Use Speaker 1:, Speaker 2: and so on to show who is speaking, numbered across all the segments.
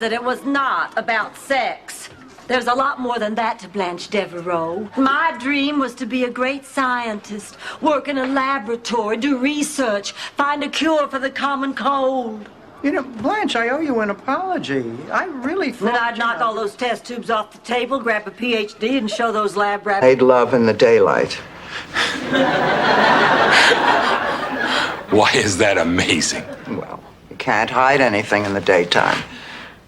Speaker 1: that it was not about sex. There's a lot more than that to Blanche Devereaux. My dream was to be a great scientist, work in a laboratory, do research, find a cure for the common cold.
Speaker 2: You know, Blanche, I owe you an apology. I really thought...
Speaker 1: Then I'd knock all those test tubes off the table, grab a PhD, and show those lab rats...
Speaker 2: Made love in the daylight.
Speaker 3: Why is that amazing?
Speaker 2: Well, you can't hide anything in the daytime.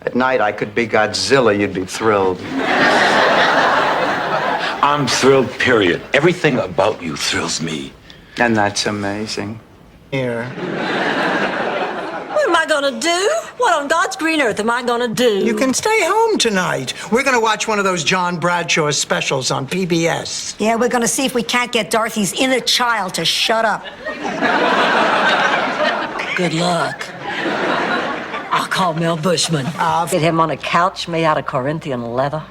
Speaker 2: At night, I could be Godzilla. You'd be thrilled.
Speaker 3: I'm thrilled, period. Everything about you thrills me.
Speaker 2: And that's amazing. Here.
Speaker 1: What am I gonna do? What on God's green earth am I gonna do?
Speaker 4: You can stay home tonight. We're gonna watch one of those John Bradshaw specials on PBS.
Speaker 5: Yeah, we're gonna see if we can't get Dorothy's inner child to shut up.
Speaker 1: Good luck. I'll call Mel Bushman. I'll get him on a couch made out of Corinthian leather.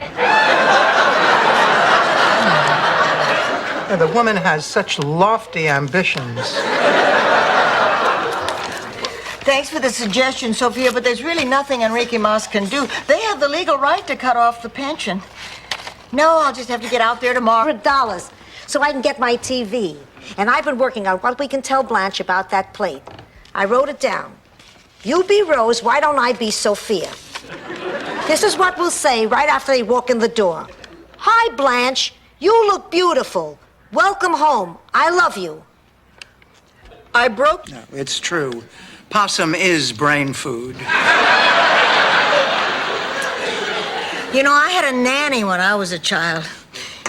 Speaker 4: Yeah, the woman has such lofty ambitions.
Speaker 6: Thanks for the suggestion, Sophia, but there's really nothing Enrique Mas can do. They have the legal right to cut off the pension. No, I'll just have to get out there tomorrow.
Speaker 5: $100 so I can get my TV. And I've been working out what we can tell Blanche about that plate. I wrote it down. You be Rose, why don't I be Sophia? This is what we'll say right after they walk in the door. Hi, Blanche. You look beautiful. Welcome home. I love you.
Speaker 6: I broke...
Speaker 4: No, it's true. Possum is brain food.
Speaker 6: You know, I had a nanny when I was a child.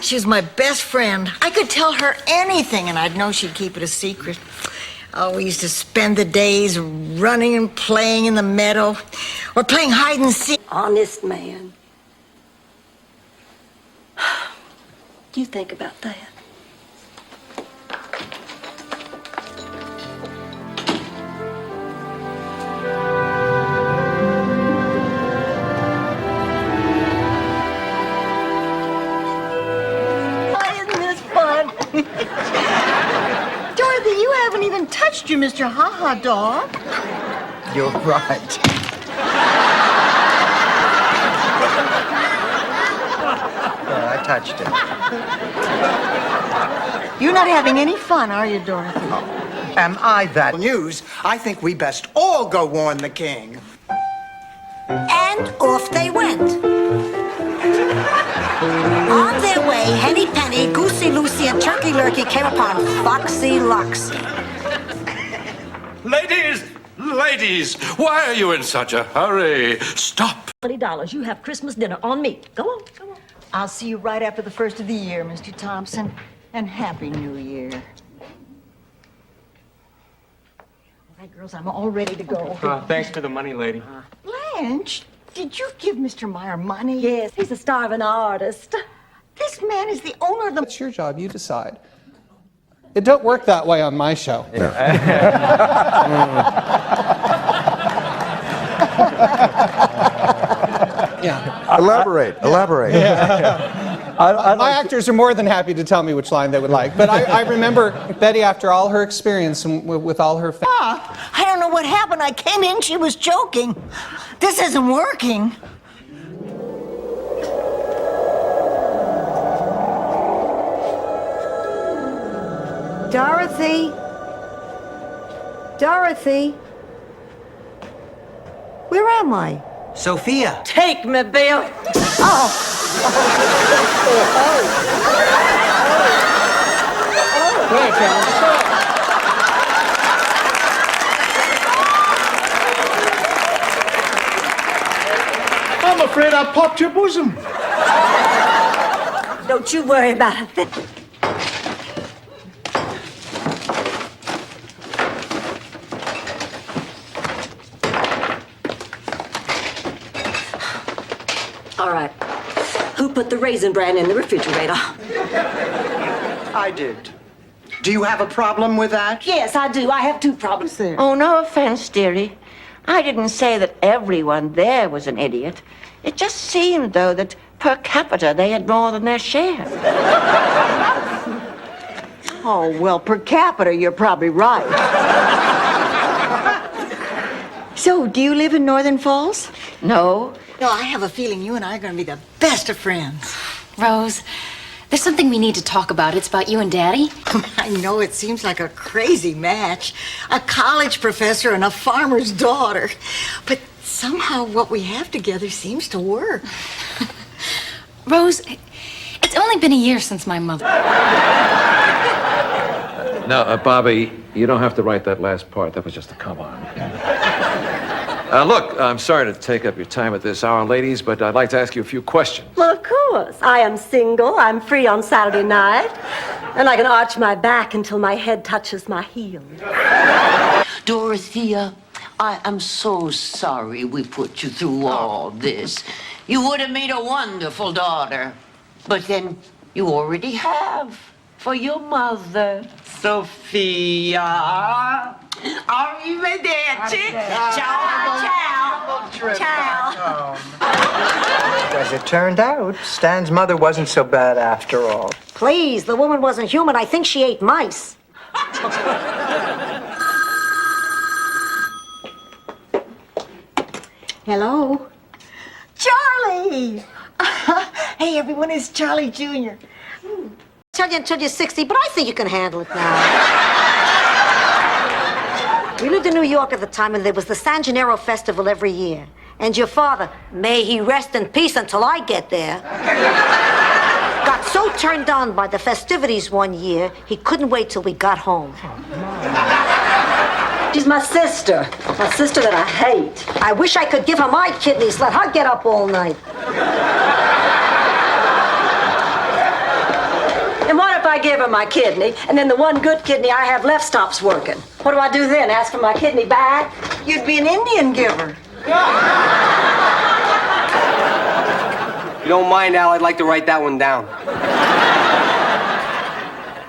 Speaker 6: She was my best friend. I could tell her anything, and I'd know she'd keep it a secret. Oh, we used to spend the days running and playing in the meadow, or playing hide and seek.
Speaker 1: Honest man. Do you think about that?
Speaker 6: Dorothy, you haven't even touched your Mr. Ha-Ha dog.
Speaker 2: You're right. Yeah, I touched it.
Speaker 6: You're not having any fun, are you, Dorothy?
Speaker 4: Am I that news? I think we best all go warn the king.
Speaker 5: And off they went. On their way, Henny Penny, Goosey Lucy, and Turkey Lurkey came upon Foxy Loxy.
Speaker 3: Ladies, why are you in such a hurry? Stop.
Speaker 1: $20. You have Christmas dinner on me. Go on, go on.
Speaker 6: I'll see you right after the first of the year, Mr. Thompson. And Happy New Year. All right, girls, I'm all ready to go.
Speaker 7: Thanks for the money, lady.
Speaker 6: Blanche, did you give Mr. Meyer money?
Speaker 1: Yes, he's a starving artist.
Speaker 6: This man is the owner of the...
Speaker 7: It's your job. You decide. It don't work that way on my show.
Speaker 8: Yeah. Elaborate.
Speaker 7: My actors are more than happy to tell me which line they would like. But I remember Betty, after all her experience and with all her...
Speaker 6: I don't know what happened. I came in, she was joking. This isn't working.
Speaker 5: Dorothy? Dorothy? Where am I?
Speaker 4: Sophia.
Speaker 1: Take me, Bill.
Speaker 8: I'm afraid I popped your bosom.
Speaker 1: Don't you worry about it. All right. Who put the Raisin Bran in the refrigerator?
Speaker 2: I did. Do you have a problem with that?
Speaker 1: Yes, I do. I have two problems there.
Speaker 9: Oh, no offense, dearie. I didn't say that everyone there was an idiot. It just seemed, though, that per capita they had more than their share.
Speaker 6: Oh, well, per capita, you're probably right. So, do you live in Northern Falls?
Speaker 9: No,
Speaker 6: No, I have a feeling you and I are going to be the best of friends.
Speaker 10: Rose, there's something we need to talk about. It's about you and Daddy.
Speaker 6: I know it seems like a crazy match. A college professor and a farmer's daughter. But somehow what we have together seems to work.
Speaker 10: Rose, it's only been a year since my mother.
Speaker 11: Now, Bobby, you don't have to write that last part. That was just a come on. Look, I'm sorry to take up your time at this hour, ladies, but I'd like to ask you a few questions.
Speaker 1: Well, of course. I am single. I'm free on Saturday night. And I can arch my back until my head touches my heel.
Speaker 12: Dorothea, I am so sorry we put you through all this. You would have made a wonderful daughter. But then you already have for your mother.
Speaker 2: Sophia.
Speaker 12: Arrivederci. Ciao, ciao. Ciao.
Speaker 2: As it turned out, Stan's mother wasn't so bad after all.
Speaker 5: Please, the woman wasn't human. I think she ate mice.
Speaker 6: Hello? Charlie! Hey, everyone, it's Charlie Jr.
Speaker 5: Tell you until you're 60, but I think you can handle it now. We lived in New York at the time, and there was the San Gennaro Festival every year. And your father, may he rest in peace until I get there, got so turned on by the festivities one year, he couldn't wait till we got home.
Speaker 1: She's my sister that I hate.
Speaker 5: I wish I could give her my kidneys, let her get up all night.
Speaker 1: And what if I give her my kidney, and then the one good kidney I have left stops working? What do I do then? Ask for my kidney back?
Speaker 6: You'd be an Indian giver.
Speaker 13: If you don't mind, Al, I'd like to write that one down.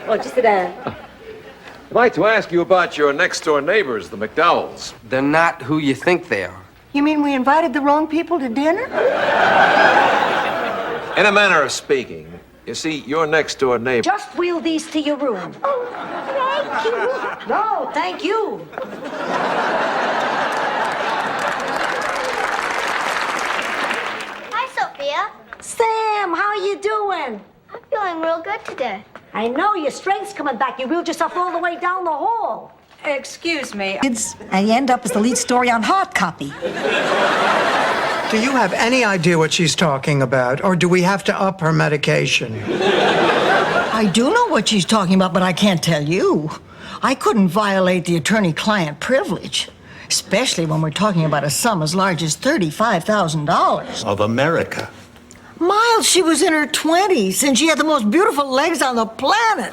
Speaker 1: Oh, just sit down.
Speaker 11: I'd like to ask you about your next-door neighbors, the McDowells.
Speaker 13: They're not who you think they are.
Speaker 6: You mean we invited the wrong people to dinner?
Speaker 11: In a manner of speaking, you see, your next-door neighbor...
Speaker 5: Just wheel these to your room. Oh, thank you. No, thank you.
Speaker 14: Hi, Sophia.
Speaker 5: Sam, how are you doing?
Speaker 14: I'm feeling real good today.
Speaker 5: I know, your strength's coming back. You wheeled yourself all the way down the hall.
Speaker 1: Excuse me.
Speaker 5: And you end up as the lead story on Hard Copy.
Speaker 4: Do you have any idea what she's talking about, or do we have to up her medication?
Speaker 6: I do know what she's talking about, but I can't tell you. I couldn't violate the attorney-client privilege, especially when we're talking about a sum as large as $35,000.
Speaker 8: Of America.
Speaker 6: Miles, she was in her 20s, and she had the most beautiful legs on the planet.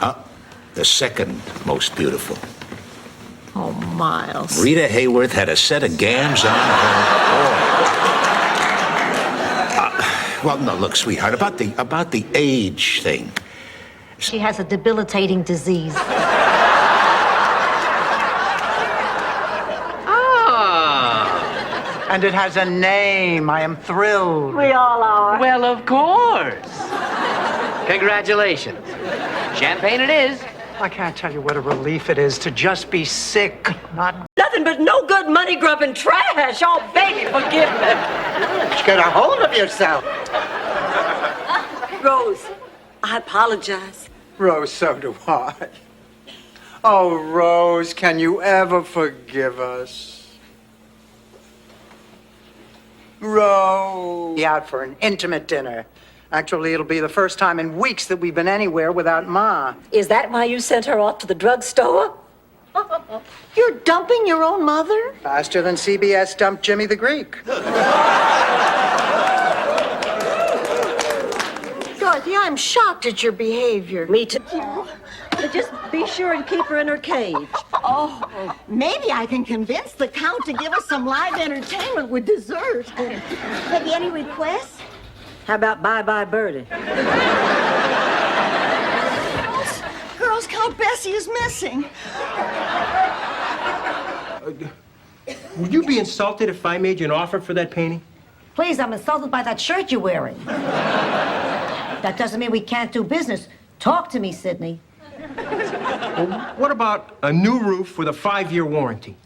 Speaker 8: The second most beautiful.
Speaker 6: Oh, Miles.
Speaker 8: Rita Hayworth had a set of gams on her. Well, no, look, sweetheart, about the age thing.
Speaker 5: She has a debilitating disease.
Speaker 2: And it has a name. I am thrilled.
Speaker 1: We all are.
Speaker 13: Well, of course. Congratulations. Champagne it is.
Speaker 2: I can't tell you what a relief it is to just be sick, not...
Speaker 1: Nothing but no good money grubbing trash. Oh, baby, forgive me.
Speaker 2: Get a hold of yourself.
Speaker 1: Rose, I apologize.
Speaker 2: Rose, so do I. Oh, Rose, can you ever forgive us? Rose. Be out for an intimate dinner. Actually, it'll be the first time in weeks that we've been anywhere without Ma.
Speaker 1: Is that why you sent her off to the drugstore?
Speaker 6: You're dumping your own mother?
Speaker 2: Faster than CBS dumped Jimmy the Greek.
Speaker 6: Dorothy, I'm shocked at your behavior.
Speaker 1: Me too. But just be sure and keep her in her cage.
Speaker 6: Oh, maybe I can convince the Count to give us some live entertainment with dessert.
Speaker 5: Have you any requests?
Speaker 1: How about Bye-Bye Birdie?
Speaker 6: Girls, Count Bessie is missing.
Speaker 13: Would you be insulted if I made you an offer for that painting?
Speaker 5: Please, I'm insulted by that shirt you're wearing. That doesn't mean we can't do business. Talk to me, Sidney.
Speaker 13: Well, what about a new roof with a 5-year warranty?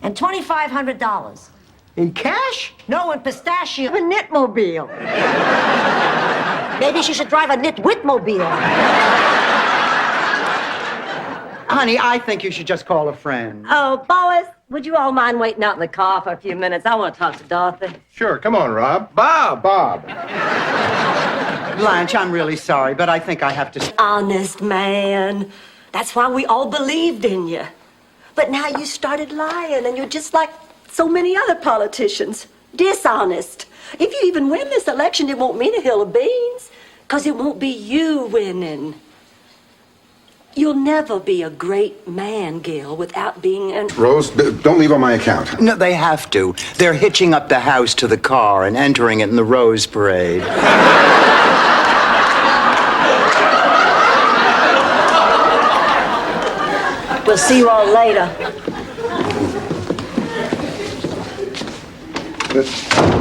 Speaker 5: And $2,500.
Speaker 13: In cash?
Speaker 5: No, in pistachio. A knitmobile. Maybe she should drive a knit-witmobile.
Speaker 2: Honey, I think you should just call a friend.
Speaker 1: Oh, boys, would you all mind waiting out in the car for a few minutes? I want to talk to Dorothy.
Speaker 8: Sure, come on, Rob.
Speaker 2: Bob!
Speaker 8: Bob.
Speaker 2: Blanche, I'm really sorry, but I think I have to...
Speaker 1: Honest man. That's why we all believed in you. But now you started lying, and you're just like so many other politicians. Dishonest. If you even win this election, it won't mean a hill of beans, because it won't be you winning. You'll never be a great man, Gil, without being an...
Speaker 8: Rose, don't leave on my account.
Speaker 2: No, they have to. They're hitching up the house to the car and entering it in the Rose Parade.
Speaker 1: We'll see you all later.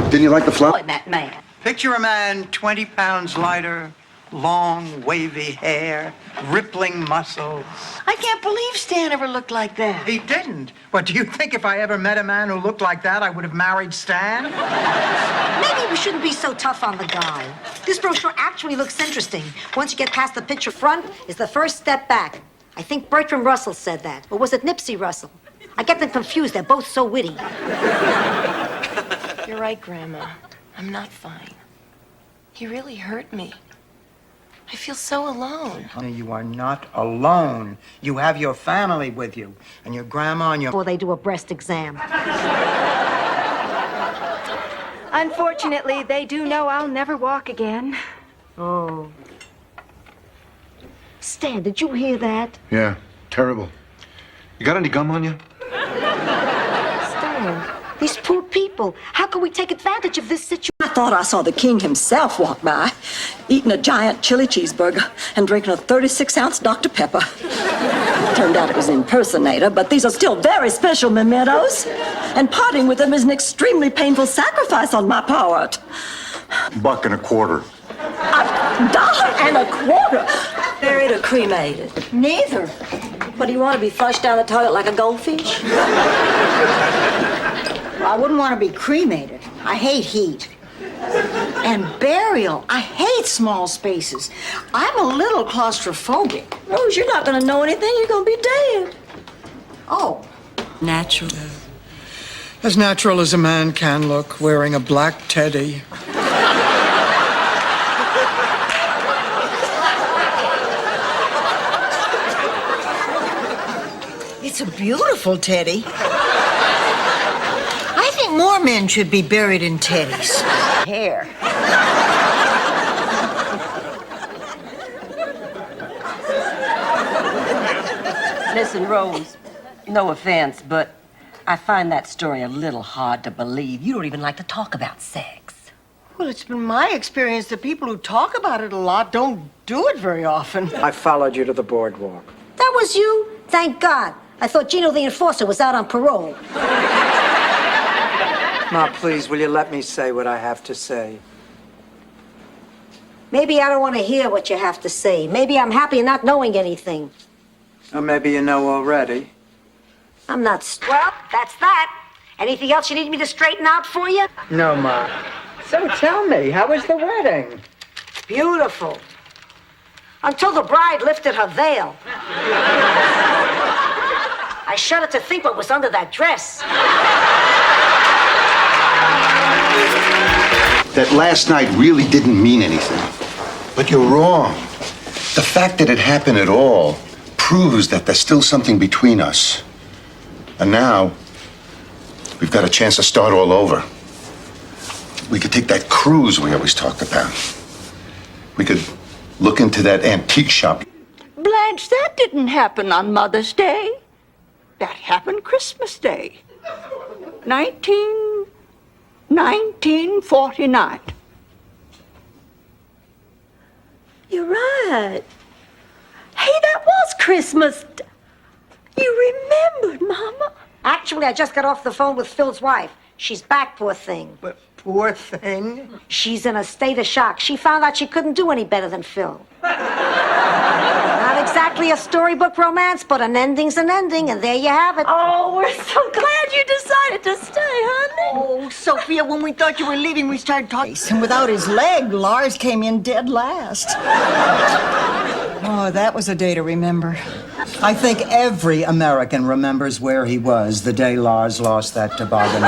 Speaker 8: Didn't you like the flower?
Speaker 1: That man.
Speaker 4: Picture a man 20 pounds lighter, long, wavy hair, rippling muscles.
Speaker 6: I can't believe Stan ever looked like that.
Speaker 4: He didn't. But do you think if I ever met a man who looked like that, I would have married Stan?
Speaker 5: Maybe we shouldn't be so tough on the guy. This brochure actually looks interesting. Once you get past the picture front is the first step back. I think Bertrand Russell said that. Or was it Nipsey Russell? I get them confused. They're both so witty.
Speaker 10: You're right, Grandma. I'm not fine. He really hurt me. I feel so alone.
Speaker 4: Honey, you are not alone. You have your family with you, and your grandma and your...
Speaker 5: Before they do a breast exam.
Speaker 10: Unfortunately, they do know I'll never walk again.
Speaker 5: Oh. Stan, did you hear that?
Speaker 8: Yeah, terrible. You got any gum on you?
Speaker 5: Stan, these poor people. How can we take advantage of this situation?
Speaker 1: I thought I saw the king himself walk by, eating a giant chili cheeseburger and drinking a 36-ounce Dr. Pepper. Turned out it was an impersonator, but these are still very special mementos. And parting with them is an extremely painful sacrifice on my part.
Speaker 8: $1.25.
Speaker 1: $1.25? Buried or cremated?
Speaker 6: Neither.
Speaker 1: What, do you want to be flushed down the toilet like a goldfish?
Speaker 6: I wouldn't want to be cremated. I hate heat. And burial. I hate small spaces. I'm a little claustrophobic.
Speaker 1: Rose, you're not going to know anything. You're going to be dead.
Speaker 6: Oh.
Speaker 1: Natural.
Speaker 4: As natural as a man can look, wearing a black teddy.
Speaker 6: It's a beautiful teddy. I think more men should be buried in teddies. Hair.
Speaker 1: Listen, Rose, no offense, but I find that story a little hard to believe. You don't even like to talk about sex.
Speaker 6: Well, it's been my experience that people who talk about it a lot don't do it very often.
Speaker 2: I followed you to the boardwalk.
Speaker 5: That was you? Thank God. I thought Gino the Enforcer was out on parole.
Speaker 2: Ma, please, will you let me say what I have to say?
Speaker 5: Maybe I don't want to hear what you have to say. Maybe I'm happy not knowing anything.
Speaker 2: Or maybe you know already.
Speaker 5: I'm not... Well, that's that. Anything else you need me to straighten out for you?
Speaker 2: No, Ma. So tell me, how was the wedding?
Speaker 5: Beautiful. Until the bride lifted her veil. I shudder to think what was under that dress.
Speaker 8: That last night really didn't mean anything. But you're wrong. The fact that it happened at all proves that there's still something between us. And now, we've got a chance to start all over. We could take that cruise we always talked about. We could look into that antique shop.
Speaker 12: Blanche, that didn't happen on Mother's Day. That happened Christmas Day. 1949.
Speaker 1: You're right. Hey, that was Christmas. You remembered, Mama.
Speaker 5: Actually, I just got off the phone with Phil's wife. She's back, poor thing.
Speaker 4: But poor thing.
Speaker 5: She's in a state of shock. She found out she couldn't do any better than Phil. Not exactly a storybook romance, but an ending's an ending, and there you have it.
Speaker 1: Oh, we're so glad you decided to stay, honey.
Speaker 6: Oh, Sophia, when we thought you were leaving, we started talking. And without his leg, Lars came in dead last. Oh, that was a day to remember.
Speaker 4: I think every American remembers where he was the day Lars lost that toboggan.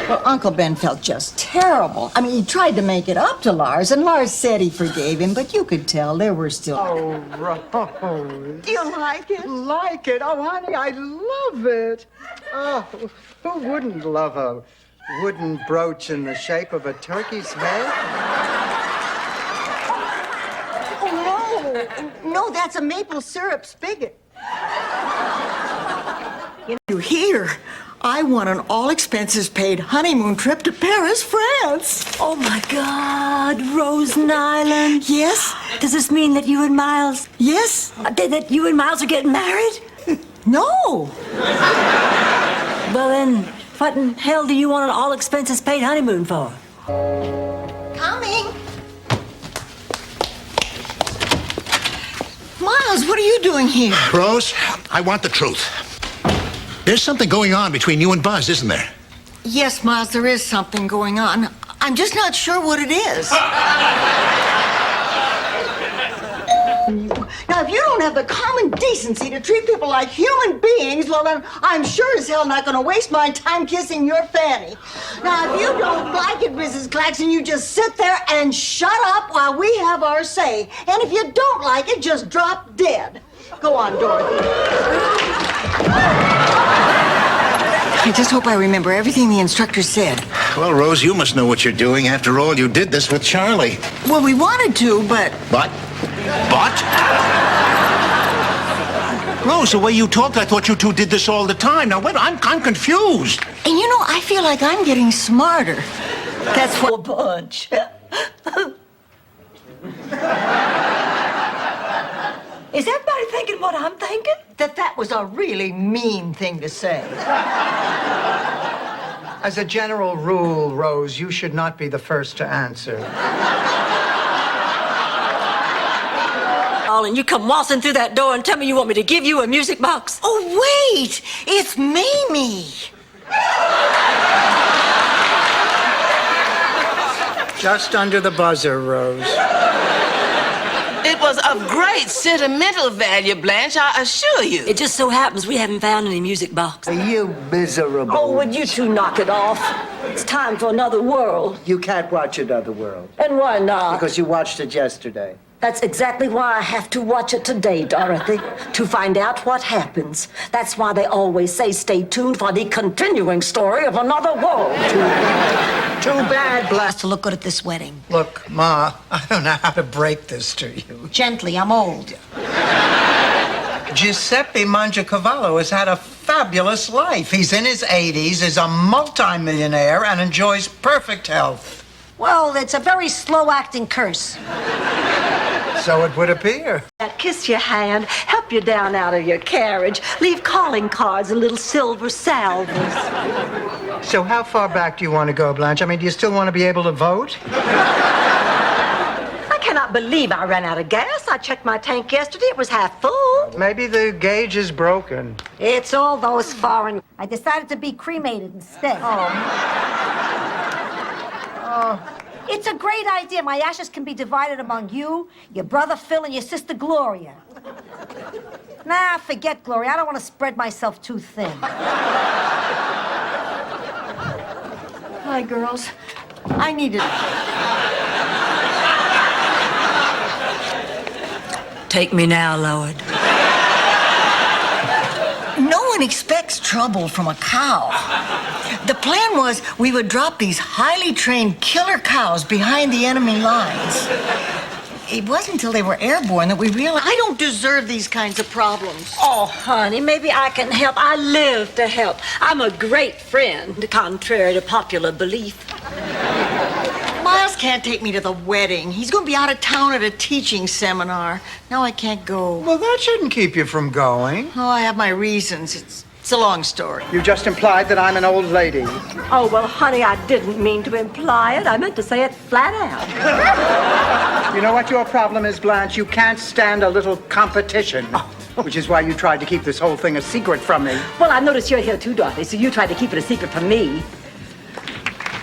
Speaker 6: Well, Uncle Ben felt just terrible. I mean, he tried to make it up to Lars, and Lars said he forgave him, but you could tell there were still...
Speaker 4: Oh, Rose.
Speaker 6: Do you like it?
Speaker 4: Like it? Oh, honey, I love it. Oh, who wouldn't love a wooden brooch in the shape of a turkey's head?
Speaker 6: Oh, no, that's a maple syrup spigot. You hear? I want an all-expenses-paid honeymoon trip to Paris, France.
Speaker 1: Oh, my God. Rose Nyland.
Speaker 6: Yes?
Speaker 1: Does this mean that you and Miles...
Speaker 6: Yes?
Speaker 1: That you and Miles are getting married?
Speaker 6: No.
Speaker 1: Well, then, what in hell do you want an all-expenses-paid honeymoon for?
Speaker 6: Coming. Miles, what are you doing here?
Speaker 15: Rose, I want the truth. There's something going on between you and Buzz, isn't there?
Speaker 6: Yes, Miles, there is something going on. I'm just not sure what it is. Now, if you don't have the common decency to treat people like human beings, well, then I'm sure as hell not going to waste my time kissing your fanny. Now, if you don't like it, Mrs. Claxton, you just sit there and shut up while we have our say. And if you don't like it, just drop dead. Go on, Dorothy. I just hope I remember everything the instructor said.
Speaker 15: Well, Rose, you must know what you're doing. After all, you did this with Charlie.
Speaker 6: Well, we wanted to, but...
Speaker 15: But? Rose, the way you talked, I thought you two did this all the time. Now, wait, I'm confused.
Speaker 6: And you know, I feel like I'm getting smarter. That's what...
Speaker 1: A bunch. Is everybody thinking what I'm thinking?
Speaker 6: That was a really mean thing to say.
Speaker 4: As a general rule, Rose, you should not be the first to answer.
Speaker 1: And you come waltzing through that door and tell me you want me to give you a music box?
Speaker 6: Oh, wait! It's Mamie!
Speaker 4: Just under the buzzer, Rose.
Speaker 16: It was of great sentimental value, Blanche, I assure you.
Speaker 1: It just so happens we haven't found any music box.
Speaker 4: You miserable.
Speaker 1: Oh, would you two knock it off? It's time for another world.
Speaker 4: You can't watch Another World.
Speaker 1: And why not?
Speaker 4: Because you watched it yesterday.
Speaker 1: That's exactly why I have to watch it today, Dorothy, to find out what happens. That's why they always say stay tuned for the continuing story of Another World.
Speaker 4: Too bad,
Speaker 6: Blast to look good at this wedding.
Speaker 4: Look, Ma, I don't know how to break this to you.
Speaker 6: Gently, I'm old.
Speaker 4: Giuseppe Mangiacavallo has had a fabulous life. He's in his 80s, is a multimillionaire, and enjoys perfect health.
Speaker 5: Well, it's a very slow-acting curse.
Speaker 4: So it would appear.
Speaker 1: Kiss your hand, help you down out of your carriage, leave calling cards and little silver salvers.
Speaker 4: So how far back do you want to go, Blanche? I mean, do you still want to be able to vote?
Speaker 1: I cannot believe I ran out of gas. I checked my tank yesterday. It was half full.
Speaker 4: Maybe the gauge is broken.
Speaker 5: It's all those foreign... I decided to be cremated instead. It's a great idea. My ashes can be divided among you, your brother Phil, and your sister Gloria. Nah, forget Gloria. I don't want to spread myself too thin.
Speaker 6: Hi, girls. I needed...
Speaker 1: Take me now, Lloyd.
Speaker 6: No one expects trouble from a cow. The plan was we would drop these highly trained killer cows behind the enemy lines. It wasn't until they were airborne that we realized I don't deserve these kinds of problems.
Speaker 1: Oh, honey, maybe I can help. I live to help. I'm a great friend, contrary to popular belief.
Speaker 6: Miles can't take me to the wedding. He's going to be out of town at a teaching seminar. Now I can't go.
Speaker 4: Well, that shouldn't keep you from going.
Speaker 6: Oh, I have my reasons. It's a long story.
Speaker 4: You just implied that I'm an old lady.
Speaker 1: Oh, well, honey, I didn't mean to imply it. I meant to say it flat out.
Speaker 4: You know what your problem is, Blanche? You can't stand a little competition. Which is why you tried to keep this whole thing a secret from me.
Speaker 1: Well, I noticed you're here too, Dorothy, so you tried to keep it a secret from me.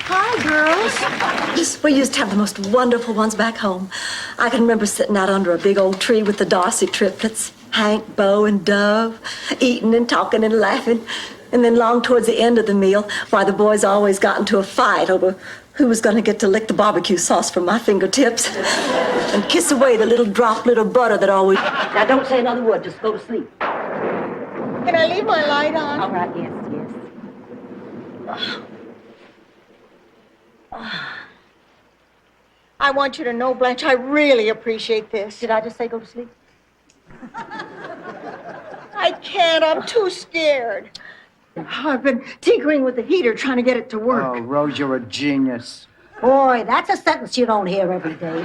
Speaker 1: Hi, girls. We used to have the most wonderful ones back home. I can remember sitting out under a big old tree with the Darcy triplets, Hank, Bo, and Dove, eating and talking and laughing. And then long towards the end of the meal, why the boys always got into a fight over who was going to get to lick the barbecue sauce from my fingertips and kiss away the little droplet of butter that always... Now, don't say another word. Just go to sleep.
Speaker 6: Can I leave my light on?
Speaker 1: All right, yes.
Speaker 6: I want you to know, Blanche, I really appreciate this.
Speaker 1: Did I just say go to sleep?
Speaker 6: I can't. I'm too scared. I've been tinkering with the heater, trying to get it to work.
Speaker 4: Oh, Rose, you're a genius.
Speaker 5: Boy, that's a sentence you don't hear every day.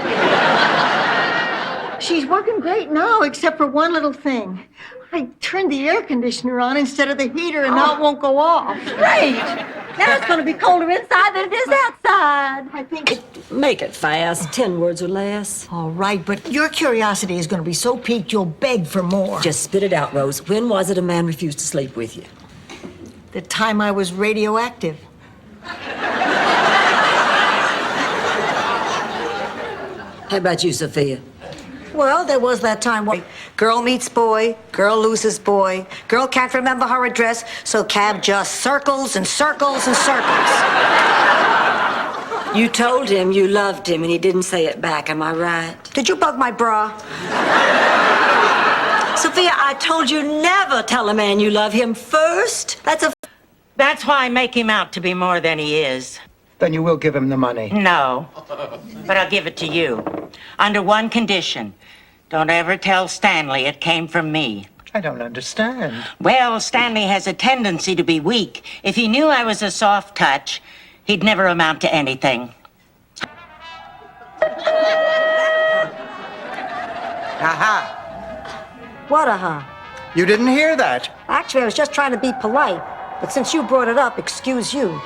Speaker 6: She's working great now, except for one little thing. I turned the air conditioner on instead of the heater, and now it won't go off.
Speaker 1: Great! Now it's going to be colder inside than it is outside.
Speaker 6: I think...
Speaker 1: Make it fast. 10 words or less.
Speaker 6: All right, but your curiosity is going to be so piqued you'll beg for more.
Speaker 1: Just spit it out, Rose. When was it a man refused to sleep with you?
Speaker 6: The time I was radioactive.
Speaker 1: How about you, Sophia?
Speaker 5: Well, there was that time when girl meets boy, girl loses boy, girl can't remember her address, so cab just circles and circles and circles.
Speaker 1: You told him you loved him, and he didn't say it back. Am I right?
Speaker 5: Did you bug my bra?
Speaker 1: Sophia, I told you never tell a man you love him first.
Speaker 12: That's why I make him out to be more than he is.
Speaker 4: Then you will give him the money.
Speaker 12: No, but I'll give it to you. Under one condition. Don't ever tell Stanley it came from me.
Speaker 4: I don't understand.
Speaker 12: Well, Stanley has a tendency to be weak. If he knew I was a soft touch, he'd never amount to anything.
Speaker 4: Aha!
Speaker 5: What aha?
Speaker 4: You didn't hear that.
Speaker 5: Actually, I was just trying to be polite, but since you brought it up, excuse you.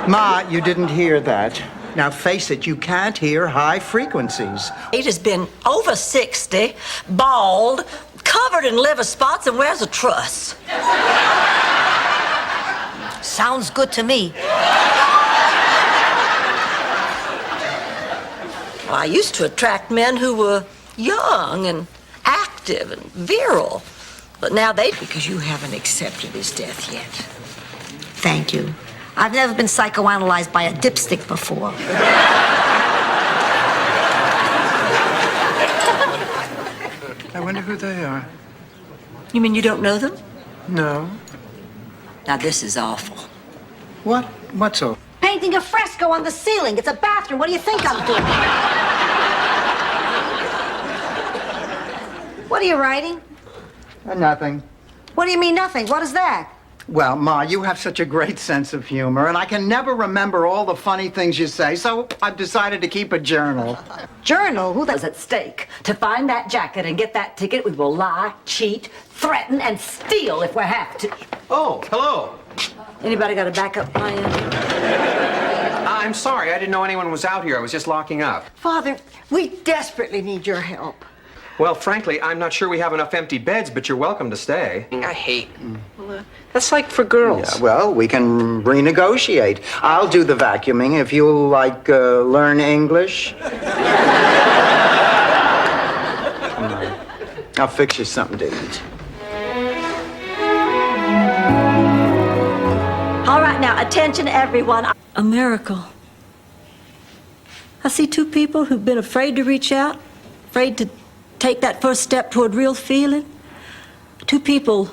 Speaker 4: Ma, you didn't hear that. Now face it, you can't hear high frequencies.
Speaker 1: He has been over 60, bald, covered in liver spots, and wears a truss.
Speaker 5: Sounds good to me.
Speaker 1: Well, I used to attract men who were young and active and virile, but now
Speaker 6: Because you haven't accepted his death yet.
Speaker 5: Thank you. I've never been psychoanalyzed by a dipstick before.
Speaker 4: I wonder who they are.
Speaker 1: You mean you don't know them?
Speaker 4: No.
Speaker 1: Now, this is awful.
Speaker 4: What? What's all?
Speaker 5: Painting a fresco on the ceiling. It's a bathroom. What do you think I'm doing? What are you writing?
Speaker 4: Nothing.
Speaker 5: What do you mean nothing? What is that?
Speaker 4: Well, Ma, you have such a great sense of humor, and I can never remember all the funny things you say, so I've decided to keep a journal.
Speaker 5: Journal? Who
Speaker 1: Is at stake. To find that jacket and get that ticket, we will lie, cheat, threaten, and steal if we have to.
Speaker 13: Oh, hello.
Speaker 1: Anybody got a backup plan?
Speaker 13: I'm sorry, I didn't know anyone was out here. I was just locking up.
Speaker 6: Father, we desperately need your help.
Speaker 13: Well, frankly, I'm not sure we have enough empty beds, but you're welcome to stay. I hate. Well, that's like for girls.
Speaker 4: Yeah, well, we can renegotiate. I'll do the vacuuming if you'll, learn English. I'll fix you something to eat.
Speaker 1: All right, now, attention, everyone. A miracle. I see two people who've been afraid to reach out, afraid to take that first step toward real feeling. Two people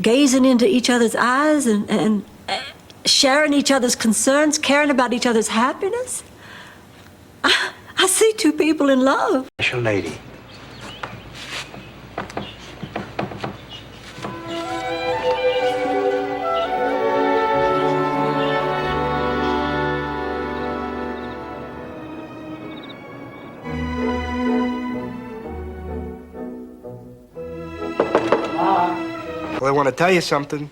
Speaker 1: gazing into each other's eyes and sharing each other's concerns, caring about each other's happiness. I see two people in love.
Speaker 4: Special lady. want to tell you something.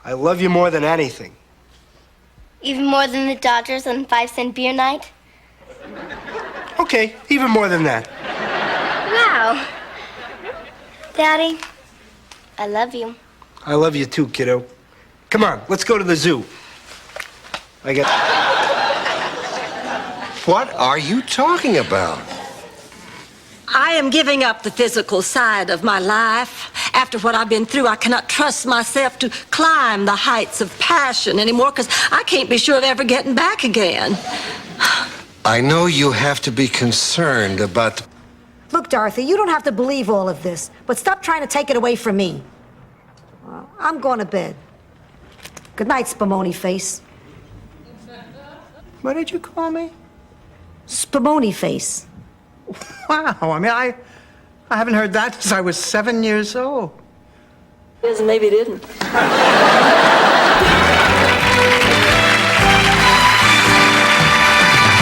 Speaker 4: I love you more than anything.
Speaker 14: Even more than the Dodgers on 5-cent beer night?
Speaker 4: Okay, even more than that.
Speaker 14: Wow. Daddy, I love you.
Speaker 4: I love you too, kiddo. Come on, let's go to the zoo. I get.
Speaker 17: What are you talking about?
Speaker 1: I am giving up the physical side of my life. After what I've been through, I cannot trust myself to climb the heights of passion anymore because I can't be sure of ever getting back again.
Speaker 17: I know you have to be concerned about...
Speaker 5: Look, Dorothy, you don't have to believe all of this, but stop trying to take it away from me. I'm going to bed. Good night, Spumoni face.
Speaker 4: What did you call me?
Speaker 5: Spumoni face.
Speaker 4: Wow, I mean, I haven't heard that since I was 7 years old.
Speaker 1: Yes, maybe it didn't.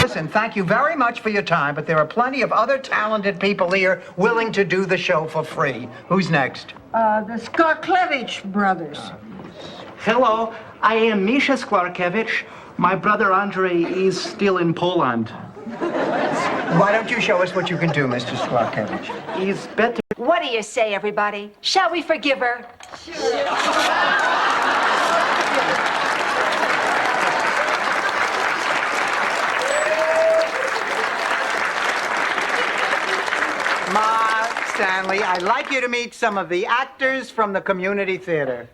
Speaker 4: Listen, thank you very much for your time, but there are plenty of other talented people here willing to do the show for free. Who's next?
Speaker 18: The Sklarkiewicz brothers.
Speaker 19: Hello, I am Misha Sklarkiewicz. My brother Andrei is still in Poland.
Speaker 4: Why don't you show us what you can do, Mr. Sklarkiewicz?
Speaker 19: He's better.
Speaker 1: What do you say, everybody? Shall we forgive her?
Speaker 4: Ma, Stanley, I'd like you to meet some of the actors from the community theater.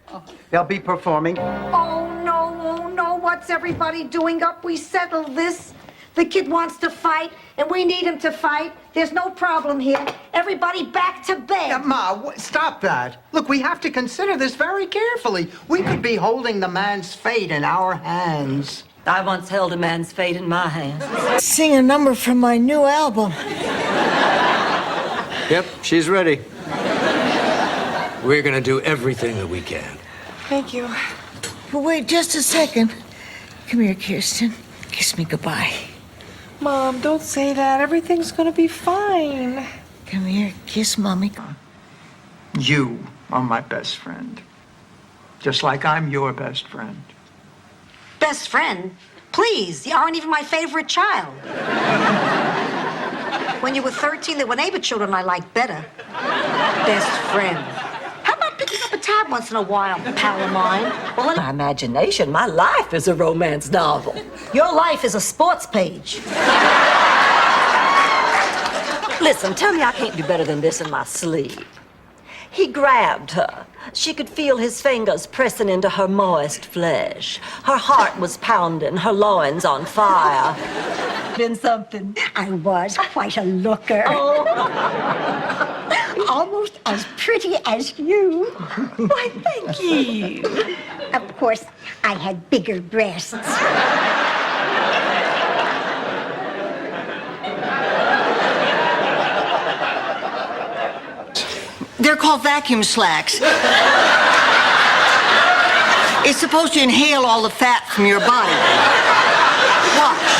Speaker 4: They'll be performing.
Speaker 5: Oh, no, what's everybody doing up? We settled this. The kid wants to fight, and we need him to fight. There's no problem here. Everybody back to bed.
Speaker 4: Ma, stop that. Look, we have to consider this very carefully. We could be holding the man's fate in our hands.
Speaker 1: I once held a man's fate in my hands.
Speaker 6: Sing a number from my new album.
Speaker 2: Yep, she's ready. We're gonna do everything that we can.
Speaker 6: Thank you. But wait just a second. Come here, Kirsten. Kiss me goodbye.
Speaker 16: Mom, don't say that. Everything's gonna be fine.
Speaker 6: Come here, kiss Mommy.
Speaker 4: You are my best friend. Just like I'm your best friend.
Speaker 5: Best friend? Please, you aren't even my favorite child. When you were 13, there were neighbor children I liked better. Best friend. How about picking up a tab once in a while, pal of mine?
Speaker 1: Well, in my imagination, my life is a romance novel.
Speaker 5: Your life is a sports page.
Speaker 1: Listen, tell me I can't do better than this in my sleep. He grabbed her. She could feel his fingers pressing into her moist flesh. Her heart was pounding, her loins on fire. Been something.
Speaker 18: I was quite a looker.
Speaker 1: Oh.
Speaker 18: Almost as pretty as you.
Speaker 1: Why, thank you.
Speaker 18: Of course, I had bigger breasts.
Speaker 6: They're called vacuum slacks. It's supposed to inhale all the fat from your body. Watch.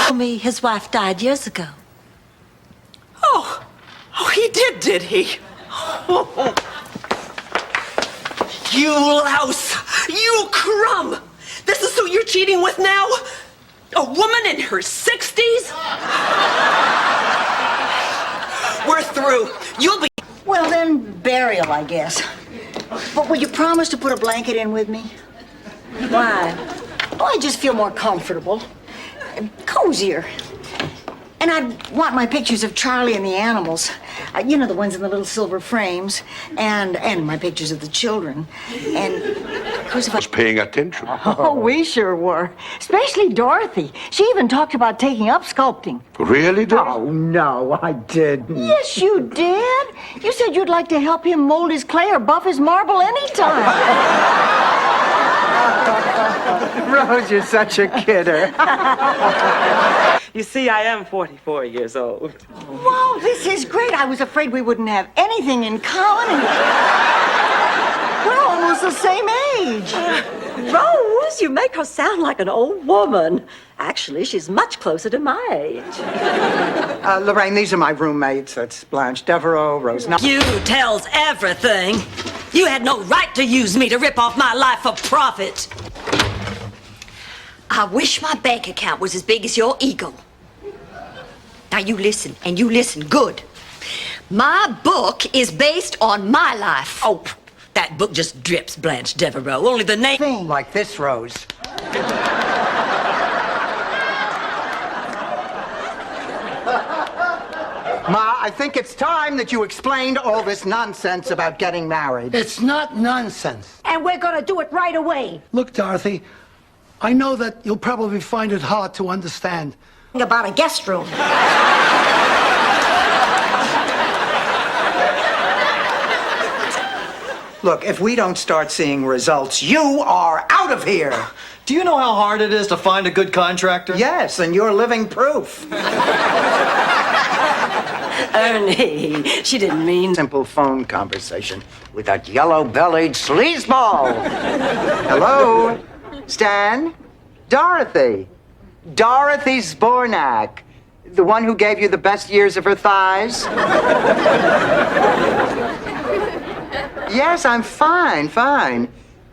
Speaker 1: Told me his wife died years ago.
Speaker 16: Oh, he did he? Oh. You louse! You crumb! This is who you're cheating with now? A woman in her 60s? We're through. You'll be...
Speaker 6: Well, then, burial, I guess. But will you promise to put a blanket in with me?
Speaker 5: Why?
Speaker 6: Oh, I just feel more comfortable and cozier. And I'd want my pictures of Charlie and the animals. You know, the ones in the little silver frames. And my pictures of the children. And, of course, if I was
Speaker 17: paying attention.
Speaker 6: Oh, we sure were. Especially Dorothy. She even talked about taking up sculpting.
Speaker 17: Really, Dorothy?
Speaker 4: Oh, no, I didn't.
Speaker 6: Yes, you did. You said you'd like to help him mold his clay or buff his marble anytime.
Speaker 4: Rose, you're such a kidder.
Speaker 16: You see, I am 44 years old.
Speaker 6: Wow, this is great. I was afraid we wouldn't have anything in common. We're almost the same age.
Speaker 1: Rose, you make her sound like an old woman. Actually, she's much closer to my age.
Speaker 4: Lorraine, these are my roommates. That's Blanche Devereaux, Rose.
Speaker 1: You tells everything. You had no right to use me to rip off my life for profit.
Speaker 20: I wish my bank account was as big as your ego. Now you listen, and you listen good. My book is based on my life.
Speaker 1: Oh, that book just drips, Blanche Devereaux. Only the name...
Speaker 4: Like this, Rose. Ma, I think it's time that you explained all this nonsense about getting married.
Speaker 15: It's not nonsense.
Speaker 18: And we're gonna do it right away.
Speaker 15: Look, Dorothy, I know that you'll probably find it hard to understand.
Speaker 5: About a guest room.
Speaker 4: Look, if we don't start seeing results, you are out of here.
Speaker 21: Do you know how hard it is to find a good contractor?
Speaker 4: Yes, and you're living proof.
Speaker 1: Ernie, she didn't mean...
Speaker 4: Simple phone conversation with that yellow-bellied sleazeball. Hello? Stan? Dorothy. Dorothy Zbornak. The one who gave you the best years of her thighs? Yes, I'm fine, fine.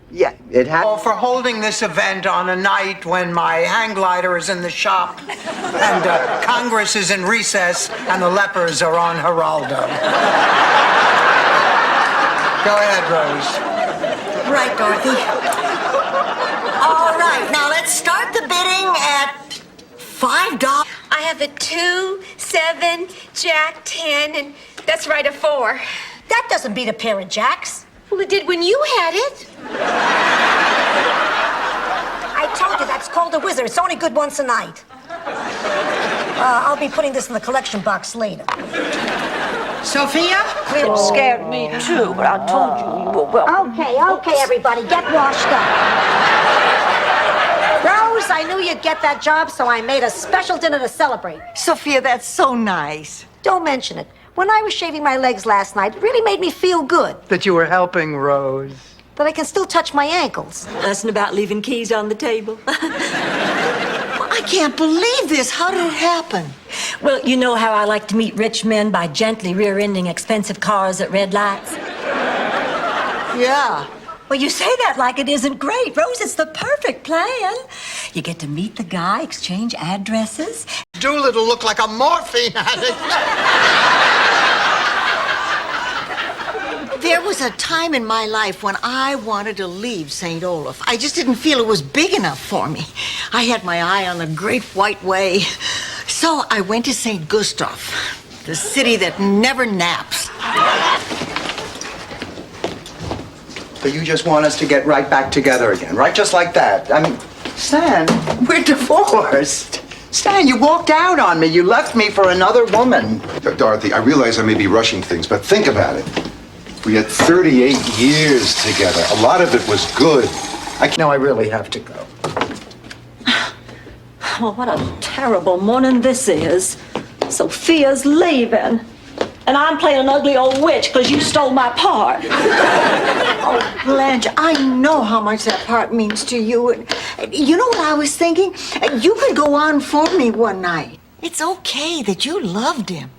Speaker 4: Yeah, it had... Oh, for holding this event on a night when my hang glider is in the shop and Congress is in recess and the lepers are on Geraldo. Go ahead, Rose.
Speaker 6: Right, Dorothy. All right, now let's start the bidding at $5.
Speaker 10: I have a 2, 7, Jack 10, and that's right, a 4.
Speaker 5: That doesn't beat a pair of jacks.
Speaker 10: Well, it did when you had it.
Speaker 5: I told you, that's called a wizard. It's only good once a night. I'll be putting this in the collection box later.
Speaker 6: Sophia?
Speaker 1: It scared me too, but I told you were welcome.
Speaker 5: Okay, everybody, get washed up. Rose, I knew you'd get that job, so I made a special dinner to celebrate.
Speaker 6: Sophia, that's so nice.
Speaker 5: Don't mention it. When I was shaving my legs last night, it really made me feel good.
Speaker 4: That you were helping Rose.
Speaker 5: That I can still touch my ankles.
Speaker 1: Lesson about leaving keys on the table.
Speaker 6: I can't believe this. How did it happen?
Speaker 1: Well, you know how I like to meet rich men by gently rear-ending expensive cars at red lights?
Speaker 6: Yeah.
Speaker 1: Well, you say that like it isn't great. Rose, it's the perfect plan. You get to meet the guy, exchange addresses.
Speaker 4: Doolittle looked like a morphine addict.
Speaker 6: There was a time in my life when I wanted to leave St. Olaf. I just didn't feel it was big enough for me. I had my eye on the Great White Way. So I went to St. Gustav, the city that never naps.
Speaker 4: So you just want us to get right back together again, right? Just like that. I mean, Stan, we're divorced. Stan, you walked out on me. You left me for another woman.
Speaker 8: Dorothy, I realize I may be rushing things, but think about it. We had 38 years together. A lot of it was good.
Speaker 4: No, I really have to go.
Speaker 1: Well, what a terrible morning this is. Sophia's leaving. And I'm playing an ugly old witch because you stole my part.
Speaker 6: Oh, Blanche, I know how much that part means to you. You know what I was thinking? You could go on for me one night. It's okay that you loved him.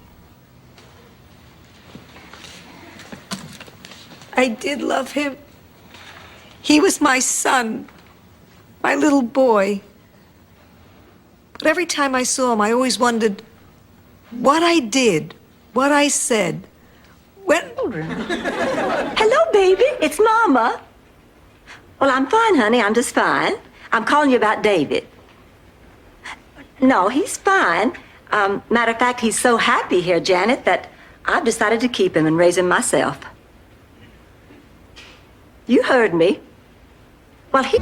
Speaker 16: I did love him. He was my son, my little boy. But every time I saw him, I always wondered what I did, what I said.
Speaker 1: Hello, baby. It's Mama. Well, I'm fine, honey. I'm just fine. I'm calling you about David. No, he's fine. Matter of fact, he's so happy here, Janet, that I've decided to keep him and raise him myself. You heard me. Well, he...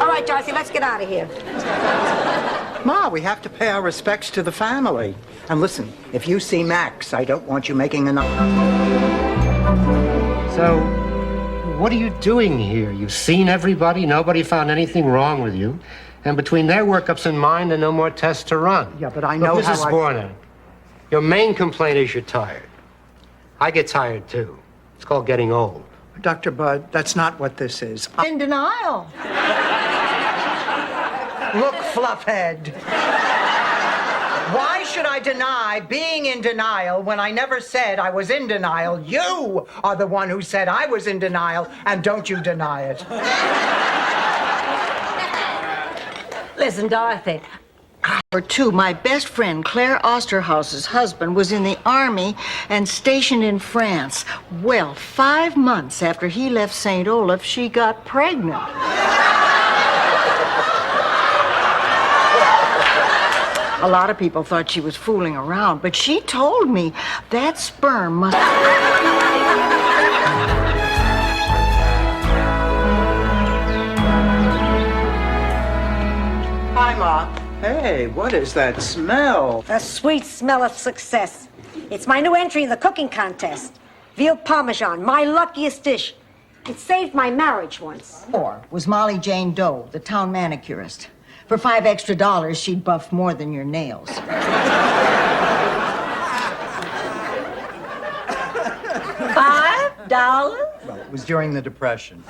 Speaker 5: All right, Dorothy, let's get out of here.
Speaker 4: Ma, we have to pay our respects to the family. And listen, if you see Max, I don't want you making enough.
Speaker 22: So, what are you doing here? You've seen everybody? Nobody found anything wrong with you?
Speaker 3: And between their workups and mine, there are no more tests to run.
Speaker 4: Yeah, but I know
Speaker 3: Look,
Speaker 4: how
Speaker 3: Mrs. Warner, your main complaint is you're tired. I get tired, too. It's called getting old.
Speaker 4: Dr. Budd, that's not what this is.
Speaker 6: In denial.
Speaker 4: Look, Fluffhead. Why should I deny being in denial when I never said I was in denial? You are the one who said I was in denial, and don't you deny it.
Speaker 1: Listen, Dorothy.
Speaker 6: Or two, my best friend Claire Osterhaus's husband was in the army and stationed in France. Well, 5 months after he left St. Olaf, she got pregnant. A lot of people thought she was fooling around, but she told me that sperm must...
Speaker 4: Hi, Ma. Hey, what is that smell?
Speaker 18: The sweet smell of success. It's my new entry in the cooking contest. Veal Parmesan, my luckiest dish. It saved my marriage once.
Speaker 6: Or was Molly Jane Doe, the town manicurist. For $5 extra, she'd buff more than your nails.
Speaker 1: $5?
Speaker 4: Well, it was during the Depression.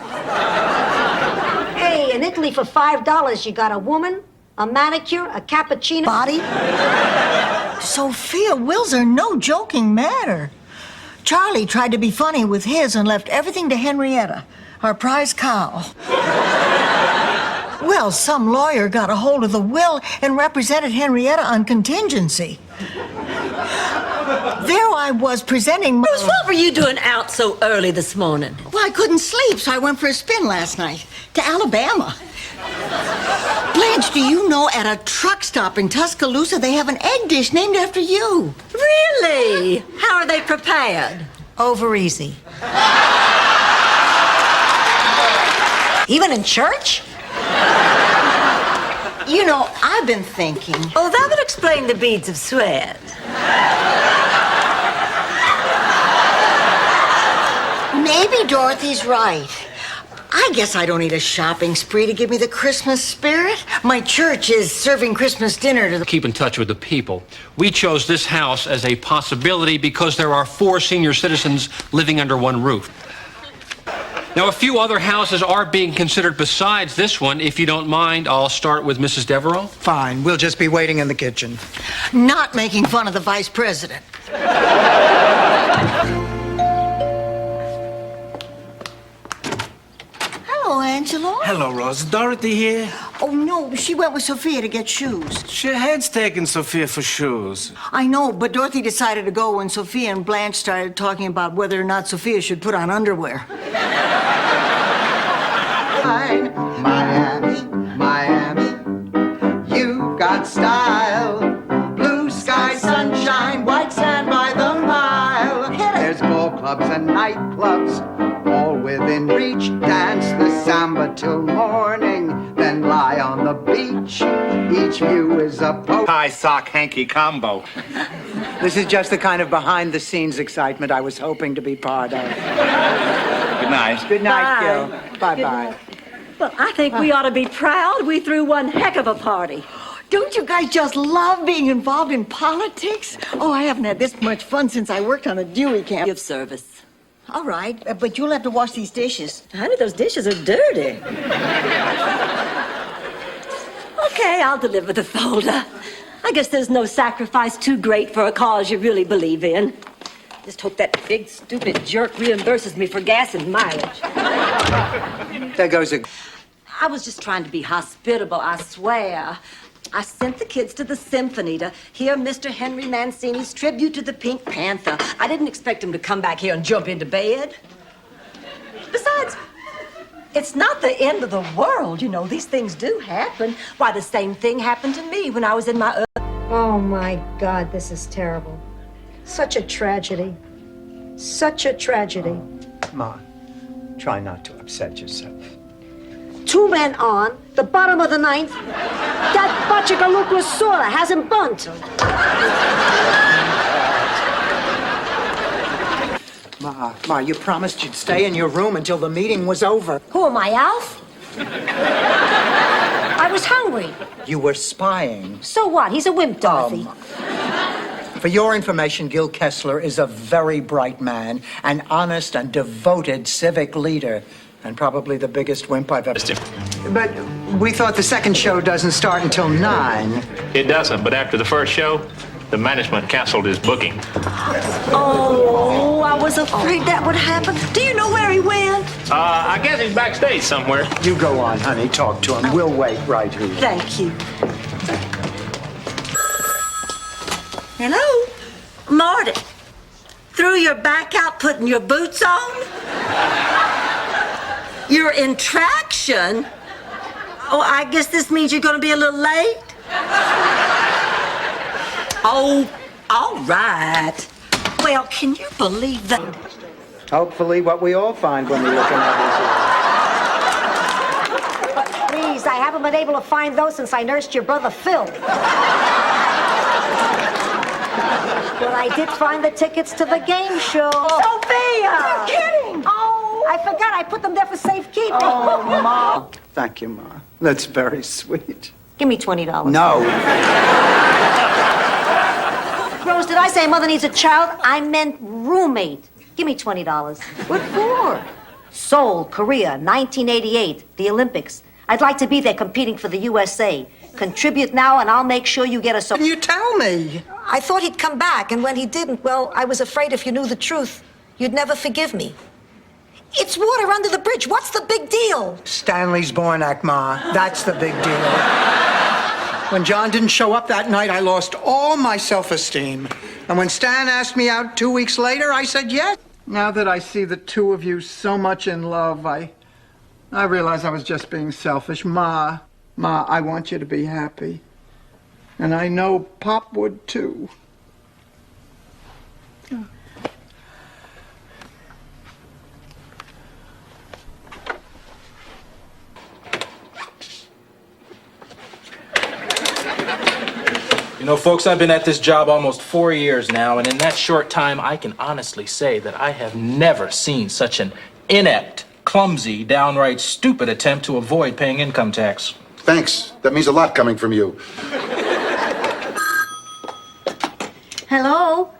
Speaker 18: Hey, in Italy for $5, you got a woman, a manicure, a cappuccino.
Speaker 6: Body? Sophia, wills are no joking matter. Charlie tried to be funny with his and left everything to Henrietta, our prize cow. Well, some lawyer got a hold of the will and represented Henrietta on contingency. There I was presenting my...
Speaker 1: Bruce, what were you doing out so early this morning?
Speaker 6: Well, I couldn't sleep, so I went for a spin last night to Alabama. Blanche, do you know at a truck stop in Tuscaloosa they have an egg dish named after you?
Speaker 1: Really? How are they prepared?
Speaker 5: Over easy. Even in church?
Speaker 6: You know, I've been thinking...
Speaker 1: Oh, that would explain the beads of sweat.
Speaker 6: Maybe Dorothy's right. I guess I don't need a shopping spree to give me the Christmas spirit. My church is serving Christmas dinner to the...
Speaker 22: Keep in touch with the people. We chose this house as a possibility because there are 4 senior citizens living under one roof. Now, a few other houses are being considered besides this one. If you don't mind, I'll start with Mrs. Devereaux.
Speaker 4: Fine, we'll just be waiting in the kitchen.
Speaker 6: Not making fun of the vice president. Hello, Angelo.
Speaker 23: Hello, Rose. Dorothy here?
Speaker 6: Oh, no, she went with Sophia to get shoes.
Speaker 23: She has taken Sophia for shoes.
Speaker 6: I know, but Dorothy decided to go when Sophia and Blanche started talking about whether or not Sophia should put on underwear.
Speaker 4: Miami, Miami, you got style. Blue sky, sunshine, white sand by the mile. There's ball clubs and nightclubs, all within reach. Dance the samba till morning, then lie on the beach. Each view is a
Speaker 15: High sock hanky combo.
Speaker 4: This is just the kind of behind-the-scenes excitement I was hoping to be part of.
Speaker 15: Good night.
Speaker 4: Good night,
Speaker 1: Bye.
Speaker 4: Gil. Bye-bye.
Speaker 1: Well, I think we ought to be proud. We threw one heck of a party.
Speaker 6: Don't you guys just love being involved in politics? Oh, I haven't had this much fun since I worked on a Dewey camp.
Speaker 1: Give service.
Speaker 6: All right, but you'll have to wash these dishes.
Speaker 1: Honey, those dishes are dirty. Okay, I'll deliver the folder. I guess there's no sacrifice too great for a cause you really believe in. Just hope that big, stupid jerk reimburses me for gas and mileage.
Speaker 4: There goes a...
Speaker 1: I was just trying to be hospitable, I swear. I sent the kids to the symphony to hear Mr. Henry Mancini's tribute to the Pink Panther. I didn't expect him to come back here and jump into bed. Besides, it's not the end of the world, you know. These things do happen. Why, the same thing happened to me when I was in my...
Speaker 18: Oh, my God, this is terrible. Such a tragedy. Such a tragedy.
Speaker 4: Ma, try not to upset yourself.
Speaker 18: 2 men on, the bottom of the 9th. That Bachikaluka Sora hasn't bunt.
Speaker 4: Ma, you promised you'd stay in your room until the meeting was over.
Speaker 18: Who am I, Alf? I was hungry.
Speaker 4: You were spying.
Speaker 18: So what? He's a wimp, Dorothy.
Speaker 4: For your information, Gil Kessler is a very bright man, an honest and devoted civic leader, and probably the biggest wimp I've ever seen. But we thought the second show doesn't start until 9.
Speaker 7: It doesn't, but after the first show, the management canceled his booking.
Speaker 1: Oh, I was afraid that would happen. Do you know where he went?
Speaker 7: I guess he's backstage somewhere.
Speaker 4: You go on, honey. Talk to him. We'll wait right here.
Speaker 1: Thank you. Hello? Marty, threw your back out putting your boots on? You're in traction? Oh, I guess this means you're going to be a little late? Oh, all right. Well, can you believe that?
Speaker 4: Hopefully what we all find when we look in others.
Speaker 18: Please, I haven't been able to find those since I nursed your brother Phil. But I did find the tickets to the game show.
Speaker 1: Sophia!
Speaker 18: You're kidding! Oh, I forgot. I put them there for safekeeping.
Speaker 4: Oh, Ma. Thank you, Ma. That's very sweet.
Speaker 18: Give me $20.
Speaker 4: No.
Speaker 18: Rose, did I say mother needs a child? I meant roommate. Give me $20.
Speaker 6: What for?
Speaker 18: Seoul, Korea, 1988, the Olympics. I'd like to be there competing for the USA. Contribute now, and I'll make sure you get a...
Speaker 4: Can you tell me?
Speaker 5: I thought he'd come back, and when he didn't, well, I was afraid if you knew the truth, you'd never forgive me. It's water under the bridge. What's the big deal?
Speaker 4: Stanley's Bornak, Ma. That's the big deal. When John didn't show up that night, I lost all my self-esteem. And when Stan asked me out 2 weeks later, I said yes. Now that I see the two of you so much in love, I realize I was just being selfish. Ma, I want you to be happy. And I know Pop would too.
Speaker 21: You know, folks, I've been at this job almost 4 years now, and in that short time, I can honestly say that I have never seen such an inept, clumsy, downright stupid attempt to avoid paying income tax.
Speaker 8: Thanks. That means a lot coming from you.
Speaker 6: Hello?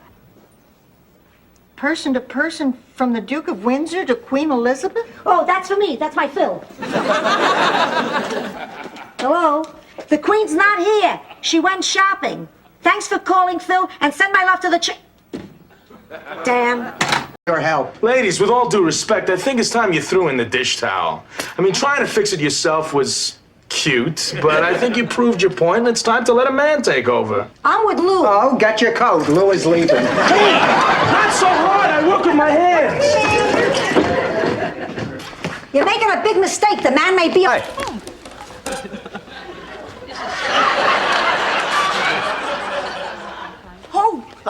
Speaker 6: Person to person from the Duke of Windsor to Queen Elizabeth?
Speaker 18: Oh, that's for me. That's my Phil. Hello? The Queen's not here. She went shopping. Thanks for calling, Phil, and send my love to the Damn.
Speaker 4: Your help.
Speaker 9: Ladies, with all due respect, I think it's time you threw in the dish towel. I mean, trying to fix it yourself was cute, but I think you proved your point, and it's time to let a man take over.
Speaker 18: I'm with Lou.
Speaker 4: Oh, get your coat. Lou is leaving.
Speaker 9: Hey, not so hard. I work with my hands.
Speaker 18: You're making a big mistake. The man may be...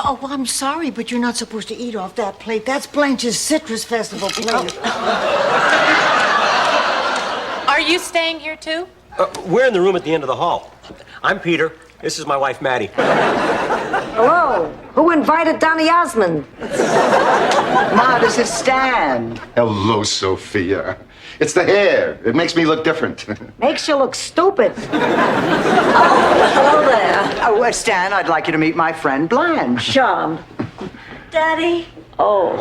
Speaker 6: Oh, I'm sorry, but you're not supposed to eat off that plate. That's Blanche's Citrus Festival plate.
Speaker 10: Are you staying here too?
Speaker 3: We're in the room at the end of the hall. I'm Peter. This is my wife, Maddie.
Speaker 18: Hello. Who invited Donny Osmond?
Speaker 4: Ma, this is Stan.
Speaker 8: Hello, Sophia. It's the hair. It makes me look different.
Speaker 18: Makes you look stupid. Hello there.
Speaker 4: Oh, Stan, I'd like you to meet my friend Blanche.
Speaker 18: Charmed. Daddy? Oh.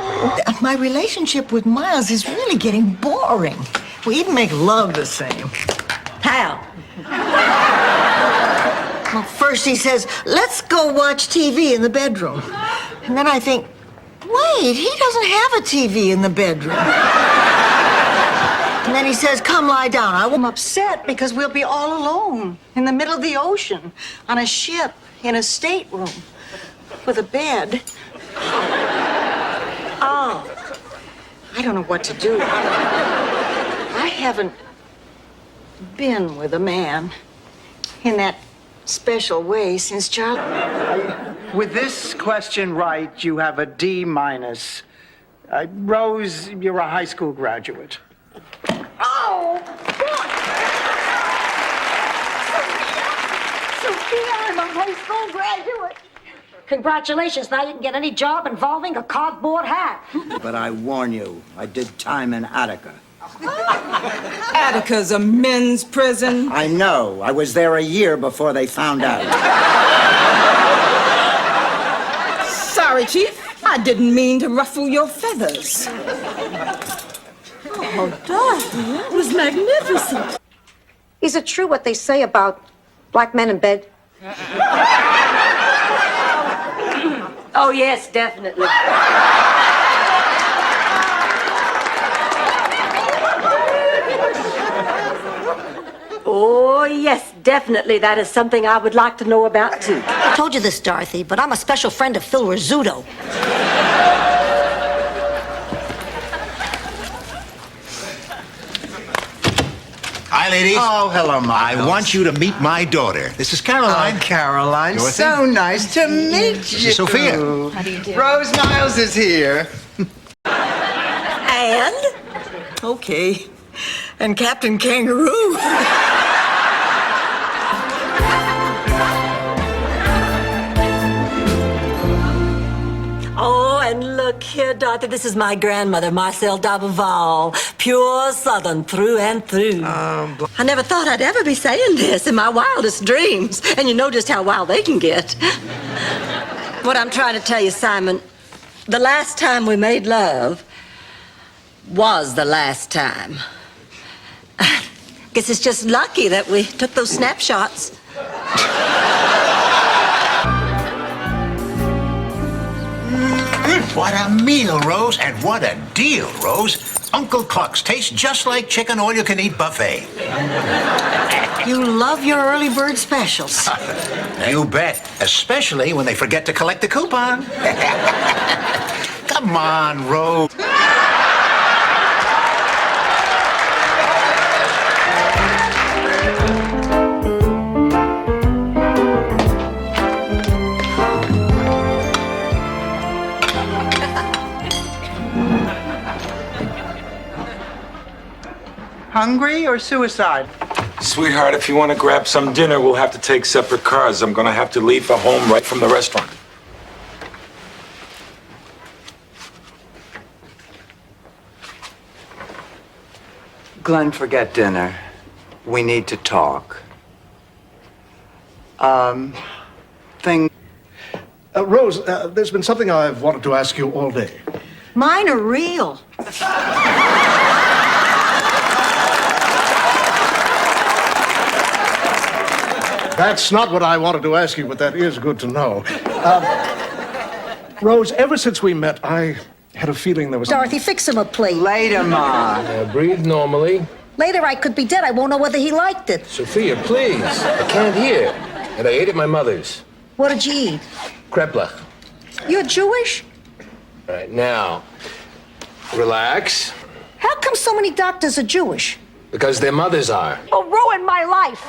Speaker 6: My relationship with Miles is really getting boring. We even make love the same.
Speaker 18: How?
Speaker 6: Well, first he says, let's go watch TV in the bedroom. And then I think, wait, he doesn't have a TV in the bedroom. And then he says, come lie down. I'm upset because we'll be all alone in the middle of the ocean on a ship in a stateroom with a bed. Oh, I don't know what to do. I haven't been with a man in that special way since Charlie.
Speaker 4: With this question right, you have a D-. Rose, you're a high school graduate.
Speaker 18: Oh! Sophia, I'm a high school graduate. Congratulations. Now you can get any job involving a cardboard hat.
Speaker 4: But I warn you, I did time in Attica.
Speaker 11: Attica's a men's prison.
Speaker 4: I know. I was there a year before they found out.
Speaker 11: Sorry, Chief. I didn't mean to ruffle your feathers.
Speaker 1: Oh, Dorothy, that was magnificent.
Speaker 18: Is it true what they say about black men in bed?
Speaker 1: Oh, yes, definitely. Oh, yes, definitely. That is something I would like to know about, too.
Speaker 5: I told you this, Dorothy, but I'm a special friend of Phil Rizzuto.
Speaker 15: Hi, ladies.
Speaker 4: Oh, hello, Miles.
Speaker 15: I want you to meet my daughter. This is Caroline.
Speaker 4: Oh, Caroline,
Speaker 15: Dorothy.
Speaker 4: so nice to meet
Speaker 15: This
Speaker 4: you.
Speaker 15: is Sophia.
Speaker 10: How do you do?
Speaker 4: Rose Miles is here.
Speaker 6: And? Okay. And Captain Kangaroo.
Speaker 1: Oh, and look here, Dorothy, this is my grandmother, Marcel d'Aberval. Pure Southern through and through. I never thought I'd ever be saying this in my wildest dreams. And you know just how wild they can get. What I'm trying to tell you, Simon, the last time we made love was the last time. Guess it's just lucky that we took those snapshots.
Speaker 15: What a meal, Rose, and what a deal, Rose. Uncle Cluck's tastes just like chicken all-you-can-eat buffet.
Speaker 6: You love your early bird specials.
Speaker 15: You bet, especially when they forget to collect the coupon. Come on, Rose.
Speaker 4: Hungry or suicide?
Speaker 9: Sweetheart, if you want to grab some dinner, we'll have to take separate cars. I'm going to have to leave for home right from the restaurant.
Speaker 2: Glenn, forget dinner. We need to talk.
Speaker 12: Rose, there's been something I've wanted to ask you all day.
Speaker 6: Mine are real.
Speaker 12: That's not what I wanted to ask you, but that is good to know. Rose, ever since we met, I had a feeling there was...
Speaker 5: Dorothy, fix him a plate.
Speaker 2: Later, Ma.
Speaker 9: Breathe normally.
Speaker 5: Later, I could be dead. I won't know whether he liked it.
Speaker 9: Sophia, please. I can't hear. And I ate at my mother's.
Speaker 5: What did you eat?
Speaker 9: Kreplach.
Speaker 5: You're Jewish?
Speaker 9: All right, now, relax,
Speaker 5: How come so many doctors are Jewish?
Speaker 9: because their mothers are.
Speaker 5: Oh, ruin my life.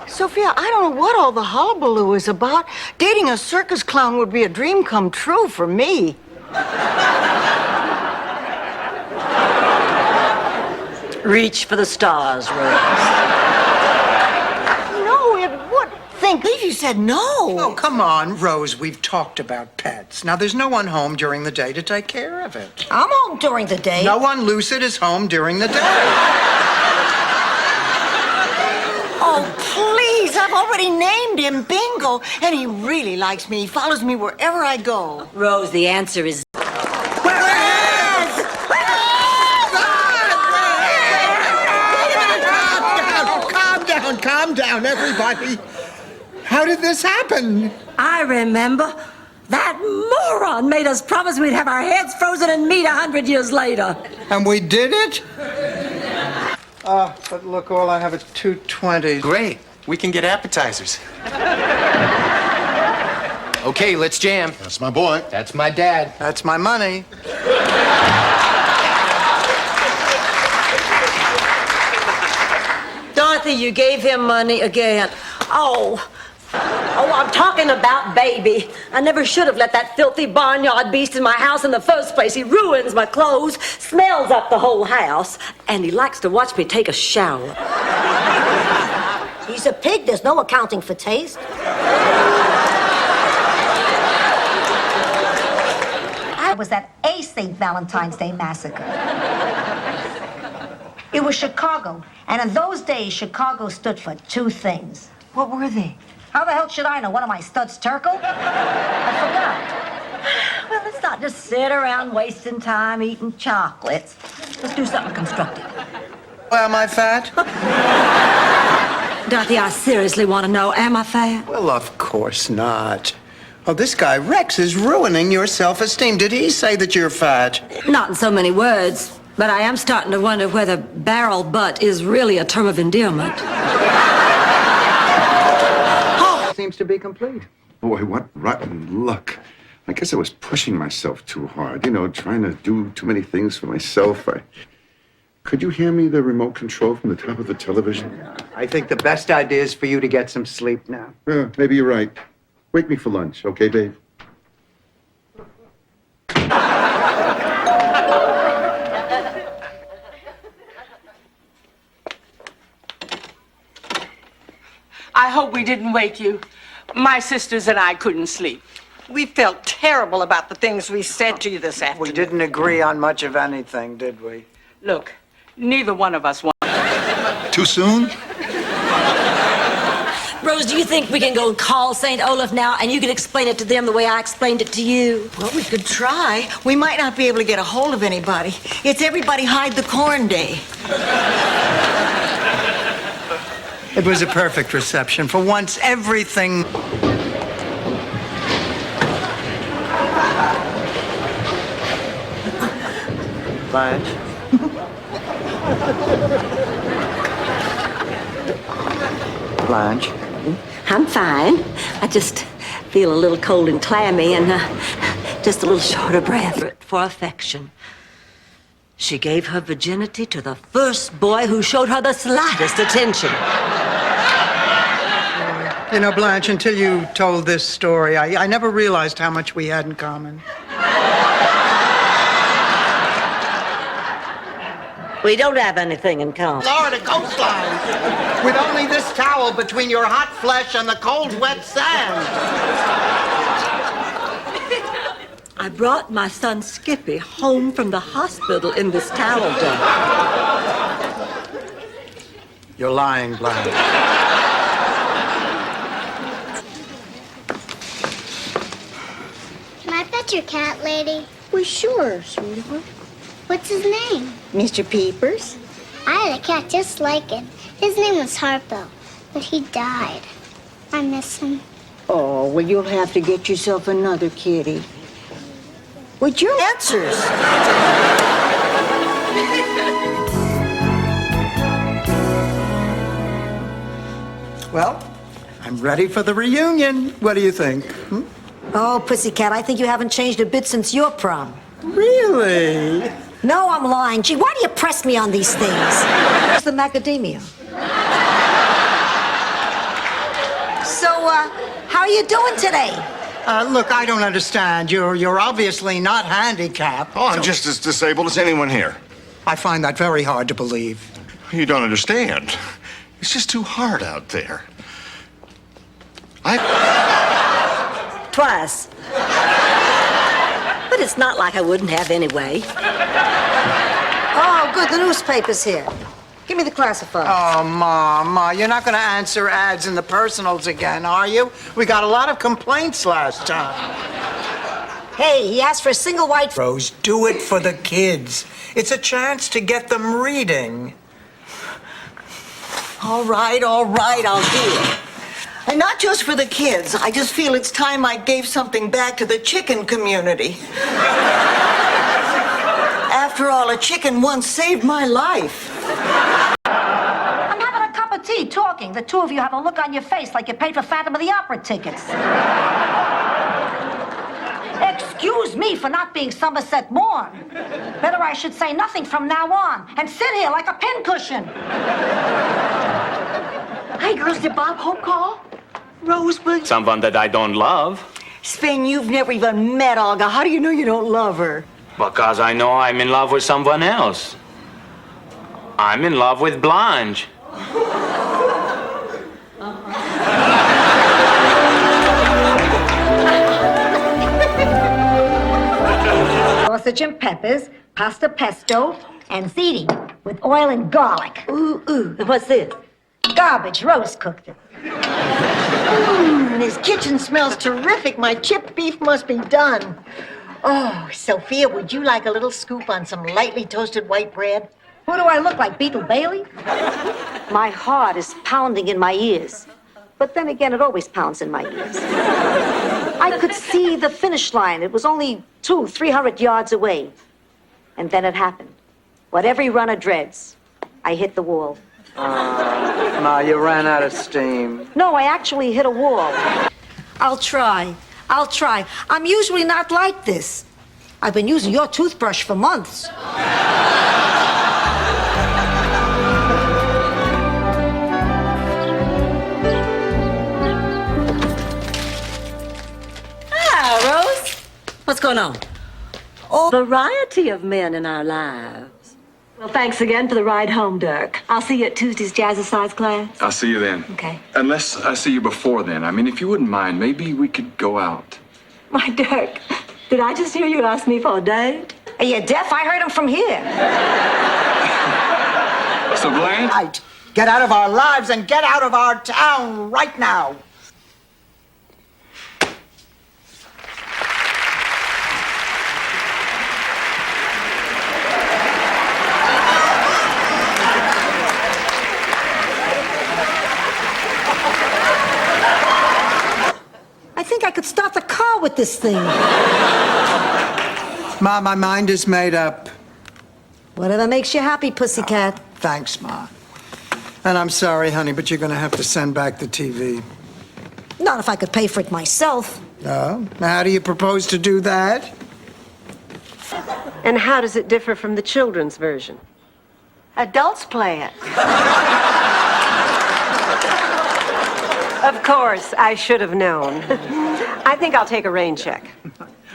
Speaker 6: Sophia, I don't know what all the hullabaloo is about. Dating a circus clown would be a dream come true for me.
Speaker 1: Reach for the stars, Rose.
Speaker 6: No, it would. Think. Leave you said no.
Speaker 4: Oh, come on, Rose. We've talked about pets. Now, there's no one home during the day to take care of it.
Speaker 5: I'm home during the day.
Speaker 4: No one lucid is home during the day.
Speaker 6: Oh, please. I've already named him Bingo, and he really likes me. He follows me wherever I go.
Speaker 1: Rose, the answer is...
Speaker 4: Calm down, everybody. How did this happen?
Speaker 1: I remember. That moron made us promise we'd have our heads frozen and meet 100 years later.
Speaker 4: And we did it? But look, all I have is 220.
Speaker 13: Great. We can get appetizers. Okay, let's jam.
Speaker 8: That's my boy.
Speaker 13: That's my dad.
Speaker 4: That's my money.
Speaker 1: Dorothy, you gave him money again. Oh, I'm talking about baby. I never should have let that filthy barnyard beast in my house in the first place. He ruins my clothes, smells up the whole house, and he likes to watch me take a shower.
Speaker 5: He's a pig. There's no accounting for taste.
Speaker 18: I was that ace
Speaker 5: State Valentine's Day Massacre. It was Chicago, and in those days, Chicago stood for two things.
Speaker 6: What were they?
Speaker 5: How the hell should I know? One of my studs Turkle? I forgot.
Speaker 1: Well, let's not just sit around wasting time eating chocolates. Let's do something constructive.
Speaker 4: Am I fat?
Speaker 1: Dorothy, I seriously want to know, am I fat?
Speaker 4: Well, of course not. Oh, this guy Rex is ruining your self-esteem. Did he say that you're fat?
Speaker 1: Not in so many words, but I am starting to wonder whether barrel butt is really a term of endearment.
Speaker 4: Seems to be complete.
Speaker 8: Boy, what rotten luck. I guess I was pushing myself too hard, you know, trying to do too many things for myself. Could you hand me the remote control from the top of the television?
Speaker 4: I think the best idea is for you to get some sleep now.
Speaker 8: Maybe you're right. Wake me for lunch, okay, babe?
Speaker 11: I hope we didn't wake you. My sisters and I couldn't sleep. We felt terrible about the things we said to you this afternoon.
Speaker 4: We didn't agree on much of anything, did we?
Speaker 11: Look, neither one of us wanted.
Speaker 8: Too soon?
Speaker 1: Rose, do you think we can go and call St. Olaf now and you can explain it to them the way I explained it to you?
Speaker 6: Well, we could try. We might not be able to get a hold of anybody. It's everybody hide the corn day.
Speaker 4: It was a perfect reception. For once, everything... Blanche? Blanche?
Speaker 1: I'm fine. I just feel a little cold and clammy and just a little short of breath for affection. She gave her virginity to the first boy who showed her the slightest attention.
Speaker 4: You know, Blanche, until you told this story, I never realized how much we had in common.
Speaker 1: We don't have anything in common.
Speaker 4: Florida coastline, with only this towel between your hot flesh and the cold, wet sand.
Speaker 1: I brought my son Skippy home from the hospital in this towel dump.
Speaker 4: You're lying, Blanche.
Speaker 14: Can I pet your cat, lady?
Speaker 6: Well, sure, sweetheart.
Speaker 14: What's his name?
Speaker 6: Mr. Peepers?
Speaker 14: I had a cat just like it. His name was Harpo, but he died. I miss him.
Speaker 6: Oh, well, you'll have to get yourself another kitty. With your answers.
Speaker 4: Well, I'm ready for the reunion. What do you think?
Speaker 5: Oh, pussycat, I think you haven't changed a bit since your prom.
Speaker 4: Really?
Speaker 5: No, I'm lying. Gee, why do you press me on these things? It's the macadamia. So, how are you doing today?
Speaker 4: Look, I don't understand. You're obviously not handicapped.
Speaker 8: Oh, I'm just as disabled as anyone here.
Speaker 4: I find that very hard to believe.
Speaker 8: You don't understand. It's just too hard out there.
Speaker 1: Twice. But it's not like I wouldn't have anyway.
Speaker 5: Oh, good, the newspaper's here. Give me the classified.
Speaker 4: Oh, Ma, you're not going to answer ads in the personals again, are you? We got a lot of complaints last time.
Speaker 5: Hey, he asked for a single white...
Speaker 4: Rose, do it for the kids. It's a chance to get them reading.
Speaker 6: All right, I'll do it. And not just for the kids. I just feel it's time I gave something back to the chicken community. After all, a chicken once saved my life.
Speaker 5: I'm having a cup of tea talking. The two of you have a look on your face like you paid for Phantom of the Opera tickets. Excuse me for not being Somerset Maugham. Better I should say nothing from now on and sit here like a pincushion.
Speaker 6: Hey, girls, did Bob Hope call? Rose, will you...
Speaker 7: Someone that I don't love.
Speaker 6: Sven, you've never even met Olga. How do you know you don't love her?
Speaker 7: Because I know I'm in love with someone else. I'm in love with Blanche.
Speaker 18: sausage and peppers, pasta pesto, and ziti with oil and garlic.
Speaker 1: Ooh, ooh. And what's this?
Speaker 18: Garbage. Rose cooked it.
Speaker 6: This kitchen smells terrific. My chipped beef must be done. Oh, Sophia, would you like a little scoop on some lightly toasted white bread?
Speaker 18: Who do I look like, Beetle Bailey? My heart is pounding in my ears. But then again, it always pounds in my ears. I could see the finish line. It was only 200-300 yards away. And then it happened. What every runner dreads. I hit the wall.
Speaker 2: Ma, you ran out of steam.
Speaker 18: No, I actually hit a wall.
Speaker 5: I'll try. I'm usually not like this. I've been using your toothbrush for months.
Speaker 1: Ah, Rose. What's going on? Oh, variety of men in our lives. Well, thanks again for the ride home, Dirk. I'll see you at Tuesday's jazzercise class.
Speaker 17: I'll see you then.
Speaker 1: Okay.
Speaker 17: Unless I see you before then. I mean, if you wouldn't mind, maybe we could go out.
Speaker 1: My Dirk, did I just hear you ask me for a date?
Speaker 5: Are you deaf? I heard him from here.
Speaker 17: So, Blanche?
Speaker 4: Right. Get out of our lives and get out of our town right now.
Speaker 5: I think I could start the car with this thing.
Speaker 4: Ma, my mind is made up.
Speaker 5: Whatever makes you happy, pussycat.
Speaker 4: Thanks, Ma. And I'm sorry, honey, but you're going to have to send back the TV.
Speaker 5: Not if I could pay for it myself.
Speaker 4: Oh? How do you propose to do that?
Speaker 19: And how does it differ from the children's version?
Speaker 6: Adults play it.
Speaker 19: Of course, I should have known. I think I'll take a rain check.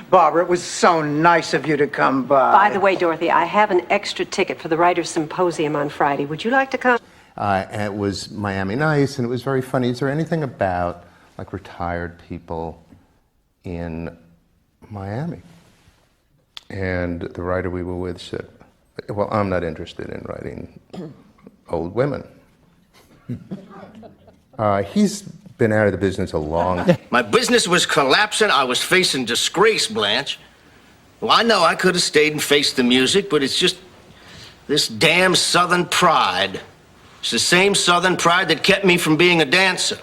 Speaker 4: Barbara, it was so nice of you to come by.
Speaker 19: By the way, Dorothy, I have an extra ticket for the Writers' Symposium on Friday. Would you like to come?
Speaker 20: It was Miami Nice, and it was very funny. Is there anything about, like, retired people in Miami? And the writer we were with said, well, I'm not interested in writing old women. He's been out of the business a long time.
Speaker 24: My business was collapsing. I was facing disgrace, Blanche. Well, I know I could have stayed and faced the music, but it's just this damn Southern pride. It's the same Southern pride that kept me from being a dancer.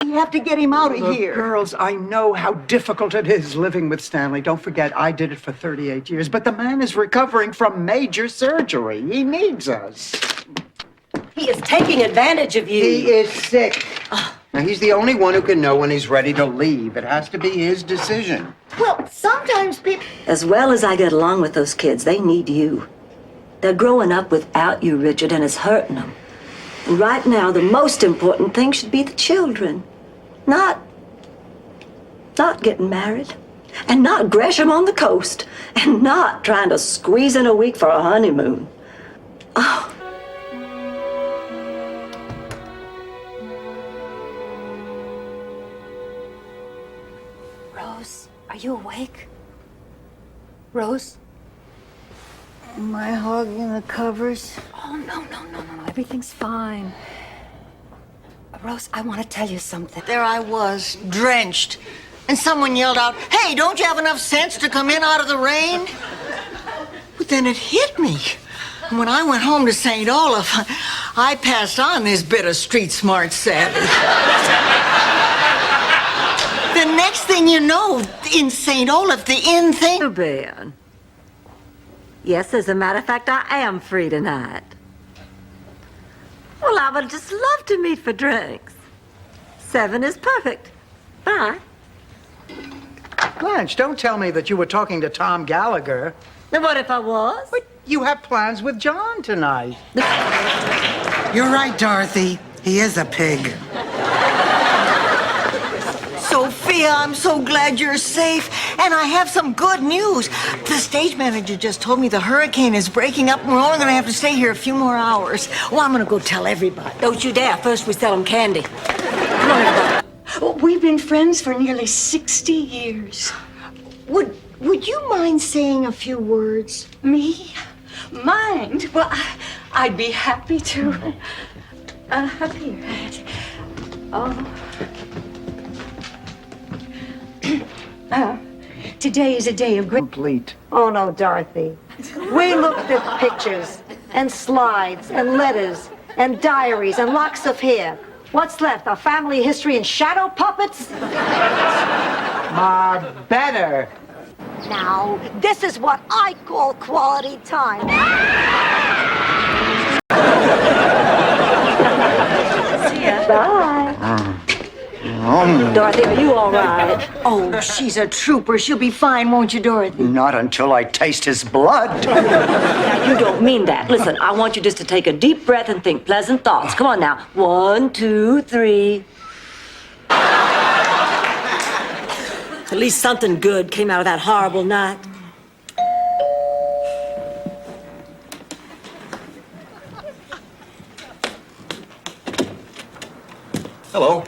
Speaker 6: You have to get him out of
Speaker 4: Look,
Speaker 6: here.
Speaker 4: girls, I know how difficult it is living with Stanley. Don't forget, I did it for 38 years, but the man is recovering from major surgery. He needs us.
Speaker 1: He is taking advantage of you.
Speaker 4: He is sick. Now, he's the only one who can know when he's ready to leave. It has to be his decision.
Speaker 6: Well, sometimes people...
Speaker 1: As well as I get along with those kids, they need you. They're growing up without you, Richard, and it's hurting them. And right now, the most important thing should be the children. Not getting married. And not Gresham on the coast. And not trying to squeeze in a week for a honeymoon. Oh.
Speaker 18: Rose, are you awake? Rose?
Speaker 6: Am I hogging the covers?
Speaker 18: Oh, no. Everything's fine. Rose, I want to tell you something.
Speaker 6: There I was, drenched. And someone yelled out, "Hey, don't you have enough sense to come in out of the rain?" But then it hit me. And when I went home to St. Olaf, I passed on this bit of street smart savvy. The next thing you know, in St. Olaf, the in thing...
Speaker 1: Ben. Yes, as a matter of fact, I am free tonight. Well, I would just love to meet for drinks. 7 is perfect. Bye.
Speaker 4: Blanche, don't tell me that you were talking to Tom Gallagher.
Speaker 1: Then what if I was?
Speaker 4: But you have plans with John tonight.
Speaker 6: You're right, Dorothy. He is a pig. Sophia, I'm so glad you're safe. And I have some good news. The stage manager just told me the hurricane is breaking up and we're only going to have to stay here a few more hours. Well, I'm going to go tell everybody.
Speaker 1: Don't you dare. First we sell them candy. Come on, everybody.
Speaker 6: We've been friends for nearly 60 years. Would you mind saying a few words?
Speaker 11: Me? Mind? Well, I'd be happy to. Up here.
Speaker 6: Today is a day of great...
Speaker 4: Complete.
Speaker 5: Oh, no, Dorothy. We looked at pictures and slides and letters and diaries and locks of hair. What's left? Our family history and shadow puppets?
Speaker 4: Better.
Speaker 5: Now, this is what I call quality time. See ya. Bye. Dorothy, are you all right?
Speaker 6: Oh, she's a trooper. She'll be fine, won't you, Dorothy?
Speaker 4: Not until I taste his blood.
Speaker 1: Now, you don't mean that. Listen, I want you just to take a deep breath and think pleasant thoughts. Come on now. 1, 2, 3. At least something good came out of that horrible night.
Speaker 15: Hello.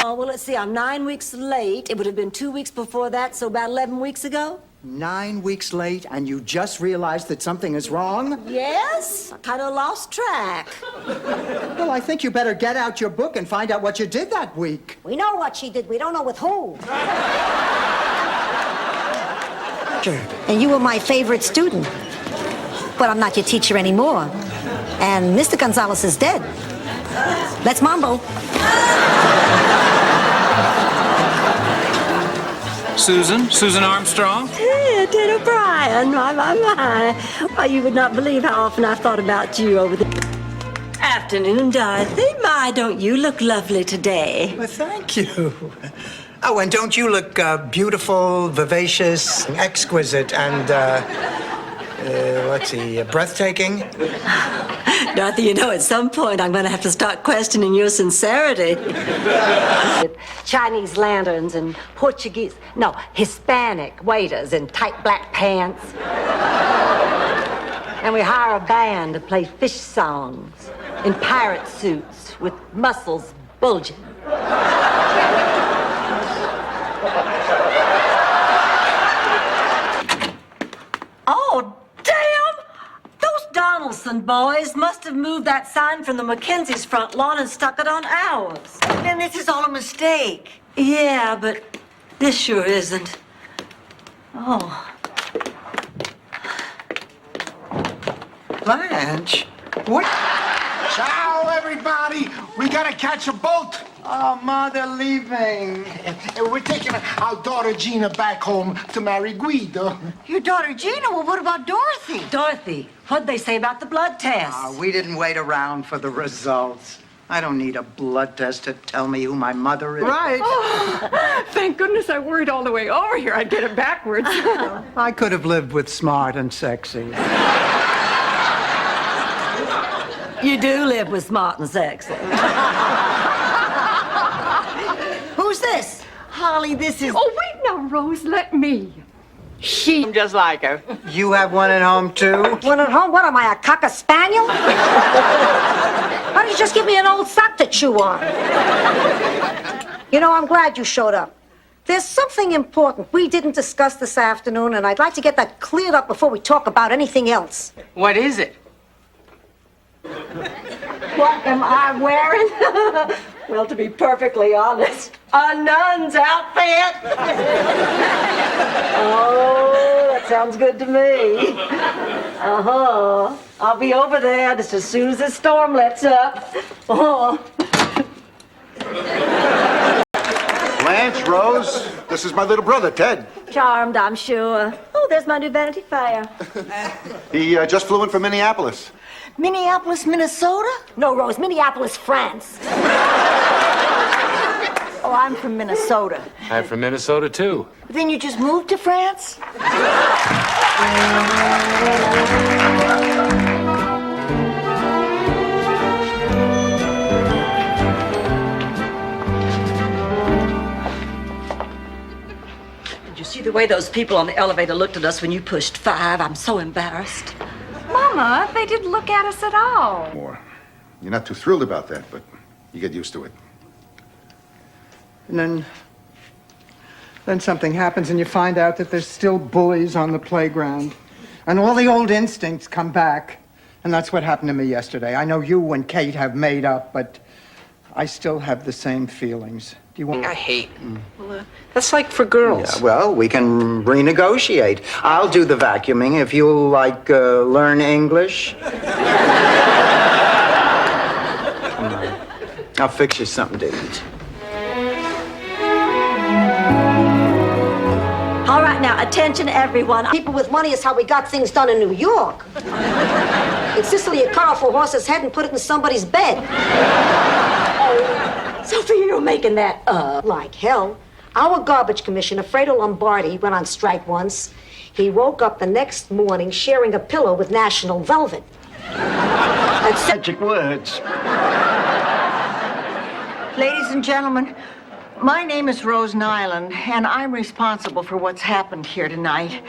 Speaker 1: Oh, well, let's see. I'm 9 weeks late. It would have been 2 weeks before that, so about 11 weeks ago.
Speaker 4: 9 weeks late, and you just realized that something is wrong?
Speaker 1: Yes, I kind of lost track.
Speaker 4: Well, I think you better get out your book and find out what you did that week.
Speaker 5: We know what she did. We don't know with who. And you were my favorite student. But I'm not your teacher anymore. And Mr. Gonzalez is dead. Let's mambo.
Speaker 16: Susan Armstrong?
Speaker 1: Hey, Ted O'Brien, my. Why, you would not believe how often I've thought about you over the afternoon, Dorothy. My, don't you look lovely today?
Speaker 4: Well, thank you. Oh, and don't you look beautiful, vivacious, exquisite, and, let's see, breathtaking?
Speaker 1: Dorothy, you know, at some point I'm going to have to start questioning your sincerity. Chinese lanterns and Hispanic waiters in tight black pants. And we hire a band to play fish songs in pirate suits with muscles bulging. Oh, damn! Those Donaldson boys must have moved that sign from the Mackenzie's front lawn and stuck it on ours.
Speaker 6: Then this is all a mistake.
Speaker 1: Yeah, but this sure isn't. Oh.
Speaker 4: Blanche? What?
Speaker 12: Ciao, everybody. We gotta catch a boat.
Speaker 4: Oh, Ma, they're leaving.
Speaker 12: We're taking our daughter Gina back home to marry Guido.
Speaker 6: Your daughter Gina? Well, what about Dorothy?
Speaker 1: Dorothy, what'd they say about the blood test?
Speaker 4: We didn't wait around for the results. I don't need a blood test to tell me who my mother is.
Speaker 11: Right. Oh, thank goodness I worried all the way over here. I'd get it backwards.
Speaker 4: I could have lived with smart and sexy.
Speaker 1: You do live with smart and sexy.
Speaker 6: Who's this? Holly, this is...
Speaker 11: Oh, wait now, Rose, let me. She's just like her.
Speaker 4: You have one at home, too?
Speaker 5: One at home? What am I, a cocker spaniel? Why don't you just give me an old sock to chew on? You know, I'm glad you showed up. There's something important we didn't discuss this afternoon, and I'd like to get that cleared up before we talk about anything else.
Speaker 11: What is it?
Speaker 1: What am I wearing? Well, to be perfectly honest, a nun's outfit. Oh, that sounds good to me. Uh-huh. I'll be over there just as soon as this storm lets up. Oh.
Speaker 8: Blanche, Rose, this is my little brother, Ted.
Speaker 1: Charmed, I'm sure. Oh, there's my new Vanity Fair.
Speaker 8: He just flew in from Minneapolis.
Speaker 6: Minneapolis, Minnesota?
Speaker 5: No, Rose, Minneapolis, France.
Speaker 6: Oh, I'm from Minnesota.
Speaker 16: I'm from Minnesota, too.
Speaker 6: Then you just moved to France?
Speaker 1: Did you see the way those people on the elevator looked at us when you pushed 5? I'm so embarrassed.
Speaker 6: Mom,
Speaker 3: Mama, they didn't look at us at all.
Speaker 8: More. You're not too thrilled about that, but you get used to it.
Speaker 2: And then something happens and you find out that there's still bullies on the playground. And all the old instincts come back. And that's what happened to me yesterday. I know you and Kate have made up, but I still have the same feelings. Do you want...
Speaker 13: I hate. Well, that's like for girls.
Speaker 4: Yeah, well, we can renegotiate. I'll do the vacuuming if you, learn English. I'll fix you something to eat.
Speaker 1: All right, now, attention, everyone.
Speaker 5: People with money is how we got things done in New York. In Sicily, you cut off a horse's head and put it in somebody's bed.
Speaker 1: Sophia, you're making that up.
Speaker 5: Like hell. Our garbage commissioner, Fredo Lombardi, went on strike once. He woke up the next morning sharing a pillow with National Velvet. That's
Speaker 4: magic words.
Speaker 6: Ladies and gentlemen, my name is Rose Nyland, and I'm responsible for what's happened here tonight.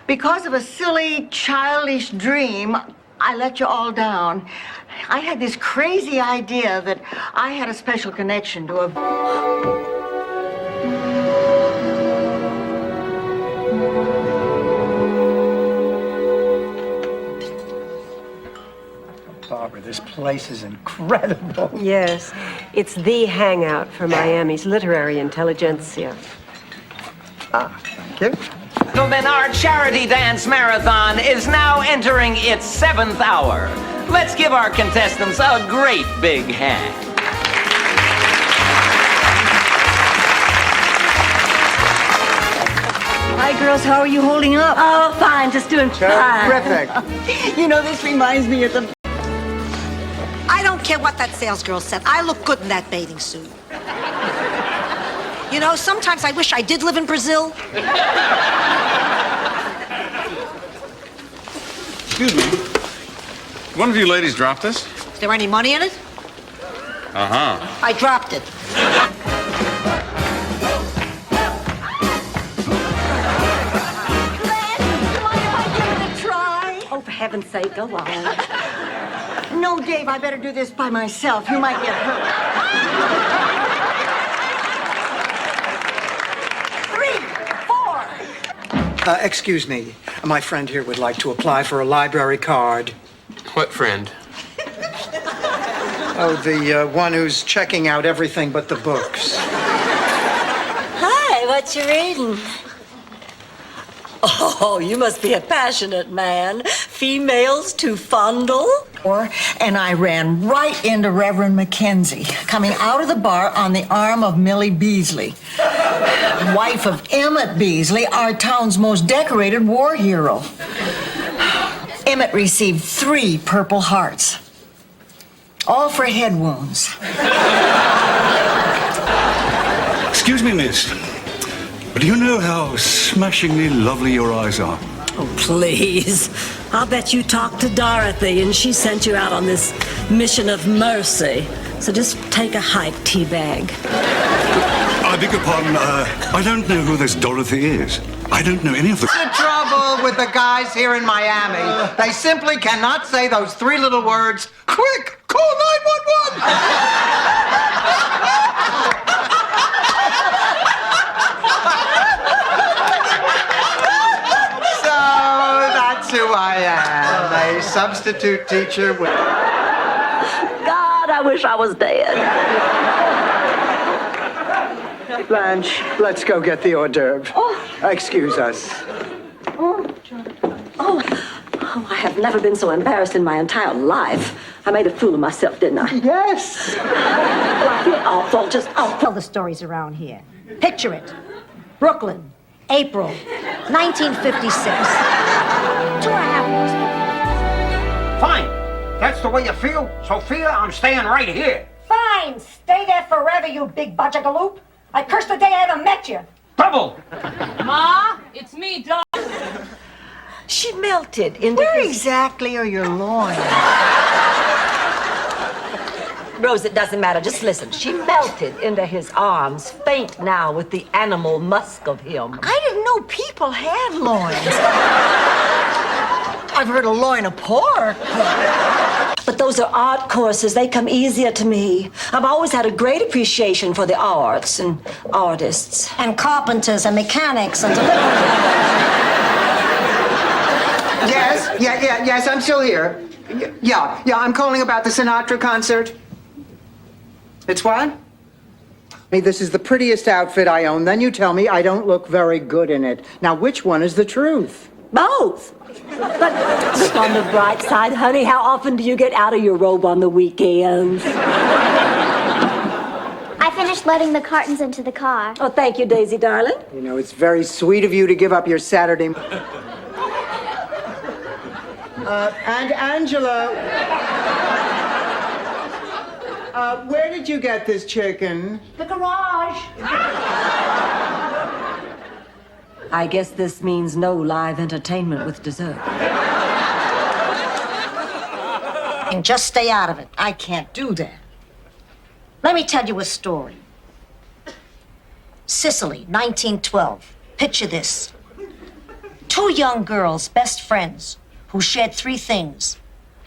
Speaker 6: Because of a silly, childish dream, I let you all down. I had this crazy idea that I had a special connection to a...
Speaker 2: Barbara, this place is incredible.
Speaker 19: Yes, it's the hangout for Miami's literary intelligentsia.
Speaker 2: Thank you.
Speaker 21: Gentlemen, our charity dance marathon is now entering its 7th hour. Let's give our contestants a great big hand.
Speaker 6: Hi, girls. How are you holding up?
Speaker 1: Oh, fine. Just doing fine.
Speaker 2: Terrific.
Speaker 6: You know, this reminds me of the...
Speaker 5: I don't care what that salesgirl said. I look good in that bathing suit. You know, sometimes I wish I did live in Brazil.
Speaker 16: Excuse me. One of you ladies dropped this?
Speaker 5: Is there any money in it?
Speaker 16: Uh-huh.
Speaker 5: I dropped it.
Speaker 1: Oh, for heaven's sake, go on.
Speaker 6: No, Dave, I better do this by myself. You might get hurt.
Speaker 1: 3, 4.
Speaker 2: Excuse me. My friend here would like to apply for a library card.
Speaker 13: What friend?
Speaker 2: Oh, the one who's checking out everything but the books.
Speaker 1: Hi, what you reading? Oh, you must be a passionate man. Females to fondle?
Speaker 6: And I ran right into Reverend Mackenzie, coming out of the bar on the arm of Millie Beasley, wife of Emmett Beasley, our town's most decorated war hero. Emmett received 3 Purple Hearts, all for head wounds.
Speaker 22: Excuse me, miss. But do you know how smashingly lovely your eyes are?
Speaker 1: Oh, please. I'll bet you talked to Dorothy and she sent you out on this mission of mercy. So just take a hike, teabag.
Speaker 22: I beg your pardon, I don't know who this Dorothy is. I don't know any of the...
Speaker 4: The trouble with the guys here in Miami, they simply cannot say those 3 little words, quick, call 911! Who I am, a substitute teacher with...
Speaker 1: God, I wish I was dead.
Speaker 2: Blanche, let's go get the hors d'oeuvre. Excuse us.
Speaker 1: Oh, I have never been so embarrassed in my entire life. I made a fool of myself, didn't I?
Speaker 2: Yes.
Speaker 1: Well, I feel awful, just awful.
Speaker 5: Tell the stories around here. Picture it. Brooklyn, April, 1956. 2.5 years.
Speaker 24: Fine. That's the way you feel, Sophia. I'm staying right here.
Speaker 5: Fine. Stay there forever, you big budgegaloop. I curse the day I ever met you.
Speaker 24: Double.
Speaker 3: Ma, it's me, Doc.
Speaker 1: She melted into
Speaker 6: Where
Speaker 1: his...
Speaker 6: exactly are your loins?
Speaker 1: Rose, it doesn't matter. Just listen. She melted into his arms, faint now with the animal musk of him.
Speaker 6: I didn't know people had loins. I've heard of loin of pork.
Speaker 1: But those are art courses. They come easier to me. I've always had a great appreciation for the arts and artists.
Speaker 5: And carpenters and mechanics and delivery.
Speaker 4: Yes, I'm still here. Yeah, I'm calling about the Sinatra concert. It's what? Hey, this is the prettiest outfit I own. Then you tell me I don't look very good in it. Now, which one is the truth?
Speaker 1: Both. But look on the bright side, honey. How often do you get out of your robe on the weekends?
Speaker 9: I finished loading the cartons into the car.
Speaker 1: Oh, thank you, Daisy, darling.
Speaker 4: You know, it's very sweet of you to give up your Saturday. And Angela. Where did you get this chicken?
Speaker 9: The garage.
Speaker 1: I guess this means no live entertainment with dessert.
Speaker 5: And just stay out of it. I can't do that. Let me tell you a story. Sicily, 1912. Picture this. 2 young girls, best friends, who shared 3 things: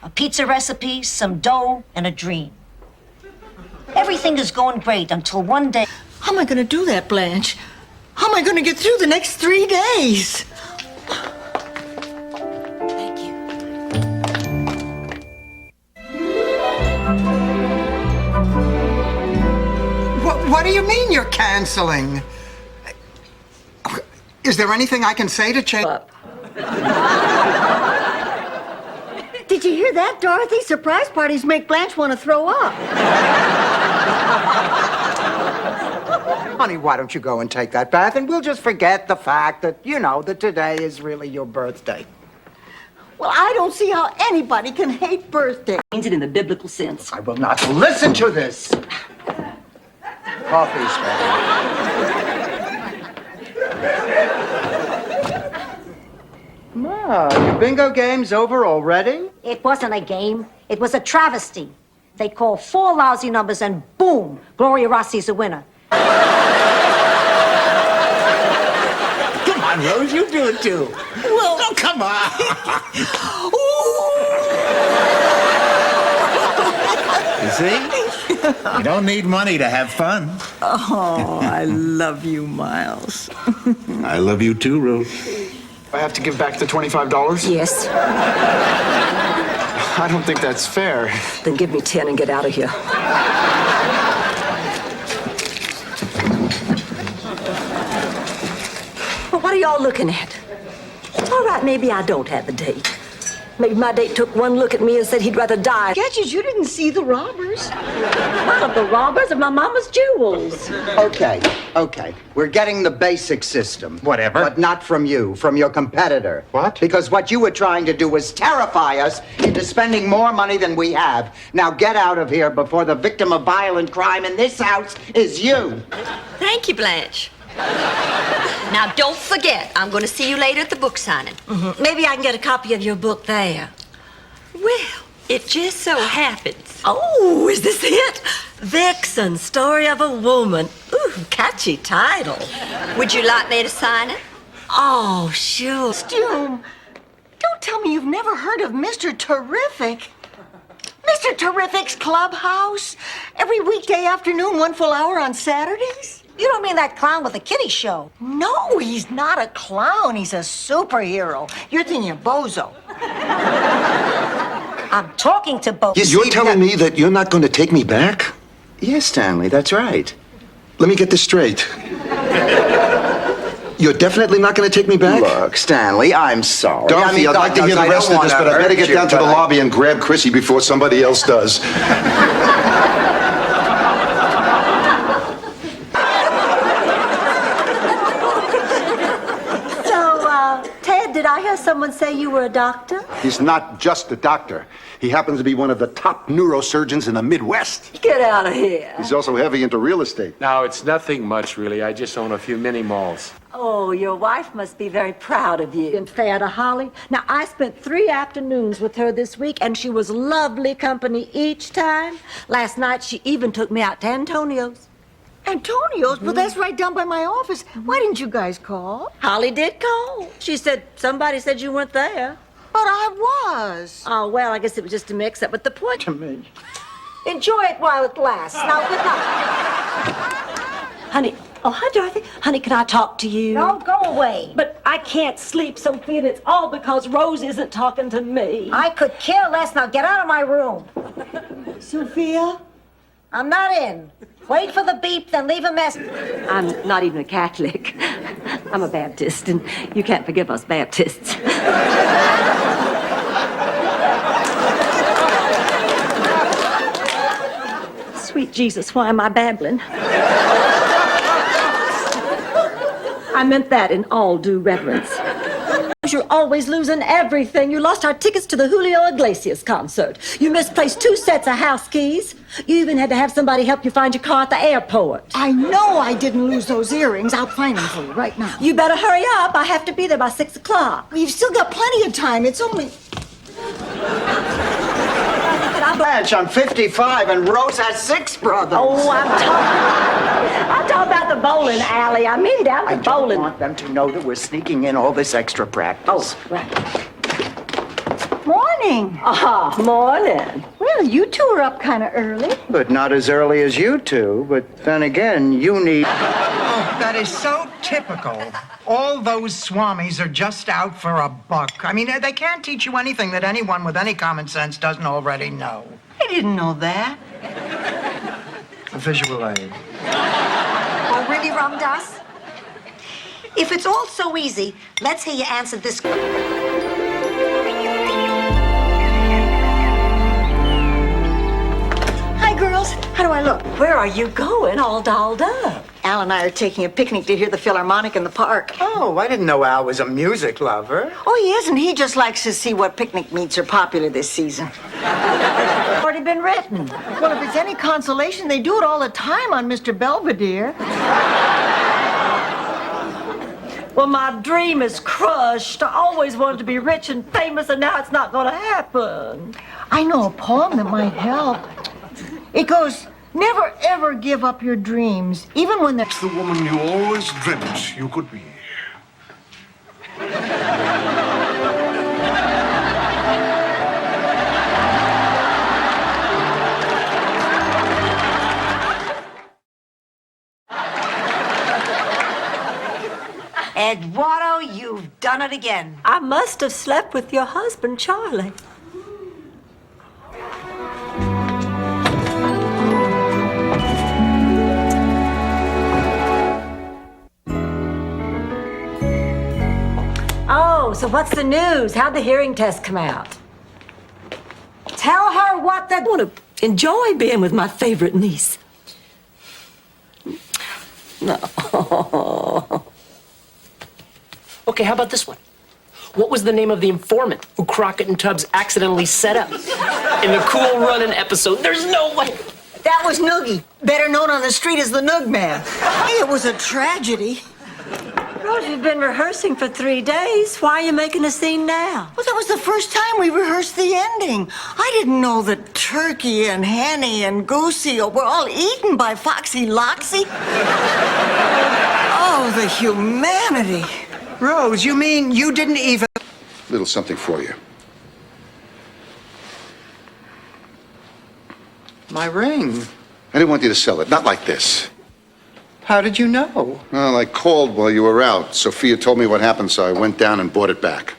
Speaker 5: a pizza recipe, some dough, and a dream. Everything is going great until one day...
Speaker 6: How am I going to do that, Blanche? How am I going to get through the next 3 days?
Speaker 5: Thank you.
Speaker 4: What do you mean you're canceling? Is there anything I can say to change?
Speaker 6: Did you hear that, Dorothy? Surprise parties make Blanche want to throw up.
Speaker 4: Honey, why don't you go and take that bath and we'll just forget the fact that, that today is really your birthday.
Speaker 6: Well, I don't see how anybody can hate birthday.
Speaker 1: Means it in the biblical sense.
Speaker 4: I will not listen to this. Coffee, your bingo game's over already?
Speaker 5: It wasn't a game. It was a travesty. They call 4 lousy numbers and boom, Gloria Rossi's the winner.
Speaker 15: Come on, Rose, you do it too.
Speaker 6: Well,
Speaker 15: oh, come on. You see? You don't need money to have fun.
Speaker 6: Oh, I love you, Miles.
Speaker 15: I love you too, Rose.
Speaker 10: I have to give back the $25?
Speaker 1: Yes.
Speaker 10: I don't think that's fair.
Speaker 1: Then give me 10 and get out of here. Well, what are y'all looking at? All right, maybe I don't have a date. Maybe my date took one look at me and said he'd rather die.
Speaker 6: Gadget, you didn't see the robbers.
Speaker 1: Not of the robbers of my mama's jewels.
Speaker 4: Okay. We're getting the basic system.
Speaker 15: Whatever.
Speaker 4: But not from you, from your competitor.
Speaker 15: What?
Speaker 4: Because what you were trying to do was terrify us into spending more money than we have. Now get out of here before the victim of violent crime in this house is you.
Speaker 14: Thank you, Blanche. Now, don't forget, I'm going to see you later at the book signing.
Speaker 1: Mm-hmm. Maybe I can get a copy of your book there.
Speaker 14: Well, it just so happens.
Speaker 1: Oh, is this it? Vixen, Story of a Woman. Ooh, catchy title.
Speaker 14: Would you like me to sign it?
Speaker 1: Oh, sure.
Speaker 6: Stu, don't tell me you've never heard of Mr. Terrific. Mr. Terrific's Clubhouse? Every weekday afternoon, 1 full hour on Saturdays?
Speaker 5: You don't mean that clown with the kiddie show?
Speaker 6: No, he's not a clown. He's a superhero. You're thinking of Bozo.
Speaker 5: I'm talking to both.
Speaker 8: You're telling me that you're not going to take me back?
Speaker 4: Yes, Stanley, that's right.
Speaker 8: Let me get this straight. You're definitely not going to take me back?
Speaker 4: Look, Stanley, I'm sorry.
Speaker 8: Dorothy, I'd like to hear the rest of this, but I better get down to the lobby and grab Chrissy before somebody else does.
Speaker 1: Did I hear someone say you were a doctor?
Speaker 8: He's not just a doctor. He happens to be one of the top neurosurgeons in the Midwest.
Speaker 1: Get out of here.
Speaker 8: He's also heavy into real estate.
Speaker 13: No, it's nothing much, really. I just own a few mini malls.
Speaker 1: Oh, your wife must be very proud of you. And fair to Holly. Now, I spent 3 afternoons with her this week, and she was lovely company each time. Last night, she even took me out to Antonio's.
Speaker 6: Antonio's? Well, that's right down by my office. Why didn't you guys call?
Speaker 1: Holly did call. She said somebody said you weren't there.
Speaker 6: But I was.
Speaker 5: Oh, well, I guess it was just a mix-up. But the point...
Speaker 2: To me.
Speaker 5: Enjoy it while it lasts. Now, good night.
Speaker 1: Honey, oh, hi, Dorothy. Honey, can I talk to you?
Speaker 5: No, go away.
Speaker 1: But I can't sleep, Sophia, and it's all because Rose isn't talking to me.
Speaker 5: I could care less. Now, get out of my room.
Speaker 1: Sophia?
Speaker 5: I'm not in. Wait for the beep, then leave a message.
Speaker 1: I'm not even a Catholic. I'm a Baptist, and you can't forgive us Baptists. Sweet Jesus, why am I babbling? I meant that in all due reverence. You're always losing everything. You lost our tickets to the Julio Iglesias concert. You misplaced 2 sets of house keys. You even had to have somebody help you find your car at the airport.
Speaker 6: I know I didn't lose those earrings. I'll find them for you right now.
Speaker 1: You better hurry up. I have to be there by 6 o'clock.
Speaker 6: Well, you've still got plenty of time. It's only...
Speaker 4: Blanche, I'm 55 and Rose has 6 brothers.
Speaker 1: Oh, I'm talking about the bowling alley. I mean down the bowling.
Speaker 4: I don't want them to know that we're sneaking in all this extra practice.
Speaker 1: Oh, right.
Speaker 6: Morning.
Speaker 1: Morning.
Speaker 6: Well, you two are up kind of early.
Speaker 4: But not as early as you two. But then again, you need... Oh, that is so typical. All those swamis are just out for a buck. I mean, they can't teach you anything that anyone with any common sense doesn't already know.
Speaker 6: I didn't know that.
Speaker 4: A visual aid.
Speaker 5: Oh, really, Ramdas? If it's all so easy, let's hear you answer this.
Speaker 6: Hi, girls. How do I look?
Speaker 1: Where are you going, all dolled up?
Speaker 6: Al and I are taking a picnic to hear the Philharmonic in the park.
Speaker 4: Oh, I didn't know Al was a music lover.
Speaker 6: Oh, he isn't. He just likes to see what picnic meets are popular this season.
Speaker 1: Already been written.
Speaker 6: Well, if it's any consolation, they do it all the time on Mr. Belvedere.
Speaker 1: Well, my dream is crushed. I always wanted to be rich and famous, and now it's not going to happen.
Speaker 6: I know a poem that might help. It goes, never ever give up your dreams, even when they're...
Speaker 22: It's the woman you always dreamt you could be.
Speaker 5: Eduardo, you've done it again.
Speaker 1: I must have slept with your husband, Charlie. Oh, so what's the news? How'd the hearing test come out?
Speaker 5: Tell her what the...
Speaker 1: I want to enjoy being with my favorite niece. No.
Speaker 7: Okay, how about this one? What was the name of the informant who Crockett and Tubbs accidentally set up in the Cool Runnin' episode? There's no way.
Speaker 6: That was Noogie, better known on the street as the Noog Man. Hey, it was a tragedy.
Speaker 1: Rose, you've been rehearsing for 3 days. Why are you making a scene now?
Speaker 6: Well, that was the first time we rehearsed the ending. I didn't know that Turkey and Henny and Goosey were all eaten by Foxy Loxy. Oh, the humanity.
Speaker 4: Rose, you mean you didn't even...
Speaker 8: Little something for you.
Speaker 4: My ring.
Speaker 8: I didn't want you to sell it. Not like this.
Speaker 4: How did you know?
Speaker 8: Well, I called while you were out. Sophia told me what happened, so I went down and bought it back.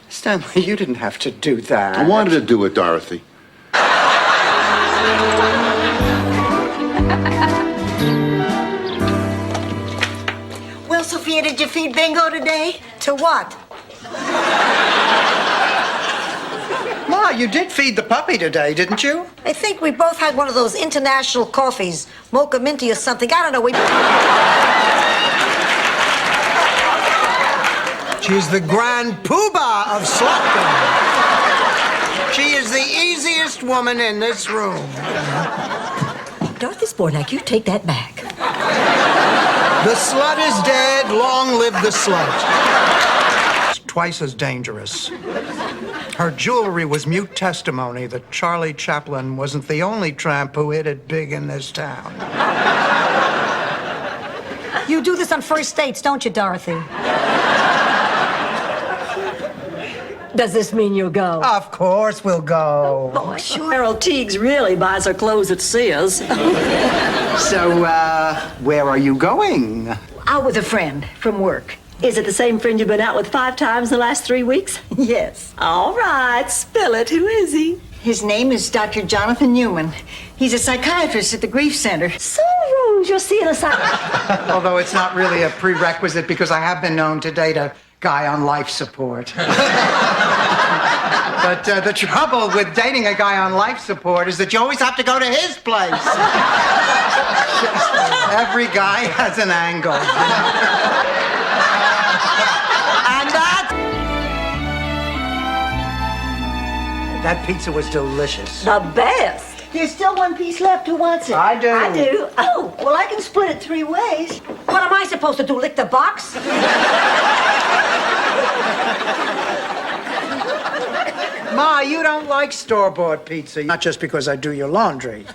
Speaker 4: Stanley, you didn't have to do that.
Speaker 8: I wanted to do it, Dorothy.
Speaker 6: Well, Sophia, did you feed Bingo today?
Speaker 5: To what?
Speaker 4: Ma, you did feed the puppy today, didn't you?
Speaker 5: I think we both had one of those international coffees, mocha minty or something. I don't know.
Speaker 4: She's the grand poobah of Slotkin. She is the easiest woman in this room.
Speaker 1: Dorothy Spornak, you take that back.
Speaker 4: The slut is dead. Long live the slut. Twice as dangerous. Her jewelry was mute testimony that Charlie Chaplin wasn't the only tramp who hit it big in this town.
Speaker 5: You do this on first dates, don't you, Dorothy?
Speaker 1: Does this mean you'll go?
Speaker 4: Of course we'll go.
Speaker 1: Boy, Cheryl Teagues really buys her clothes at Sears.
Speaker 4: So, where are you going?
Speaker 6: Out with a friend from work.
Speaker 1: Is it the same friend you've been out with 5 times in the last 3 weeks?
Speaker 6: Yes.
Speaker 1: All right, spill it. Who is he?
Speaker 6: His name is Dr. Jonathan Newman. He's a psychiatrist at the Grief Center.
Speaker 1: So, Rose, you're seeing a psychiatrist.
Speaker 4: Although it's not really a prerequisite because I have been known to date a guy on life support. But the trouble with dating a guy on life support is that you always have to go to his place. Every guy has an angle. And that pizza was delicious.
Speaker 1: The best.
Speaker 6: There's still one piece left. Who wants it?
Speaker 4: I do.
Speaker 1: I do.
Speaker 6: Oh, well, I can split it 3 ways.
Speaker 5: What am I supposed to do, lick the box?
Speaker 4: Ma, you don't like store-bought pizza. Not just because I do your laundry.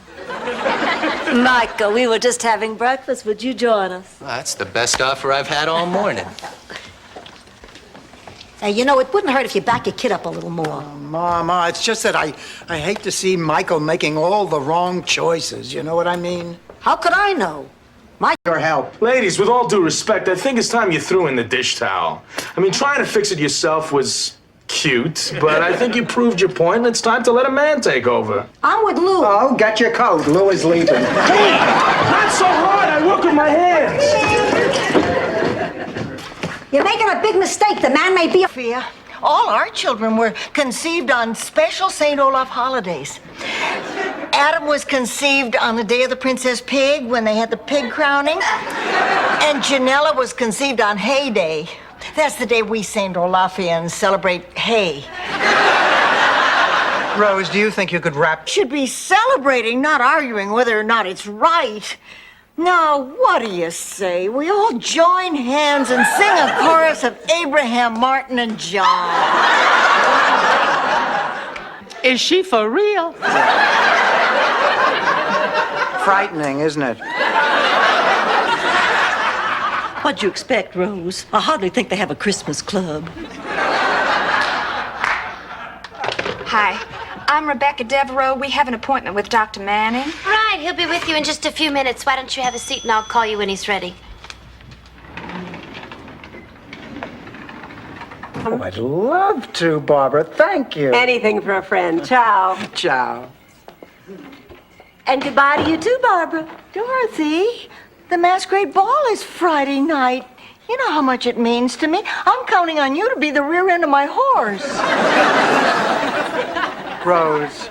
Speaker 1: Michael, we were just having breakfast. Would you join us?
Speaker 24: Well, that's the best offer I've had all morning.
Speaker 5: Hey, you know, it wouldn't hurt if you back your kid up a little more.
Speaker 4: Ma, it's just that I hate to see Michael making all the wrong choices. You know what I mean?
Speaker 5: How could I know?
Speaker 4: Your help.
Speaker 17: Ladies, with all due respect, I think it's time you threw in the dish towel. I mean, trying to fix it yourself was cute, but I think you proved your point, and it's time to let a man take over.
Speaker 5: I'm with Lou.
Speaker 4: Oh, get your coat. Lou is leaving.
Speaker 17: Hey, not so hard. I work with my hands.
Speaker 5: You're making a big mistake. The man may be a...
Speaker 6: Sophia, all our children were conceived on special St. Olaf holidays. Adam was conceived on the day of the Princess Pig when they had the pig crowning. And Janella was conceived on Hay Day. That's the day we St. Olafians celebrate hay.
Speaker 4: Rose, do you think you could rap?
Speaker 6: Should be celebrating, not arguing whether or not it's right. Now, what do you say? We all join hands and sing a chorus of Abraham, Martin, and John.
Speaker 11: Is she for real?
Speaker 4: Frightening, isn't it?
Speaker 1: What'd you expect, Rose? I hardly think they have a Christmas club.
Speaker 3: Hi, I'm Rebecca Devereaux. We have an appointment with Dr. Manning.
Speaker 9: Right, he'll be with you in just a few minutes. Why don't you have a seat and I'll call you when he's ready.
Speaker 4: Oh, I'd love to, Barbara. Thank you.
Speaker 19: Anything for a friend. Ciao.
Speaker 4: Ciao.
Speaker 1: And goodbye to you too, Barbara.
Speaker 6: Dorothy, the masquerade ball is Friday night. You know how much it means to me. I'm counting on you to be the rear end of my horse.
Speaker 4: Rose.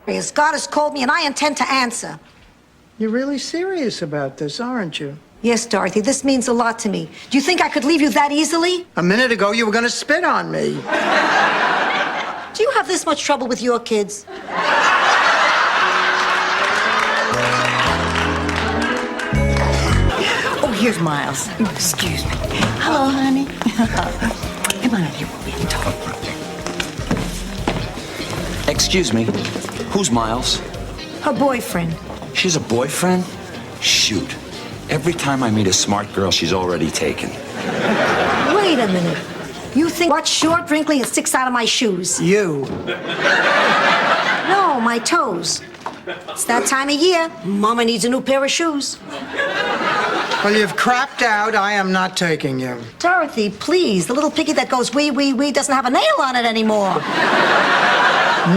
Speaker 5: Because God has called me and I intend to answer.
Speaker 4: You're really serious about this, aren't you?
Speaker 5: Yes, Dorothy, this means a lot to me. Do you think I could leave you that easily?
Speaker 4: A minute ago, you were going to spit on me.
Speaker 5: Do you have this much trouble with your kids?
Speaker 6: Oh, here's Miles. Excuse me. Hello, honey. Come on in here. We can talk.
Speaker 18: Excuse me, who's Miles?
Speaker 5: Her boyfriend.
Speaker 18: She's a boyfriend? Shoot. Every time I meet a smart girl, she's already taken.
Speaker 5: Wait a minute. You think what's short, wrinkly, and sticks out of my shoes?
Speaker 4: You.
Speaker 5: No, my toes. It's that time of year. Mama needs a new pair of shoes.
Speaker 4: Well, you've crapped out. I am not taking you.
Speaker 5: Dorothy, please. The little piggy that goes wee, wee, wee doesn't have a nail on it anymore.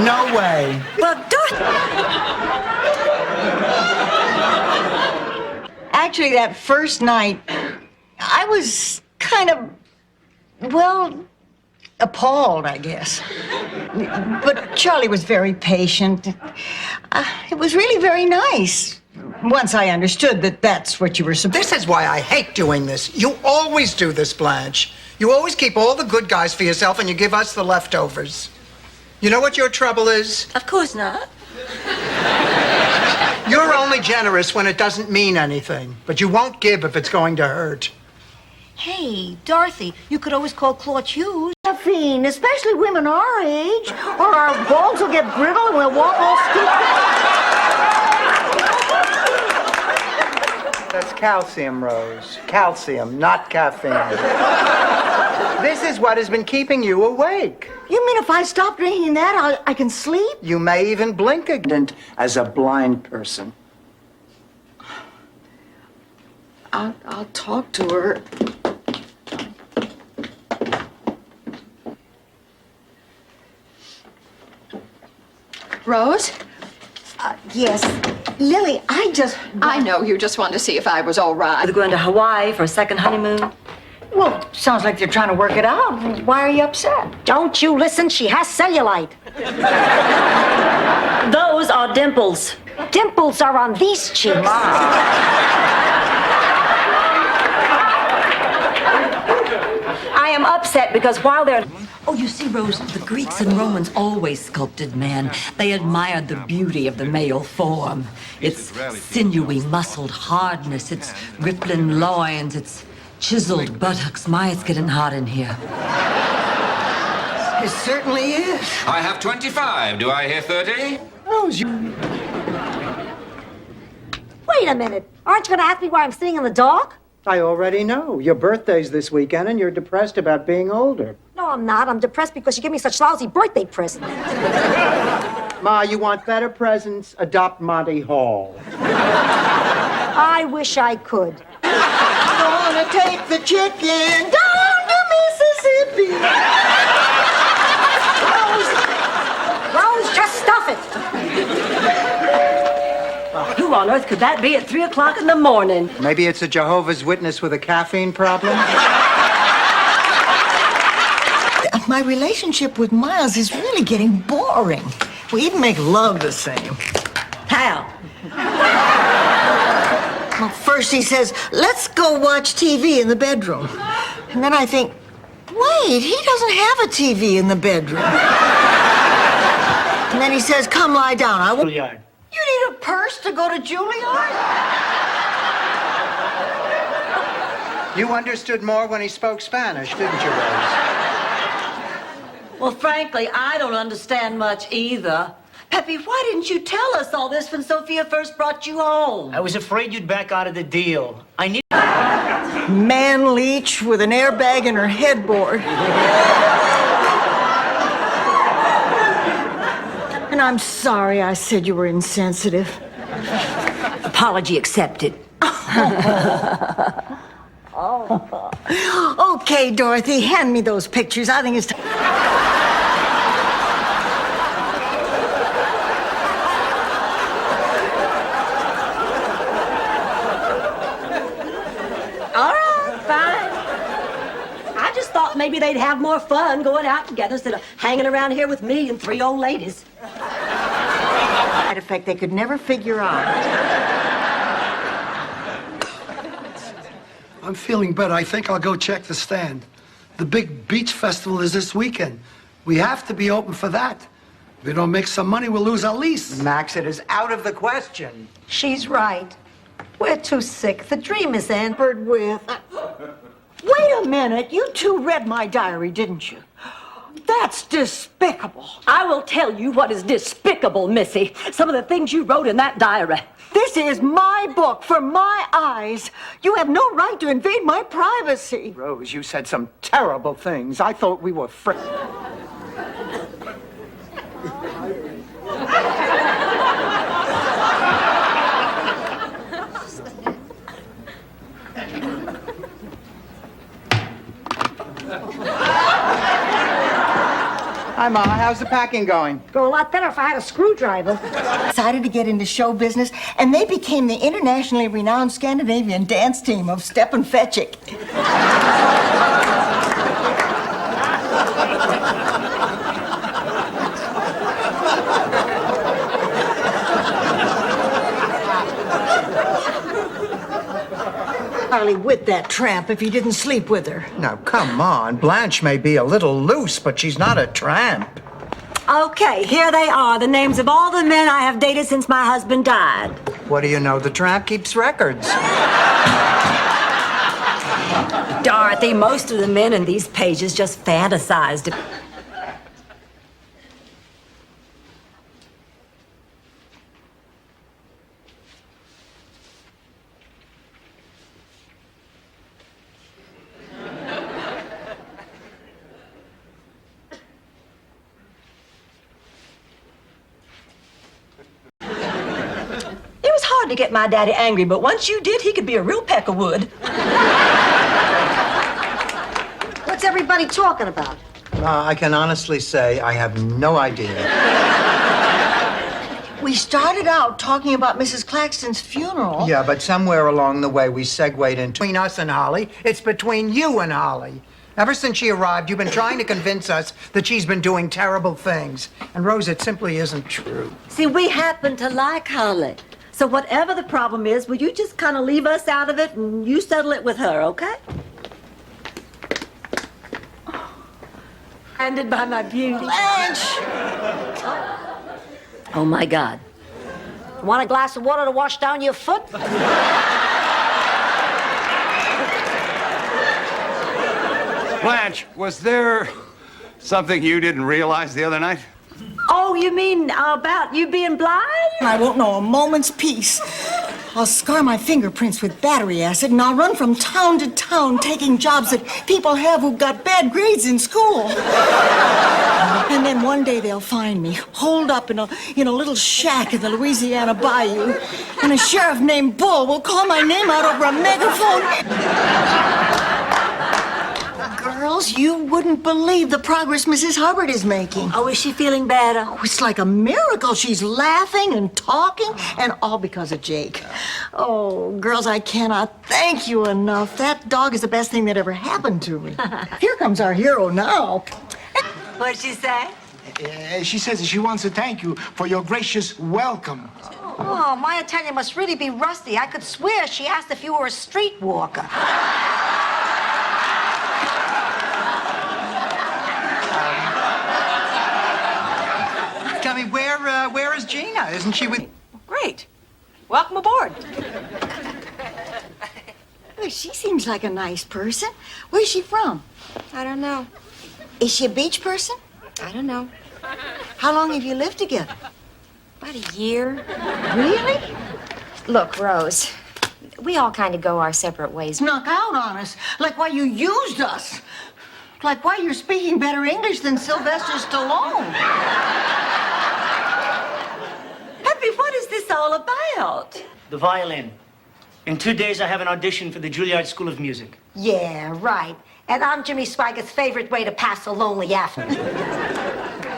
Speaker 4: No way.
Speaker 5: But Dorothy...
Speaker 6: Actually, that first night, I was kind of, well, appalled, I guess. But Charlie was very patient. It was really very nice. Once I understood that that's what you were supposed to.
Speaker 4: This is why I hate doing this. You always do this, Blanche. You always keep all the good guys for yourself and you give us the leftovers. You know what your trouble is?
Speaker 1: Of course not.
Speaker 4: You're only generous when it doesn't mean anything, but you won't give if it's going to hurt.
Speaker 5: Hey, Dorothy, you could always call Claude Hughes.
Speaker 6: Caffeine, especially women our age, or our balls will get brittle and we'll walk all stupid.
Speaker 4: That's calcium, Rose. Calcium, not caffeine. This is what has been keeping you awake.
Speaker 6: You mean if I stop drinking that, I can sleep?
Speaker 4: You may even blink again as a blind person.
Speaker 6: I'll talk to her.
Speaker 12: Rose?
Speaker 6: Yes. Lily,
Speaker 12: I know you just wanted to see if I was all right.
Speaker 1: They're going to Hawaii for a second honeymoon.
Speaker 6: Well, sounds like they're trying to work it out. Why are you upset?
Speaker 5: Don't you listen, she has cellulite.
Speaker 1: Those are dimples.
Speaker 5: Dimples are on these cheeks.
Speaker 1: I am upset because while they're... Oh, you see, Rose, the Greeks and Romans always sculpted man. They admired the beauty of the male form. Its sinewy, muscled hardness, its rippling loins, its chiseled buttocks. My, it's getting hot in here.
Speaker 6: It certainly is.
Speaker 18: I have 25. Do I hear 30?
Speaker 6: Rose, you...
Speaker 5: Wait a minute. Aren't you going to ask me why I'm sitting in the dark?
Speaker 4: I already know. Your birthday's this weekend and you're depressed about being older.
Speaker 5: No, I'm not. I'm depressed because you give me such lousy birthday presents.
Speaker 4: Ma, you want better presents? Adopt Monty Hall.
Speaker 5: I wish I could.
Speaker 6: Gonna take the chicken down to Mississippi.
Speaker 5: Rose, just stuff it.
Speaker 1: Who on earth could that be at 3 o'clock in the morning?
Speaker 4: Maybe it's a Jehovah's Witness with a caffeine problem?
Speaker 6: My relationship with Miles is really getting boring. We even make love the same.
Speaker 1: How?
Speaker 6: Well, first he says, let's go watch TV in the bedroom. And then I think, wait, he doesn't have a TV in the bedroom. And then he says, come lie down. I will.
Speaker 2: Juilliard.
Speaker 6: You need a purse to go to Juilliard?
Speaker 4: You understood more when he spoke Spanish, didn't you, Rose?
Speaker 1: Well, frankly, I don't understand much either. Peppy, why didn't you tell us all this when Sophia first brought you home?
Speaker 7: I was afraid you'd back out of the deal. I need...
Speaker 6: Man leech with an airbag in her headboard. And I'm sorry I said you were insensitive.
Speaker 1: Apology accepted.
Speaker 6: Okay, Dorothy, hand me those pictures. I think it's time.
Speaker 1: All right, fine. I just thought maybe they'd have more fun going out together instead of hanging around here with me and 3 old ladies.
Speaker 6: Side effect they could never figure out.
Speaker 20: I'm feeling better. I think I'll go check the stand. The big beach festival is this weekend. We have to be open for that. If we don't make some money, we'll lose our lease.
Speaker 4: Max, it is out of the question.
Speaker 5: She's right. We're too sick. The dream is ended with.
Speaker 6: Wait a minute. You two read my diary, didn't you? That's despicable.
Speaker 1: I will tell you what is despicable, Missy. Some of the things you wrote in that diary.
Speaker 6: This is my book for my eyes. You have no right to invade my privacy.
Speaker 4: Rose, you said some terrible things. I thought we were friends. Hi, Ma. How's the packing going?
Speaker 5: Go a lot better if I had a screwdriver.
Speaker 6: Decided to get into show business, and they became the internationally renowned Scandinavian dance team of Stepan Fetchik. Hardly with that tramp if he didn't sleep with her.
Speaker 4: Now, come on. Blanche may be a little loose, but she's not a tramp.
Speaker 1: Okay, here they are, the names of all the men I have dated since my husband died.
Speaker 4: What do you know? The tramp keeps records.
Speaker 1: Dorothy, most of the men in these pages just fantasized. hard to get my daddy angry, but once you did, he could be a real peck of wood.
Speaker 5: What's everybody talking about?
Speaker 4: I can honestly say I have no idea.
Speaker 6: We started out talking about Mrs. Claxton's funeral.
Speaker 4: Yeah, but somewhere along the way we segued into between us and Holly. It's between you and Holly. Ever since she arrived, you've been trying to convince us that she's been doing terrible things. And Rose, it simply isn't true.
Speaker 1: See, we happen to like Holly. So whatever the problem is, will you just kind of leave us out of it and you settle it with her, okay? Handed by my beauty.
Speaker 6: Blanche!
Speaker 1: Oh, my God.
Speaker 5: Want a glass of water to wash down your foot?
Speaker 22: Blanche, was there something you didn't realize the other night?
Speaker 1: Oh, you mean about you being blind?
Speaker 6: I won't know a moment's peace. I'll scar my fingerprints with battery acid, and I'll run from town to town taking jobs that people have who got bad grades in school. And then one day they'll find me, holed up in a little shack in the Louisiana bayou, and a sheriff named Bull will call my name out over a megaphone. Girls, you wouldn't believe the progress Mrs. Hubbard is making.
Speaker 1: Oh, is she feeling better?
Speaker 6: Oh, it's like a miracle. She's laughing and talking, and all because of Jake. Oh, girls, I cannot thank you enough. That dog is the best thing that ever happened to me. Here comes our hero now.
Speaker 1: What'd she say?
Speaker 10: She says she wants to thank you for your gracious welcome.
Speaker 5: Oh, my Italian must really be rusty. I could swear she asked if you were a streetwalker.
Speaker 4: Tell me, where is Gina? Isn't she with...
Speaker 11: Great. Welcome aboard.
Speaker 6: Well, she seems like a nice person. Where's she from?
Speaker 3: I don't know.
Speaker 6: Is she a beach person?
Speaker 3: I don't know.
Speaker 6: How long have you lived together?
Speaker 3: About a year.
Speaker 6: Really?
Speaker 3: Look, Rose, we all kind of go our separate ways.
Speaker 6: Snuck out on us, like why you used us. Like why you're speaking better English than Sylvester Stallone.
Speaker 1: Peppy, what is this all about?
Speaker 16: The violin. In 2 days, I have an audition for the Juilliard School of Music.
Speaker 5: Yeah, right. And I'm Jimmy Swaggart's favorite way to pass a lonely afternoon.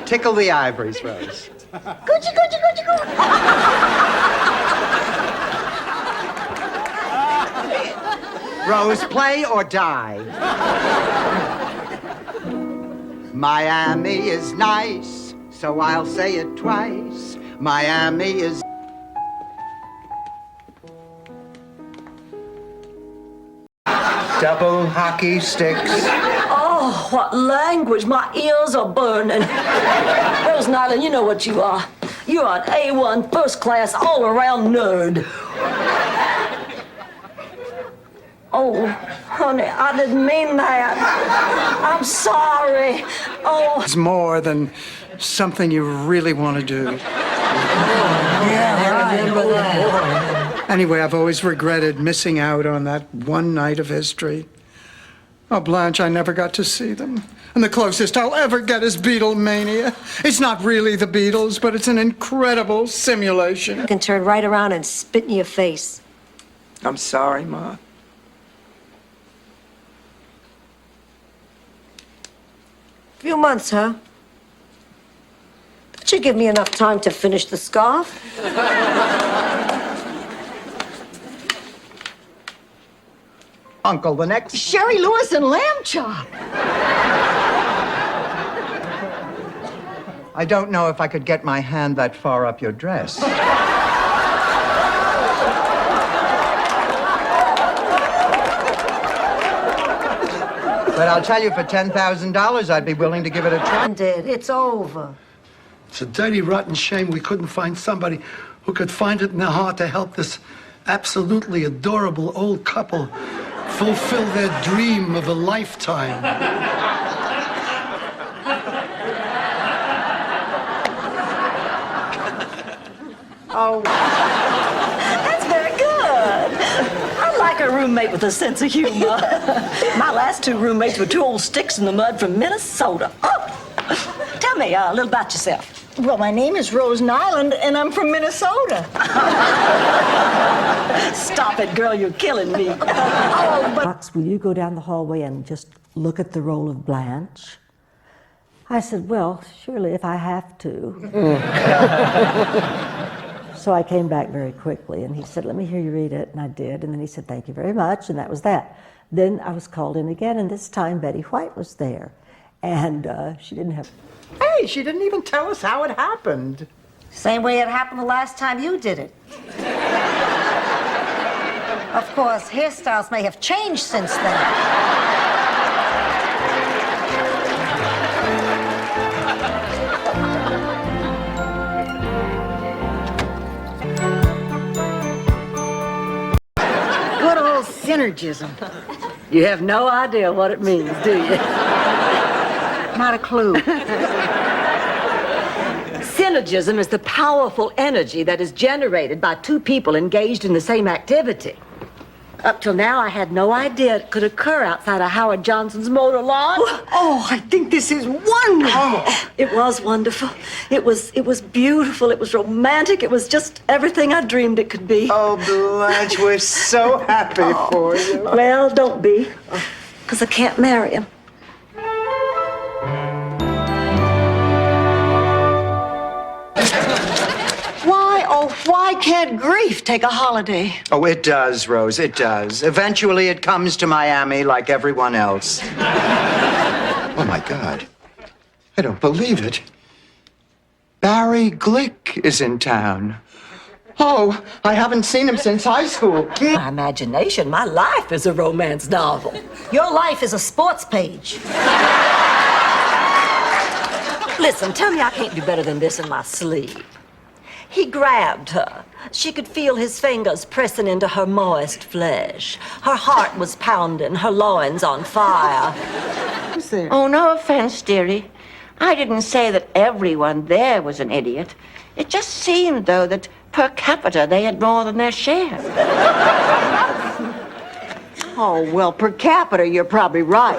Speaker 4: Tickle the ivories, Rose.
Speaker 5: Gucci, Gucci, Gucci, Gucci.
Speaker 4: Rose, play or die. Miami is nice, so I'll say it twice. Miami is... Double hockey sticks.
Speaker 1: Oh, what language. My ears are burning. Rose Nyland, you know what you are. You're an A1 first-class all-around nerd. Oh, honey, I didn't mean that. I'm sorry. Oh.
Speaker 2: It's more than something you really want to do.
Speaker 1: Yeah, I remember that.
Speaker 2: Anyway, I've always regretted missing out on that one night of history. Oh, Blanche, I never got to see them. And the closest I'll ever get is Beatlemania. It's not really the Beatles, but it's an incredible simulation.
Speaker 5: You can turn right around and spit in your face.
Speaker 2: I'm sorry, Ma.
Speaker 5: Few months, huh? That should give me enough time to finish the scarf.
Speaker 4: Uncle, the next...
Speaker 6: Sherry Lewis and lamb chop.
Speaker 4: I don't know if I could get my hand that far up your dress. But I'll tell you, for $10,000, I'd be willing to give it a try.
Speaker 5: It's over.
Speaker 20: It's a dirty, rotten shame we couldn't find somebody who could find it in their heart to help this absolutely adorable old couple fulfill their dream of a lifetime.
Speaker 1: Oh, that's very good. I like a roommate with a sense of humor. My last two roommates were two old sticks in the mud from Minnesota. Oh. Tell me a little about yourself.
Speaker 6: Well, my name is Rose Nyland, and I'm from Minnesota.
Speaker 1: Stop it, girl, you're killing me.
Speaker 14: Box, will you go down the hallway and just look at the role of Blanche? I said, well, surely if I have to. So I came back very quickly, and he said, let me hear you read it, and I did, and then he said, thank you very much, and that was that. Then I was called in again, and this time Betty White was there, and she didn't have...
Speaker 2: Hey, she didn't even tell us how it happened.
Speaker 5: Same way it happened the last time you did it. Of course, hairstyles may have changed since then.
Speaker 6: Good old synergism.
Speaker 1: You have no idea what it means, do you?
Speaker 6: Not a clue.
Speaker 1: Synergism is the powerful energy that is generated by two people engaged in the same activity. Up till now, I had no idea it could occur outside of Howard Johnson's motor lawn.
Speaker 6: Oh, I think this is wonderful.
Speaker 1: It was wonderful. It was beautiful. It was romantic. It was just everything I dreamed it could be.
Speaker 4: Oh, Blanche, we're so happy for you.
Speaker 1: Well, don't be, because I can't marry him.
Speaker 6: Why can't grief take a holiday?
Speaker 4: Oh, it does, Rose, it does. Eventually it comes to Miami like everyone else. Oh, my God. I don't believe it. Barry Glick is in town. Oh, I haven't seen him since high school.
Speaker 1: My imagination, my life is a romance novel.
Speaker 5: Your life is a sports page.
Speaker 1: Listen, tell me I can't do better than this in my sleep. He grabbed her. She could feel his fingers pressing into her moist flesh. Her heart was pounding, her loins on fire.
Speaker 11: Oh, no offense, dearie. I didn't say that everyone there was an idiot. It just seemed, though, that per capita they had more than their share.
Speaker 6: Oh, well, per capita, you're probably right.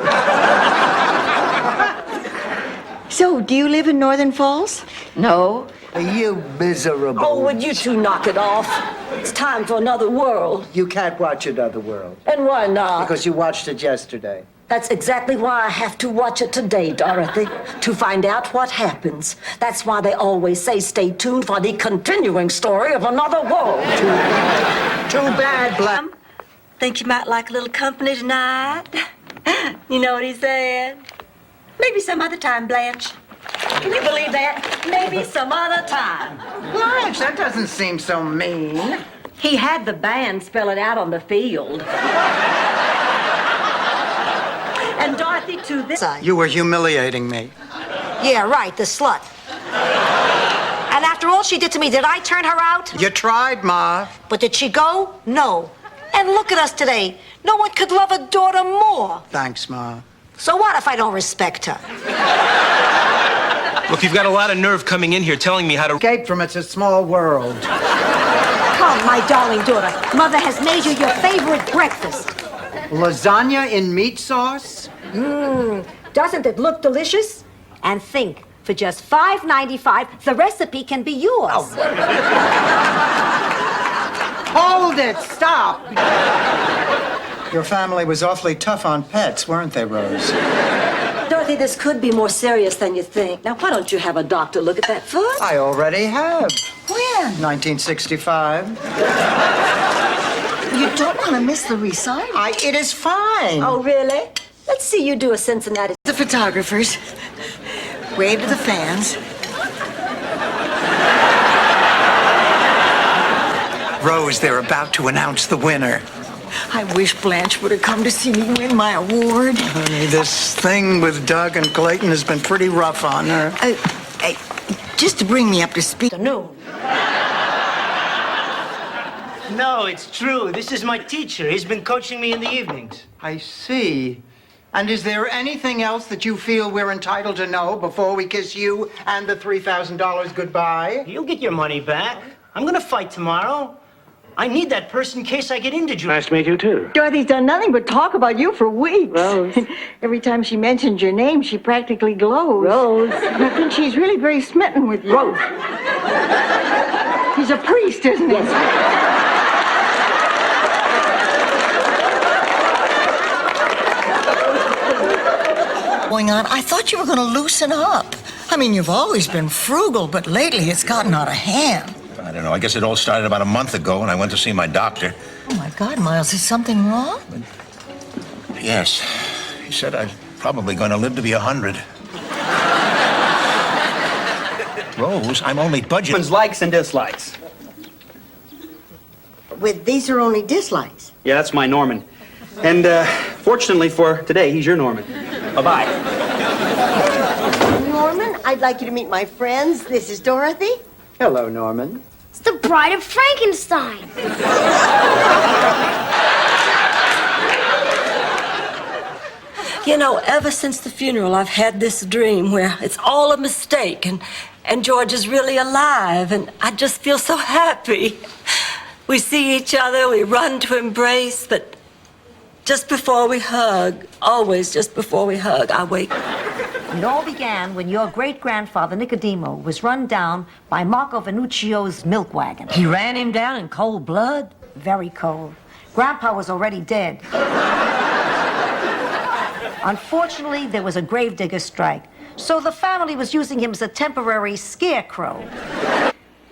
Speaker 6: So, do you live in Northern Falls?
Speaker 11: No.
Speaker 4: You miserable.
Speaker 1: Oh, would you two knock it off? It's time for another world.
Speaker 4: You can't watch Another World.
Speaker 1: And why not?
Speaker 4: Because you watched it yesterday.
Speaker 1: That's exactly why I have to watch it today, Dorothy, to find out what happens. That's why they always say stay tuned for the continuing story of Another World.
Speaker 4: Too bad, Blanche.
Speaker 1: Think you might like a little company tonight? You know what he said? Maybe some other time, Blanche. Can you believe that? Maybe some other time.
Speaker 4: Blanche, that doesn't seem so mean.
Speaker 1: He had the band spell it out on the field. And Dorothy, to this...
Speaker 4: You were humiliating me.
Speaker 5: Yeah, right, the slut. And after all she did to me, did I turn her out?
Speaker 4: You tried, Ma.
Speaker 5: But did she go? No. And look at us today. No one could love a daughter more.
Speaker 4: Thanks, Ma.
Speaker 5: So what if I don't respect her?
Speaker 15: Look, you've got a lot of nerve coming in here telling me how to...
Speaker 4: Escape from It's a Small World.
Speaker 5: Come, my darling daughter. Mother has made you your favorite breakfast.
Speaker 4: Lasagna in meat sauce?
Speaker 5: Doesn't it look delicious? And think, for just $5.95, the recipe can be yours.
Speaker 4: Oh. Hold it! Stop! Your family was awfully tough on pets, weren't they, Rose?
Speaker 1: Dorothy, this could be more serious than you think. Now, why don't you have a doctor look at that foot?
Speaker 4: I already have.
Speaker 6: When?
Speaker 4: 1965.
Speaker 6: You don't want to miss the recital.
Speaker 4: It is fine.
Speaker 1: Oh, really? Let's see you do a Cincinnati.
Speaker 6: The photographers. Wave to the fans.
Speaker 4: Rose, they're about to announce the winner.
Speaker 6: I wish Blanche would have come to see me win my award.
Speaker 4: Honey, this thing with Doug and Clayton has been pretty rough on her.
Speaker 6: Just to bring me up to speed.
Speaker 5: No.
Speaker 16: No, it's true. This is my teacher. He's been coaching me in the evenings.
Speaker 4: I see. And is there anything else that you feel we're entitled to know before we kiss you and the $3,000 goodbye?
Speaker 16: You'll get your money back. I'm gonna fight tomorrow. I need that purse in case I get into Juilliard.
Speaker 17: Nice to meet you, too.
Speaker 6: Dorothy's done nothing but talk about you for weeks. Rose. Every time she mentions your name, she practically glows. Rose. I think she's really very smitten with you. Rose. He's a priest, isn't he? Yes. Going on, I thought you were going to loosen up. I mean, you've always been frugal, but lately it's gotten out of hand.
Speaker 24: I don't know. I guess it all started about a month ago when I went to see my doctor.
Speaker 6: Oh, my God, Miles, is something wrong?
Speaker 24: Yes. He said I'm probably going to live to be 100. Rose, I'm only budgeting.
Speaker 8: Likes and dislikes.
Speaker 6: With these are only dislikes.
Speaker 8: Yeah, that's my Norman. And fortunately for today, he's your Norman. Bye-bye.
Speaker 6: Norman, I'd like you to meet my friends. This is Dorothy.
Speaker 4: Hello, Norman.
Speaker 9: It's the Bride of Frankenstein.
Speaker 1: You know, ever since the funeral, I've had this dream where it's all a mistake and George is really alive, and I just feel so happy. We see each other, we run to embrace, but just before we hug, always just before we hug, I wake up.
Speaker 5: It all began when your great-grandfather, Nicodemo, was run down by Marco Venuccio's milk wagon.
Speaker 1: He ran him down in cold blood?
Speaker 5: Very cold. Grandpa was already dead. Unfortunately, there was a gravedigger strike, so the family was using him as a temporary scarecrow.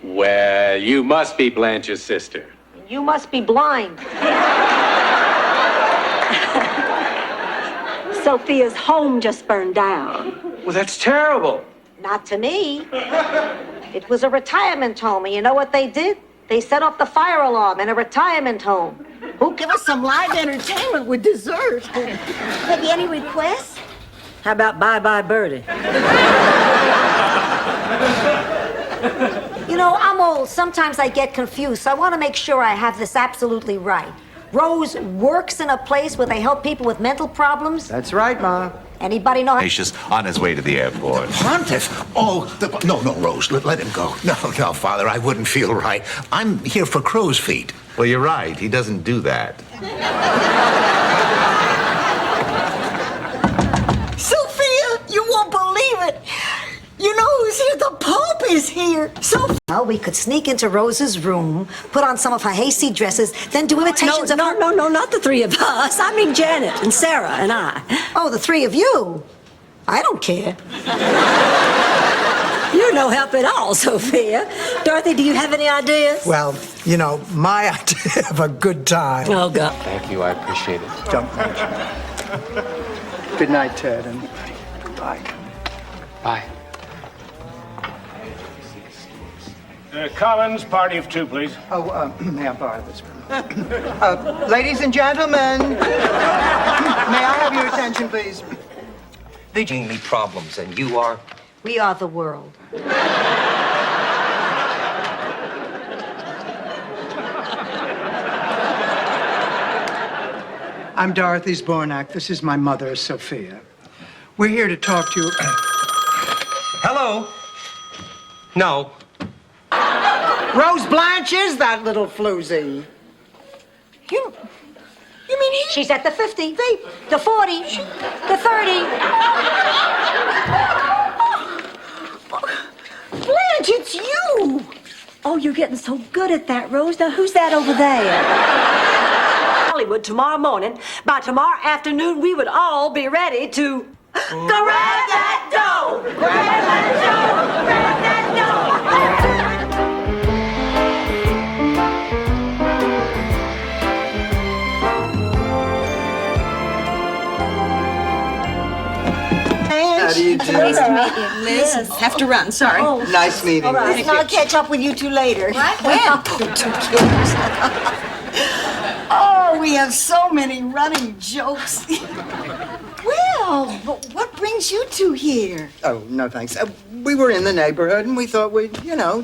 Speaker 13: Well, you must be Blanche's sister.
Speaker 5: You must be blind.
Speaker 1: Sophia's home just burned down.
Speaker 17: Well, that's terrible.
Speaker 5: Not to me. It was a retirement home, and you know what they did? They set off the fire alarm in a retirement home.
Speaker 6: Oh, give us some live entertainment with dessert.
Speaker 5: Have you any requests?
Speaker 1: How about Bye Bye Birdie?
Speaker 5: You know, I'm old. Sometimes I get confused, so I want to make sure I have this absolutely right. Rose works in a place where they help people with mental problems?
Speaker 4: That's right, Ma.
Speaker 5: Anybody know?
Speaker 21: On his way to the airport.
Speaker 24: Pontiff? Oh, no, Rose, let him go. No, Father, I wouldn't feel right. I'm here for crow's feet.
Speaker 21: Well, you're right. He doesn't do that.
Speaker 6: Sophia, you won't believe it. You know who's here? The Pope is here.
Speaker 5: Well, we could sneak into Rose's room, put on some of her hasty dresses, then do imitations of her...
Speaker 1: No, not the three of us. I mean Janet and Sarah and I.
Speaker 5: Oh, the three of you? I don't care.
Speaker 1: You're no help at all, Sophia. Dorothy, do you have any ideas?
Speaker 2: Well, you know, my idea of a good time.
Speaker 1: Oh, God.
Speaker 13: Thank you. I appreciate it.
Speaker 2: Don't mention it. Good night, Ted, and bye.
Speaker 13: Bye.
Speaker 10: Collins, party of two, please.
Speaker 4: Oh, may I borrow this room? Ladies and gentlemen, may I have your attention, please?
Speaker 23: They're giving me problems, and you are?
Speaker 5: We are the world.
Speaker 2: I'm Dorothy Zbornak. This is my mother, Sophia. We're here to talk to you.
Speaker 23: Hello? No.
Speaker 2: Rose Blanche is that little floozy.
Speaker 5: You mean he? She's at the 50, the 40, the 30.
Speaker 6: Blanche, it's you.
Speaker 1: Oh, you're getting so good at that, Rose. Now, who's that over there? Hollywood tomorrow morning. By tomorrow afternoon, we would all be ready to grab that dough! Grab that dough! Grab that dough!
Speaker 4: How do you do?
Speaker 12: Nice to meet you, Liz.
Speaker 1: Yes.
Speaker 12: Have to run, sorry.
Speaker 1: Oh.
Speaker 4: Nice meeting you.
Speaker 6: Listen, I'll catch up with you two later.
Speaker 12: What? When?
Speaker 6: Oh, we have so many running jokes. Well, but what brings you two here?
Speaker 4: Oh, no, thanks. We were in the neighborhood, and we thought we'd,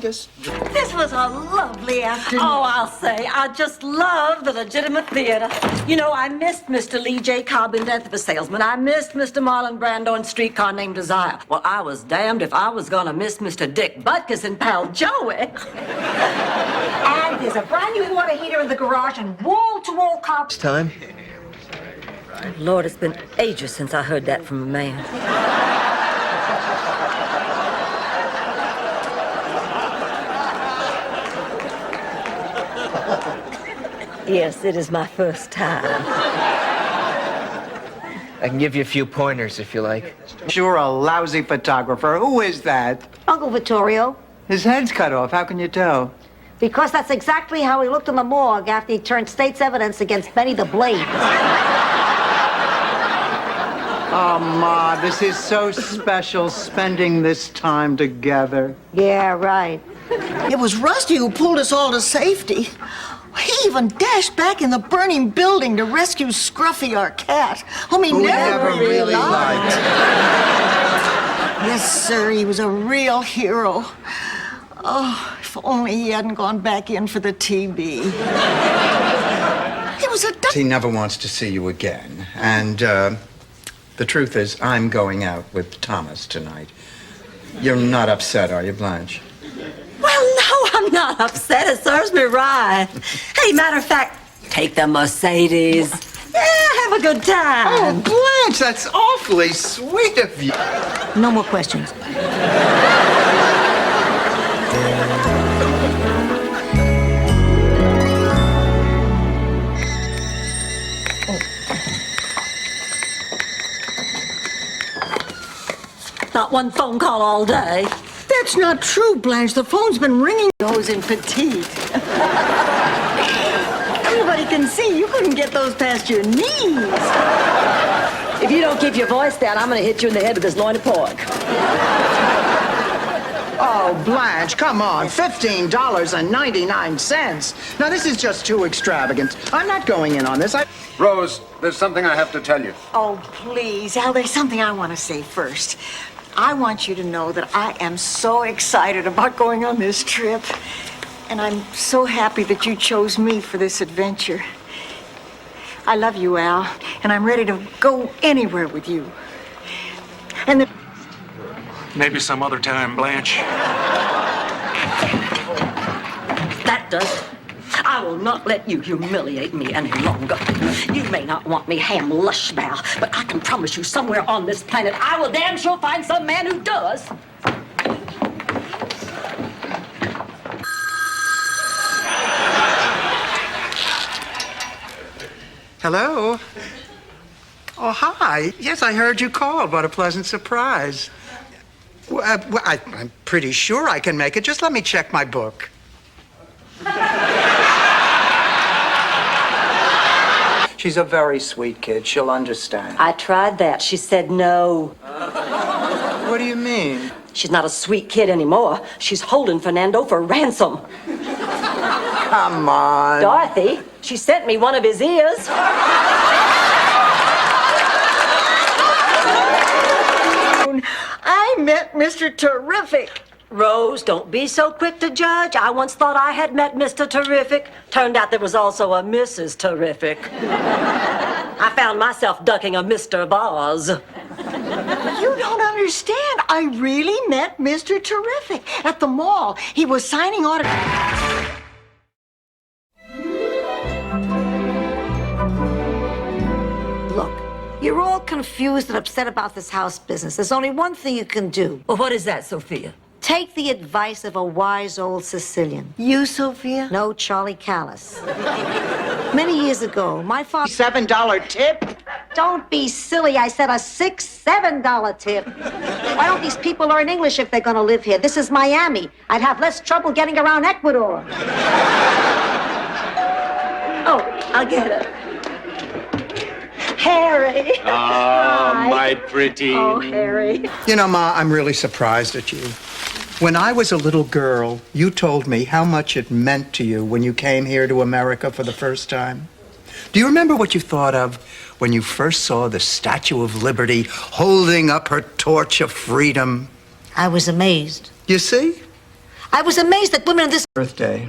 Speaker 4: just...
Speaker 1: This was a lovely afternoon. Oh, I'll say. I just love the legitimate theater. You know, I missed Mr. Lee J. Cobb in Death of a Salesman. I missed Mr. Marlon Brando in Streetcar Named Desire. Well, I was damned if I was gonna miss Mr. Dick Butkus in Pal Joey.
Speaker 5: And this There's a brand new water heater in the garage and wall-to-wall copper.
Speaker 15: It's time.
Speaker 1: Lord, it's been ages since I heard that from a man. Yes, it is my first time.
Speaker 15: I can give you a few pointers if you like.
Speaker 4: You're a lousy photographer. Who is that?
Speaker 5: Uncle Vittorio.
Speaker 4: His head's cut off. How can you tell?
Speaker 5: Because that's exactly how he looked in the morgue after he turned state's evidence against Benny the Blade.
Speaker 4: Oh, Ma, this is so special, spending this time together.
Speaker 5: Yeah, right.
Speaker 6: It was Rusty who pulled us all to safety. He even dashed back in the burning building to rescue Scruffy, our cat, whom he never really liked. Yes, sir, he was a real hero. Oh, if only he hadn't gone back in for the TB. He was a...
Speaker 4: He never wants to see you again. And the truth is, I'm going out with Thomas tonight. You're not upset, are you, Blanche?
Speaker 1: Well, no, I'm not upset. It serves me right. Hey, matter of fact, take the Mercedes. Yeah, have a good time.
Speaker 4: Oh, Blanche, that's awfully sweet of you.
Speaker 5: No more questions.
Speaker 1: Not one phone call all day.
Speaker 6: That's not true, Blanche. The phone's been ringing. Those in petite. Everybody can see you couldn't get those past your knees.
Speaker 1: If you don't keep your voice down, I'm going to hit you in the head with this loin of pork.
Speaker 4: Oh, Blanche, come on. $15.99. Now, this is just too extravagant. I'm not going in on this.
Speaker 7: Rose, there's something I have to tell you.
Speaker 6: Oh, please, Al, there's something I want to say first. I want you to know that I am so excited about going on this trip. And I'm so happy that you chose me for this adventure. I love you, Al, and I'm ready to go anywhere with you. And
Speaker 10: Maybe some other time, Blanche.
Speaker 1: That does it. I will not let you humiliate me any longer. You may not want me ham lushbow, but I can promise you somewhere on this planet I will damn sure find some man who does.
Speaker 4: Hello? Oh, hi. Yes, I heard you call. What a pleasant surprise. I'm pretty sure I can make it. Just let me check my book. She's a very sweet kid. She'll understand.
Speaker 1: I tried that. She said no.
Speaker 4: What do you mean?
Speaker 1: She's not a sweet kid anymore. She's holding Fernando for ransom.
Speaker 4: Come on.
Speaker 1: Dorothy, she sent me one of his ears.
Speaker 6: I met Mr. Terrific.
Speaker 1: Rose, don't be so quick to judge. I once thought I had met Mr. Terrific. Turned out there was also a Mrs. Terrific. I found myself ducking a Mr. Boz.
Speaker 6: You don't understand. I really met Mr. Terrific at the mall. He was signing autographs.
Speaker 5: Look, you're all confused and upset about this house business. There's only one thing you can do.
Speaker 1: Well, what is that, Sophia?
Speaker 5: Take the advice of a wise old Sicilian.
Speaker 6: You, Sophia?
Speaker 5: No, Charlie Callis. Many years ago, my father...
Speaker 4: $7 tip?
Speaker 5: Don't be silly. I said a $7 tip. Why don't these people learn English if they're going to live here? This is Miami. I'd have less trouble getting around Ecuador.
Speaker 1: Oh, I'll get it. Harry.
Speaker 13: Oh,
Speaker 1: Hi.
Speaker 13: my pretty.
Speaker 1: Oh, Harry.
Speaker 4: You know, Ma, I'm really surprised at you. When I was a little girl, you told me how much it meant to you when you came here to America for the first time. Do you remember what you thought of when you first saw the Statue of Liberty holding up her torch of freedom?
Speaker 5: I was amazed.
Speaker 4: You see?
Speaker 5: I was amazed that women in this...
Speaker 4: Birthday.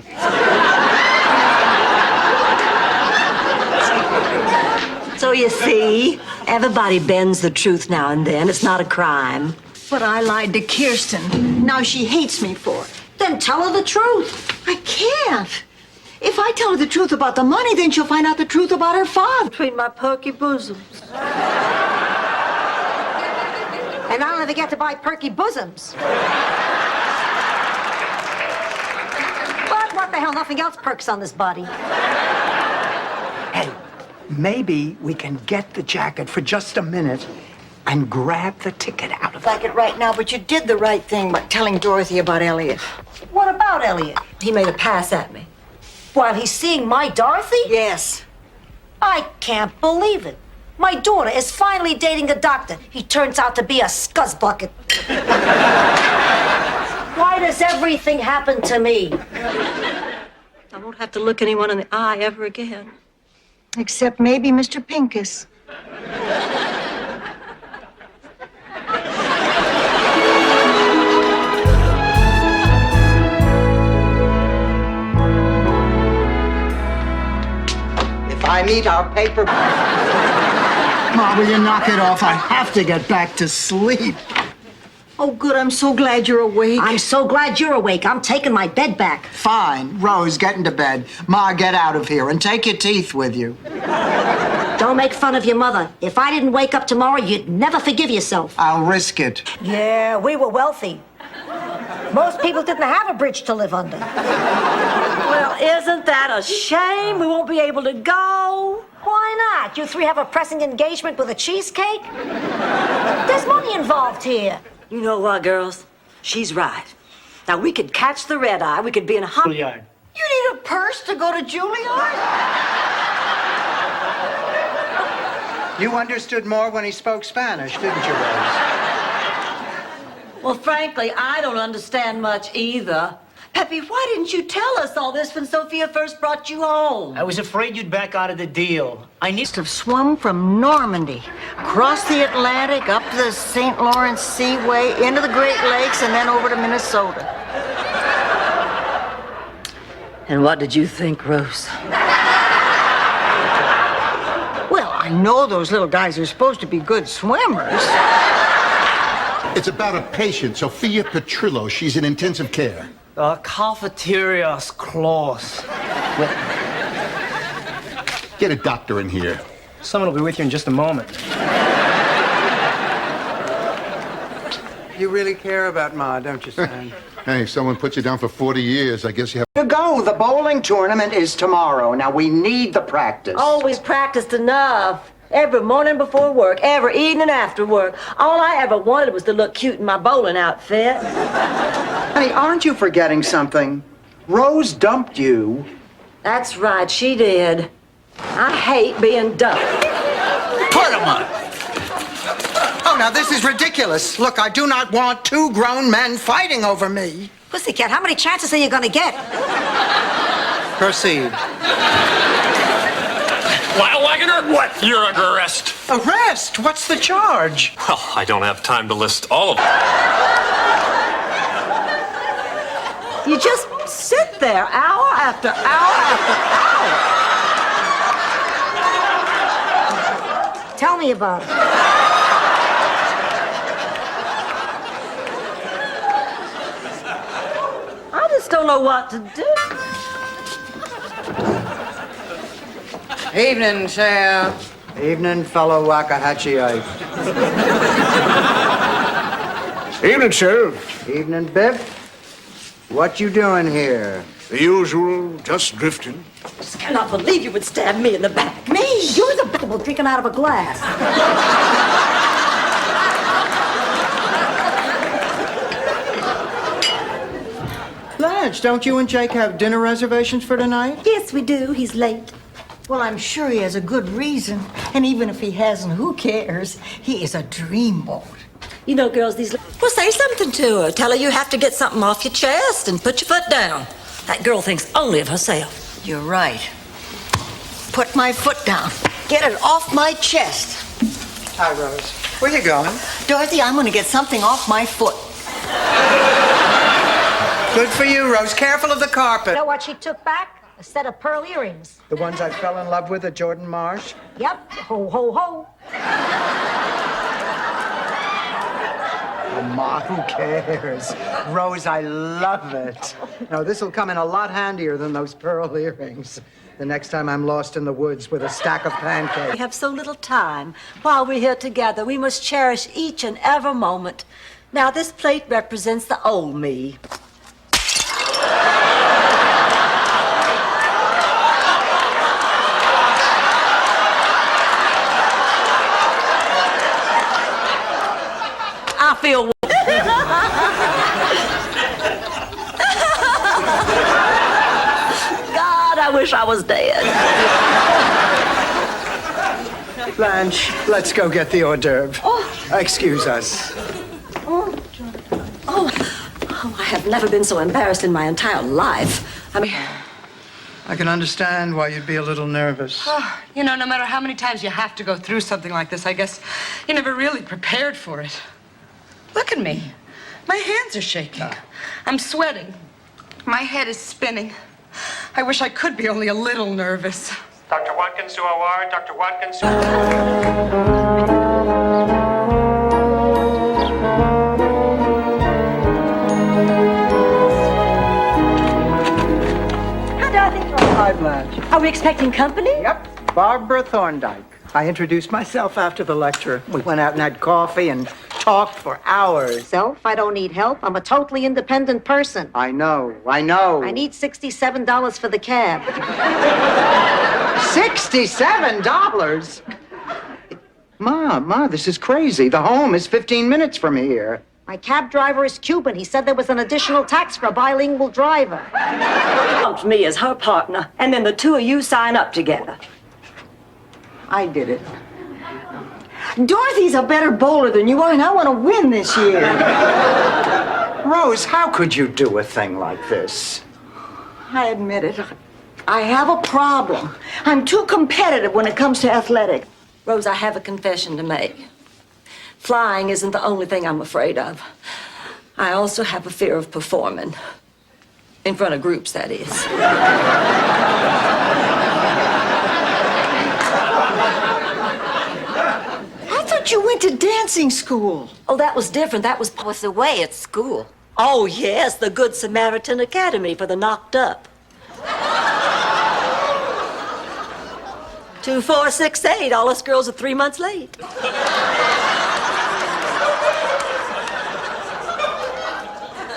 Speaker 1: So you see, everybody bends the truth now and then. It's not a crime.
Speaker 6: But I lied to Kirsten. Now she hates me for it.
Speaker 5: Then tell her the truth.
Speaker 6: I can't. If I tell her the truth about the money, then she'll find out the truth about her father.
Speaker 1: Between my perky bosoms.
Speaker 5: And I'll never get to buy perky bosoms. But what the hell, nothing else perks on this body.
Speaker 2: Hey, maybe we can get the jacket for just a minute and grab the ticket out of it.
Speaker 6: Like it right now, but you did the right thing by telling Dorothy about Elliot.
Speaker 5: What about Elliot?
Speaker 1: He made a pass at me.
Speaker 5: While he's seeing my Dorothy?
Speaker 6: Yes.
Speaker 5: I can't believe it. My daughter is finally dating a doctor. He turns out to be a scuzzbucket. Why does everything happen to me?
Speaker 1: I won't have to look anyone in the eye ever again.
Speaker 6: Except maybe Mr. Pincus.
Speaker 4: If I meet our paper...
Speaker 2: Ma, will you knock it off? I have to get back to sleep.
Speaker 6: Oh, good. I'm so glad you're awake.
Speaker 5: I'm so glad you're awake. I'm taking my bed back.
Speaker 4: Fine. Rose, get into bed. Ma, get out of here and take your teeth with you.
Speaker 5: Don't make fun of your mother. If I didn't wake up tomorrow, you'd never forgive yourself.
Speaker 4: I'll risk it.
Speaker 5: Yeah, we were wealthy. Most people didn't have a bridge to live under.
Speaker 1: Well, isn't that a shame? We won't be able to go.
Speaker 5: Why not? You three have a pressing engagement with a cheesecake? There's money involved here.
Speaker 1: You know what, girls? She's right. Now, we could catch the red eye. We could be in a hot...
Speaker 16: Juilliard.
Speaker 6: You need a purse to go to Juilliard?
Speaker 4: You understood more when he spoke Spanish, didn't you, Rose?
Speaker 1: Well, frankly, I don't understand much either. Peppy, why didn't you tell us all this when Sophia first brought you home?
Speaker 16: I was afraid you'd back out of the deal. I need
Speaker 6: To have swum from Normandy, across the Atlantic, up the St. Lawrence Seaway, into the Great Lakes, and then over to Minnesota.
Speaker 1: And what did you think, Rose?
Speaker 6: Well, I know those little guys are supposed to be good swimmers.
Speaker 10: It's about a patient, Sophia Petrillo. She's in intensive care.
Speaker 16: cafeteria's closed.
Speaker 10: Get a doctor in here.
Speaker 16: Someone will be with you in just a moment.
Speaker 4: You really care about Ma, don't you, son?
Speaker 10: Hey, if someone puts you down for 40 years, I guess you have...
Speaker 4: To go. The bowling tournament is tomorrow. Now, we need the practice.
Speaker 1: Always practiced enough. Every morning before work, every evening after work. All I ever wanted was to look cute in my bowling outfit.
Speaker 4: Honey, aren't you forgetting something? Rose dumped you.
Speaker 1: That's right, she did. I hate being dumped.
Speaker 4: Put him on. Oh, now, this is ridiculous. Look, I do not want two grown men fighting over me.
Speaker 5: Pussycat, how many chances are you gonna get?
Speaker 4: Proceed.
Speaker 13: Lyle Wagoner, what? You're under arrest.
Speaker 4: Arrest? What's the charge?
Speaker 13: Well, I don't have time to list all of them.
Speaker 1: You just sit there hour after hour after hour.
Speaker 5: Tell me about it.
Speaker 1: I just don't know what to do.
Speaker 4: Evening, Sheriff. Evening, fellow Waxahachie.
Speaker 7: Evening, Sheriff.
Speaker 4: Evening, Biff. What you doing here?
Speaker 7: The usual, just drifting.
Speaker 1: Just cannot believe you would stab me in the back.
Speaker 5: Me? You're the b****ble drinking out of a glass.
Speaker 4: Blanche, don't you and Jake have dinner reservations for tonight?
Speaker 1: Yes, we do. He's late.
Speaker 6: Well, I'm sure he has a good reason. And even if he hasn't, who cares? He is a dreamboat.
Speaker 1: You know, girls, well, say something to her. Tell her you have to get something off your chest and put your foot down. That girl thinks only of herself.
Speaker 6: You're right. Put my foot down. Get it off my chest.
Speaker 4: Hi, Rose. Where you going?
Speaker 6: Dorothy, I'm going to get something off my foot.
Speaker 4: Good for you, Rose. Careful of the carpet.
Speaker 5: You know what she took back? A set of pearl earrings.
Speaker 4: The ones I fell in love with at Jordan Marsh?
Speaker 5: Yep. Ho, ho, ho.
Speaker 4: Ma, who cares? Rose, I love it. No, this'll come in a lot handier than those pearl earrings. The next time I'm lost in the woods with a stack of pancakes.
Speaker 1: We have so little time. While we're here together, we must cherish each and every moment. Now, this plate represents the old me. I feel... God, I wish I was dead.
Speaker 4: Blanche, let's go get the hors d'oeuvre. Excuse us.
Speaker 1: I have never been so embarrassed in my entire life. I mean...
Speaker 4: I can understand why you'd be a little nervous.
Speaker 12: You know, no matter how many times you have to go through something like this, I guess you're never really prepared for it. Look at me. My hands are shaking. I'm sweating. My head is spinning. I wish I could be only a little nervous.
Speaker 3: Dr. Watkins to OR. Dr. Watkins to...
Speaker 4: Hi, Blanche.
Speaker 1: Are we expecting company?
Speaker 4: Yep, Barbara Thorndike. I introduced myself after the lecture. We went out and had coffee and talked for hours.
Speaker 5: Self, I don't need help. I'm a totally independent person.
Speaker 4: I know. I
Speaker 5: need $67 for the cab.
Speaker 4: $67? Ma, this is crazy. The home is 15 minutes from here.
Speaker 5: My cab driver is Cuban. He said there was an additional tax for a bilingual driver.
Speaker 1: Dumped me as her partner, and then the two of you sign up together.
Speaker 4: I did it.
Speaker 6: Dorothy's a better bowler than you are, and I want to win this year.
Speaker 4: Rose, how could you do a thing like this?
Speaker 6: I admit it. I have a problem. I'm too competitive when it comes to athletics.
Speaker 1: Rose, I have a confession to make. Flying isn't the only thing I'm afraid of. I also have a fear of performing. In front of groups, that is.
Speaker 6: I thought you went to dancing school.
Speaker 1: Oh, that was different. That was away at school. Oh, yes, the Good Samaritan Academy for the knocked up. 2, 4, 6, 8. All us girls are 3 months late.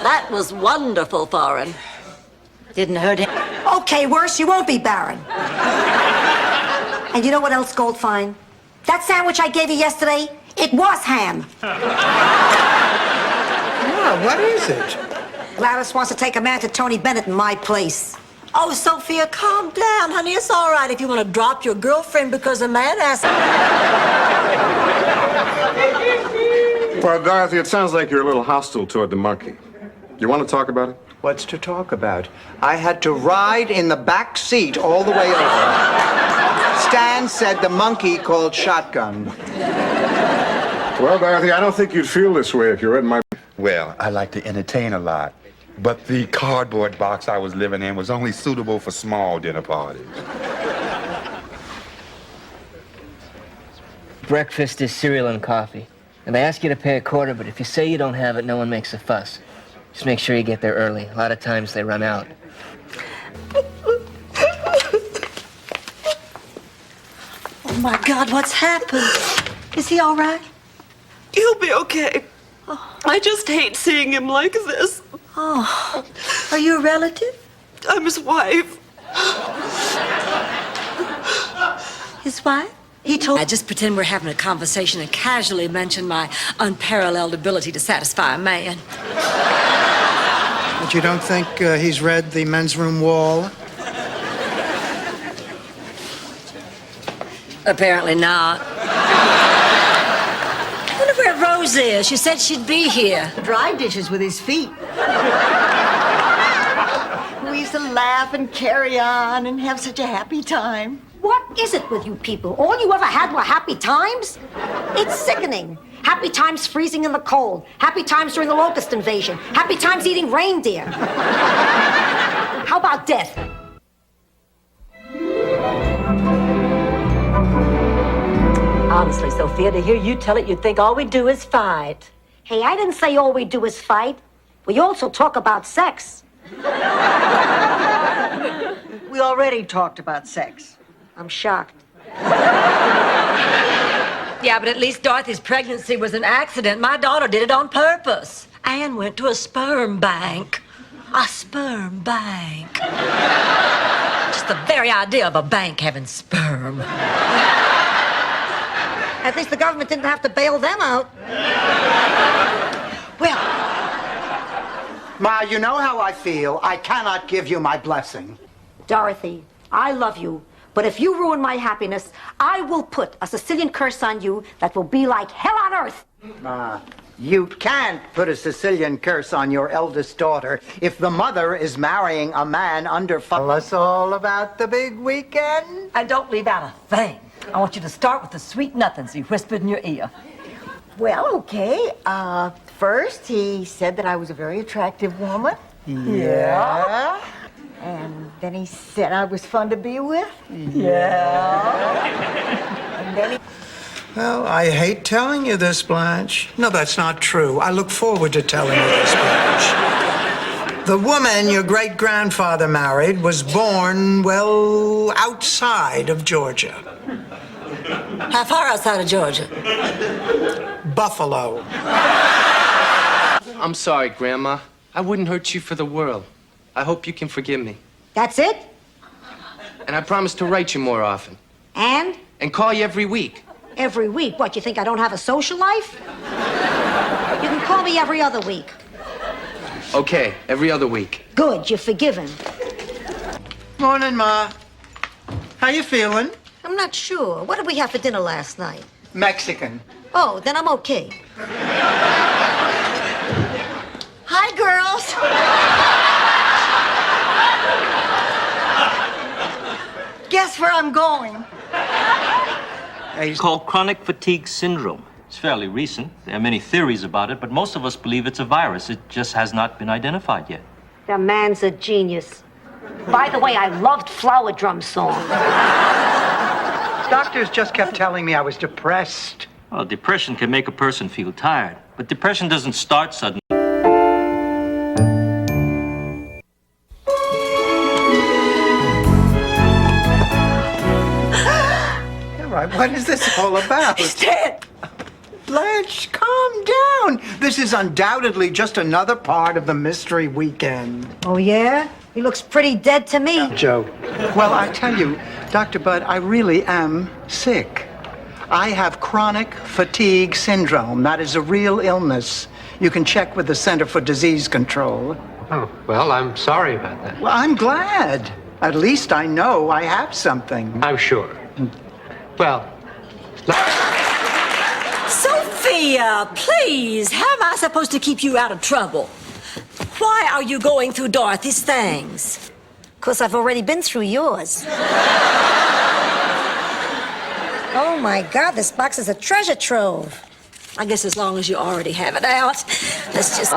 Speaker 1: That was wonderful, Foreign.
Speaker 5: Didn't hurt him. Okay, worse, you won't be barren. And you know what else, Goldfine? That sandwich I gave you yesterday, it was ham.
Speaker 4: Yeah, what is it?
Speaker 5: Gladys wants to take a man to Tony Bennett in my place.
Speaker 1: Oh, Sophia, calm down, honey. It's all right if you want to drop your girlfriend because a man asked.
Speaker 7: Well, Dorothy, it sounds like you're a little hostile toward the monkey. You want to talk about it?
Speaker 4: What's to talk about? I had to ride in the back seat all the way over. Stan said the monkey called shotgun.
Speaker 7: Well, Dorothy, I don't think you'd feel this way if you read my...
Speaker 21: Well, I like to entertain a lot, but the cardboard box I was living in was only suitable for small dinner parties.
Speaker 15: Breakfast is cereal and coffee. And they ask you to pay a quarter, but if you say you don't have it, no one makes a fuss. Just make sure you get there early. A lot of times they run out.
Speaker 1: Oh, my God, what's happened? Is he all right?
Speaker 12: He'll be okay. I just hate seeing him like this.
Speaker 1: Oh, are you a relative?
Speaker 12: I'm his wife.
Speaker 1: His wife? He told... I just pretend we're having a conversation and casually mention my unparalleled ability to satisfy a man.
Speaker 4: But you don't think he's read the men's room wall?
Speaker 1: Apparently not. I wonder where Rose is. She said she'd be here.
Speaker 6: Dry dishes with his feet. We used to laugh and carry on and have such a happy time.
Speaker 5: What is it with you people? All you ever had were happy times? It's sickening. Happy times freezing in the cold. Happy times during the locust invasion. Happy times eating reindeer. How about death?
Speaker 1: Honestly, Sophia, to hear you tell it, you'd think all we do is fight.
Speaker 5: Hey, I didn't say all we do is fight. We also talk about sex.
Speaker 6: We already talked about sex.
Speaker 5: I'm shocked.
Speaker 1: Yeah, but at least Dorothy's pregnancy was an accident. My daughter did it on purpose. Anne went to a sperm bank. A sperm bank. Just the very idea of a bank having sperm.
Speaker 5: At least the government didn't have to bail them out.
Speaker 4: Well, Ma, you know how I feel. I cannot give you my blessing.
Speaker 5: Dorothy, I love you, but if you ruin my happiness, I will put a Sicilian curse on you that will be like hell on earth.
Speaker 4: Ma, you can't put a Sicilian curse on your eldest daughter if the mother is marrying a man under fire. Tell us all about the big weekend.
Speaker 1: And don't leave out a thing. I want you to start with the sweet nothings he whispered in your ear.
Speaker 6: Well, okay. First, he said that I was a very attractive woman.
Speaker 4: Yeah.
Speaker 6: And then he said I was fun to be with.
Speaker 4: Yeah.
Speaker 6: And then he...
Speaker 4: Well, I hate telling you this, Blanche. No, that's not true. I look forward to telling you this, Blanche. The woman your great-grandfather married was born, well, outside of Georgia.
Speaker 1: How far outside of Georgia?
Speaker 4: Buffalo.
Speaker 15: I'm sorry, Grandma. I wouldn't hurt you for the world. I hope you can forgive me.
Speaker 5: That's it?
Speaker 15: And I promise to write you more often.
Speaker 5: And?
Speaker 15: And call you every week.
Speaker 5: Every week? What, you think I don't have a social life? You can call me every other week.
Speaker 15: Okay, every other week.
Speaker 5: Good, you're forgiven.
Speaker 4: Morning, Ma. How you feeling?
Speaker 5: I'm not sure. What did we have for dinner last night?
Speaker 4: Mexican.
Speaker 5: Oh, then I'm okay.
Speaker 6: Hi, girls. Guess where I'm going?
Speaker 18: It's called chronic fatigue syndrome. It's fairly recent. There are many theories about it, but most of us believe it's a virus. It just has not been identified yet.
Speaker 5: The man's a genius. By the way, I loved Flower Drum Song.
Speaker 4: Doctors just kept telling me I was depressed.
Speaker 18: Well, depression can make a person feel tired, but depression doesn't start suddenly.
Speaker 4: All right, what is this all about?
Speaker 1: He's dead.
Speaker 4: Blanche, calm down. This is undoubtedly just another part of the mystery weekend.
Speaker 5: Oh, yeah? He looks pretty dead to me.
Speaker 4: Joe. Well, I tell you, Dr. Budd, I really am sick. I have chronic fatigue syndrome. That is a real illness. You can check with the Center for Disease Control.
Speaker 13: Oh, well, I'm sorry about that.
Speaker 4: Well, I'm glad. At least I know I have something.
Speaker 13: I'm sure. Well,
Speaker 1: Sophia, please, how am I supposed to keep you out of trouble? Why are you going through Dorothy's things?
Speaker 5: 'Cause I've already been through yours. Oh, my God, this box is a treasure trove.
Speaker 1: I guess as long as you already have it out, let's just...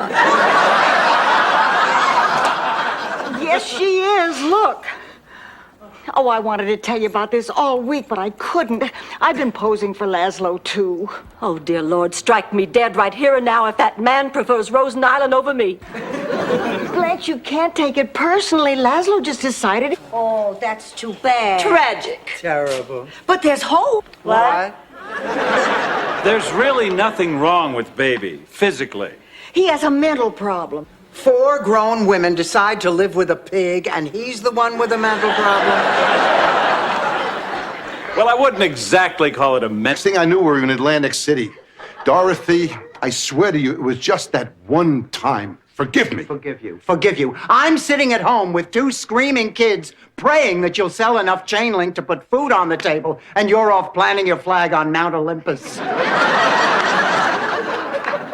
Speaker 6: Yes, she is. Look. Oh, I wanted to tell you about this all week, but I couldn't. I've been posing for Laszlo, too.
Speaker 1: Oh, dear Lord, strike me dead right here and now if that man prefers Rosen Island over me.
Speaker 6: Blanche, you can't take it personally. Laszlo just decided...
Speaker 5: Oh, that's too bad.
Speaker 1: Tragic.
Speaker 4: Terrible.
Speaker 6: But there's hope.
Speaker 4: What?
Speaker 19: There's really nothing wrong with Baby, physically.
Speaker 6: He has a mental problem.
Speaker 4: 4 grown women decide to live with a pig, and he's the one with a mental problem?
Speaker 19: Well, I wouldn't exactly call it a mess.
Speaker 10: Next thing I knew, we were in Atlantic City. Dorothy, I swear to you, it was just that one time. Forgive me.
Speaker 4: Forgive you. Forgive you. I'm sitting at home with 2 screaming kids, praying that you'll sell enough chain link to put food on the table, and you're off planting your flag on Mount Olympus.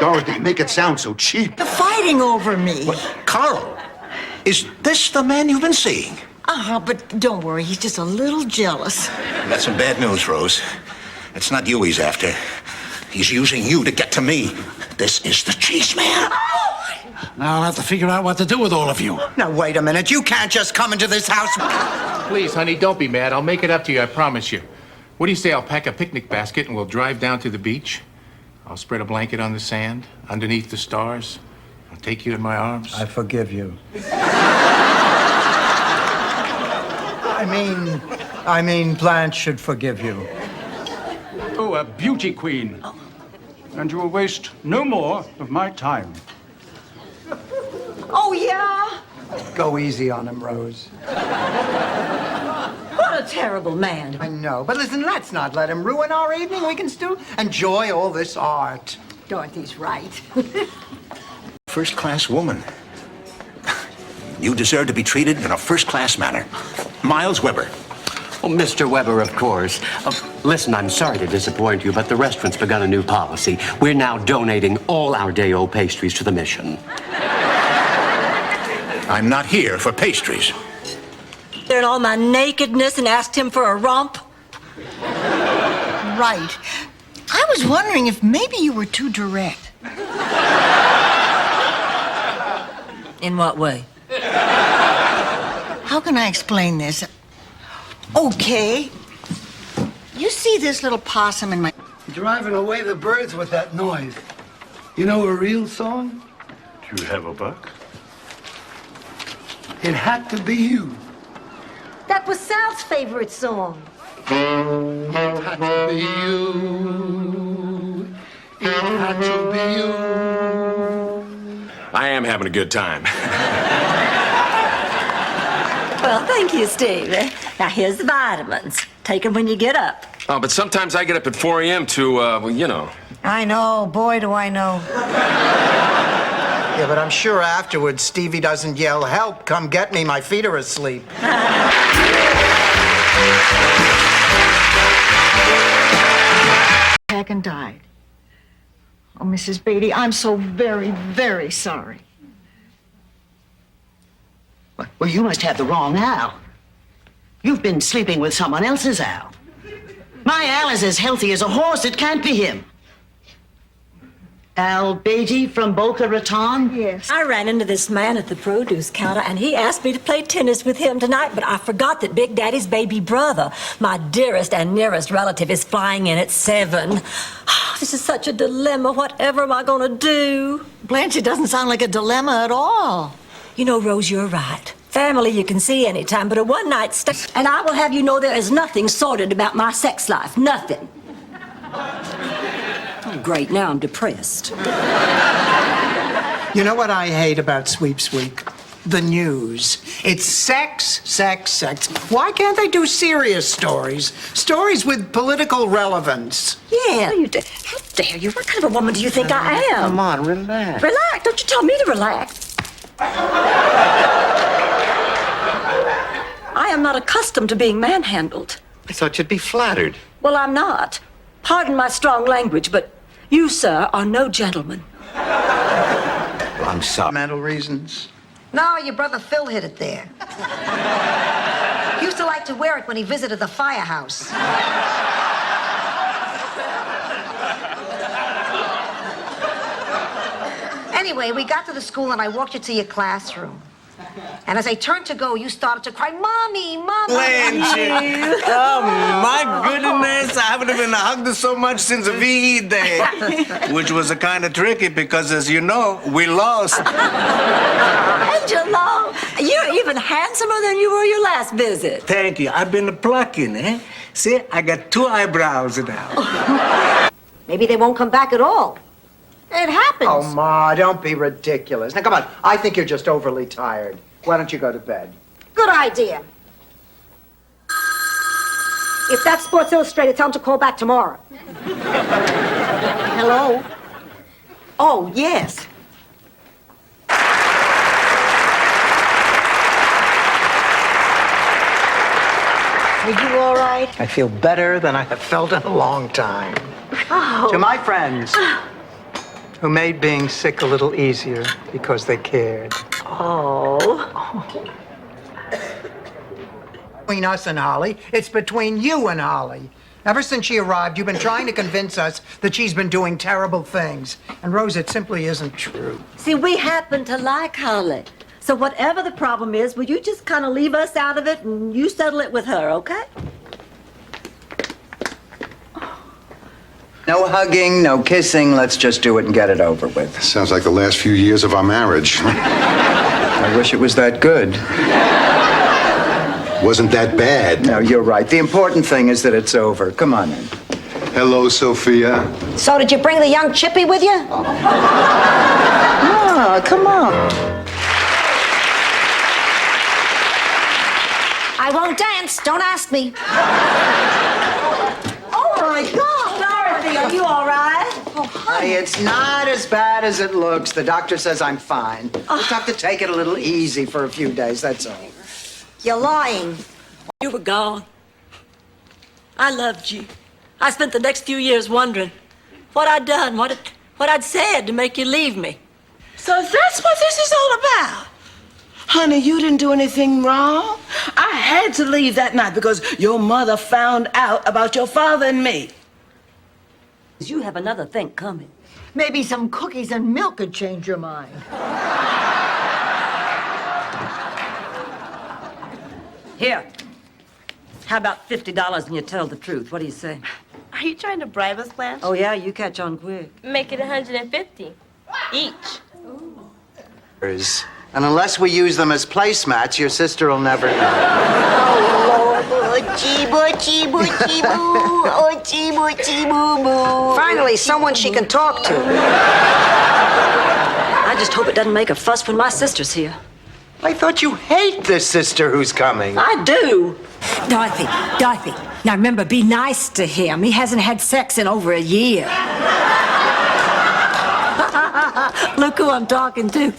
Speaker 10: Dorothy, make it sound so cheap.
Speaker 6: They're fighting over me.
Speaker 24: What? Carl, is this the man you've been seeing?
Speaker 6: But don't worry, he's just a little jealous.
Speaker 24: That's some bad news, Rose. It's not you he's after. He's using you to get to me. This is the cheese man.
Speaker 10: Now I'll have to figure out what to do with all of you.
Speaker 4: Now, wait a minute. You can't just come into this house.
Speaker 20: Please, honey, don't be mad. I'll make it up to you, I promise you. What do you say I'll pack a picnic basket and we'll drive down to the beach? I'll spread a blanket on the sand, underneath the stars. I'll take you in my arms.
Speaker 4: I forgive you. I mean, Blanche should forgive you.
Speaker 8: Oh, a beauty queen. And you will waste no more of my time.
Speaker 1: Oh, yeah?
Speaker 4: Go easy on him, Rose.
Speaker 1: What a terrible man.
Speaker 4: I know, but listen, let's not let him ruin our evening. We can still enjoy all this art.
Speaker 1: Dorothy's right.
Speaker 11: First-class woman. You deserve to be treated in a first-class manner. Miles Weber.
Speaker 14: Oh, Mr. Weber, of course. Listen, I'm sorry to disappoint you, but the restaurant's begun a new policy. We're now donating all our day-old pastries to the mission.
Speaker 11: I'm not here for pastries.
Speaker 1: There in all my nakedness and asked him for a romp.
Speaker 6: Right. I was wondering if maybe you were too direct.
Speaker 1: In what way?
Speaker 6: How can I explain this? Okay. You see this little possum in my...
Speaker 22: Driving away the birds with that noise. You know a real song?
Speaker 17: Do you have a buck?
Speaker 22: It had to be you.
Speaker 5: That was Sal's favorite song.
Speaker 22: It had to be you. It had to be you.
Speaker 17: I am having a good time.
Speaker 1: Well, thank you, Steve. Now, here's the vitamins. Take them when you get up.
Speaker 17: Oh, but sometimes I get up at 4 a.m. to, well, you know.
Speaker 6: I know. Boy, do I know.
Speaker 4: Yeah, but I'm sure afterwards Stevie doesn't yell, "Help, come get me, my feet are asleep."
Speaker 6: And died. Oh, Mrs. Beatty, I'm so very, very sorry.
Speaker 25: Well, you must have the wrong Al. You've been sleeping with someone else's Al. My Al is as healthy as a horse. It can't be him. Al Beatty from Boca Raton?
Speaker 6: Yes.
Speaker 1: I ran into this man at the produce counter, and he asked me to play tennis with him tonight, but I forgot that Big Daddy's baby brother, my dearest and nearest relative, is flying in at 7. This is such a dilemma. Whatever am I going to do?
Speaker 6: Blanche, it doesn't sound like a dilemma at all.
Speaker 1: You know, Rose, you're right. Family you can see anytime, but a one-night stay. And I will have you know there is nothing sordid about my sex life. Nothing. Oh, great. Now I'm depressed.
Speaker 4: You know what I hate about Sweeps Week? The news. It's sex, sex, sex. Why can't they do serious stories? Stories with political relevance.
Speaker 1: Yeah. How dare you? What kind of a woman do you think I am?
Speaker 4: Come on, relax.
Speaker 1: Relax. Don't you tell me to relax. I am not accustomed to being manhandled.
Speaker 11: I thought you'd be flattered.
Speaker 1: Well, I'm not. Pardon my strong language, but you, sir, are no gentleman.
Speaker 11: Well, I'm sorry.
Speaker 4: Mental reasons.
Speaker 5: No, your brother Phil hid it there. He used to like to wear it when he visited the firehouse. Anyway, we got to the school and I walked you to your classroom. And as I turned to go, you started to cry, "Mommy, Mommy."
Speaker 24: Blanche. Oh, my goodness. I haven't even hugged her so much since the VE day. Which was a kind of tricky because, as you know, we lost.
Speaker 1: Angelo, you're even handsomer than you were your last visit.
Speaker 24: Thank you. I've been plucking, eh? See, I got 2 eyebrows now.
Speaker 5: Maybe they won't come back at all. It happens.
Speaker 4: Oh, Ma, don't be ridiculous. Now, come on. I think you're just overly tired. Why don't you go to bed?
Speaker 5: Good idea. If that's Sports Illustrated, tell them to call back tomorrow.
Speaker 25: Hello? Oh, yes.
Speaker 6: Are you all right?
Speaker 4: I feel better than I have felt in a long time.
Speaker 5: Oh.
Speaker 4: To my friends who made being sick a little easier because they cared.
Speaker 1: Oh.
Speaker 4: Between us and Holly, it's between you and Holly. Ever since she arrived, you've been trying to convince us that she's been doing terrible things. And Rose, it simply isn't true.
Speaker 1: See, we happen to like Holly. So whatever the problem is, will you just kind of leave us out of it and you settle it with her, okay?
Speaker 4: No hugging, no kissing. Let's just do it and get it over with.
Speaker 10: Sounds like the last few years of our marriage.
Speaker 4: I wish it was that good.
Speaker 10: Wasn't that bad.
Speaker 4: No, you're right. The important thing is that it's over. Come on in.
Speaker 10: Hello, Sophia.
Speaker 5: So did you bring the young Chippy with you?
Speaker 4: Ah, come on.
Speaker 5: I won't dance. Don't ask me.
Speaker 1: Oh, my God. Dorothy, are you all right?
Speaker 4: Honey, it's not as bad as it looks. The doctor says I'm fine. Just have to take it a little easy for a few days, that's all.
Speaker 5: You're lying.
Speaker 1: You were gone. I loved you. I spent the next few years wondering what I'd done, what I'd said to make you leave me.
Speaker 2: So that's what this is all about. Honey, you didn't do anything wrong. I had to leave that night because your mother found out about your father and me.
Speaker 1: You have another thing coming.
Speaker 6: Maybe some cookies and milk could change your mind.
Speaker 1: Here. How about $50 and you tell the truth? What do you say?
Speaker 3: Are you trying to bribe us, Blanche?
Speaker 1: Oh, yeah, you catch on quick.
Speaker 3: Make it 150 each.
Speaker 4: And unless we use them as placemats, your sister will never know.
Speaker 5: Finally, someone she can talk to.
Speaker 1: I just hope it doesn't make a fuss when my sister's here.
Speaker 4: I thought you hate this sister who's coming.
Speaker 1: I do.
Speaker 9: Dorothy, now remember, be nice to him. He hasn't had sex in over a year.
Speaker 1: Look who I'm talking to.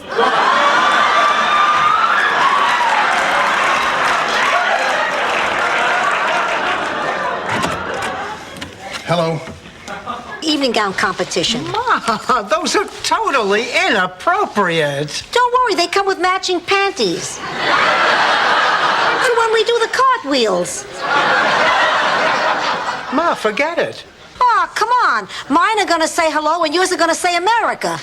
Speaker 10: Hello.
Speaker 5: Evening gown competition.
Speaker 4: Ma, those are totally inappropriate.
Speaker 5: Don't worry, they come with matching panties. For when we do the cartwheels.
Speaker 4: Ma, forget it.
Speaker 5: Oh, come on. Mine are gonna say hello and yours are gonna say America.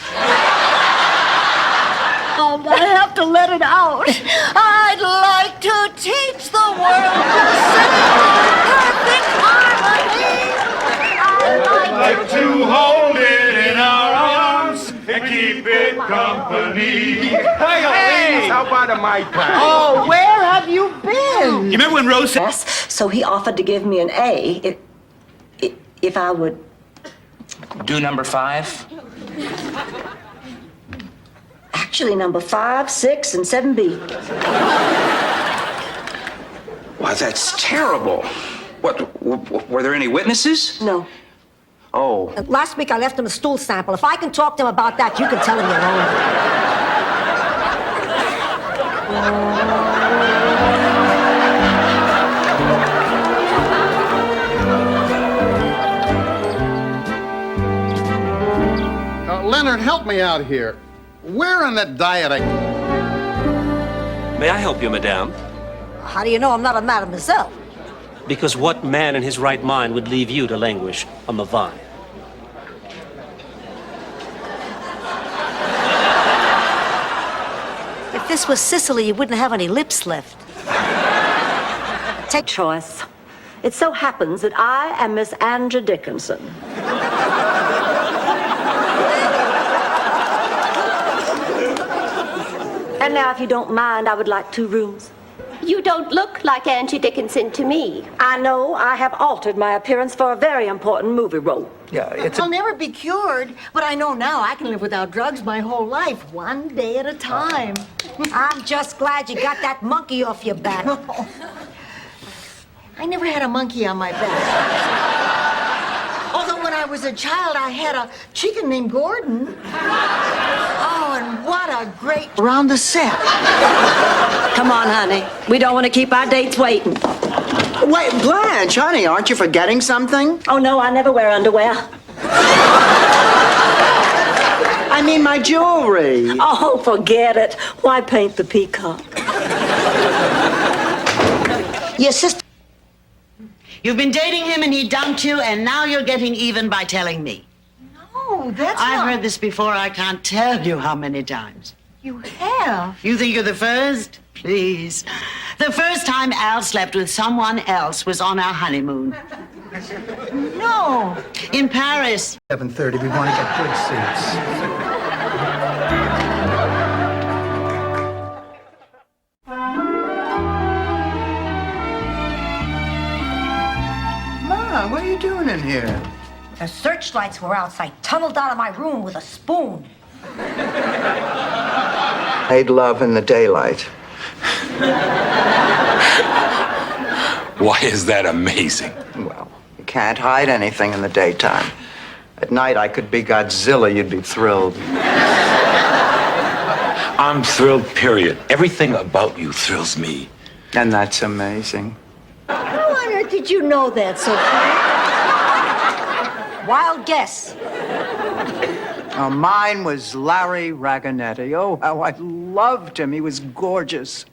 Speaker 6: Oh, I have to let it out. I'd like to teach the world to sing perfect harmony. I'd
Speaker 16: like to hold it in our arms and keep it company.
Speaker 17: Hey, how about a Mai Tai?
Speaker 6: Oh, where have you been?
Speaker 16: You remember when Rose said...
Speaker 1: Yes, so he offered to give me an A if I would...
Speaker 23: Do number 5?
Speaker 1: Actually, number 5, 6, and 7B.
Speaker 23: Wow, that's terrible. What, were there any witnesses?
Speaker 1: No.
Speaker 23: Oh.
Speaker 5: Last week I left him a stool sample. If I can talk to him about that, you can tell him your
Speaker 10: own. Leonard, help me out here. Where on that diet
Speaker 26: May I help you, madame?
Speaker 5: How do you know I'm not a mademoiselle?
Speaker 26: Because what man in his right mind would leave you to languish on the vine?
Speaker 5: If this was Sicily, you wouldn't have any lips left.
Speaker 1: Take choice. It so happens that I am Miss Andra Dickinson. And now, if you don't mind, I would like 2 rooms.
Speaker 3: You don't look like Angie Dickinson to me.
Speaker 1: I know I have altered my appearance for a very important movie role.
Speaker 4: Yeah, it's
Speaker 6: I'll never be cured, but I know now I can live without drugs my whole life, one day at a time.
Speaker 5: I'm just glad you got that monkey off your back.
Speaker 6: I never had a monkey on my back. Although when I was a child, I had a chicken named Gordon. Oh, and what a great around the set.
Speaker 1: Come on, honey. We don't want to keep our dates waiting.
Speaker 4: Wait, Blanche, honey, aren't you forgetting something?
Speaker 1: Oh, no, I never wear underwear.
Speaker 4: I mean my jewelry.
Speaker 1: Oh, forget it. Why paint the peacock?
Speaker 5: Your sister...
Speaker 25: You've been dating him and he dumped you, and now you're getting even by telling me.
Speaker 6: No, that's
Speaker 25: I've
Speaker 6: not...
Speaker 25: heard this before. I can't tell you how many times.
Speaker 6: You have?
Speaker 25: You think you're the first? Please. The first time Al slept with someone else was on our honeymoon. No, in Paris.
Speaker 4: 7:30. We want to get good seats. Ma, what are you doing in here?
Speaker 5: The searchlights were out, so I tunneled out of my room with a spoon.
Speaker 4: Made love in the daylight.
Speaker 23: Why is that amazing?
Speaker 4: Well, you can't hide anything in the daytime. At night, I could be Godzilla. You'd be thrilled.
Speaker 23: I'm thrilled, period. Everything about you thrills me.
Speaker 4: And that's amazing.
Speaker 5: How on earth did you know that, Sophia? Wild guess.
Speaker 4: Oh, mine was Larry Raganetti. Oh, how I loved him. He was gorgeous.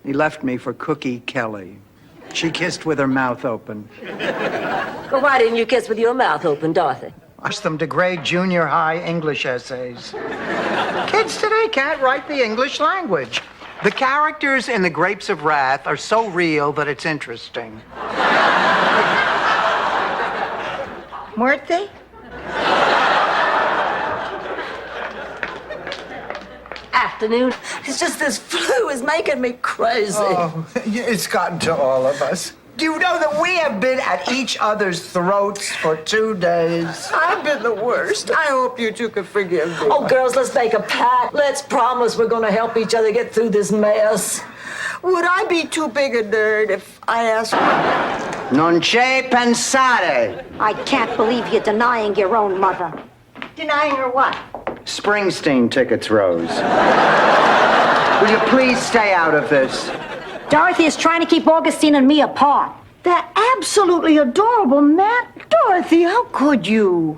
Speaker 4: He left me for Cookie Kelly. She kissed with her mouth open.
Speaker 1: Well, why didn't you kiss with your mouth open, Dorothy?
Speaker 4: Asked them to grade junior high English essays. Kids today can't write the English language. The characters in The Grapes of Wrath are so real that it's interesting.
Speaker 5: Weren't they?
Speaker 1: Afternoon. It's just this flu is making me crazy.
Speaker 4: Oh, it's gotten to all of us. Do you know that we have been at each other's throats for 2 days?
Speaker 6: I've been the worst. I hope you two can forgive me.
Speaker 1: Oh, girls, let's make a pact. Let's promise we're going to help each other get through this mess.
Speaker 6: Would I be too big a nerd if I asked?
Speaker 4: Non c'è pensare.
Speaker 5: I can't believe you're denying your own mother. Denying her what?
Speaker 4: Springsteen tickets, Rose. Will you please stay out of this?
Speaker 5: Dorothy is trying to keep Augustine and me apart.
Speaker 6: They're absolutely adorable, Matt. Dorothy, how could you?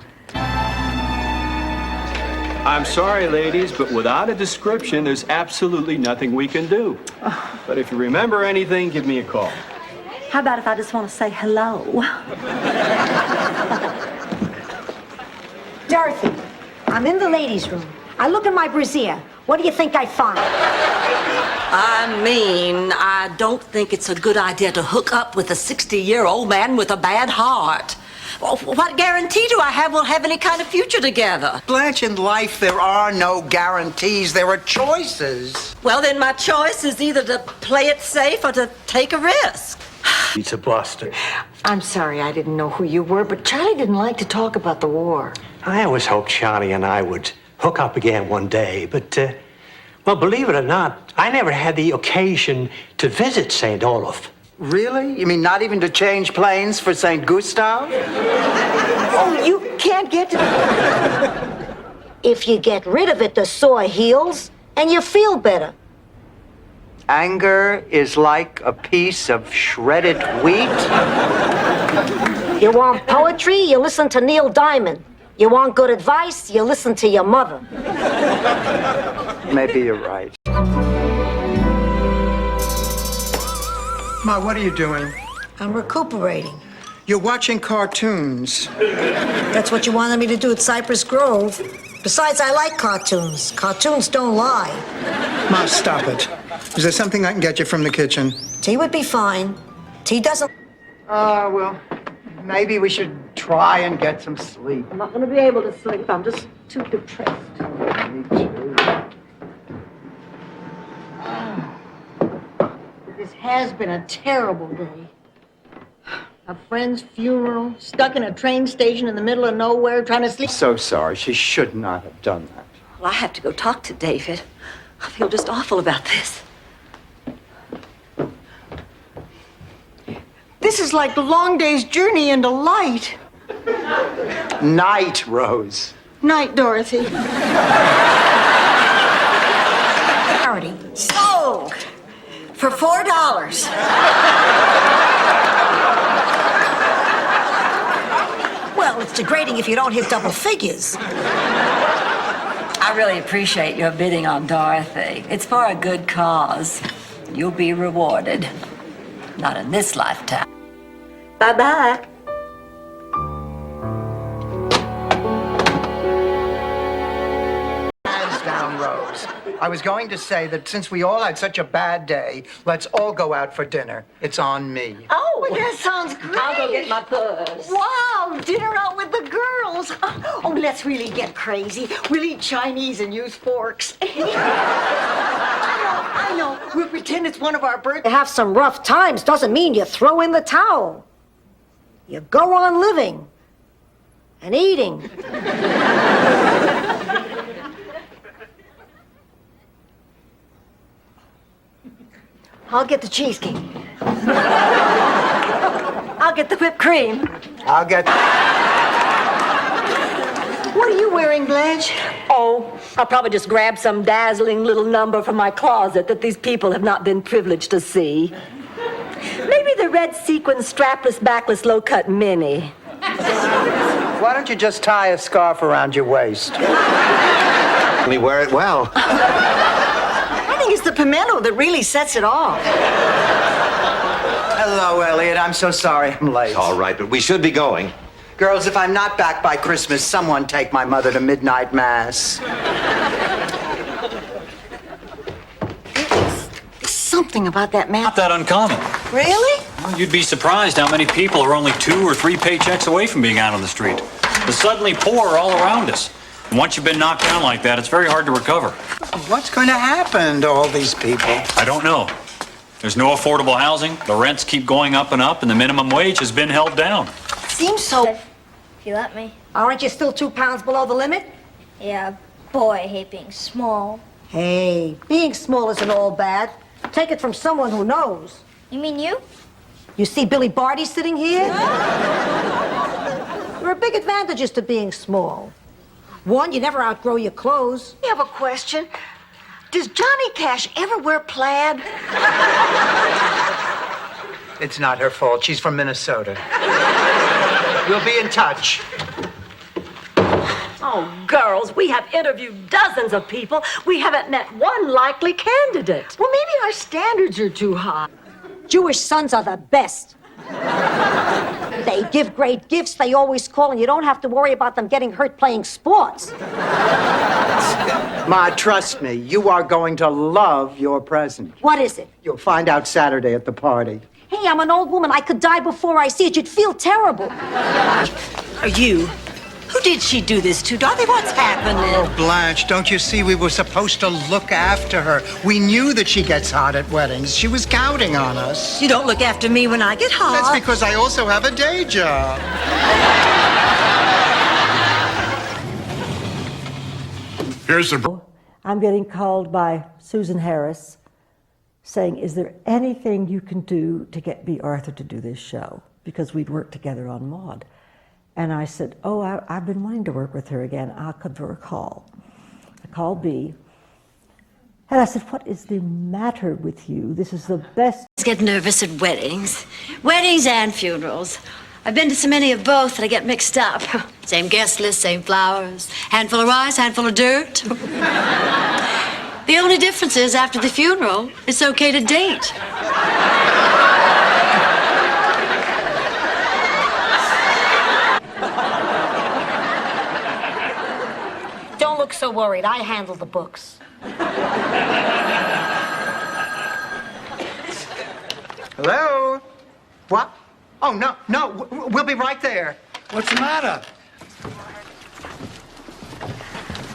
Speaker 19: I'm sorry, ladies, but without a description, there's absolutely nothing we can do. But if you remember anything, give me a call.
Speaker 1: How about if I just want to say hello?
Speaker 5: Dorothy, I'm in the ladies' room. I look in my brassiere. What do you think I find?
Speaker 1: I don't think it's a good idea to hook up with a 60-year-old man with a bad heart. Well, what guarantee do I have we'll have any kind of future together?
Speaker 4: Blanche, in life, there are no guarantees. There are choices.
Speaker 1: Well, then my choice is either to play it safe or to take a risk.
Speaker 20: Pizza Boston.
Speaker 6: I'm sorry I didn't know who you were, but Charlie didn't like to talk about the war.
Speaker 14: I always hoped Charlie and I would hook up again one day, but, well, believe it or not, I never had the occasion to visit St. Olaf.
Speaker 4: Really? You mean not even to change planes for St. Gustav?
Speaker 6: Oh, you can't get to...
Speaker 5: If you get rid of it, the sore heals, and you feel better.
Speaker 4: Anger is like a piece of shredded wheat.
Speaker 5: You want poetry? You listen to Neil Diamond. You want good advice? You listen to your mother.
Speaker 4: Maybe you're right. Ma, what are you doing?
Speaker 6: I'm recuperating.
Speaker 4: You're watching cartoons.
Speaker 6: That's what you wanted me to do at Cypress Grove. Besides, I like cartoons. Cartoons don't lie.
Speaker 4: Ma, stop it. Is there something I can get you from the kitchen?
Speaker 6: Tea would be fine. Tea doesn't...
Speaker 4: Well, maybe we should try and get some sleep.
Speaker 1: I'm not going to be able to sleep. I'm just too depressed.
Speaker 4: Me too.
Speaker 6: This has been a terrible day. A friend's funeral, stuck in a train station in the middle of nowhere, trying to sleep.
Speaker 4: So sorry. She should not have done that.
Speaker 1: Well, I have to go talk to David. I feel just awful about this.
Speaker 6: This is like the long day's journey into light.
Speaker 4: Night, Rose.
Speaker 6: Night, Dorothy. Charity. Sold for $4. Well, it's degrading if you don't hit double figures.
Speaker 1: I really appreciate your bidding on Dorothy. It's for a good cause. You'll be rewarded. Not in this lifetime. Bye-bye.
Speaker 4: Hands down, Rose. Rose, I was going to say that since we all had such a bad day, let's all go out for dinner. It's on me.
Speaker 6: Oh, that sounds great.
Speaker 1: I'll go get my purse.
Speaker 6: Wow, dinner out with the girls. Oh, let's really get crazy. We'll eat Chinese and use forks. I know. We'll pretend it's one of our birthdays.
Speaker 5: To have some rough times doesn't mean you throw in the towel. You go on living and eating.
Speaker 6: I'll get the cheesecake.
Speaker 1: I'll get the whipped cream.
Speaker 4: I'll get...
Speaker 6: What are you wearing, Blanche?
Speaker 1: Oh, I'll probably just grab some dazzling little number from my closet that these people have not been privileged to see. Maybe the red sequin strapless, backless, low-cut mini.
Speaker 4: Why don't you just tie a scarf around your waist?
Speaker 11: We wear it well.
Speaker 6: I think it's the pimento that really sets it off.
Speaker 4: Hello, Elliot. I'm so sorry I'm late.
Speaker 11: All right, but we should be going.
Speaker 4: Girls, if I'm not back by Christmas, someone take my mother to midnight mass.
Speaker 6: Something about that man.
Speaker 7: Not that uncommon.
Speaker 6: Really?
Speaker 7: Well, you'd be surprised how many people are only 2 or 3 paychecks away from being out on the street. The suddenly poor are all around us. And once you've been knocked down like that, it's very hard to recover.
Speaker 4: What's going to happen to all these people?
Speaker 7: I don't know. There's no affordable housing, the rents keep going up, and the minimum wage has been held down.
Speaker 6: Seems so.
Speaker 5: If you let me. Aren't you still 2 pounds below the limit?
Speaker 12: Yeah, boy, I hate being small.
Speaker 5: Hey, being small isn't all bad. Take it from someone who knows.
Speaker 12: You mean you?
Speaker 5: You see Billy Barty sitting here? There are big advantages to being small. One, you never outgrow your clothes.
Speaker 6: I have a question. Does Johnny Cash ever wear plaid?
Speaker 4: It's not her fault. She's from Minnesota. We'll be in touch.
Speaker 1: Oh, girls, we have interviewed dozens of people. We haven't met one likely candidate.
Speaker 6: Well, maybe our standards are too high.
Speaker 5: Jewish sons are the best. They give great gifts, they always call, and you don't have to worry about them getting hurt playing sports.
Speaker 4: Ma, trust me, you are going to love your present.
Speaker 5: What is it?
Speaker 4: You'll find out Saturday at the party.
Speaker 5: Hey, I'm an old woman. I could die before I see it. You'd feel terrible.
Speaker 9: Are you? Who did she do this to? Dorothy, what's happening?
Speaker 4: Oh, Blanche, don't you see we were supposed to look after her? We knew that she gets hot at weddings. She was counting on us.
Speaker 9: You don't look after me when I get hot.
Speaker 4: That's because I also have a day job.
Speaker 10: Here's the...
Speaker 13: I'm getting called by Susan Harris saying, is there anything you can do to get B. Arthur to do this show? Because we'd worked together on Maude. And I said, oh, I've been wanting to work with her again. I'll give her a call. I called B. And I said, what is the matter with you? This is the best.
Speaker 15: I get nervous at weddings. Weddings and funerals. I've been to so many of both that I get mixed up. Same guest list, same flowers. Handful of rice, handful of dirt. The only difference is after the funeral, it's okay to date.
Speaker 5: Don't look so worried. I handle the books.
Speaker 4: Hello? What? Oh, no, we'll be right there.
Speaker 22: What's the matter?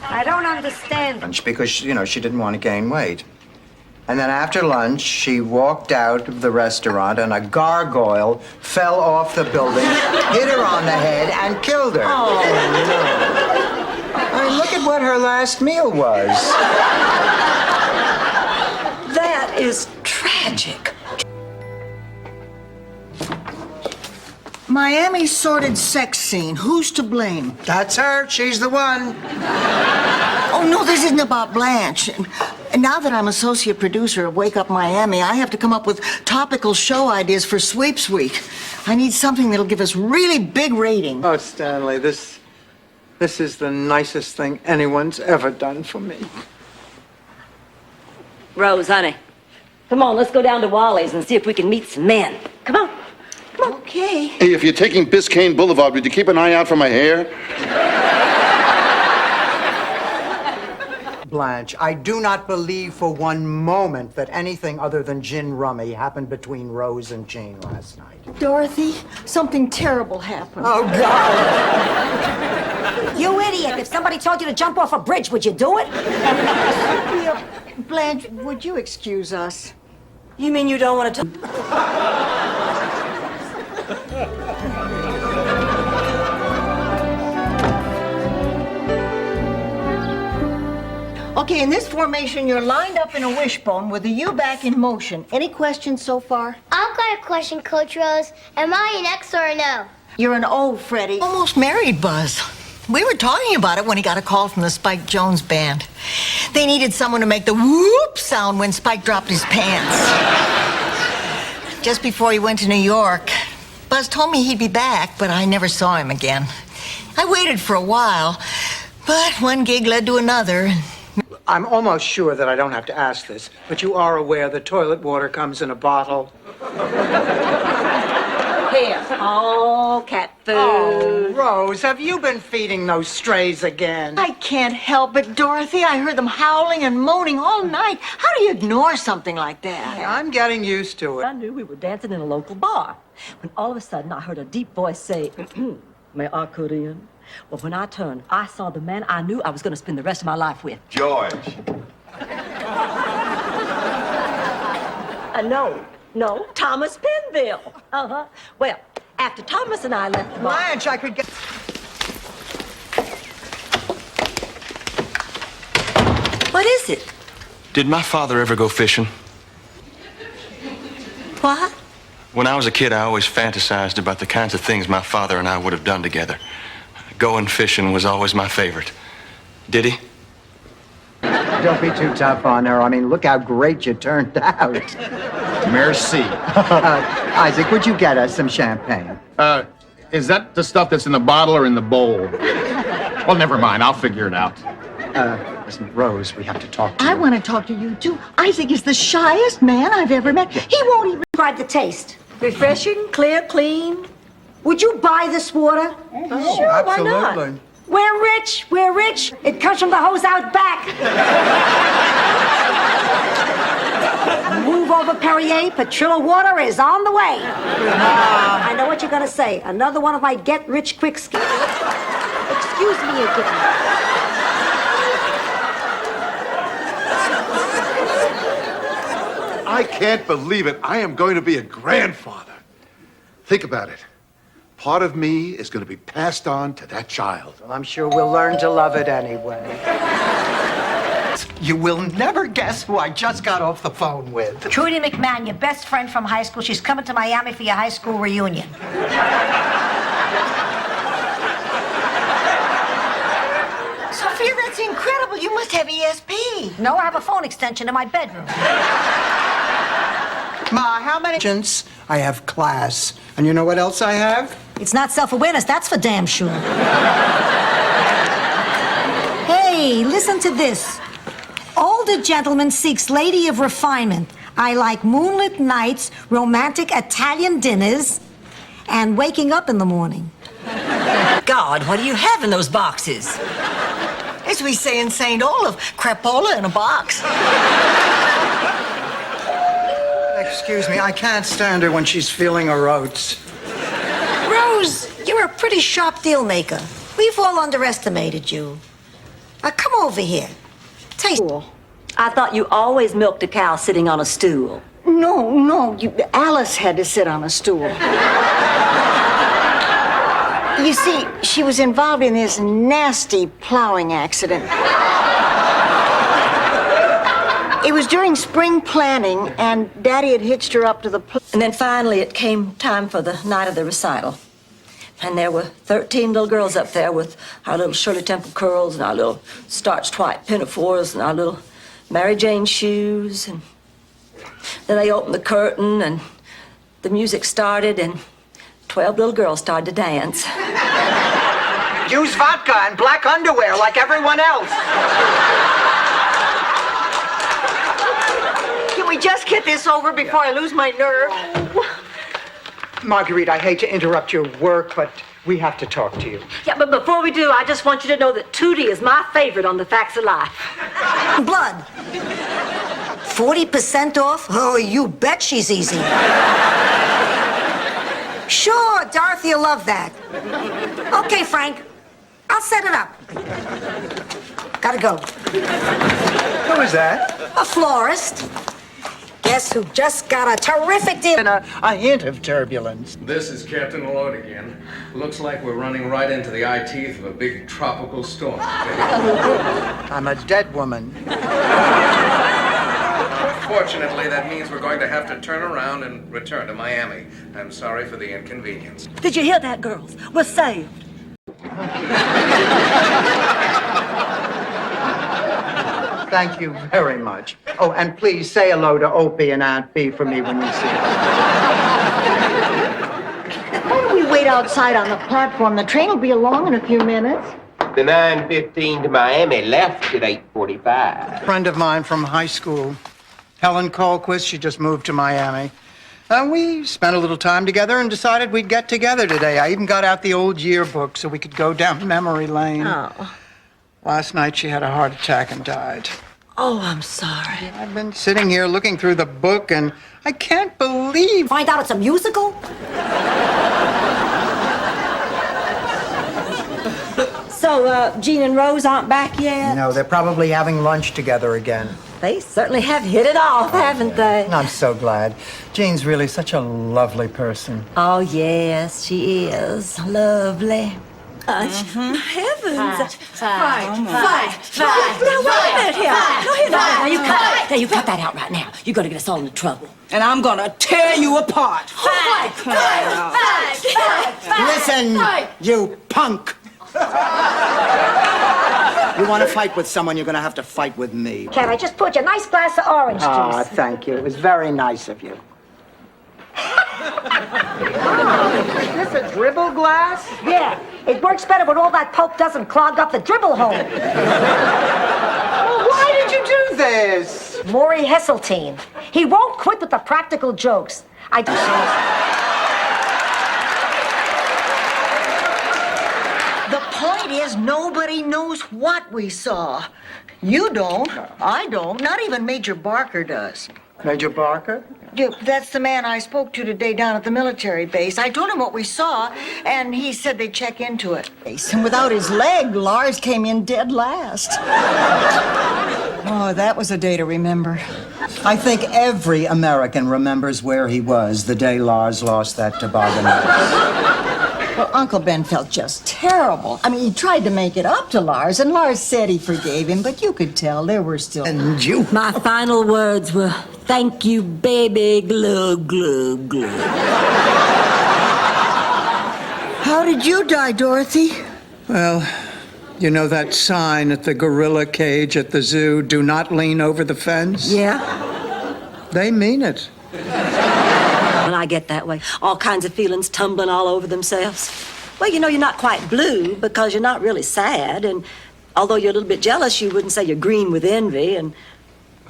Speaker 5: I don't understand.
Speaker 4: Lunch because, she didn't want to gain weight. And then after lunch, she walked out of the restaurant and a gargoyle fell off the building, hit her on the head, and killed her.
Speaker 1: Oh,
Speaker 4: I mean, look at what her last meal was.
Speaker 1: that is tragic.
Speaker 6: Miami's sordid sex scene. Who's to blame?
Speaker 4: That's her. She's the one.
Speaker 6: Oh, no, this isn't about Blanche. And now that I'm associate producer of Wake Up Miami, I have to come up with topical show ideas for Sweeps Week. I need something that'll give us really big ratings.
Speaker 4: Oh, Stanley, this is the nicest thing anyone's ever done for me.
Speaker 1: Rose, honey, come on, let's go down to Wally's and see if we can meet some men. Come on.
Speaker 6: Okay.
Speaker 10: Hey, if you're taking Biscayne Boulevard, would you keep an eye out for my hair?
Speaker 4: Blanche, I do not believe for one moment that anything other than gin rummy happened between Rose and Jane last night.
Speaker 6: Dorothy, something terrible happened.
Speaker 4: Oh, God!
Speaker 5: You idiot! If somebody told you to jump off a bridge, would you do it?
Speaker 6: Blanche, would you excuse us?
Speaker 1: You mean you don't want to
Speaker 6: Okay, in this formation, you're lined up in a wishbone with the U back in motion. Any questions so far?
Speaker 12: I've got a question, Coach Rose. Am I an X or a no?
Speaker 6: You're an O, Freddie. Almost married, Buzz. We were talking about it when he got a call from the Spike Jones band. They needed someone to make the whoop sound when Spike dropped his pants. Just before he went to New York, Buzz told me he'd be back, but I never saw him again. I waited for a while, but one gig led to another.
Speaker 4: I'm almost sure that I don't have to ask this, but you are aware that toilet water comes in a bottle.
Speaker 1: Here. Oh, cat food.
Speaker 4: Oh, Rose, have you been feeding those strays again?
Speaker 6: I can't help it, Dorothy. I heard them howling and moaning all night. How do you ignore something like that?
Speaker 4: I'm getting used to it.
Speaker 9: I knew we were dancing in a local bar when all of a sudden I heard a deep voice say, "May I cut in?" Well, when I turned, I saw the man I knew I was going to spend the rest of my life with.
Speaker 16: George.
Speaker 9: No, Thomas Penville. Well, after Thomas and I left the bar...
Speaker 4: Blanche, I could get...
Speaker 1: What is it?
Speaker 11: Did my father ever go fishing?
Speaker 1: What?
Speaker 11: When I was a kid, I always fantasized about the kinds of things my father and I would have done together. Going fishing was always my favorite. Did he?
Speaker 4: Don't be too tough on her. I mean, look how great you turned out.
Speaker 20: Merci.
Speaker 4: Isaac, would you get us some champagne?
Speaker 20: Is that the stuff that's in the bottle or in the bowl? Well, never mind. I'll figure it out.
Speaker 4: Listen, Rose, we have to talk to you.
Speaker 6: I want to talk to you, too. Isaac is the shyest man I've ever met. He won't even...
Speaker 5: Describe the taste.
Speaker 1: Refreshing, clear, clean.
Speaker 5: Would you buy this water?
Speaker 1: Sure, why not?
Speaker 4: Absolutely.
Speaker 5: We're rich. We're rich. It comes from the hose out back. Move over, Perrier. Petrillo water is on the way. I know what you're going to say. Another one of my get-rich-quick schemes. Excuse me again.
Speaker 10: I can't believe it. I am going to be a grandfather. Think about it. Part of me is going to be passed on to that child.
Speaker 4: Well, I'm sure we'll learn to love it anyway. You will never guess who I just got off the phone with.
Speaker 5: Trudy McMahon, your best friend from high school. She's coming to Miami for your high school reunion.
Speaker 6: Sophia, that's incredible. You must have ESP.
Speaker 5: No, I have a phone extension in my bedroom.
Speaker 4: Ma, how many... I have class. And you know what else I have?
Speaker 5: It's not self-awareness, that's for damn sure. Hey, listen to this. Older gentleman seeks lady of refinement. I like moonlit nights, romantic Italian dinners, and waking up in the morning.
Speaker 1: God, what do you have in those boxes?
Speaker 6: As we say in St. Olaf, crapola in a box.
Speaker 4: Excuse me, I can't stand her when she's feeling her oats.
Speaker 5: Rose, you're a pretty sharp deal maker. We've all underestimated you. Come over here. Taste.
Speaker 1: I thought you always milked a cow sitting on a stool.
Speaker 6: No, Alice had to sit on a stool. You see, she was involved in this nasty plowing accident. It was during spring planting, and Daddy had hitched her up to the...
Speaker 1: And then finally it came time for the night of the recital. And there were 13 little girls up there with our little Shirley Temple curls and our little starched white pinafores and our little Mary Jane shoes. And then they opened the curtain and the music started and 12 little girls started to dance.
Speaker 4: Use vodka and black underwear like everyone else.
Speaker 6: Can we just get this over before I lose my nerve?
Speaker 4: Marguerite, I hate to interrupt your work, but We have to talk to you.
Speaker 9: Yeah, but before we do, I just want you to know that Tootie is my favorite on the Facts of Life.
Speaker 5: Blood. 40% off? Oh, you bet she's easy. Sure, Dorothy will love that. Okay, Frank. I'll set it up. Gotta go.
Speaker 4: Who is that?
Speaker 5: A florist. Guess who just got a terrific deal?
Speaker 4: And a hint of turbulence.
Speaker 2: This is Captain Malone again. Looks like we're running right into the eye teeth of a big tropical storm.
Speaker 4: I'm a dead woman.
Speaker 2: Fortunately, that means we're going to have to turn around and return to Miami. I'm sorry for the inconvenience.
Speaker 9: Did you hear that, girls? We're saved.
Speaker 4: Thank you very much. Oh, and please say hello to Opie and Aunt Bee for me when you see them.
Speaker 6: Why don't we wait outside on the platform? The train will be along in a few minutes.
Speaker 8: The 9:15 to Miami left at 8:45.
Speaker 4: A friend of mine from high school, Helen Colquist, she just moved to Miami. And we spent a little time together and decided we'd get together today. I even got out the old yearbook so we could go down memory lane.
Speaker 6: Oh.
Speaker 4: Last night she had a heart attack and died.
Speaker 6: Oh, I'm sorry.
Speaker 4: I've been sitting here looking through the book and I can't believe...
Speaker 5: Find out it's a musical?
Speaker 9: So, Jean and Rose aren't back yet?
Speaker 4: No, they're probably having lunch together again.
Speaker 9: They certainly have hit it off, haven't they?
Speaker 4: I'm so glad. Jean's really such a lovely person.
Speaker 9: Oh, yes, she is. Lovely. Heavens.
Speaker 15: Fight.
Speaker 9: Now, wait a minute here. Now, you cut that out right now. You're going to get us all into trouble.
Speaker 6: And I'm gonna tear you apart.
Speaker 4: Listen, you punk! You want to fight with someone, you're going to have to fight with me.
Speaker 5: Cat, I just poured you a nice glass of orange juice.
Speaker 4: Ah, thank you. It was very nice of you. Is this a dribble glass?
Speaker 5: Yeah, it works better when all that pulp doesn't clog up the dribble hole.
Speaker 4: Well, why did you do this?
Speaker 5: Maury Heseltine. He won't quit with the practical jokes.
Speaker 6: The point is, nobody knows what we saw. You don't. I don't. Not even Major Barker does.
Speaker 4: Major Barker?
Speaker 6: Yeah, that's the man I spoke to today down at the military base. I told him what we saw, and he said they'd check into it. And without his leg, Lars came in dead last. Oh, that was a day to remember.
Speaker 4: I think every American remembers where he was the day Lars lost that toboggan race.
Speaker 6: Well, Uncle Ben felt just terrible. I mean, he tried to make it up to Lars, and Lars said he forgave him, but you could tell there were still...
Speaker 4: And you...
Speaker 9: My final words were, thank you, baby, glug, glug, glug.
Speaker 6: How did you die, Dorothy?
Speaker 4: Well, you know that sign at the gorilla cage at the zoo, do not lean over the fence?
Speaker 9: Yeah?
Speaker 4: They mean it.
Speaker 9: When I get that way, all kinds of feelings tumbling all over themselves. Well, you know, you're not quite blue because you're not really sad, and although you're a little bit jealous, you wouldn't say you're green with envy, and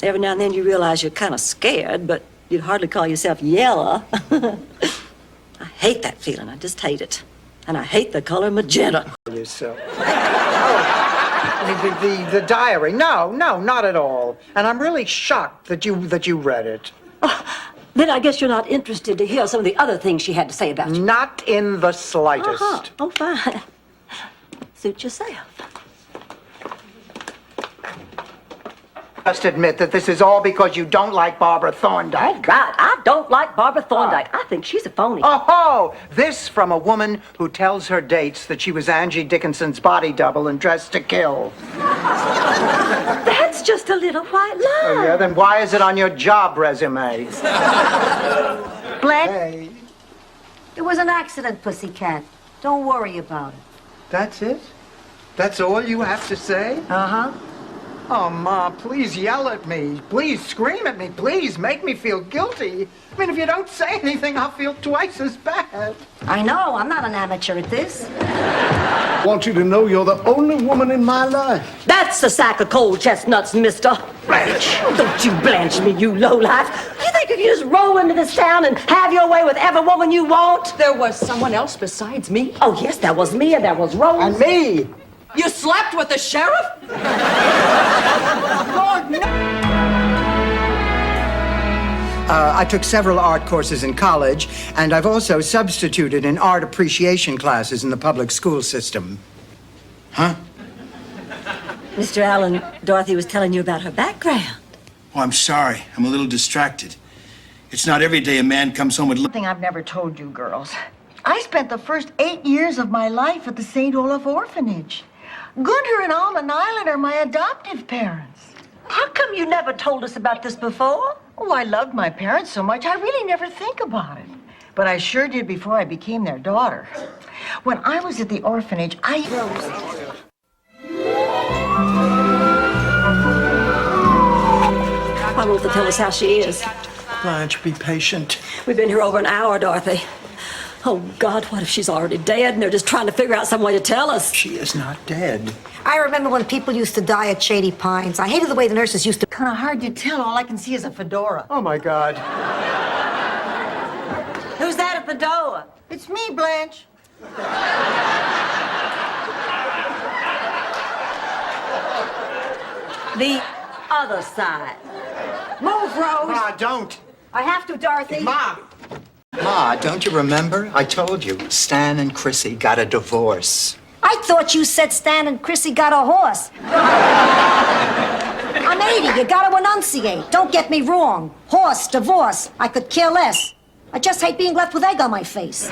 Speaker 9: every now and then you realize you're kind of scared, but you'd hardly call yourself yellow. I hate that feeling. I just hate it. And I hate the color magenta.
Speaker 4: So. Oh, the diary. No, not at all. And I'm really shocked that you read it.
Speaker 9: Then I guess you're not interested to hear some of the other things she had to say about you.
Speaker 4: Not in the slightest.
Speaker 9: Uh-huh. Oh, fine. Suit yourself.
Speaker 4: Just admit that this is all because you don't like Barbara Thorndike.
Speaker 9: Oh, God, I don't like Barbara Thorndike. I think she's a phony.
Speaker 4: Oh, this from a woman who tells her dates that she was Angie Dickinson's body double and dressed to kill.
Speaker 9: That's just a little white lie.
Speaker 4: Oh, yeah? Then why is it on your job resume?
Speaker 5: Black?
Speaker 4: Hey.
Speaker 5: It was an accident, Pussycat. Don't worry about it.
Speaker 4: That's it? That's all you have to say?
Speaker 5: Uh-huh.
Speaker 4: Oh, Ma, please yell at me. Please scream at me. Please make me feel guilty. I mean, if you don't say anything, I'll feel twice as bad.
Speaker 5: I know, I'm not an amateur at this.
Speaker 10: I want you to know you're the only woman in my life.
Speaker 1: That's a sack of cold chestnuts, mister.
Speaker 10: Blanche.
Speaker 1: Don't you blanch me, you lowlife. You think you can just roll into this town and have your way with every woman you want?
Speaker 3: There was someone else besides me.
Speaker 1: Oh, yes, there was me and there was Rose.
Speaker 4: And me.
Speaker 3: You slept with the sheriff?
Speaker 4: Lord, no. I took several art courses in college, and I've also substituted in art appreciation classes in the public school system. Huh?
Speaker 9: Mr. Allen, Dorothy was telling you about her background.
Speaker 22: Oh, I'm sorry. I'm a little distracted. It's not every day a man comes home with...
Speaker 6: Something I've never told you girls. I spent the first 8 years of my life at the St. Olaf Orphanage. Gunter and Alma Nyland are my adoptive parents.
Speaker 1: How come you never told us about this before?
Speaker 6: Oh, I loved my parents so much, I really never think about it. But I sure did before I became their daughter. When I was at the orphanage,
Speaker 9: Why won't they tell us how she is?
Speaker 4: Blanche, be patient.
Speaker 9: We've been here over an hour, Dorothy. Oh, God, what if she's already dead and they're just trying to figure out some way to tell us?
Speaker 4: She is not dead.
Speaker 5: I remember when people used to die at Shady Pines. I hated the way the nurses used to...
Speaker 6: kind of hard to tell. All I can see is a fedora.
Speaker 4: Oh, my God.
Speaker 1: Who's that at the door?
Speaker 6: It's me, Blanche.
Speaker 1: The other side.
Speaker 5: Move, Rose.
Speaker 4: Ma, don't.
Speaker 5: I have to, Dorothy.
Speaker 4: Ma, don't you remember? I told you, Stan and Chrissy got a divorce.
Speaker 5: I thought you said Stan and Chrissy got a horse. I'm 80. You gotta enunciate. Don't get me wrong. Horse, divorce. I could care less. I just hate being left with egg on my face.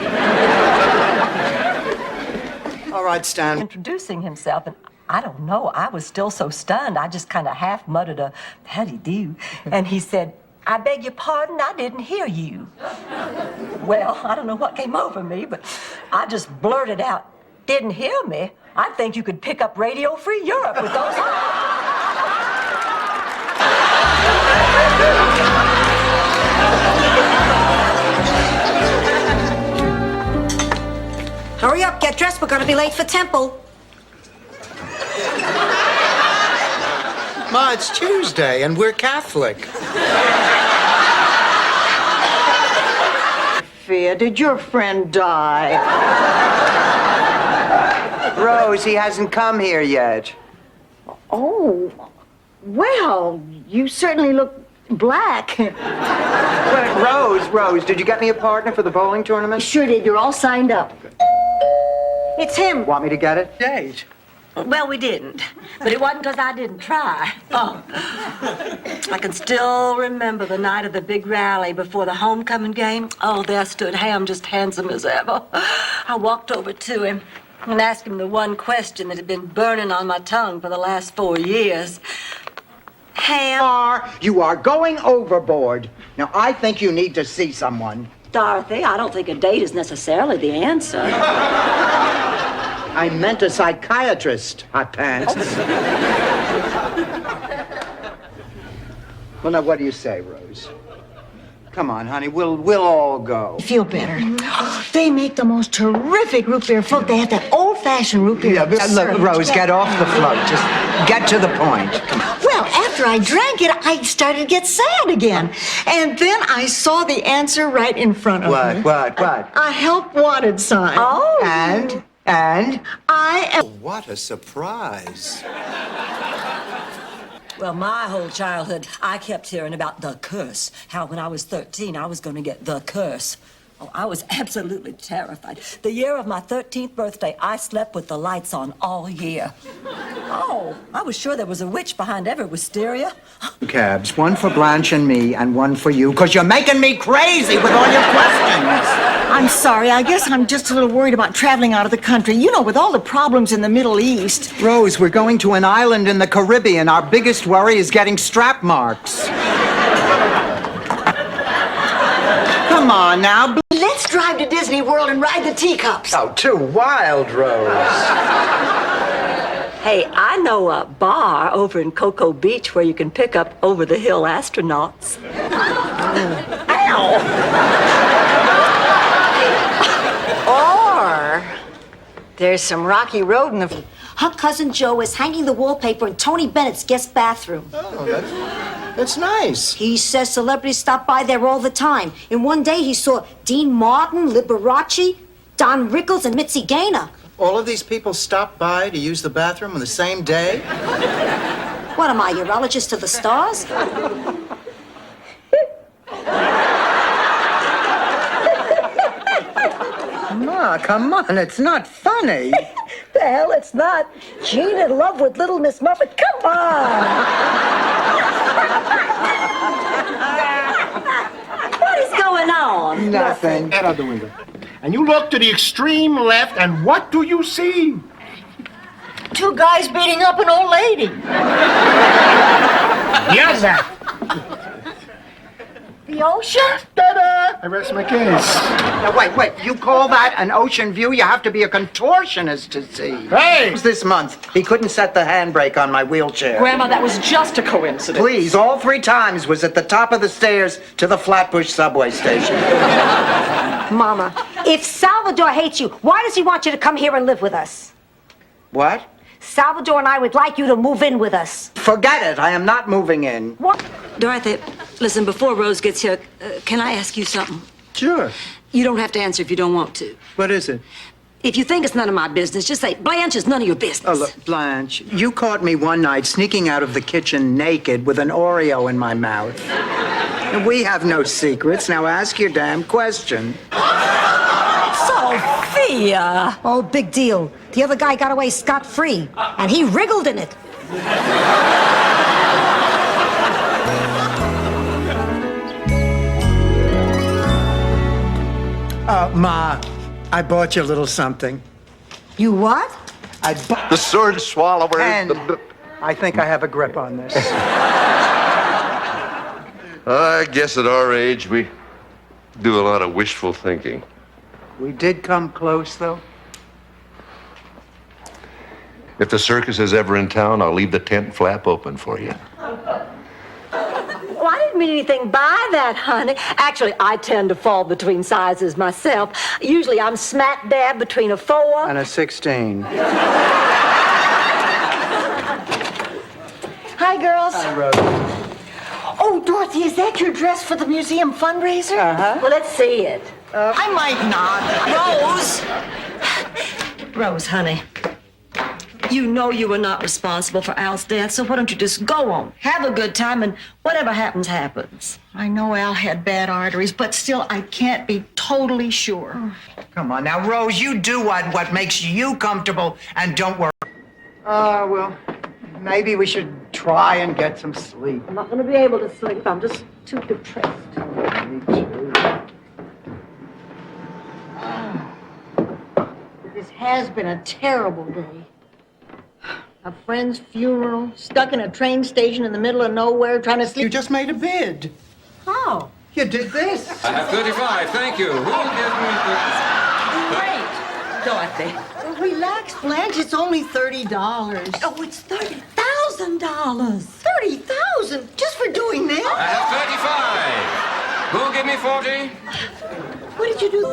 Speaker 4: All right, Stan.
Speaker 1: Introducing himself, and I don't know, I was still so stunned, I just kind of half muttered a howdy-do. And he said, I beg your pardon, I didn't hear you. Well, I don't know what came over me, but I just blurted out, didn't hear me? I think you could pick up Radio Free Europe with those.
Speaker 5: Hurry up, get dressed. We're gonna be late for temple.
Speaker 4: Ma, it's Tuesday, and we're Catholic.
Speaker 6: Fear, did your friend die?
Speaker 4: Rose, he hasn't come here yet.
Speaker 6: Oh, well, you certainly look black.
Speaker 4: Wait, Rose, did you get me a partner for the bowling tournament?
Speaker 6: Sure did. You're all signed up. It's him.
Speaker 4: Want me to get it? Date.
Speaker 1: Well, we didn't. But it wasn't because I didn't try. Oh. I can still remember the night of the big rally before the homecoming game. Oh, there stood Ham, just handsome as ever. I walked over to him and asked him the one question that had been burning on my tongue for the last 4 years. Ham.
Speaker 4: You are going overboard. Now, I think you need to see someone.
Speaker 9: Dorothy, I don't think a date is necessarily the answer.
Speaker 4: I meant a psychiatrist, hot pants. Well, now, what do you say, Rose? Come on, honey, we'll all go.
Speaker 6: Feel better. They make the most terrific root beer float. They have that old-fashioned root beer.
Speaker 4: Yeah, look, Rose, get off the float. Just get to the point.
Speaker 6: Well, after I drank it, I started to get sad again. And then I saw the answer right in front of me.
Speaker 4: What?
Speaker 6: A help wanted sign.
Speaker 1: Oh.
Speaker 4: And?
Speaker 6: I am...
Speaker 4: What a surprise.
Speaker 9: Well, my whole childhood, I kept hearing about the curse. How when I was 13, I was going to get the curse. Oh, I was absolutely terrified. The year of my 13th birthday, I slept with the lights on all year. Oh, I was sure there was a witch behind every wisteria.
Speaker 4: Cabs, one for Blanche and me, and one for you, because you're making me crazy with all your questions.
Speaker 6: I'm sorry. I guess I'm just a little worried about traveling out of the country. You know, with all the problems in the Middle East.
Speaker 4: Rose, we're going to an island in the Caribbean. Our biggest worry is getting strap marks. Come on now.
Speaker 6: Let's drive to Disney World and ride the teacups.
Speaker 4: Oh, too wild, Rose.
Speaker 9: Hey, I know a bar over in Cocoa Beach where you can pick up over-the-hill astronauts.
Speaker 6: Or there's some rocky road in the...
Speaker 5: Her cousin Joe is hanging the wallpaper in Tony Bennett's guest bathroom.
Speaker 4: Oh, that's nice.
Speaker 5: He says celebrities stop by there all the time. In one day, he saw Dean Martin, Liberace, Don Rickles, and Mitzi Gaynor.
Speaker 4: All of these people stop by to use the bathroom on the same day?
Speaker 5: What am I, urologist to the stars?
Speaker 4: Ma, come on, it's not funny.
Speaker 5: The hell it's not. Gene in love with Little Miss Muffet. Come on!
Speaker 9: What is going on?
Speaker 4: Nothing.
Speaker 20: Head out the window. And you look to the extreme left, and what do you see?
Speaker 6: Two guys beating up an old lady.
Speaker 20: Yes, sir.
Speaker 6: The ocean?
Speaker 20: Ta-da! I rest my case.
Speaker 4: Now, wait. You call that an ocean view? You have to be a contortionist to see.
Speaker 20: Hey!
Speaker 4: This month, he couldn't set the handbrake on my wheelchair.
Speaker 3: Grandma, that was just a coincidence.
Speaker 4: Please, all 3 times was at the top of the stairs to the Flatbush subway station.
Speaker 5: Mama, if Salvador hates you, why does he want you to come here and live with us?
Speaker 4: What?
Speaker 5: Salvador and I would like you to move in with us.
Speaker 4: Forget it. I am not moving in.
Speaker 5: What?
Speaker 9: Dorothy, listen, before Rose gets here, can I ask you something?
Speaker 4: Sure.
Speaker 9: You don't have to answer if you don't want to.
Speaker 4: What is it?
Speaker 9: If you think it's none of my business, just say, Blanche, it's none of your business.
Speaker 4: Oh, look, Blanche, you caught me one night sneaking out of the kitchen naked with an Oreo in my mouth. And we have no secrets. Now ask your damn question.
Speaker 5: Sophia! Oh, big deal. The other guy got away scot-free, and he wriggled in it.
Speaker 4: Ma, I bought you a little something.
Speaker 5: You what?
Speaker 4: I bought...
Speaker 10: The sword swallower.
Speaker 4: And I think I have a grip on this.
Speaker 17: I guess at our age, we do a lot of wishful thinking.
Speaker 4: We did come close, though.
Speaker 17: If the circus is ever in town, I'll leave the tent flap open for you.
Speaker 9: Well, I didn't mean anything by that, honey. Actually, I tend to fall between sizes myself. Usually I'm smack dab between a 4
Speaker 4: and a 16.
Speaker 6: Hi, girls.
Speaker 4: Hi, Rose.
Speaker 6: Oh, Dorothy, is that your dress for the museum fundraiser?
Speaker 4: Uh-huh.
Speaker 9: Well, let's see it.
Speaker 6: I might not.
Speaker 9: Rose! Rose, honey. You know you were not responsible for Al's death, so why don't you just go on? Have a good time, and whatever happens, happens.
Speaker 6: I know Al had bad arteries, but still, I can't be totally sure.
Speaker 4: Come on now, Rose, you do what makes you comfortable, and don't worry. Well, maybe we should try and get some sleep.
Speaker 9: I'm not going to be able to sleep. I'm just too depressed.
Speaker 4: Me too.
Speaker 6: This has been a terrible day. A friend's funeral, stuck in a train station in the middle of nowhere, trying to sleep.
Speaker 4: You just made a bid.
Speaker 6: How?
Speaker 4: You did this.
Speaker 2: I have 35, thank you. Who will give me
Speaker 6: Great.
Speaker 9: Dorothy.
Speaker 6: Well, relax, Blanche. It's only $30.
Speaker 9: Oh, it's $30,000.
Speaker 6: 30,000 just for doing
Speaker 2: I
Speaker 6: that?
Speaker 2: have 35. Who will give me 40?
Speaker 6: What did you do?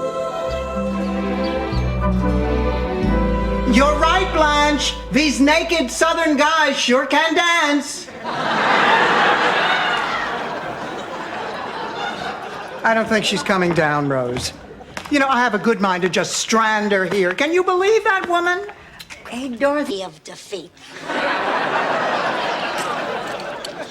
Speaker 4: You're right, Blanche. These naked Southern guys sure can dance. I don't think she's coming down, Rose. You know, I have a good mind to just strand her here. Can you believe that woman?
Speaker 5: Hey, Dorothy of defeat.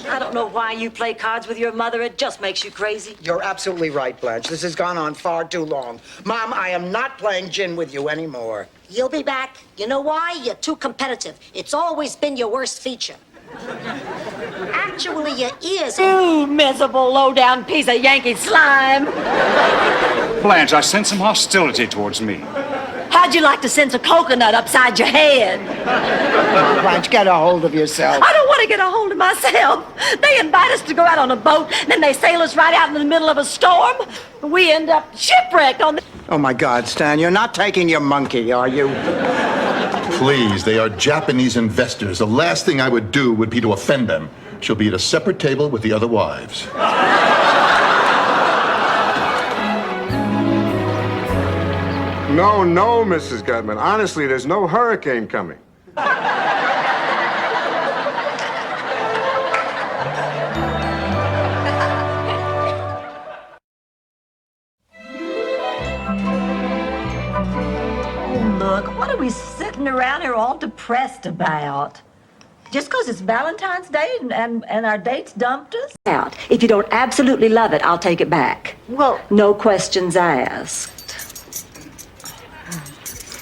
Speaker 9: I don't know why you play cards with your mother. It just makes you crazy.
Speaker 4: You're absolutely right, Blanche. This has gone on far too long. Mom, I am not playing gin with you anymore.
Speaker 5: You'll be back. You know why? You're too competitive. It's always been your worst feature. Actually, your ears...
Speaker 9: Ooh, miserable, low-down piece of Yankee slime.
Speaker 7: Blanche, I sense some hostility towards me.
Speaker 9: How'd you like to sense a coconut upside your head?
Speaker 4: Blanche, get a hold of yourself.
Speaker 9: I don't want to get a hold of myself. They invite us to go out on a boat, then they sail us right out in the middle of a storm. We end up shipwrecked on the...
Speaker 4: Oh, my God, Stan, you're not taking your monkey, are you?
Speaker 10: Please, they are Japanese investors. The last thing I would do would be to offend them. She'll be at a separate table with the other wives.
Speaker 18: No, Mrs. Gutman. Honestly, there's no hurricane coming.
Speaker 1: Look, what are we sitting around here all depressed about? Just because it's Valentine's Day and our dates dumped us?
Speaker 9: Out. If you don't absolutely love it, I'll take it back.
Speaker 6: Well,
Speaker 9: no questions asked.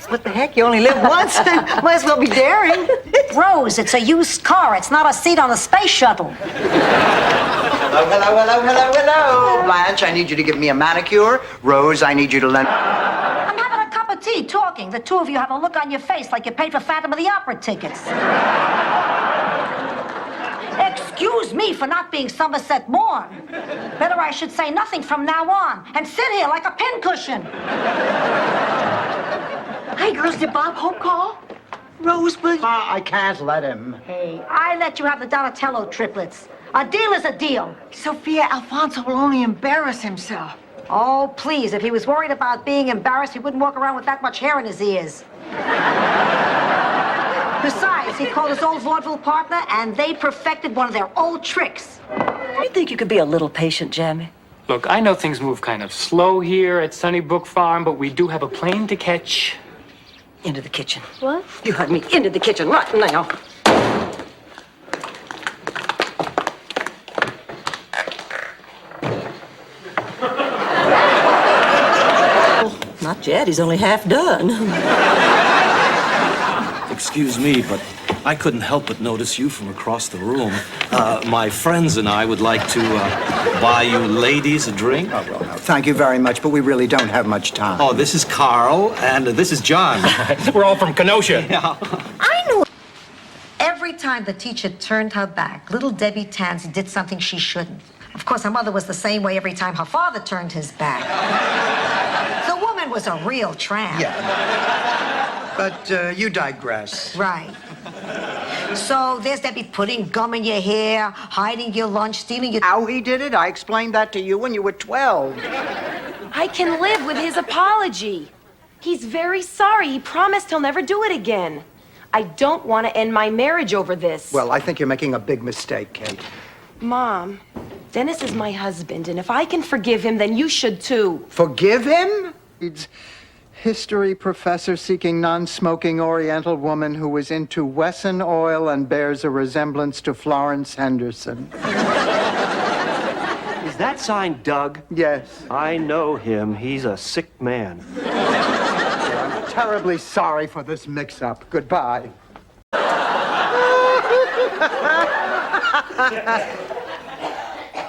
Speaker 6: What the heck? You only live once. Might as well be daring.
Speaker 5: Rose, it's a used car. It's not a seat on a space shuttle.
Speaker 4: Hello. Blanche, I need you to give me a manicure. Rose, I need you to lend...
Speaker 5: I'm having a cup of tea talking. The two of you have a look on your face like you paid for Phantom of the Opera tickets. Excuse me for not being Somerset Maugham. Better I should say nothing from now on and sit here like a pincushion.
Speaker 6: Hey, girls, did Bob Hope call? Rosebud?
Speaker 4: I can't let him.
Speaker 5: Hey, I let you have the Donatello triplets. A deal is a deal.
Speaker 6: Sophia, Alfonso will only embarrass himself.
Speaker 5: Oh, please. If he was worried about being embarrassed, he wouldn't walk around with that much hair in his ears. Besides, he called his old vaudeville partner, and they perfected one of their old tricks.
Speaker 9: You think you could be a little patient, Jamie?
Speaker 21: Look, I know things move kind of slow here at Sunnybrook Farm, but we do have a plane to catch.
Speaker 9: Into the kitchen.
Speaker 5: What?
Speaker 9: You heard me. Into the kitchen right now. Not yet. He's only half done.
Speaker 23: Excuse me, but I couldn't help but notice you from across the room. My friends and I would like to buy you ladies a drink.
Speaker 4: Oh, well, no, thank you very much, but we really don't have much time.
Speaker 23: Oh, this is Carl, and this is John. We're all from Kenosha. Yeah.
Speaker 5: I knew. Every time the teacher turned her back, little Debbie Tans did something she shouldn't. Of course, her mother was the same way every time her father turned his back. The woman was a real tramp.
Speaker 4: Yeah. But you digress.
Speaker 5: Right. So there's Debbie putting gum in your hair, hiding your lunch, stealing your...
Speaker 4: How he did it? I explained that to you when you were 12.
Speaker 24: I can live with his apology. He's very sorry. He promised he'll never do it again. I don't want to end my marriage over this.
Speaker 4: Well, I think you're making a big mistake, Kate.
Speaker 24: Mom, Dennis is my husband, and if I can forgive him, then you should too.
Speaker 4: Forgive him? It's history professor seeking non-smoking Oriental woman who was into Wesson oil and bears a resemblance to Florence Henderson.
Speaker 23: Is that signed Doug?
Speaker 4: Yes.
Speaker 23: I know him. He's a sick man.
Speaker 4: I'm terribly sorry for this mix-up. Goodbye.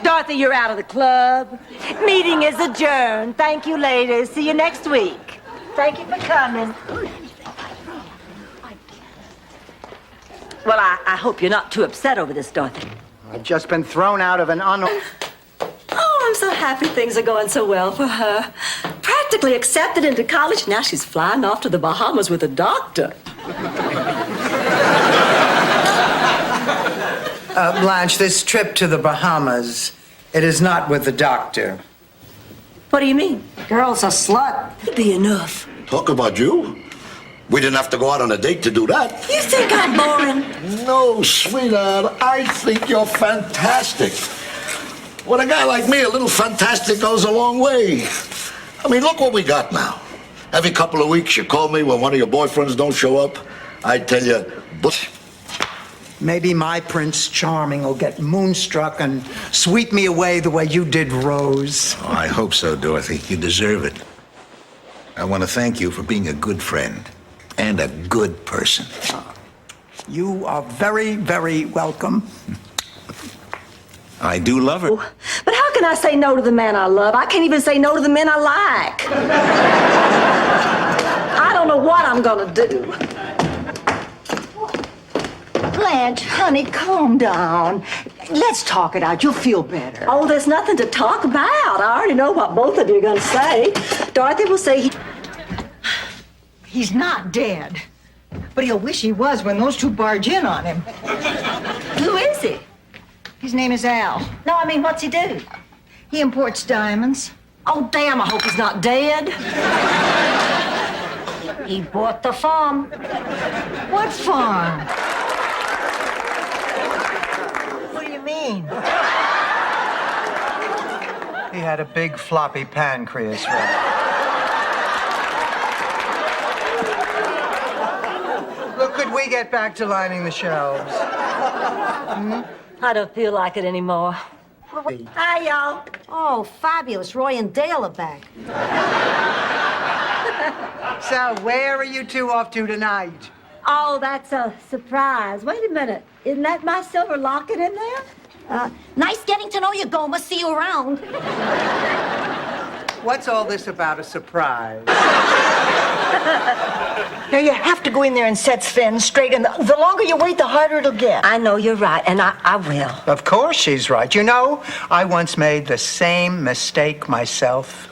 Speaker 1: Dorothy, you're out of the club. Meeting is adjourned. Thank you, ladies. See you next week. Thank you for coming. Well, I hope you're not too upset over this, Dorothy.
Speaker 4: I've just been thrown out of an
Speaker 9: Oh, I'm so happy things are going so well for her. Practically accepted into college. Now she's flying off to the Bahamas with a doctor.
Speaker 4: Blanche, this trip to the Bahamas, it is not with the doctor.
Speaker 9: What do you mean?
Speaker 5: Girl's a slut.
Speaker 9: It'd be enough.
Speaker 25: Talk about you. We didn't have to go out on a date to do that.
Speaker 9: You think I'm boring?
Speaker 25: No, sweetheart. I think you're fantastic. With a guy like me, a little fantastic goes a long way. I mean, look what we got now. Every couple of weeks, you call me when one of your boyfriends don't show up. I tell you, but...
Speaker 4: Maybe my Prince Charming will get moonstruck and sweep me away the way you did Rose.
Speaker 26: Oh, I hope so, Dorothy. You deserve it. I want to thank you for being a good friend and a good person.
Speaker 4: You are very, very welcome.
Speaker 26: I do love her.
Speaker 9: But how can I say no to the man I love? I can't even say no to the men I like. I don't know what I'm gonna do.
Speaker 1: Blanche, honey, calm down. Let's talk it out. You'll feel better.
Speaker 9: Oh, there's nothing to talk about. I already know what both of you are going to say. Dorothy will say
Speaker 6: He's not dead. But he'll wish he was when those two barge in on him.
Speaker 5: Who is he?
Speaker 6: His name is Al.
Speaker 5: No, I mean, what's he do?
Speaker 6: He imports diamonds.
Speaker 1: Oh, damn, I hope he's not dead.
Speaker 5: He bought the farm.
Speaker 6: What farm? What do you mean?
Speaker 4: He had a big floppy pancreas, right? Look, could we get back to lining the shelves?
Speaker 1: I don't feel like it anymore. Hi, y'all.
Speaker 5: Oh, fabulous. Roy and Dale are back.
Speaker 4: So, where are you two off to tonight?
Speaker 1: Oh, that's a surprise. Wait a minute. Isn't that my silver locket in there?
Speaker 5: Nice getting to know you, Goma. See you around.
Speaker 4: What's all this about a surprise?
Speaker 6: Now, you have to go in there and set Sven straight, and the longer you wait, the harder it'll get.
Speaker 1: I know you're right, and I will.
Speaker 4: Of course she's right. You know, I once made the same mistake myself.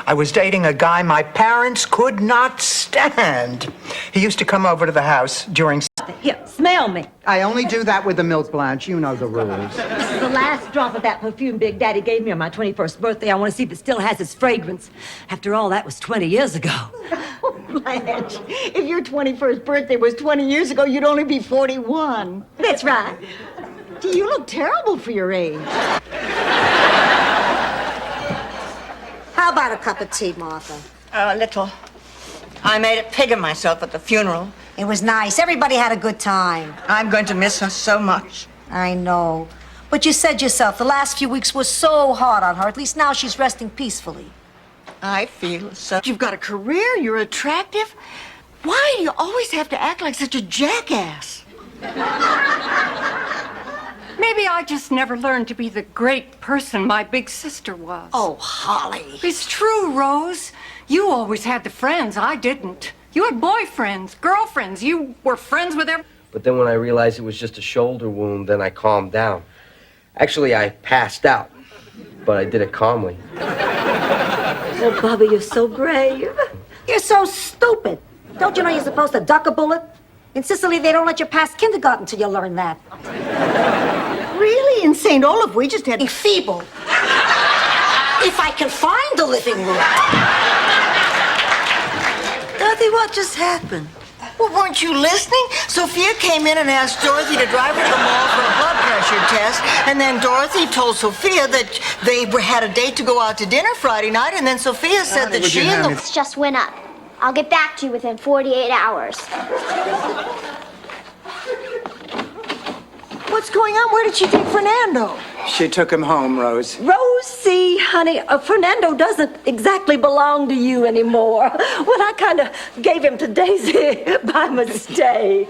Speaker 4: I was dating a guy my parents could not stand. He used to come over to the house during...
Speaker 1: Here, smell me.
Speaker 4: I only do that with the milk, Blanche. You know the rules.
Speaker 1: This is the last drop of that perfume Big Daddy gave me on my 21st birthday. I want to see if it still has its fragrance. After all, that was 20 years ago.
Speaker 6: Blanche, if your 21st birthday was 20 years ago, you'd only be 41.
Speaker 1: That's right.
Speaker 6: Gee, you look terrible for your age.
Speaker 5: How about a cup of tea, Martha?
Speaker 6: A little. I made a pig of myself at the funeral.
Speaker 5: It was nice. Everybody had a good time.
Speaker 6: I'm going to miss her so much.
Speaker 5: I know. But you said yourself the last few weeks were so hard on her. At least now she's resting peacefully.
Speaker 6: I feel so. You've got a career, you're attractive. Why do you always have to act like such a jackass?
Speaker 11: Maybe I just never learned to be the great person my big sister was.
Speaker 5: Oh, Holly.
Speaker 11: It's true, Rose. You always had the friends. I didn't. You had boyfriends, girlfriends. You were friends with everyone.
Speaker 8: But then when I realized it was just a shoulder wound, then I calmed down. Actually, I passed out, but I did it calmly.
Speaker 1: Oh, Bobby, you're so brave.
Speaker 5: You're so stupid. Don't you know you're supposed to duck a bullet? In Sicily, they don't let you pass kindergarten till you learn that.
Speaker 6: Really? In St. Olaf, we just had...
Speaker 5: Be feeble. If I can find the living room.
Speaker 1: Dorothy, what just happened?
Speaker 6: Well, weren't you listening? Sophia came in and asked Dorothy to drive her to the mall for a blood pressure test, and then Dorothy told Sophia that they had a date to go out to dinner Friday night, and then Sophia said that she and the...
Speaker 12: It just went up. I'll get back to you within 48 hours.
Speaker 6: What's going on? Where did she take Fernando?
Speaker 4: She took him home, Rose.
Speaker 1: Rosie, honey, Fernando doesn't exactly belong to you anymore. Well, I kind of gave him to Daisy by mistake.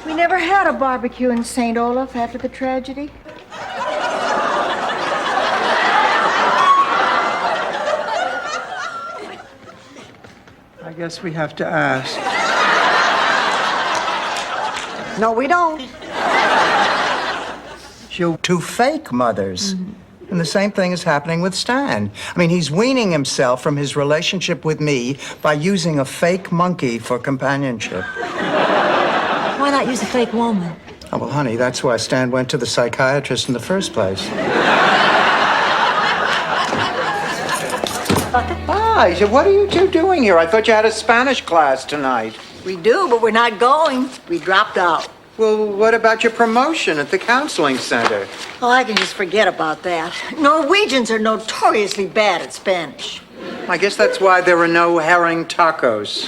Speaker 6: We never had a barbecue in St. Olaf after the tragedy.
Speaker 4: I guess we have to ask.
Speaker 6: No, we don't.
Speaker 4: You're two fake mothers. And the same thing is happening with Stan. I mean, he's weaning himself from his relationship with me by using a fake monkey for companionship.
Speaker 1: Why not use a fake woman?
Speaker 4: Oh, well, honey, that's why Stan went to the psychiatrist in the first place. Hi, so what are you two doing here? I thought you had a Spanish class tonight.
Speaker 6: We do, but we're not going. We dropped out.
Speaker 4: Well, what about your promotion at the counseling center?
Speaker 6: Oh, I can just forget about that. Norwegians are notoriously bad at Spanish.
Speaker 4: I guess that's why there are no herring tacos.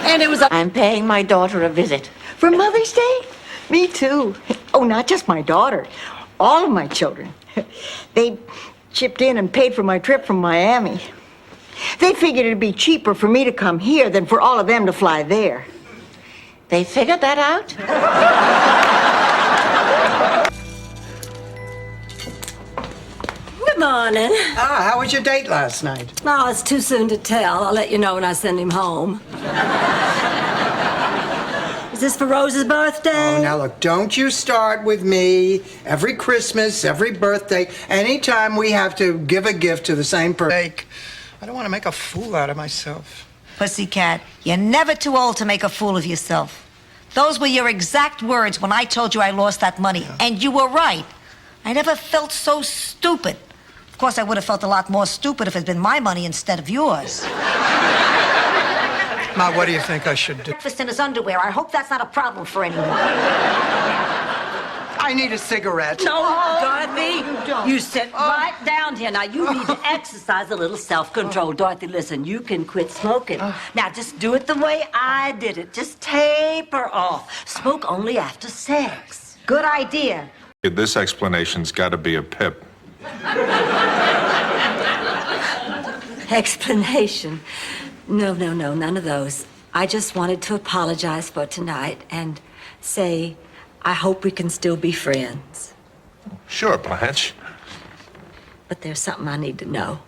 Speaker 6: And it was I'm paying my daughter a visit. For Mother's Day? Me too. Oh, not just my daughter. All of my children. They chipped in and paid for my trip from Miami. They figured it'd be cheaper for me to come here than for all of them to fly there. They figured that out?
Speaker 1: Good morning.
Speaker 4: Ah, how was your date last night?
Speaker 1: Oh, it's too soon to tell. I'll let you know when I send him home. Is this for Rose's birthday?
Speaker 4: Oh, now look, don't you start with me. Every Christmas, every birthday, anytime we have to give a gift to the same person. I don't want to make a fool out of myself.
Speaker 5: Pussycat, you're never too old to make a fool of yourself. Those were your exact words when I told you I lost that money. And you were right. I never felt so stupid. Of course, I would have felt a lot more stupid if it had been my money instead of yours.
Speaker 4: Ma, what do you think I should do?
Speaker 5: Breakfast in his underwear. I hope that's not a problem for anyone.
Speaker 4: I need a cigarette.
Speaker 1: No, Dorothy. You sit right down here. Now, you need to exercise a little self-control. Dorothy, listen, you can quit smoking. Now, just do it the way I did it. Just taper off. Smoke only after sex.
Speaker 5: Good idea.
Speaker 13: This explanation's got to be a pip.
Speaker 1: Explanation. No, none of those. I just wanted to apologize for tonight and say I hope we can still be friends.
Speaker 13: Sure, Blanche.
Speaker 1: But there's something I need to know.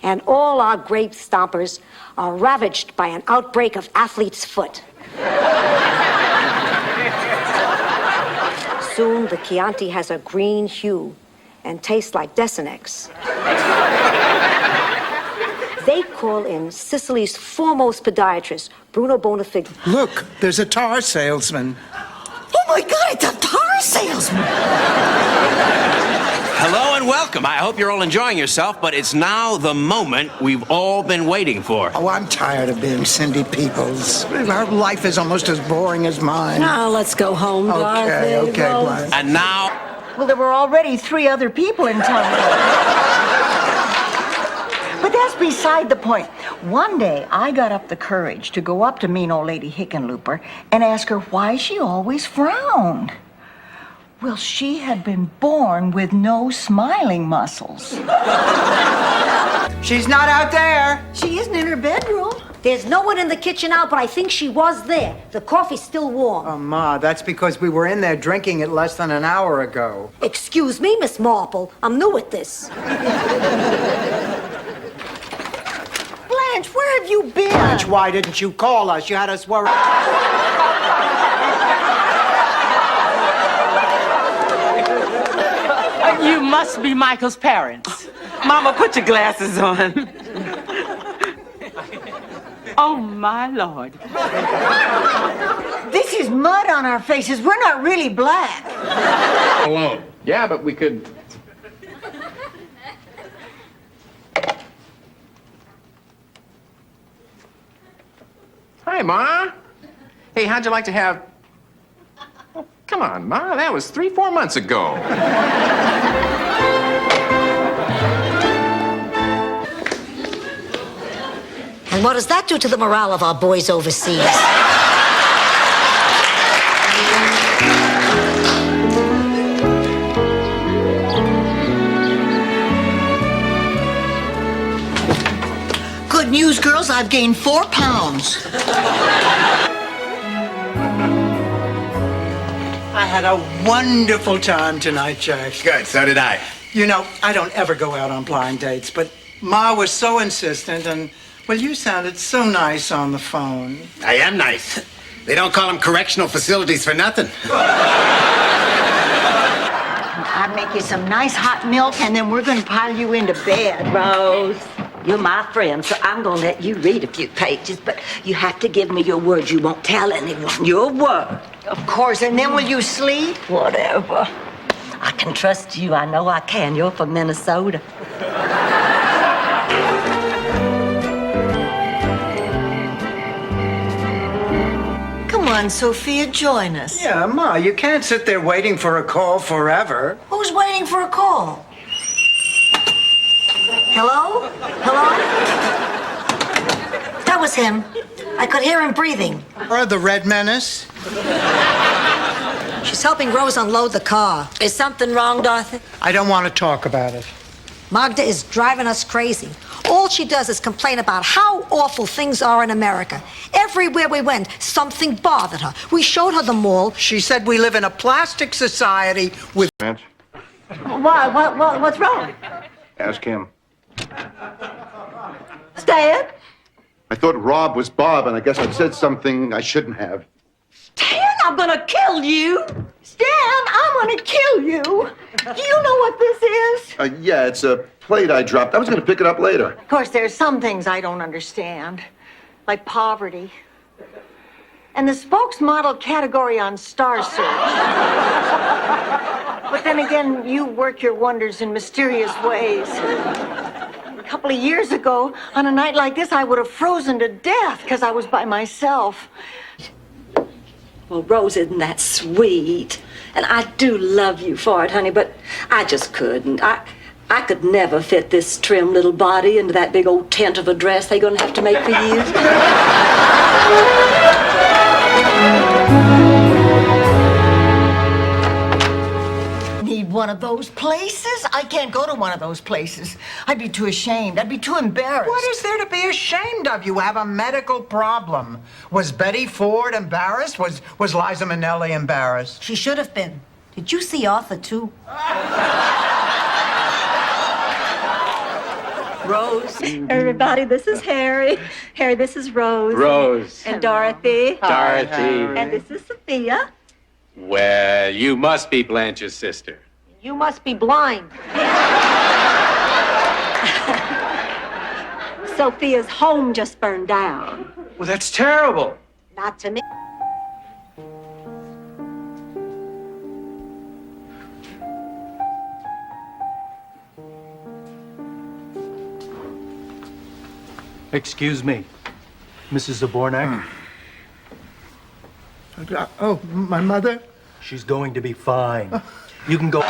Speaker 5: And all our grape stompers are ravaged by an outbreak of athlete's foot. Soon the Chianti has a green hue and tastes like Desenex. They call in Sicily's foremost podiatrist, Bruno Bonafide.
Speaker 4: Look, there's a tar salesman.
Speaker 6: Oh my God, it's a tar salesman!
Speaker 14: Hello and welcome. I hope you're all enjoying yourself, but it's now the moment we've all been waiting for.
Speaker 4: Oh, I'm tired of being Cindy Peoples. Our life is almost as boring as mine.
Speaker 1: Now let's go home, Dorothy.
Speaker 4: Okay, Blanche.
Speaker 14: And now...
Speaker 6: Well, there were already 3 other people in town. But that's beside the point. One day, I got up the courage to go up to mean old Lady Hickenlooper and ask her why she always frowned. Well, she had been born with no smiling muscles.
Speaker 4: She's not out there.
Speaker 6: She isn't in her bedroom.
Speaker 5: There's no one in the kitchen now, but I think she was there. The coffee's still warm.
Speaker 4: Oh, Ma, that's because we were in there drinking it less than an hour ago.
Speaker 5: Excuse me, Miss Marple. I'm new at this.
Speaker 6: Blanche, where have you been?
Speaker 4: Blanche, why didn't you call us? You had us worried.
Speaker 3: You must be Michael's parents. Mama, put your glasses on. Oh, my Lord.
Speaker 6: This is mud on our faces. We're not really black.
Speaker 20: Alone. Yeah, but we could... Hi, Ma. Hey, how'd you like to have... Oh, come on, Ma. That was 3-4 months ago.
Speaker 5: And what does that do to the morale of our boys overseas?
Speaker 6: Good news, girls. I've gained 4 pounds.
Speaker 4: I had a wonderful time tonight, Jack.
Speaker 14: Good, so did I.
Speaker 4: You know, I don't ever go out on blind dates, but Ma was so insistent, and, well, you sounded so nice on the phone.
Speaker 14: I am nice. They don't call them correctional facilities for nothing.
Speaker 6: I'd make you some nice hot milk, and then we're going to pile you into bed.
Speaker 1: Rose, you're my friend, so I'm going to let you read a few pages, but you have to give me your word you won't tell anyone. Your word.
Speaker 6: Of course, and then will you sleep?
Speaker 1: Whatever. I can trust you. I know I can. You're from Minnesota.
Speaker 6: Come on, Sophia, join us.
Speaker 4: Yeah, Ma, you can't sit there waiting for a call forever.
Speaker 6: Who's waiting for a call? Hello? Hello?
Speaker 5: That was him. I could hear him breathing.
Speaker 4: Or the Red Menace.
Speaker 5: She's helping Rose unload the car.
Speaker 1: Is something wrong, Dorothy?
Speaker 4: I don't want to talk about it.
Speaker 5: Magda is driving us crazy. All she does is complain about how awful things are in America. Everywhere we went, something bothered her. We showed her the mall.
Speaker 4: She said we live in a plastic society with...
Speaker 6: Why? What's wrong?
Speaker 10: Ask him.
Speaker 6: Stan?
Speaker 10: I thought Rob was Bob, and I guess I said something I shouldn't have.
Speaker 1: Stan, I'm gonna kill you.
Speaker 6: Stan, I'm gonna kill you. Do you know what this is?
Speaker 10: Yeah, it's a plate I dropped. I was going to pick it up later.
Speaker 6: Of course, there's some things I don't understand. like poverty. And the spokesmodel category on Star Search. But then again, you work your wonders in mysterious ways. A couple of years ago, on a night like this, I would have frozen to death because I was by myself.
Speaker 9: Well, Rose, isn't that sweet? And I do love you for it, honey, but I just couldn't. I could never fit this trim little body into that big old tent of a dress they're gonna have to make for you.
Speaker 6: Need one of those places? I can't go to one of those places. I'd be too ashamed. I'd be too embarrassed.
Speaker 4: What is there to be ashamed of? You have a medical problem. Was Betty Ford embarrassed? Was Liza Minnelli embarrassed?
Speaker 5: She should have been. Did you see Arthur, too?
Speaker 9: Rose. Everybody, this is Harry. Harry, this is Rose.
Speaker 21: Rose.
Speaker 9: And Dorothy.
Speaker 21: Dorothy.
Speaker 9: And this is Sophia.
Speaker 21: Well, you must be Blanche's sister.
Speaker 5: You must be blind.
Speaker 9: Sophia's home just burned down.
Speaker 21: Well, that's terrible.
Speaker 5: Not to me.
Speaker 2: Excuse me, Mrs. Zabornak?
Speaker 4: Oh, my mother?
Speaker 2: She's going to be fine. You can go.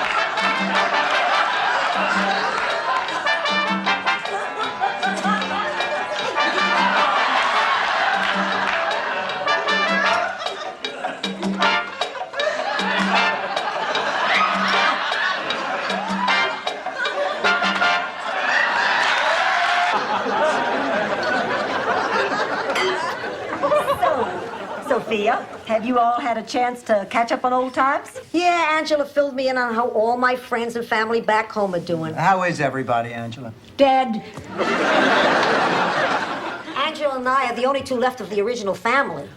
Speaker 9: Sophia, have you all had a chance to catch up on old times?
Speaker 5: Yeah, Angela filled me in on how all my friends and family back home are doing.
Speaker 4: How is everybody, Angela?
Speaker 5: Dead. Angela and I are the only two left of the original family.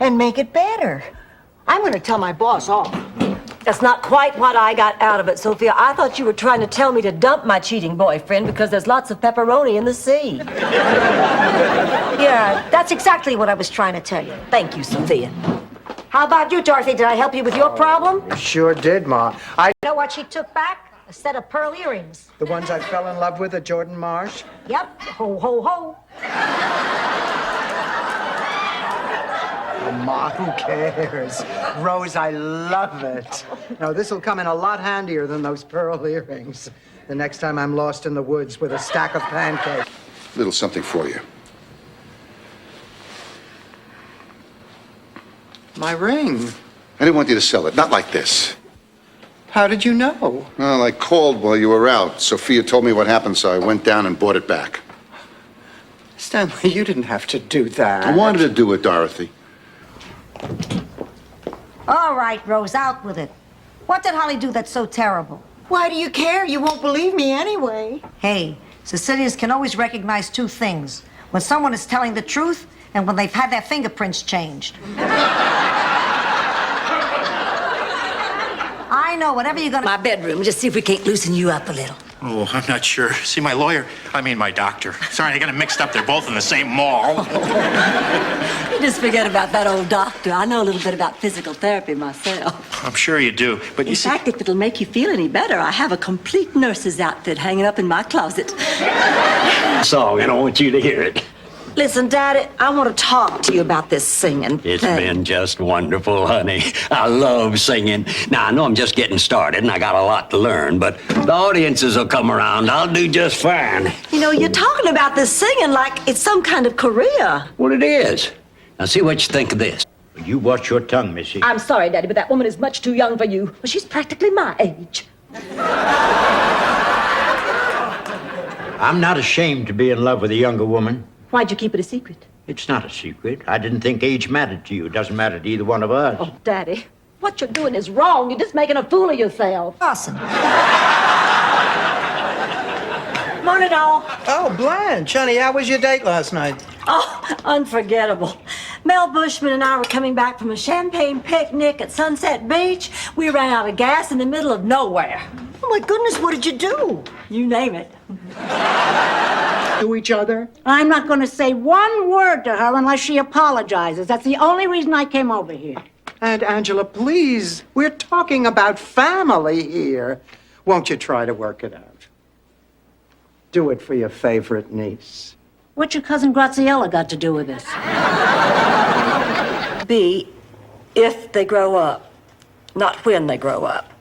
Speaker 6: And make it better. I'm going to tell my boss off.
Speaker 1: That's not quite what I got out of it, Sophia. I thought you were trying to tell me to dump my cheating boyfriend because there's lots of pepperoni in the sea.
Speaker 5: Yeah, that's exactly what I was trying to tell you.
Speaker 1: Thank you, Sophia.
Speaker 5: How about you, Dorothy? Did I help you with your problem?
Speaker 4: You sure did, Ma.
Speaker 5: You know what she took back? A set of pearl earrings.
Speaker 4: The ones I fell in love with at Jordan Marsh?
Speaker 5: Yep. Ho, ho, ho.
Speaker 4: Oh, Ma, who cares? Rose, I love it. No, this'll come in a lot handier than those pearl earrings. The next time I'm lost in the woods with a stack of pancakes.
Speaker 10: Little something for you.
Speaker 4: My ring.
Speaker 10: I didn't want you to sell it. Not like this.
Speaker 4: How did you know?
Speaker 10: Well, I called while you were out. Sophia told me what happened, so I went down and bought it back.
Speaker 4: Stanley, you didn't have to do that.
Speaker 10: I wanted to do it, Dorothy.
Speaker 5: All right, Rose, out with it. What did Holly do that's so terrible?
Speaker 6: Why do you care? You won't believe me anyway.
Speaker 5: Hey, Sicilians can always recognize two things. When someone is telling the truth and when they've had their fingerprints changed. I know, whatever you're gonna...
Speaker 1: My bedroom, just see if we can't loosen you up a little.
Speaker 15: Oh, I'm not sure. See, my lawyer, my doctor. Sorry, I got them mixed up. They're both in the same mall.
Speaker 1: You just forget about that old doctor. I know a little bit about physical therapy myself.
Speaker 15: I'm sure you do, but
Speaker 1: In fact, if it'll make you feel any better, I have a complete nurse's outfit hanging up in my closet.
Speaker 16: Song, and I want you to hear it.
Speaker 1: Listen, Daddy, I want to talk to you about this singing
Speaker 16: It's
Speaker 1: thing.
Speaker 16: been just wonderful, honey. I love singing. Now, I know I'm just getting started and I got a lot to learn, but the audiences will come around. I'll do just fine.
Speaker 1: You know, you're talking about this singing like it's some kind of career.
Speaker 16: Well, it is. Now, see what you think of this. You watch your tongue, Missy.
Speaker 1: I'm sorry, Daddy, but that woman is much too young for you. Well, she's practically my age.
Speaker 16: I'm not ashamed to be in love with a younger woman.
Speaker 1: Why'd you keep it a secret?
Speaker 16: It's not a secret. I didn't think age mattered to you. It doesn't matter to either one of us.
Speaker 1: Oh, Daddy, what you're doing is wrong. You're just making a fool of yourself.
Speaker 5: Awesome.
Speaker 1: Morning, all.
Speaker 4: Oh, Blanche, honey, how was your date last night?
Speaker 1: Oh, unforgettable. Mel Bushman and I were coming back from a champagne picnic at Sunset Beach. We ran out of gas in the middle of nowhere.
Speaker 6: Oh, my goodness, what did you do?
Speaker 1: You name it.
Speaker 4: to each other?
Speaker 7: I'm not going to say one word to her unless she apologizes. That's the only reason I came over here.
Speaker 4: And Angela, please, we're talking about family here. Won't you try to work it out? Do it for your favorite niece.
Speaker 7: What's your cousin Graziella got to do with this?
Speaker 1: B, if they grow up, not when they grow up.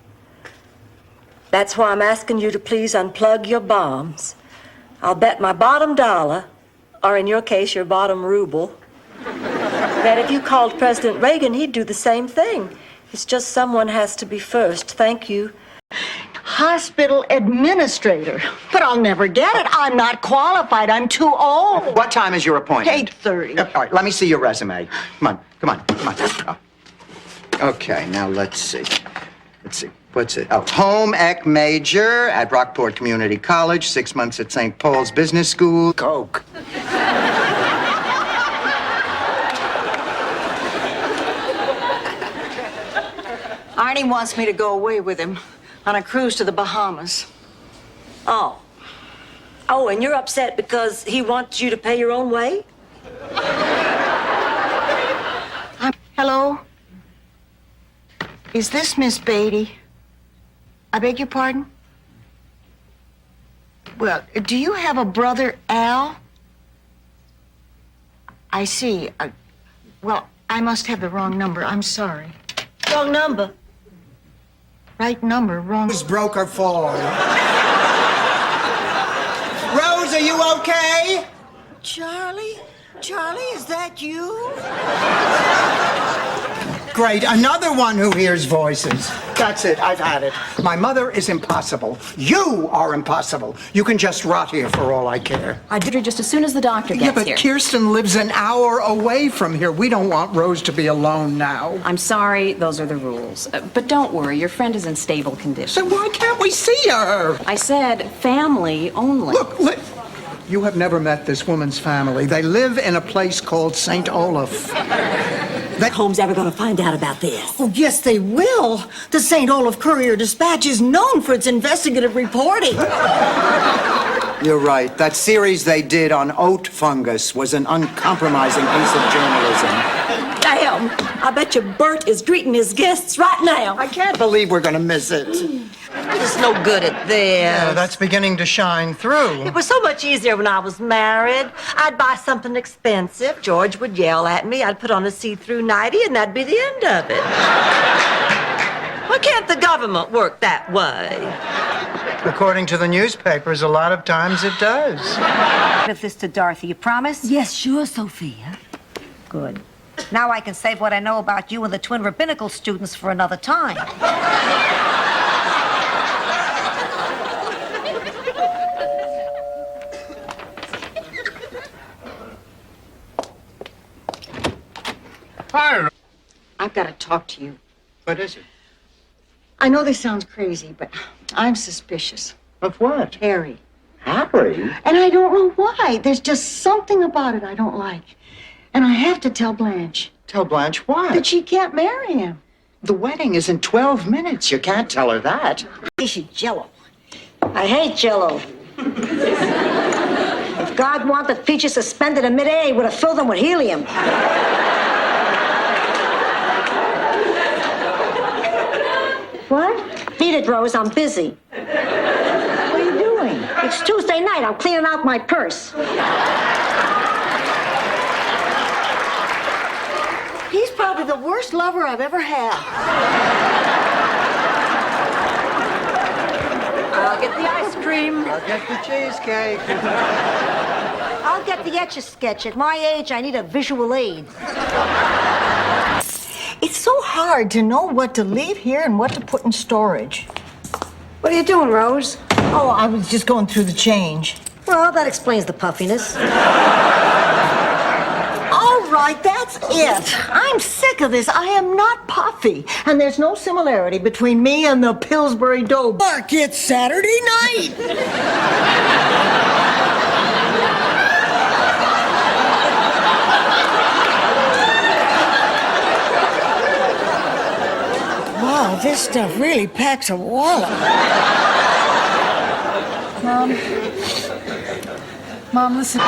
Speaker 1: That's why I'm asking you to please unplug your bombs. I'll bet my bottom dollar, or in your case, your bottom ruble, that if you called President Reagan, he'd do the same thing. It's just someone has to be first. Thank you.
Speaker 6: Hospital administrator. But I'll never get it. I'm not qualified. I'm too old.
Speaker 4: What time is your appointment?
Speaker 6: 8:30.
Speaker 4: All right, let me see your resume. Come on. Oh. Okay, now let's see. What's it? Oh, home ec major at Rockport Community College, 6 months at St. Paul's Business School. Coke.
Speaker 6: Arnie wants me to go away with him on a cruise to the Bahamas.
Speaker 1: Oh, and you're upset because he wants you to pay your own way?
Speaker 6: Hello? Is this Miss Beatty? I beg your pardon? Well, do you have a brother, Al? I see. Well, I must have the wrong number. I'm sorry.
Speaker 1: Wrong number.
Speaker 6: Right number, wrong.
Speaker 4: Rose broke her fall. Rose, are you okay?
Speaker 6: Charlie, is that you?
Speaker 4: Great, another one who hears voices. That's it, I've had it. My mother is impossible. You are impossible. You can just rot here for all I care.
Speaker 17: I did her just as soon as the doctor gets
Speaker 4: Yeah, but
Speaker 17: here.
Speaker 4: Kirsten lives an hour away from here. We don't want Rose to be alone now.
Speaker 17: I'm sorry, those are the rules. But don't worry, your friend is in stable condition.
Speaker 4: So why can't we see her?
Speaker 17: I said family only.
Speaker 4: Look, you have never met this woman's family. They live in a place called St. Olaf.
Speaker 1: Holmes ever going to find out about this?
Speaker 6: Oh, yes, they will. The St. Olaf Courier-Dispatch is known for its investigative reporting.
Speaker 4: You're right. That series they did on oat fungus was an uncompromising piece of journalism.
Speaker 1: Damn! I bet you Bert is greeting his guests right now.
Speaker 4: I can't believe we're going to miss it.
Speaker 1: I'm just no good at this.
Speaker 4: Yeah, that's beginning to shine through.
Speaker 1: It was so much easier when I was married. I'd buy something expensive. George would yell at me. I'd put on a see-through nightie, and that'd be the end of it. Why can't the government work that way?
Speaker 4: According to the newspapers, a lot of times it does.
Speaker 5: Give this to Dorothy, you promise?
Speaker 1: Yes, sure, Sophia.
Speaker 5: Good. Now I can save what I know about you and the twin rabbinical students for another time.
Speaker 4: Hi.
Speaker 6: I've got to talk to you.
Speaker 4: What is it?
Speaker 6: I know this sounds crazy, but I'm suspicious.
Speaker 4: Of what?
Speaker 6: Harry.
Speaker 4: Harry?
Speaker 6: And I don't know why. There's just something about it I don't like. And I have to tell Blanche.
Speaker 4: Tell Blanche what?
Speaker 6: That she can't marry him.
Speaker 4: The wedding is in 12 minutes. You can't tell her that.
Speaker 5: This is Jell-O. I hate Jell-O. If God wanted peaches suspended in midair, he would have filled them with helium. What? Beat it, Rose. I'm busy.
Speaker 6: What are you doing?
Speaker 5: It's Tuesday night. I'm cleaning out my purse.
Speaker 6: He's probably the worst lover I've ever had.
Speaker 1: I'll get the ice cream.
Speaker 4: I'll get the cheesecake.
Speaker 5: I'll get the Etch-a-Sketch. At my age, I need a visual aid.
Speaker 6: It's so hard to know what to leave here and what to put in storage.
Speaker 5: What are you doing, Rose?
Speaker 6: Oh, I was just going through the change.
Speaker 5: Well, that explains the puffiness.
Speaker 6: All right, that's it. I'm sick of this. I am not puffy. And there's no similarity between me and the Pillsbury Doughboy. Mark, it's Saturday night. Wow, this stuff really packs a wallop. Mom, listen.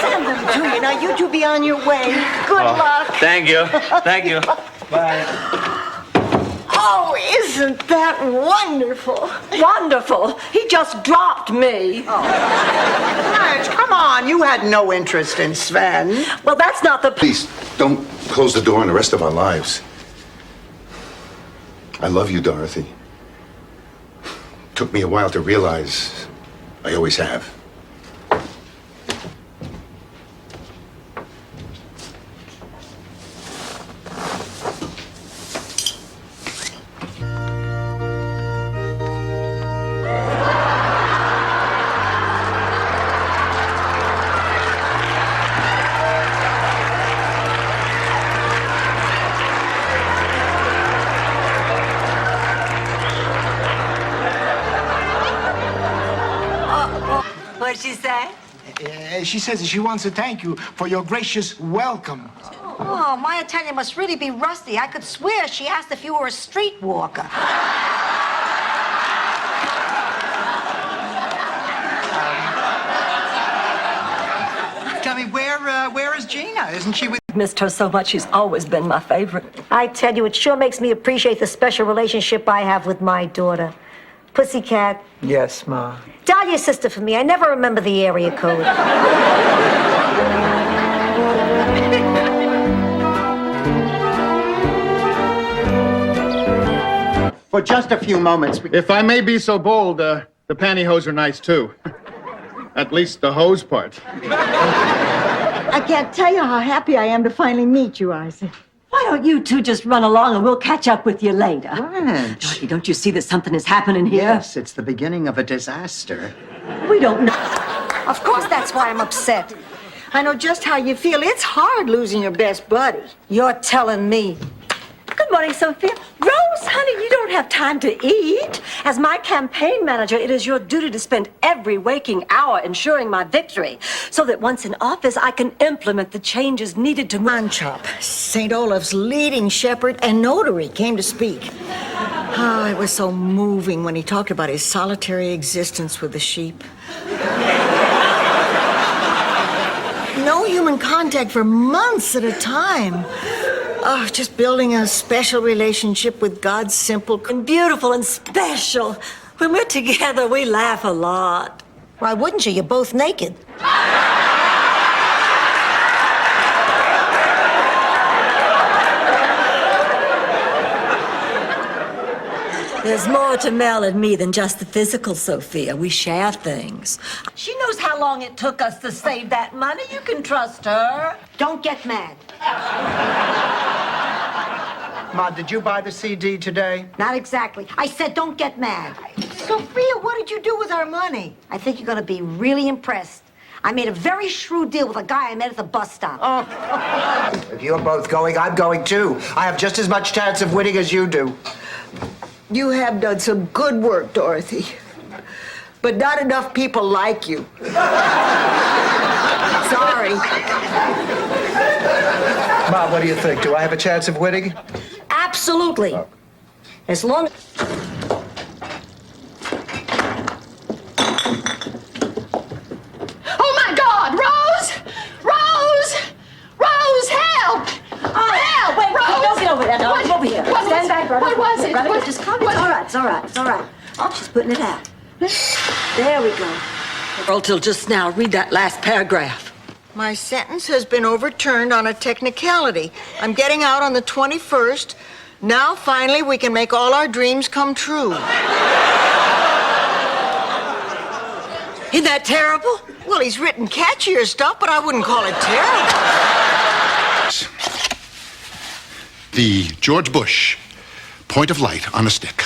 Speaker 6: Send them to you. Now, you two be on your way. Good luck.
Speaker 14: Thank you. Thank you. Bye.
Speaker 6: Oh, isn't that wonderful?
Speaker 1: Wonderful. He just dropped me.
Speaker 4: Blanche, come on. You had no interest in Sven.
Speaker 1: Well, that's not the...
Speaker 10: Please, don't close the door on the rest of our lives. I love you, Dorothy. Took me a while to realize I always have.
Speaker 1: What'd she say?
Speaker 18: She says she wants to thank you for your gracious welcome.
Speaker 5: Oh, my Italian must really be rusty. I could swear she asked if you were a streetwalker.
Speaker 4: Tell me, where is Gina? Isn't she with...
Speaker 1: Missed her so much, she's always been my favorite.
Speaker 5: I tell you, it sure makes me appreciate the special relationship I have with my daughter. Pussycat.
Speaker 4: Yes, Ma.
Speaker 5: Dial your sister for me. I never remember the area code.
Speaker 4: For just a few moments.
Speaker 18: If I may be so bold, the pantyhose are nice too. At least the hose part.
Speaker 6: I can't tell you how happy I am to finally meet you, Isaac.
Speaker 1: Why don't you two just run along and we'll catch up with you later?
Speaker 4: Blanche.
Speaker 1: Dorothy, don't you see that something is happening here?
Speaker 4: Yes, it's the beginning of a disaster.
Speaker 1: We don't know.
Speaker 5: Of course, that's why I'm upset.
Speaker 6: I know just how you feel. It's hard losing your best buddy.
Speaker 5: You're telling me.
Speaker 1: Good morning, Sophia. Rose, honey, you don't have time to eat. As my campaign manager, it is your duty to spend every waking hour ensuring my victory, so that once in office, I can implement the changes needed to...
Speaker 6: Manchop, St. Olaf's leading shepherd and notary, came to speak. Oh, it was so moving when he talked about his solitary existence with the sheep. No human contact for months at a time. Oh, just building a special relationship with God's simple...
Speaker 1: And beautiful and special. When we're together, we laugh a lot.
Speaker 5: Why wouldn't you? You're both naked.
Speaker 1: There's more to Mel and me than just the physical, Sophia. We share things. She knows how long it took us to save that money. You can trust her.
Speaker 5: Don't get mad.
Speaker 4: Ma, did you buy the CD today?
Speaker 5: Not exactly. I said don't get mad.
Speaker 6: Sophia, what did you do with our money?
Speaker 5: I think you're going to be really impressed. I made a very shrewd deal with a guy I met at the bus stop.
Speaker 4: If you're both going, I'm going too. I have just as much chance of winning as you do.
Speaker 6: You have done some good work, Dorothy. But not enough people like you. Sorry.
Speaker 4: Ma, what do you think? Do I have a chance of winning?
Speaker 5: Absolutely. As long as...
Speaker 11: Oh, my God! Rose! Rose! Rose, help! Help!
Speaker 1: Wait,
Speaker 11: Rose!
Speaker 1: don't get over there. No, come over here.
Speaker 11: What
Speaker 1: Stand
Speaker 11: was-
Speaker 1: back, brother.
Speaker 11: what was it?
Speaker 1: Brother,
Speaker 11: What-
Speaker 1: just calm
Speaker 11: what-
Speaker 1: down. All right, it's all right. It's all right. Oh, she's putting it out. There we go. Girl, till just now, read that last paragraph.
Speaker 6: My sentence has been overturned on a technicality. I'm getting out on the 21st. Now, finally, we can make all our dreams come true.
Speaker 1: Isn't that terrible?
Speaker 6: Well, he's written catchier stuff, but I wouldn't call it terrible.
Speaker 10: The George Bush point of light on a stick.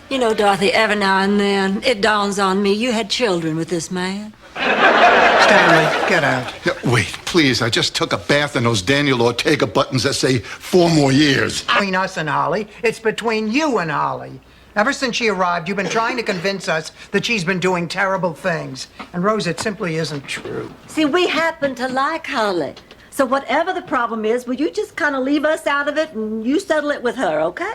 Speaker 1: You know, Dorothy, every now and then, it dawns on me you had children with this man.
Speaker 4: Stanley, get out.
Speaker 10: Yeah, wait, please. I just took a bath in those Daniel Ortega buttons that say 4 more years.
Speaker 4: Between us and Holly, it's between you and Holly. Ever since she arrived, you've been trying to convince us that she's been doing terrible things. And Rose, it simply isn't true.
Speaker 1: See, we happen to like Holly. So whatever the problem is, will you just kind of leave us out of it and you settle it with her, okay?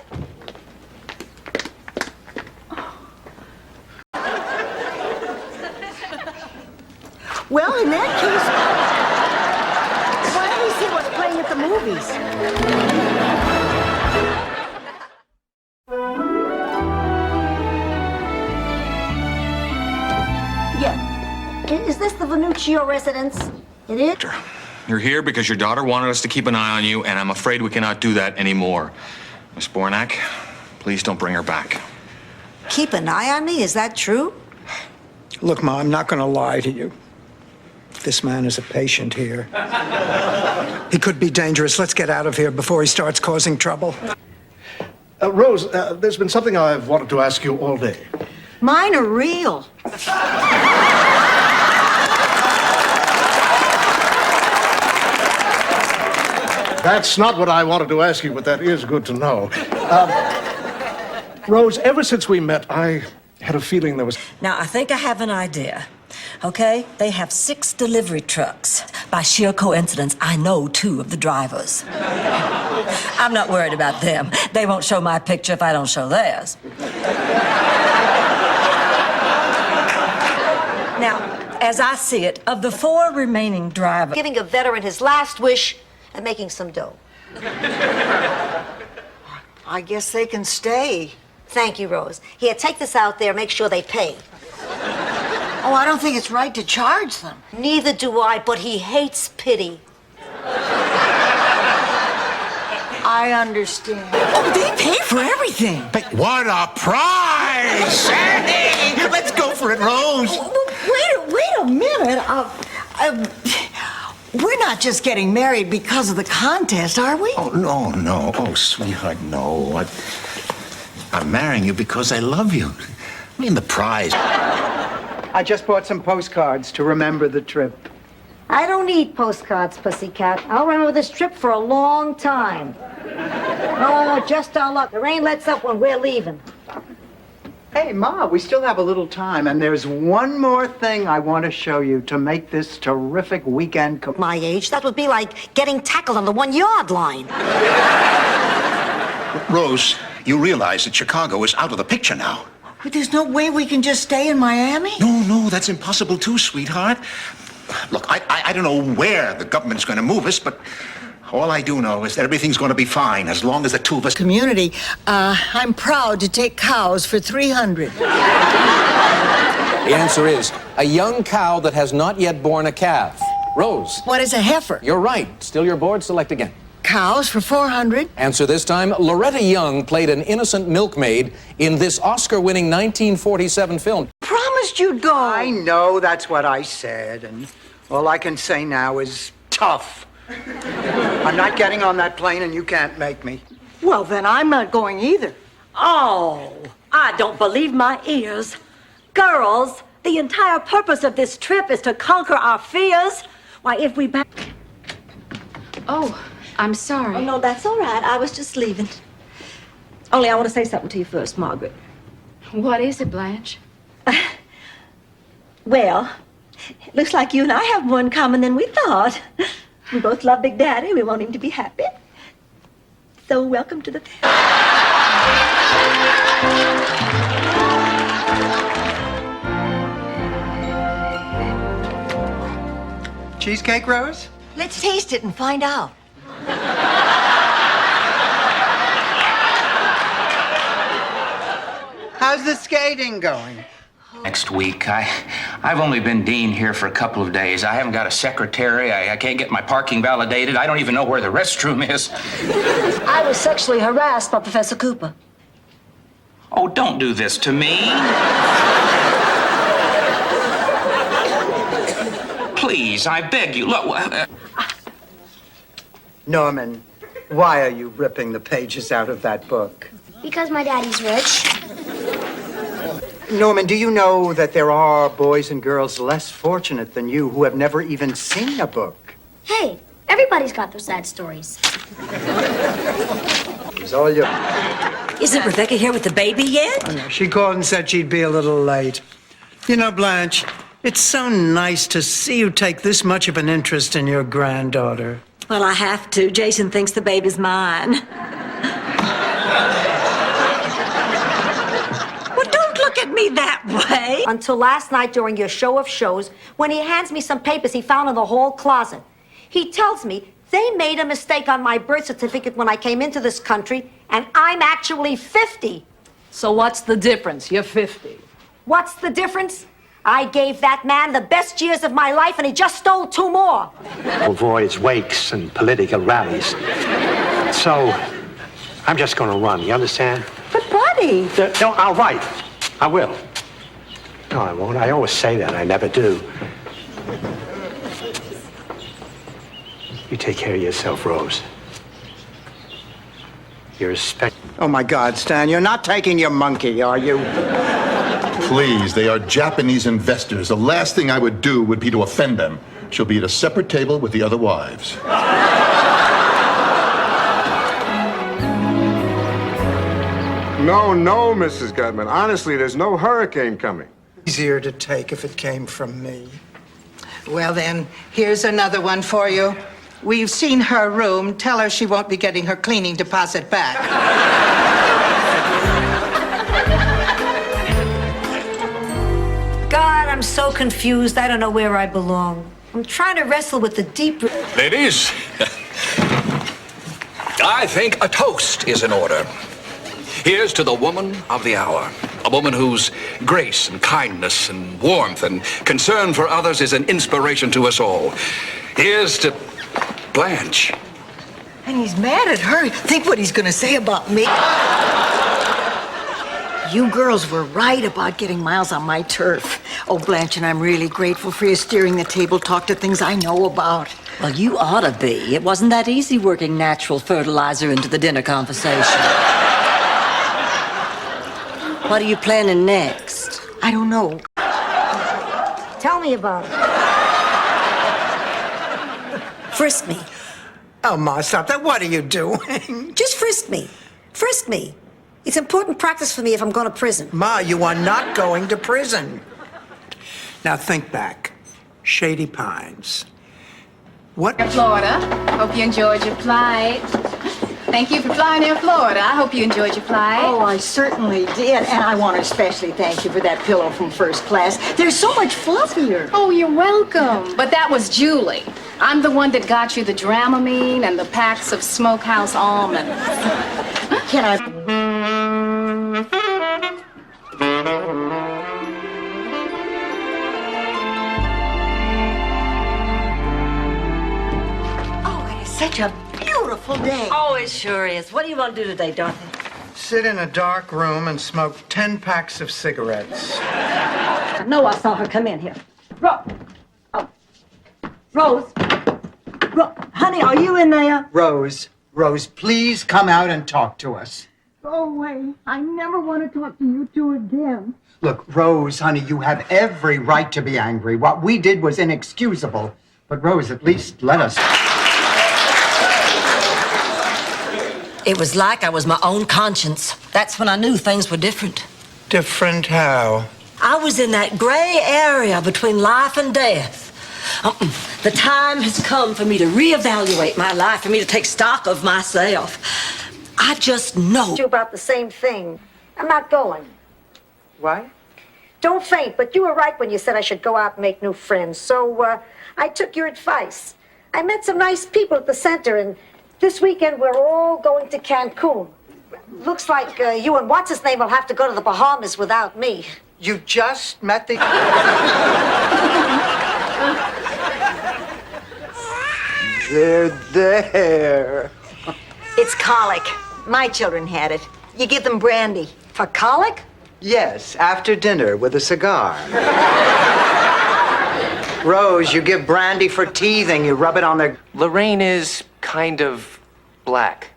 Speaker 6: Well, in that case, why don't we see what's playing at the movies?
Speaker 5: Yeah. Is this the Venuccio residence? It is?
Speaker 15: You're here because your daughter wanted us to keep an eye on you, and I'm afraid we cannot do that anymore. Miss Bornak, please don't bring her back.
Speaker 5: Keep an eye on me? Is that true?
Speaker 4: Look, Ma, I'm not going to lie to you. This man is a patient here. He could be dangerous. Let's get out of here before he starts causing trouble.
Speaker 10: Rose, there's been something I've wanted to ask you all day.
Speaker 6: Mine are real.
Speaker 10: That's not what I wanted to ask you, but that is good to know. Rose, ever since we met, I had a feeling there was...
Speaker 9: Now, I think I have an idea. Okay? They have 6 delivery trucks. By sheer coincidence, I know 2 of the drivers. I'm not worried about them. They won't show my picture if I don't show theirs. Now, as I see it, of the 4 remaining drivers...
Speaker 5: Giving a veteran his last wish and making some dough.
Speaker 6: I guess they can stay.
Speaker 5: Thank you, Rose. Here, take this out there. Make sure they pay.
Speaker 6: Oh, I don't think it's right to charge them.
Speaker 5: Neither do I, but he hates pity.
Speaker 6: I understand. Oh, they pay for everything.
Speaker 15: What a prize! Hey, let's go for it, Rose.
Speaker 6: Wait a minute. We're not just getting married because of the contest, are we?
Speaker 15: Oh, no. Oh, sweetheart, no. I'm marrying you because I love you. I mean, the prize.
Speaker 4: I just bought some postcards to remember the trip.
Speaker 5: I don't need postcards, Pussycat. I'll remember this trip for a long time. Oh, just our luck. The rain lets up when we're leaving.
Speaker 4: Hey, Ma, we still have a little time, and there's one more thing I want to show you to make this terrific weekend.
Speaker 5: My age, that would be like getting tackled on the 1-yard line.
Speaker 15: Rose, you realize that Chicago is out of the picture now.
Speaker 6: But there's no way we can just stay in Miami?
Speaker 15: No, that's impossible too, sweetheart. Look, I don't know where the government's going to move us, but all I do know is that everything's going to be fine as long as the 2 of us...
Speaker 6: Community, I'm proud to take cows for $300.
Speaker 19: The answer is a young cow that has not yet born a calf. Rose.
Speaker 6: What is a heifer?
Speaker 19: You're right. Still your board. Select again.
Speaker 6: Cows for $400.
Speaker 19: Answer this time. Loretta Young played an innocent milkmaid in this Oscar-winning 1947 film.
Speaker 6: Promised you'd go.
Speaker 4: I know that's what I said, and all I can say now is tough. I'm not getting on that plane, and you can't make me.
Speaker 6: Well, then I'm not going either.
Speaker 1: Oh, I don't believe my ears. Girls, the entire purpose of this trip is to conquer our fears. Why, if we back...
Speaker 17: Oh, I'm sorry.
Speaker 1: Oh, no, that's all right. I was just leaving. Only I want to say something to you first, Margaret.
Speaker 17: What is it, Blanche?
Speaker 1: Well, it looks like you and I have more in common than we thought. We both love Big Daddy. We want him to be happy. So welcome to the
Speaker 4: Cheesecake, Rose?
Speaker 6: Let's taste it and find out.
Speaker 4: How's the skating going?
Speaker 22: Next week. I've only been dean here for a couple of days. I haven't got a secretary. I can't get my parking validated. I don't even know where the restroom is.
Speaker 1: I was sexually harassed by Professor Cooper.
Speaker 22: Oh, don't do this to me. Please, I beg you. Look.
Speaker 4: Norman, why are you ripping the pages out of that book?
Speaker 12: Because my daddy's rich.
Speaker 4: Norman, do you know that there are boys and girls less fortunate than you who have never even seen a book?
Speaker 12: Hey, everybody's got those sad stories.
Speaker 4: It's all you.
Speaker 9: Isn't Rebecca here with the baby yet?
Speaker 4: Oh, no. She called and said she'd be a little late. You know, Blanche, it's so nice to see you take this much of an interest in your granddaughter.
Speaker 9: Well, I have to. Jason thinks the baby's mine. Well, don't look at me that way.
Speaker 5: until last night during your show of shows when he hands me some papers he found in the hall closet. He tells me they made a mistake on my birth certificate when I came into this country, and I'm actually 50.
Speaker 11: So what's the difference? You're 50.
Speaker 5: What's the difference? I gave that man the best years of my life, and he just stole 2 more.
Speaker 8: Avoids wakes and political rallies. So, I'm just going to run, you understand?
Speaker 5: But, Buddy...
Speaker 8: No, I'll write. I will. No, I won't. I always say that. I never do. You take care of yourself, Rose. You're respect.
Speaker 4: Oh, my God, Stan, you're not taking your monkey, are you?
Speaker 10: Please, they are Japanese investors. The last thing I would do would be to offend them. She'll be at a separate table with the other wives.
Speaker 13: No, Mrs. Gutman. Honestly, there's no hurricane coming.
Speaker 4: Easier to take if it came from me.
Speaker 6: Well, then, here's another one for you. We've seen her room. Tell her she won't be getting her cleaning deposit back.
Speaker 5: God, I'm so confused. I don't know where I belong. I'm trying to wrestle with the deep...
Speaker 23: Ladies, I think a toast is in order. Here's to the woman of the hour. A woman whose grace and kindness and warmth and concern for others is an inspiration to us all. Here's to Blanche.
Speaker 6: And he's mad at her. Think what he's gonna say about me. You girls were right about getting Miles on my turf. Oh, Blanche, and I'm really grateful for you steering the table talk to things I know about.
Speaker 9: Well, you ought to be. It wasn't that easy working natural fertilizer into the dinner conversation. What are you planning next?
Speaker 6: I don't know.
Speaker 5: Tell me about it.
Speaker 9: Frisk me.
Speaker 4: Oh, Ma, stop that. What are you doing?
Speaker 5: Just frisk me. Frisk me. It's important practice for me if I'm going to prison.
Speaker 4: Ma, you are not going to prison. Now think back. Shady Pines. What?
Speaker 17: Florida. Hope you enjoyed your flight. Thank you for flying Air Florida. I hope you enjoyed your flight.
Speaker 6: Oh, I certainly did. And I want to especially thank you for that pillow from first class. They're so much fluffier.
Speaker 17: Oh, you're welcome. But that was Julie. I'm the one that got you the Dramamine and the packs of Smokehouse almonds.
Speaker 6: Can I... Such a beautiful day.
Speaker 9: Oh, it sure is. What do you want to do today, Dorothy?
Speaker 4: Sit in a dark room and smoke 10 packs of cigarettes.
Speaker 9: I know I saw her come in here. Rose. Honey, are you in there?
Speaker 4: Rose, please come out and talk to us.
Speaker 6: Go away. I never want to talk to you two again.
Speaker 4: Look, Rose, honey, you have every right to be angry. What we did was inexcusable. But, Rose, at least let us...
Speaker 9: It was like I was my own conscience. That's when I knew things were different.
Speaker 4: Different how?
Speaker 9: I was in that gray area between life and death. The time has come for me to reevaluate my life, for me to take stock of myself. I just know.
Speaker 5: You about the same thing. I'm not going.
Speaker 4: What?
Speaker 5: Don't faint, but you were right when you said I should go out and make new friends. So, I took your advice. I met some nice people at the center, and this weekend we're all going to Cancun. Looks like you and what's-his-name will have to go to the Bahamas without me.
Speaker 4: You just met the... They're there.
Speaker 6: It's colic. My children had it. You give them brandy.
Speaker 5: For colic?
Speaker 4: Yes, after dinner with a cigar. Rose, you give brandy for teething. You rub it on their...
Speaker 20: Lorraine is kind of black.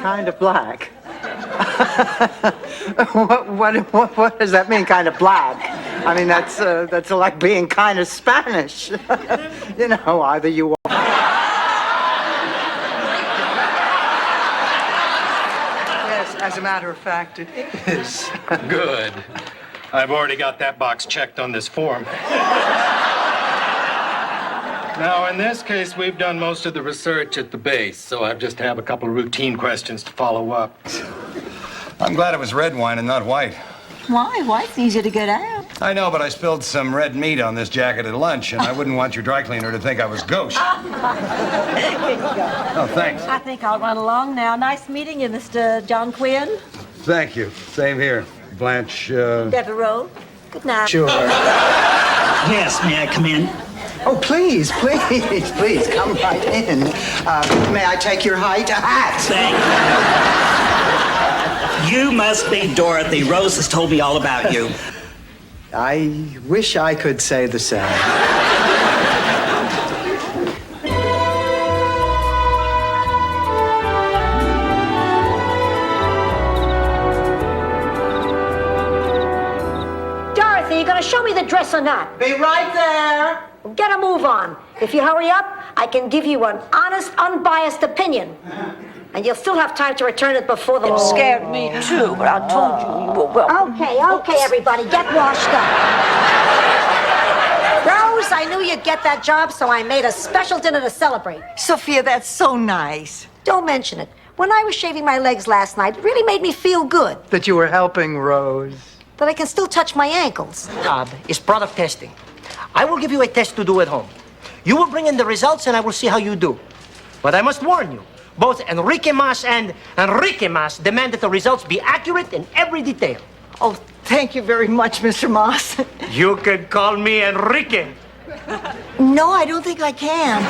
Speaker 4: Kind of black. What does that mean, kind of black? I mean, that's like being kind of Spanish. You know, either you are... Yes, as a matter of fact, it is.
Speaker 24: Good. I've already got that box checked on this form.
Speaker 2: Now, in this case, we've done most of the research at the base, so I just have a couple of routine questions to follow up.
Speaker 3: I'm glad it was red wine and not white.
Speaker 1: Why? White's easier to get out.
Speaker 3: I know, but I spilled some red meat on this jacket at lunch, and I wouldn't want your dry cleaner to think I was gauche.
Speaker 1: Here you go.
Speaker 3: Oh, thanks.
Speaker 1: I think I'll run along now. Nice meeting you, Mr. John Quinn.
Speaker 3: Thank you. Same here. Blanche,
Speaker 1: Devereaux. Good night.
Speaker 3: Sure.
Speaker 21: Yes, may I come in?
Speaker 4: Oh, please, please, come right in. May I take your height? A hat.
Speaker 21: Thank you. You must be Dorothy. Rose has told me all about you.
Speaker 4: I wish I could say the same.
Speaker 5: Dorothy, you gonna show me the dress or not?
Speaker 4: Be right there.
Speaker 5: Get a move on. If you hurry up, I can give you an honest, unbiased opinion. And you'll still have time to return it before the...
Speaker 1: It scared me, too, but I told you were welcome.
Speaker 5: Okay, everybody, get washed up. Rose, I knew you'd get that job, so I made a special dinner to celebrate.
Speaker 6: Sophia, that's so nice.
Speaker 5: Don't mention it. When I was shaving my legs last night, it really made me feel good.
Speaker 4: That you were helping Rose.
Speaker 5: That I can still touch my ankles.
Speaker 24: Job is product testing. I will give you a test to do at home. You will bring in the results and I will see how you do. But I must warn you, both Enrique Mas and Enrique Mas demand that the results be accurate in every detail.
Speaker 6: Oh, thank you very much, Mr. Moss.
Speaker 24: You can call me Enrique.
Speaker 6: No, I don't think I can.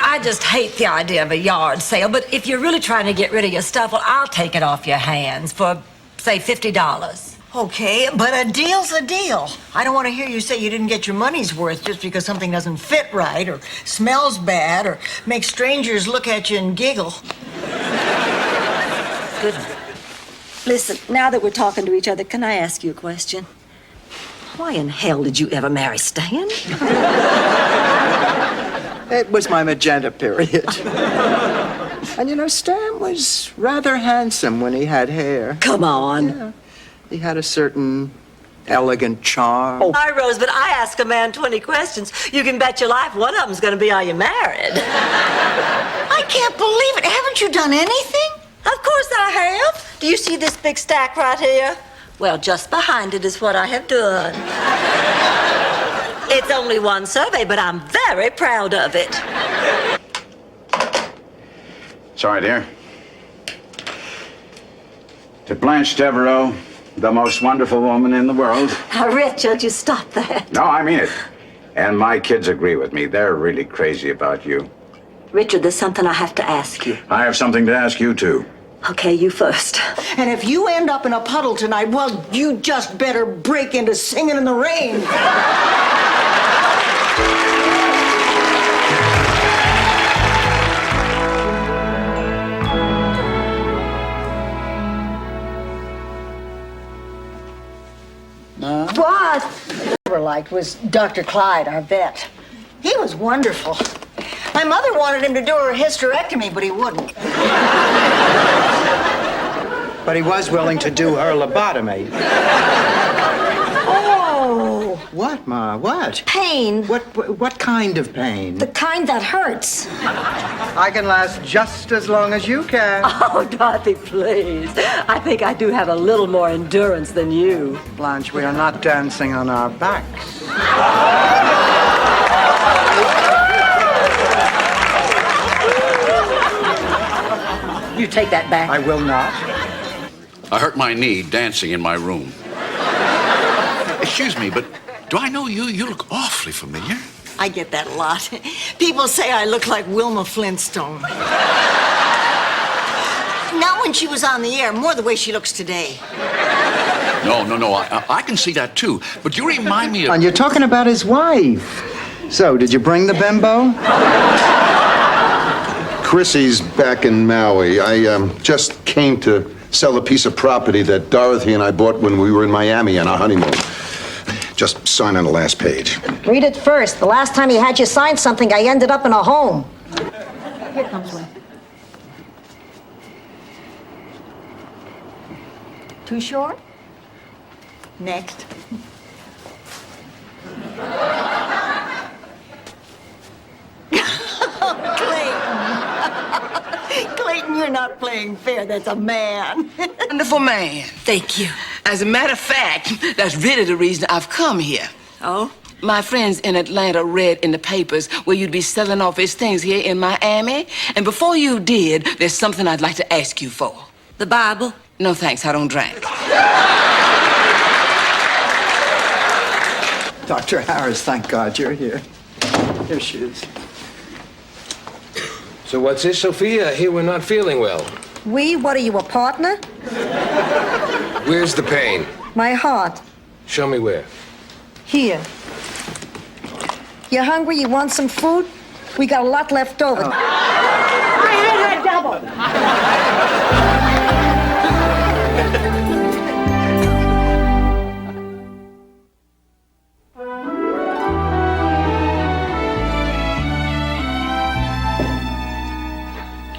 Speaker 9: I just hate the idea of a yard sale, but if you're really trying to get rid of your stuff, well, I'll take it off your hands for, say, $50.
Speaker 6: Okay, but a deal's a deal. I don't want to hear you say you didn't get your money's worth just because something doesn't fit right or smells bad or makes strangers look at you and giggle.
Speaker 9: Good. Listen, now that we're talking to each other, can I ask you a question? Why in hell did you ever marry Stan?
Speaker 4: It was my magenta period. And you know, Stan was rather handsome when he had hair.
Speaker 9: Come on.
Speaker 4: Yeah. He had a certain elegant charm.
Speaker 9: Oh, hi, Rose, but I ask a man 20 questions. You can bet your life one of them's going to be, are you married?
Speaker 6: I can't believe it. Haven't you done anything?
Speaker 9: Of course I have. Do you see this big stack right here? Well, just behind it is what I have done. It's only one survey, but I'm very proud of it.
Speaker 25: Sorry, dear. To Blanche Devereaux, the most wonderful woman in the world.
Speaker 9: Now, Richard, you stop that.
Speaker 25: No, I mean it. And my kids agree with me. They're really crazy about you.
Speaker 9: Richard, there's something I have to ask you.
Speaker 25: I have something to ask you, too.
Speaker 9: Okay, you first.
Speaker 6: And if you end up in a puddle tonight, well, you just better break into Singing in the Rain. What I liked was Dr. Clyde, our vet. He was wonderful. My mother wanted him to do her hysterectomy, but he wouldn't.
Speaker 4: But he was willing to do her lobotomy.
Speaker 5: Oh!
Speaker 4: What, Ma? What?
Speaker 5: Pain.
Speaker 4: What kind of pain?
Speaker 5: The kind that hurts.
Speaker 4: I can last just as long as you can.
Speaker 9: Oh, Dorothy, please. I think I do have a little more endurance than you.
Speaker 4: Blanche, we are not dancing on our backs.
Speaker 9: You take that back.
Speaker 4: I will not.
Speaker 23: I hurt my knee dancing in my room. Excuse me, but do I know you? You look awfully familiar.
Speaker 6: I get that a lot. People say I look like Wilma Flintstone. Not when she was on the air, more the way she looks today.
Speaker 23: No. I can see that too. But you remind me of.
Speaker 4: And you're talking about his wife. So, did you bring the bimbo?
Speaker 10: Chrissy's back in Maui. I just came to sell a piece of property that Dorothy and I bought when we were in Miami on our honeymoon. Just sign on the last page.
Speaker 5: Read it first. The last time he had you sign something, I ended up in a home. Here comes one.
Speaker 6: Too short? Next. You're not playing fair. That's a man.
Speaker 7: Wonderful man.
Speaker 6: Thank you.
Speaker 7: As a matter of fact, that's really the reason I've come here.
Speaker 6: Oh?
Speaker 7: My friends in Atlanta read in the papers where you'd be selling off his things here in Miami. And before you did, there's something I'd like to ask you for.
Speaker 6: The Bible?
Speaker 7: No, thanks. I don't drink.
Speaker 4: Dr. Harris, thank God you're here. Here she is.
Speaker 14: So what's this, Sophia? I hear we're not feeling well.
Speaker 5: We? What are you, a partner?
Speaker 14: Where's the pain?
Speaker 5: My heart.
Speaker 14: Show me where.
Speaker 5: Here. You hungry? You want some food? We got a lot left over.
Speaker 6: I had her double.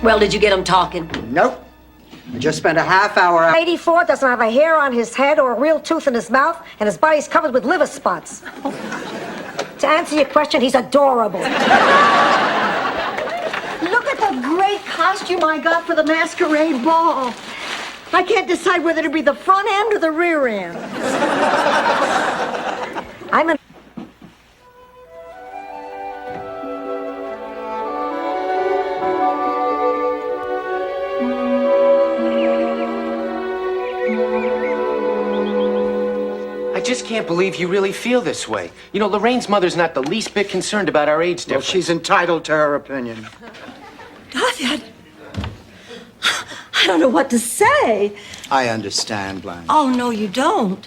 Speaker 1: Well, did you get him talking?
Speaker 4: Nope. I just spent a half hour out.
Speaker 5: 84 doesn't have a hair on his head or a real tooth in his mouth, and his body's covered with liver spots. To answer your question, he's adorable.
Speaker 6: Look at the great costume I got for the masquerade ball. I can't decide whether to be the front end or the rear end.
Speaker 5: I'm an...
Speaker 24: I just can't believe you really feel this way. You know, Lorraine's mother's not the least bit concerned about our age difference.
Speaker 4: Well, she's entitled to her opinion.
Speaker 1: I don't know what to say.
Speaker 4: I understand, Blanche.
Speaker 1: Oh, no, you don't.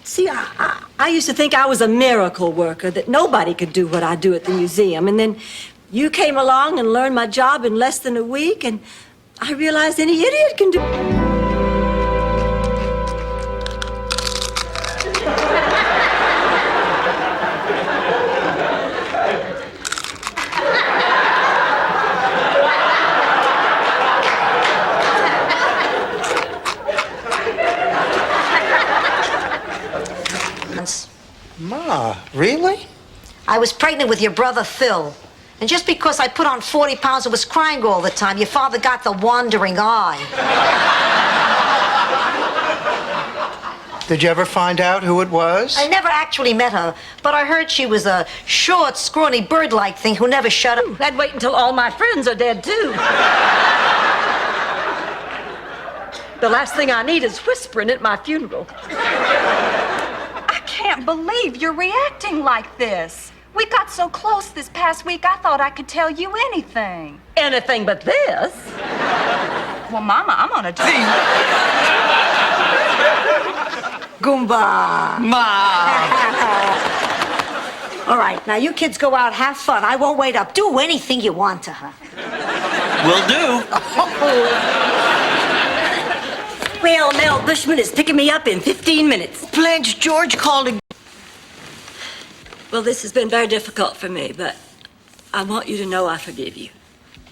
Speaker 1: See, I used to think I was a miracle worker, that nobody could do what I do at the museum. And then you came along and learned my job in less than a week, and I realized any idiot can do...
Speaker 4: Ma, really?
Speaker 5: I was pregnant with your brother, Phil. And just because I put on 40 pounds and was crying all the time, your father got the wandering eye.
Speaker 4: Did you ever find out who it was?
Speaker 5: I never actually met her, but I heard she was a short, scrawny, bird-like thing who never shut up.
Speaker 1: I'd wait until all my friends are dead, too. The last thing I need is whispering at my funeral.
Speaker 15: I can't believe you're reacting like this. We got so close this past week, I thought I could tell you anything.
Speaker 1: Anything but this.
Speaker 15: Well, Mama, I'm on a date.
Speaker 5: Goomba. All right, now you kids go out, have fun. I won't wait up. Do anything you want to her.
Speaker 21: Will do.
Speaker 1: Well, Mel Bushman is picking me up in 15 minutes.
Speaker 6: Blanche, George called again.
Speaker 1: Well, this has been very difficult for me, but I want you to know I forgive you.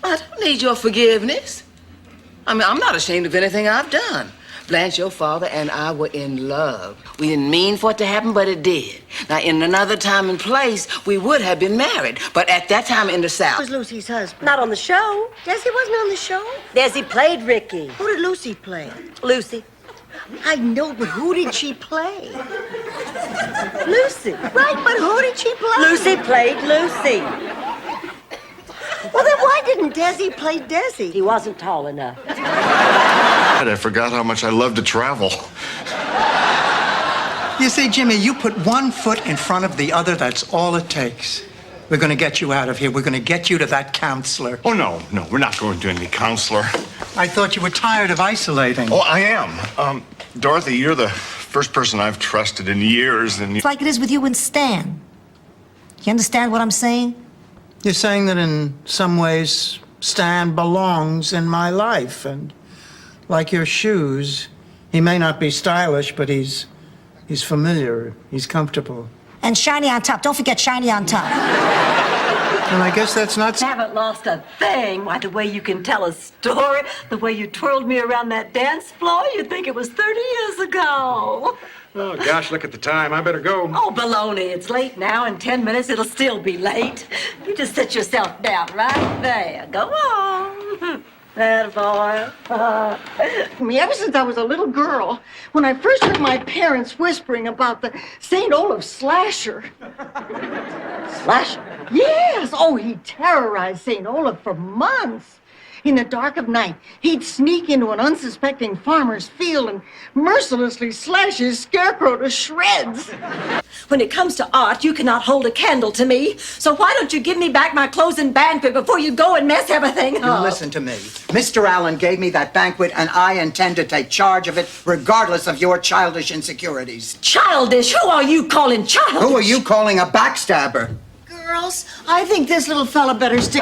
Speaker 7: I don't need your forgiveness. I mean, I'm not ashamed of anything I've done. Blanche, your father and I were in love. We didn't mean for it to happen, but it did. Now, in another time and place, we would have been married. But at that time in the South...
Speaker 6: was Lucy's husband.
Speaker 1: Not on the show.
Speaker 6: Desi wasn't on the show?
Speaker 1: Desi played Ricky.
Speaker 6: Who did Lucy play?
Speaker 1: Lucy.
Speaker 6: I know, but who did she play?
Speaker 1: Lucy.
Speaker 6: Right, but who did she play?
Speaker 1: Lucy played Lucy.
Speaker 6: Well, then why didn't Desi play Desi?
Speaker 1: He wasn't tall enough.
Speaker 16: I forgot how much I love to travel.
Speaker 4: You see, Jimmy, you put one foot in front of the other, that's all it takes. We're going to get you out of here. We're going to get you to that counselor.
Speaker 16: Oh, no, we're not going to any counselor.
Speaker 4: I thought you were tired of isolating.
Speaker 16: Oh, I am. Dorothy, you're the first person I've trusted in years, and...
Speaker 5: It's like it is with you and Stan. You understand what I'm saying?
Speaker 4: You're saying that in some ways, Stan belongs in my life, and like your shoes, he may not be stylish, but he's familiar, he's comfortable.
Speaker 5: And shiny on top. Don't forget shiny on top.
Speaker 4: And I guess that's not...
Speaker 1: I haven't lost a thing. Why, the way you can tell a story, the way you twirled me around that dance floor, you'd think it was 30 years ago.
Speaker 3: Oh, gosh, look at the time. I better go.
Speaker 1: Oh, baloney. It's late now. In 10 minutes, it'll still be late. You just sit yourself down right there. Go on. Attaboy.
Speaker 6: Ever since I was a little girl, when I first heard my parents whispering about the St. Olaf slasher. Slasher? Yes. Oh, he terrorized St. Olaf for months. In the dark of night, he'd sneak into an unsuspecting farmer's field and mercilessly slash his scarecrow to shreds.
Speaker 1: When it comes to art, you cannot hold a candle to me. So why don't you give me back my clothes and banquet before you go and mess everything
Speaker 4: You
Speaker 1: up?
Speaker 4: listen to me. Mr. Allen gave me that banquet, and I intend to take charge of it, regardless of your childish insecurities.
Speaker 1: Childish? Who are you calling childish?
Speaker 4: Who are you calling a backstabber?
Speaker 6: Girls, I think this little fella better stick.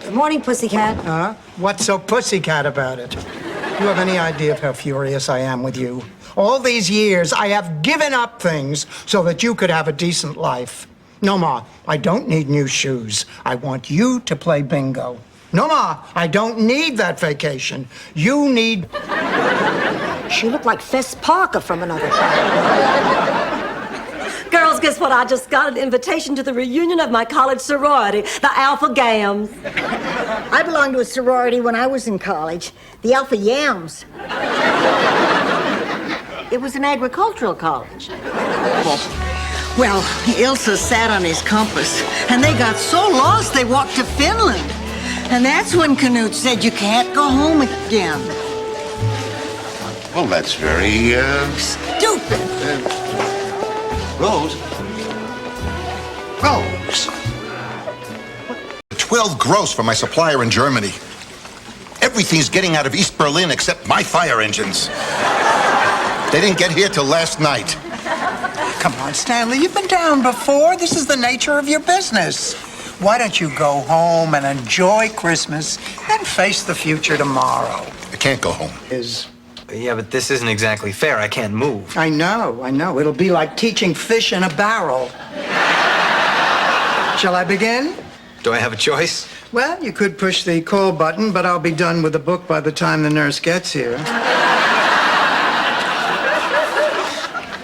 Speaker 5: Good morning, Pussycat.
Speaker 4: Huh? What's so pussycat about it? Do you have any idea of how furious I am with you? All these years, I have given up things so that you could have a decent life. No, Ma, I don't need new shoes. I want you to play bingo. No, Ma, I don't need that vacation. You need...
Speaker 5: She looked like Fess Parker from another time.
Speaker 1: Girls, guess what? I just got an invitation to the reunion of my college sorority, the Alpha Gams.
Speaker 6: I belonged to a sorority when I was in college, the Alpha Yams. It was an agricultural college. Well, Ilsa sat on his compass, and they got so lost they walked to Finland. And that's when Canute said you can't go home again.
Speaker 10: Well, that's very,
Speaker 6: Stupid.
Speaker 10: Rose? Rose? 12 gross for my supplier in Germany. Everything's getting out of East Berlin except my fire engines. They didn't get here till last night.
Speaker 4: Come on, Stanley, you've been down before. This is the nature of your business. Why don't you go home and enjoy Christmas and face the future tomorrow?
Speaker 10: I can't go home.
Speaker 11: Yeah, but this isn't exactly fair. I can't move.
Speaker 4: I know. It'll be like teaching fish in a barrel. Shall I begin?
Speaker 11: Do I have a choice?
Speaker 4: Well, you could push the call button, but I'll be done with the book by the time the nurse gets here.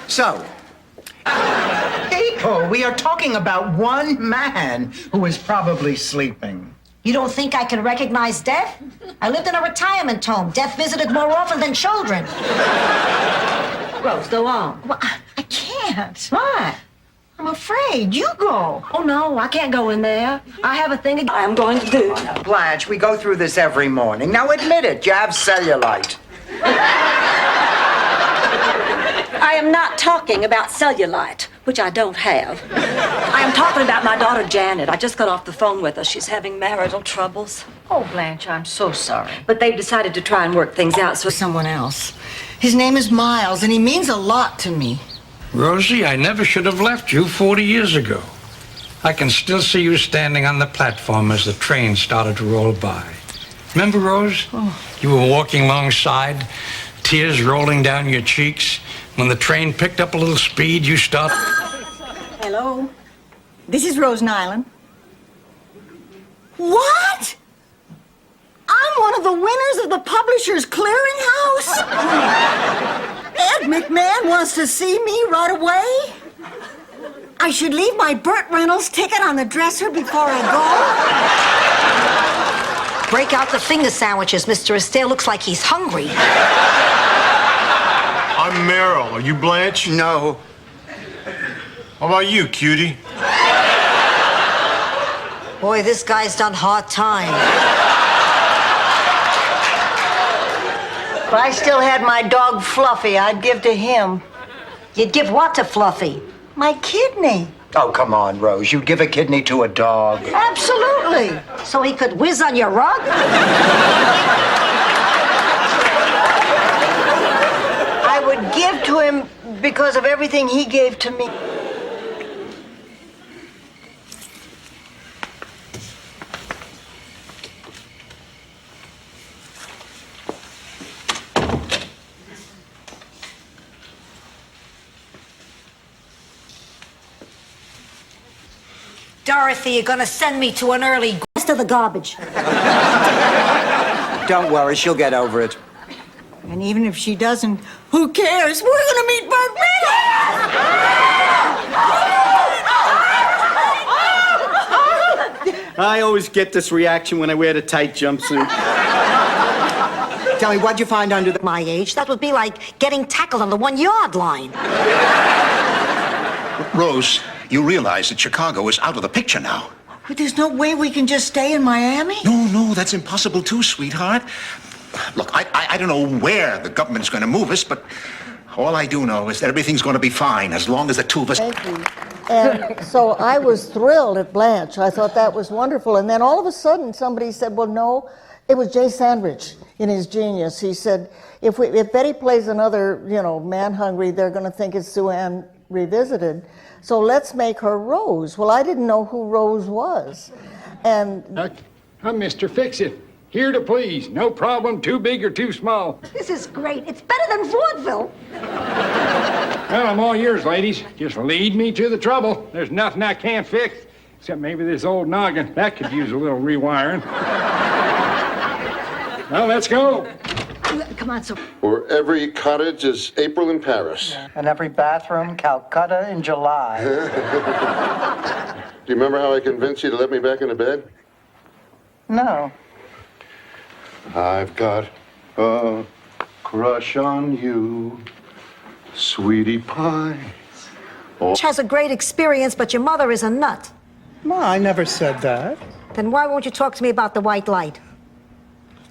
Speaker 4: So, people, we are talking about one man who is probably sleeping.
Speaker 5: You don't think I can recognize death? I lived in a retirement home. Death visited more often than children.
Speaker 1: Rose, go on.
Speaker 6: Well, I can't.
Speaker 1: Why?
Speaker 6: I'm afraid. You go.
Speaker 1: Oh, no, I can't go in there. I have a thing I'm going to do.
Speaker 4: Blanche, we go through this every morning. Now admit it, you have cellulite.
Speaker 1: I am not talking about cellulite, which I don't have. I am talking about my daughter, Janet. I just got off the phone with her. She's having marital troubles.
Speaker 6: Oh, Blanche, I'm so sorry.
Speaker 1: But they've decided to try and work things out, so...
Speaker 6: Someone else. His name is Miles, and he means a lot to me.
Speaker 12: Rosie, I never should have left you 40 years ago. I can still see you standing on the platform as the train started to roll by. Remember, Rose?
Speaker 6: Oh.
Speaker 12: You were walking alongside, tears rolling down your cheeks. When the train picked up a little speed, you stopped.
Speaker 6: Hello. This is Rose Nyland. What? I'm one of the winners of the Publishers Clearinghouse? Ed McMahon wants to see me right away? I should leave my Burt Reynolds ticket on the dresser before I go?
Speaker 5: Break out the finger sandwiches. Mr. Astaire looks like he's hungry.
Speaker 16: I'm Merrill. Are you Blanche?
Speaker 4: No.
Speaker 16: How about you, cutie?
Speaker 5: Boy, this guy's done hard time.
Speaker 6: If I still had my dog Fluffy, I'd give to him.
Speaker 5: You'd give what to Fluffy?
Speaker 6: My kidney.
Speaker 4: Oh, come on, Rose. You'd give a kidney to a dog.
Speaker 6: Absolutely.
Speaker 5: So he could whiz on your rug?
Speaker 6: I would give to him because of everything he gave to me.
Speaker 5: Dorothy, you're gonna send me to an early to the garbage.
Speaker 4: Don't worry, she'll get over it.
Speaker 6: And even if she doesn't, who cares? We're gonna meet Burt Reynolds!
Speaker 8: I always get this reaction when I wear the tight jumpsuit.
Speaker 4: Tell me, what'd you find under the...
Speaker 5: My age, that would be like getting tackled on the 1-yard line.
Speaker 13: Rose, you realize that Chicago is out of the picture now.
Speaker 6: But there's no way we can just stay in Miami?
Speaker 13: No, that's impossible too, sweetheart. Look, I don't know where the government's going to move us, but all I do know is that everything's going to be fine as long as the two of us...
Speaker 6: Thank you. And so I was thrilled at Blanche. I thought that was wonderful. And then all of a sudden somebody said, well, no, it was Jay Sandrich in his genius. He said, if Betty plays another, Man Hungry, they're going to think it's Sue Ann Revisited. So let's make her Rose. Well, I didn't know who Rose was. And
Speaker 18: I'm Mr. Fix-It. Here to please. No problem, too big or too small.
Speaker 5: This is great. It's better than vaudeville.
Speaker 18: Well, I'm all yours, ladies. Just lead me to the trouble. There's nothing I can't fix, except maybe this old noggin. That could use a little rewiring. Well, let's go.
Speaker 5: Come on, so.
Speaker 10: For every cottage is April in Paris.
Speaker 4: And every bathroom, Calcutta in July.
Speaker 10: Do you remember how I convinced you to let me back into bed?
Speaker 4: No.
Speaker 10: I've got a crush on you, sweetie pie.
Speaker 5: She has a great experience, but your mother is a nut.
Speaker 4: No, I never said that.
Speaker 5: Then why won't you talk to me about the white light?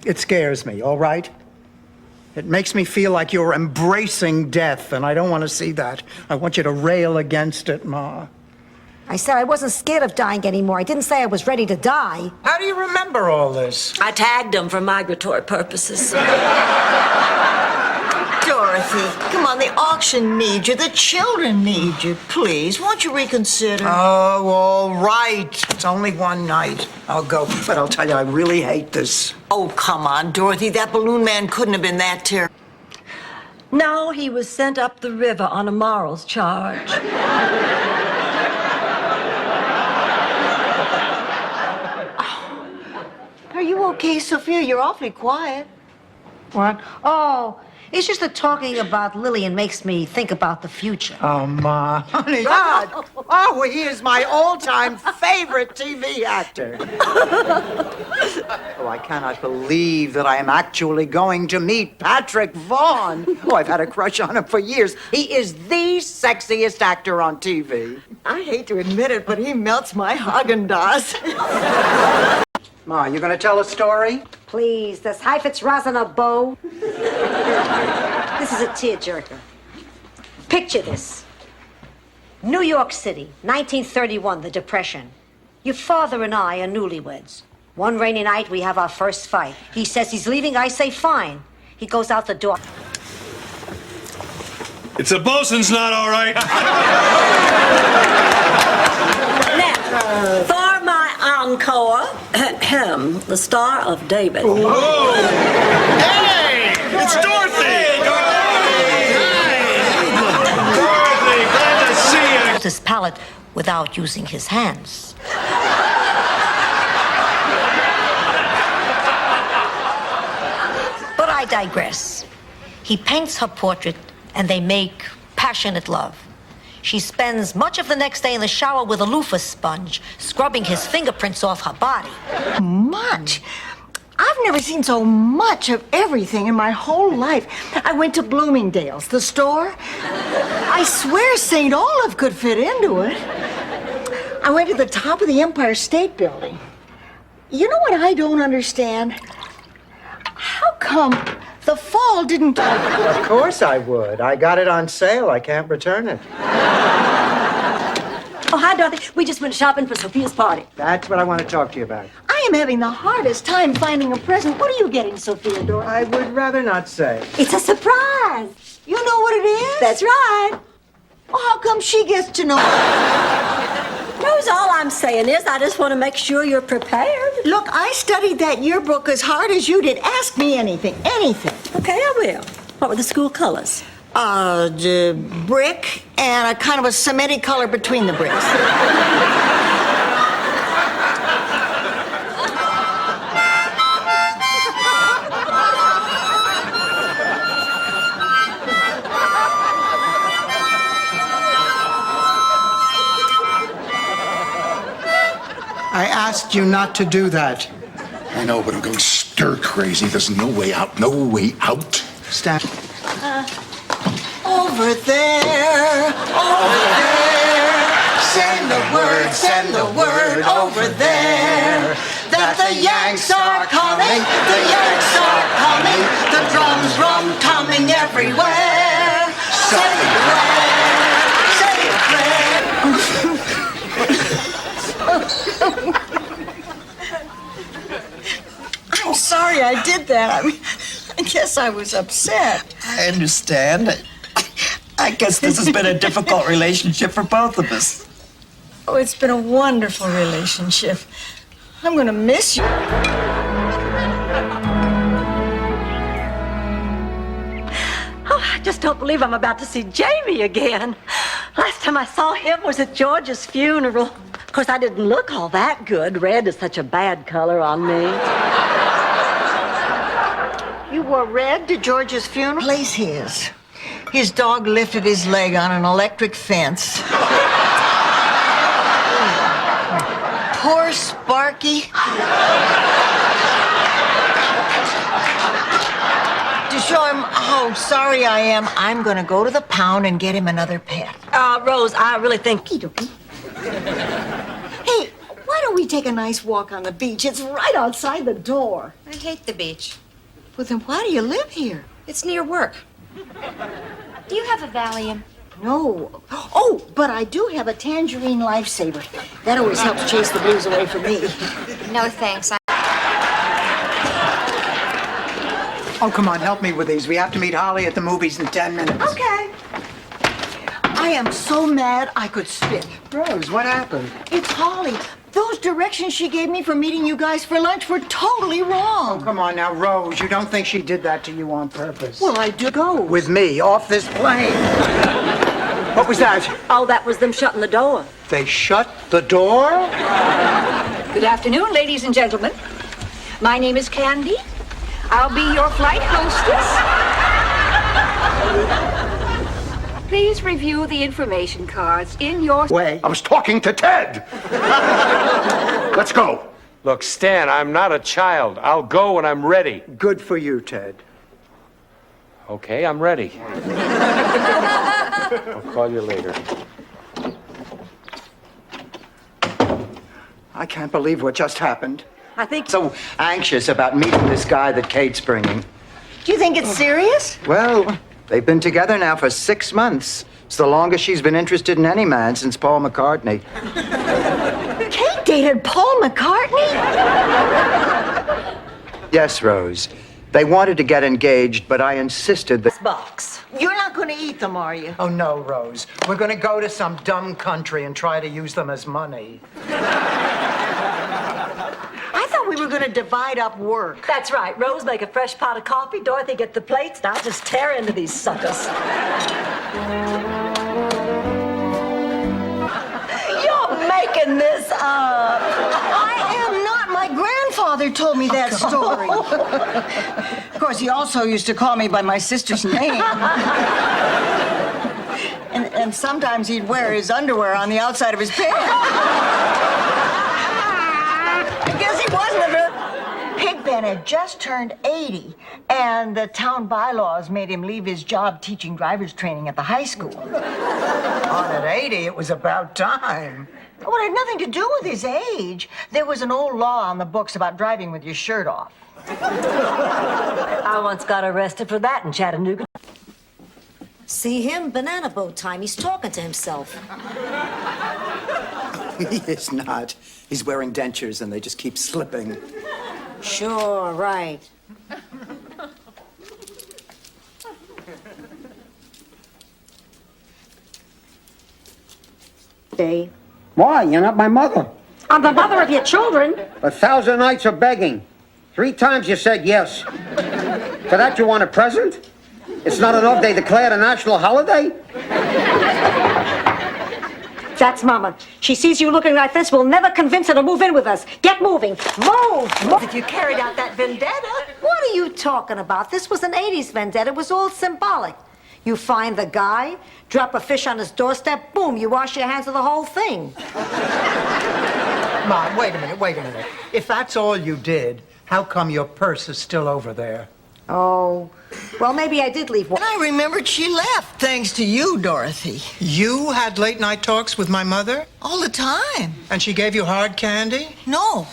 Speaker 4: It scares me, all right? It makes me feel like you're embracing death, and I don't want to see that. I want you to rail against it, Ma.
Speaker 5: I said I wasn't scared of dying anymore. I didn't say I was ready to die.
Speaker 4: How do you remember all this?
Speaker 9: I tagged them for migratory purposes.
Speaker 6: Dorothy, come on, the auction needs you. The children need you. Please, won't you reconsider?
Speaker 4: Oh, all right. It's only one night. I'll go. But I'll tell you, I really hate this.
Speaker 6: Oh, come on, Dorothy. That balloon man couldn't have been that terrible.
Speaker 9: No, he was sent up the river on a morals charge.
Speaker 6: Are you okay, Sophia? You're awfully quiet.
Speaker 5: What? Oh, it's just that talking about Lillian makes me think about the future.
Speaker 4: Oh, Ma. Honey. God. Oh, he is my all-time favorite TV actor. Oh, I cannot believe that I am actually going to meet Patrick Vaughn. Oh, I've had a crush on him for years. He is the sexiest actor on TV.
Speaker 6: I hate to admit it, but he melts my Haagen-Dazs.
Speaker 4: Ma, you gonna tell a story?
Speaker 5: Please, das Heifetz Rasen a bow. This is a tearjerker. Picture this. New York City, 1931, the Depression. Your father and I are newlyweds. One rainy night, we have our first fight. He says he's leaving, I say fine. He goes out the door.
Speaker 19: It's a bosun's not all right.
Speaker 9: Now, for my encore, the Star of David.
Speaker 19: Whoa! Hey! It's Dorothy! Dorothy, glad to see you.
Speaker 5: His palette without using his hands. But I digress. He paints her portrait and they make passionate love. She spends much of the next day in the shower with a loofah sponge, scrubbing his fingerprints off her body.
Speaker 6: Much? I've never seen so much of everything in my whole life. I went to Bloomingdale's, the store. I swear St. Olaf could fit into it. I went to the top of the Empire State Building. You know what I don't understand? How come the fall didn't...
Speaker 4: Of course I would. I got it on sale. I can't return it.
Speaker 9: Oh, hi, Dorothy. We just went shopping for Sophia's party.
Speaker 4: That's what I want to talk to you about.
Speaker 6: I am having the hardest time finding a present. What are you getting, Sophia, Dorothy?
Speaker 4: I would rather not say.
Speaker 6: It's a surprise. You know what it is?
Speaker 9: That's right.
Speaker 6: Well, how come she gets to know?
Speaker 9: Rose, all I'm saying is I just want to make sure you're prepared.
Speaker 6: Look, I studied that yearbook as hard as you did. Ask me anything.
Speaker 9: Okay, I will. What were the school colors?
Speaker 6: The brick and a kind of a cementy color between the bricks.
Speaker 4: I asked you not to do that.
Speaker 13: I know, but I'm going stir crazy. There's no way out. No way out.
Speaker 4: Stand.
Speaker 6: Over there, send the word over there. That the Yanks are coming, the Yanks are coming, the drums rum-tumming everywhere. Say a prayer, I'm sorry I did that. I guess I was upset.
Speaker 21: I understand. I guess this has been a difficult relationship for both of us.
Speaker 6: Oh, it's been a wonderful relationship. I'm gonna miss you.
Speaker 1: Oh, I just don't believe I'm about to see Jamie again. Last time I saw him was at George's funeral. Of course, I didn't look all that good. Red is such a bad color on me.
Speaker 6: You wore red to George's funeral? Place his. His dog lifted his leg on an electric fence. Poor Sparky. To show him how sorry I am, I'm gonna go to the pound and get him another pet.
Speaker 1: Rose, I really think...
Speaker 6: Hey, why don't we take a nice walk on the beach? It's right outside the door.
Speaker 2: I hate the beach.
Speaker 6: Well, then why do you live here?
Speaker 2: It's near work. Do you have a Valium?
Speaker 6: No. Oh, but I do have a tangerine lifesaver. That always helps chase the blues away from me.
Speaker 2: No, thanks.
Speaker 4: Oh, come on, help me with these. We have to meet Holly at the movies in 10 minutes.
Speaker 6: Okay. I am so mad I could spit.
Speaker 4: Rose, what happened?
Speaker 6: It's Holly. Those directions she gave me for meeting you guys for lunch were totally wrong.
Speaker 4: Oh, come on now, Rose. You don't think she did that to you on purpose?
Speaker 6: Well, I do go.
Speaker 4: With me, off this plane. What was that?
Speaker 1: Oh, that was them shutting the door.
Speaker 4: They shut the door?
Speaker 17: Good afternoon, ladies and gentlemen. My name is Candy. I'll be your flight hostess. Please review the information cards in your...
Speaker 13: Way. I was talking to Ted. Let's go.
Speaker 14: Look, Stan, I'm not a child. I'll go when I'm ready.
Speaker 4: Good for you, Ted.
Speaker 14: Okay, I'm ready. I'll call you later.
Speaker 4: I can't believe what just happened.
Speaker 1: I think...
Speaker 4: So anxious about meeting this guy that Kate's bringing.
Speaker 6: Do you think it's serious?
Speaker 4: Well, they've been together now for 6 months. It's the longest she's been interested in any man since Paul McCartney.
Speaker 6: Kate dated Paul McCartney?
Speaker 4: Yes, Rose. They wanted to get engaged, but I insisted that...
Speaker 1: Box.
Speaker 6: You're not going to eat them, are you?
Speaker 4: Oh, no, Rose. We're going to go to some dumb country and try to use them as money.
Speaker 6: I thought we were going to divide up work.
Speaker 1: That's right. Rose make a fresh pot of coffee, Dorothy get the plates, and I'll just tear into these suckers. You're making this up.
Speaker 6: I am not. My grandfather told me that story. Of course, he also used to call me by my sister's name. And sometimes he'd wear his underwear on the outside of his pants. I guess he wasn't a very... Pigpen had just turned 80, and the town bylaws made him leave his job teaching driver's training at the high school.
Speaker 4: On at 80, it was about time.
Speaker 6: Well, it had nothing to do with his age. There was an old law on the books about driving with your shirt off.
Speaker 1: I once got arrested for that in Chattanooga.
Speaker 5: See him? Banana boat time. He's talking to himself.
Speaker 4: He is not. He's wearing dentures and they just keep slipping.
Speaker 5: Sure, right.
Speaker 20: Day.
Speaker 24: Why? You're not my mother.
Speaker 20: I'm the mother of your children.
Speaker 24: 1,000 nights of begging. 3 times you said yes. For that you want a present? It's not enough they declared a national holiday?
Speaker 20: That's Mama. She sees you looking like this, we'll never convince her to move in with us. Get moving. Move!
Speaker 1: If you carried out that vendetta...
Speaker 5: What are you talking about? This was an 80s vendetta. It was all symbolic. You find the guy, drop a fish on his doorstep, boom, you wash your hands of the whole thing.
Speaker 4: Mom, wait a minute. If that's all you did, how come your purse is still over there?
Speaker 5: Oh, well, maybe I did leave one.
Speaker 6: And I remembered she left, thanks to you, Dorothy.
Speaker 4: You had late night talks with my mother?
Speaker 6: All the time.
Speaker 4: And she gave you hard candy?
Speaker 6: No.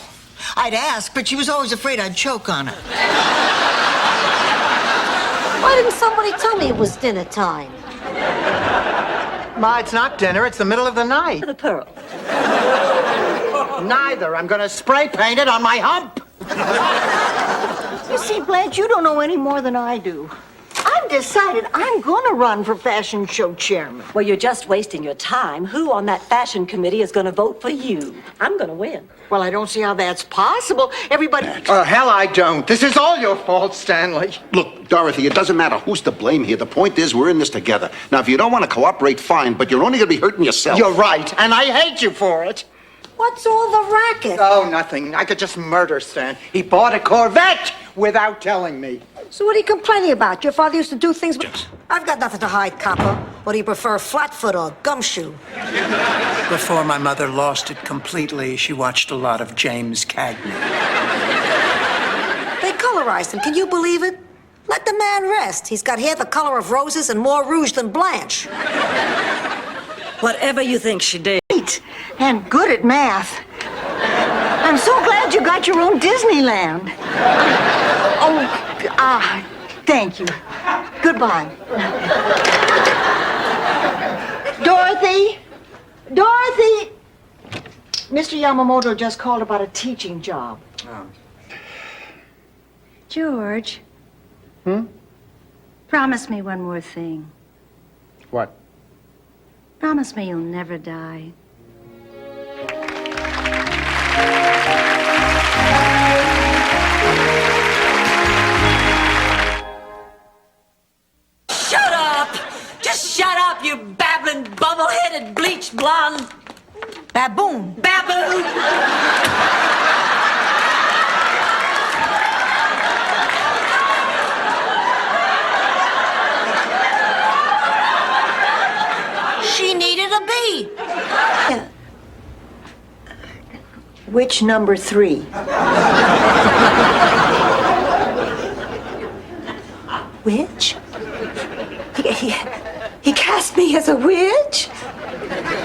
Speaker 6: I'd ask, but she was always afraid I'd choke on it.
Speaker 5: Why didn't somebody tell me it was dinner time?
Speaker 4: Ma, it's not dinner. It's the middle of the night.
Speaker 9: The pearl.
Speaker 4: Neither. I'm going to spray paint it on my hump.
Speaker 6: You see, Blanche, you don't know any more than I do. I've decided I'm going to run for fashion show chairman.
Speaker 9: Well, you're just wasting your time. Who on that fashion committee is going to vote for you? I'm going to win.
Speaker 6: Well, I don't see how that's possible. Everybody...
Speaker 4: Hell, I don't. This is all your fault, Stanley.
Speaker 10: Look, Dorothy, it doesn't matter who's to blame here. The point is, we're in this together. Now, if you don't want to cooperate, fine, but you're only going to be hurting yourself.
Speaker 4: You're right, and I hate you for it.
Speaker 5: What's all the racket?
Speaker 4: Oh, nothing. I could just murder Stan. He bought a Corvette without telling me.
Speaker 5: So what are you complaining about? Your father used to do things... I've got nothing to hide, copper. What do you prefer, flatfoot or gumshoe?
Speaker 4: Before my mother lost it completely, she watched a lot of James Cagney.
Speaker 5: They colorized him. Can you believe it? Let the man rest. He's got hair the color of roses and more rouge than Blanche.
Speaker 9: Whatever you think she did.
Speaker 6: And good at math. I'm so glad you got your own Disneyland. Thank you. Goodbye. Dorothy! Dorothy! Mr. Yamamoto just called about a teaching job.
Speaker 7: George. Promise me one more thing.
Speaker 4: What?
Speaker 7: Promise me you'll never die.
Speaker 1: Shut up! Just shut up, you babbling, bubble-headed, bleached blonde...
Speaker 6: Baboon.
Speaker 1: Baboon!
Speaker 6: She needed a B. Which number 3?
Speaker 9: Witch? He cast me as a witch?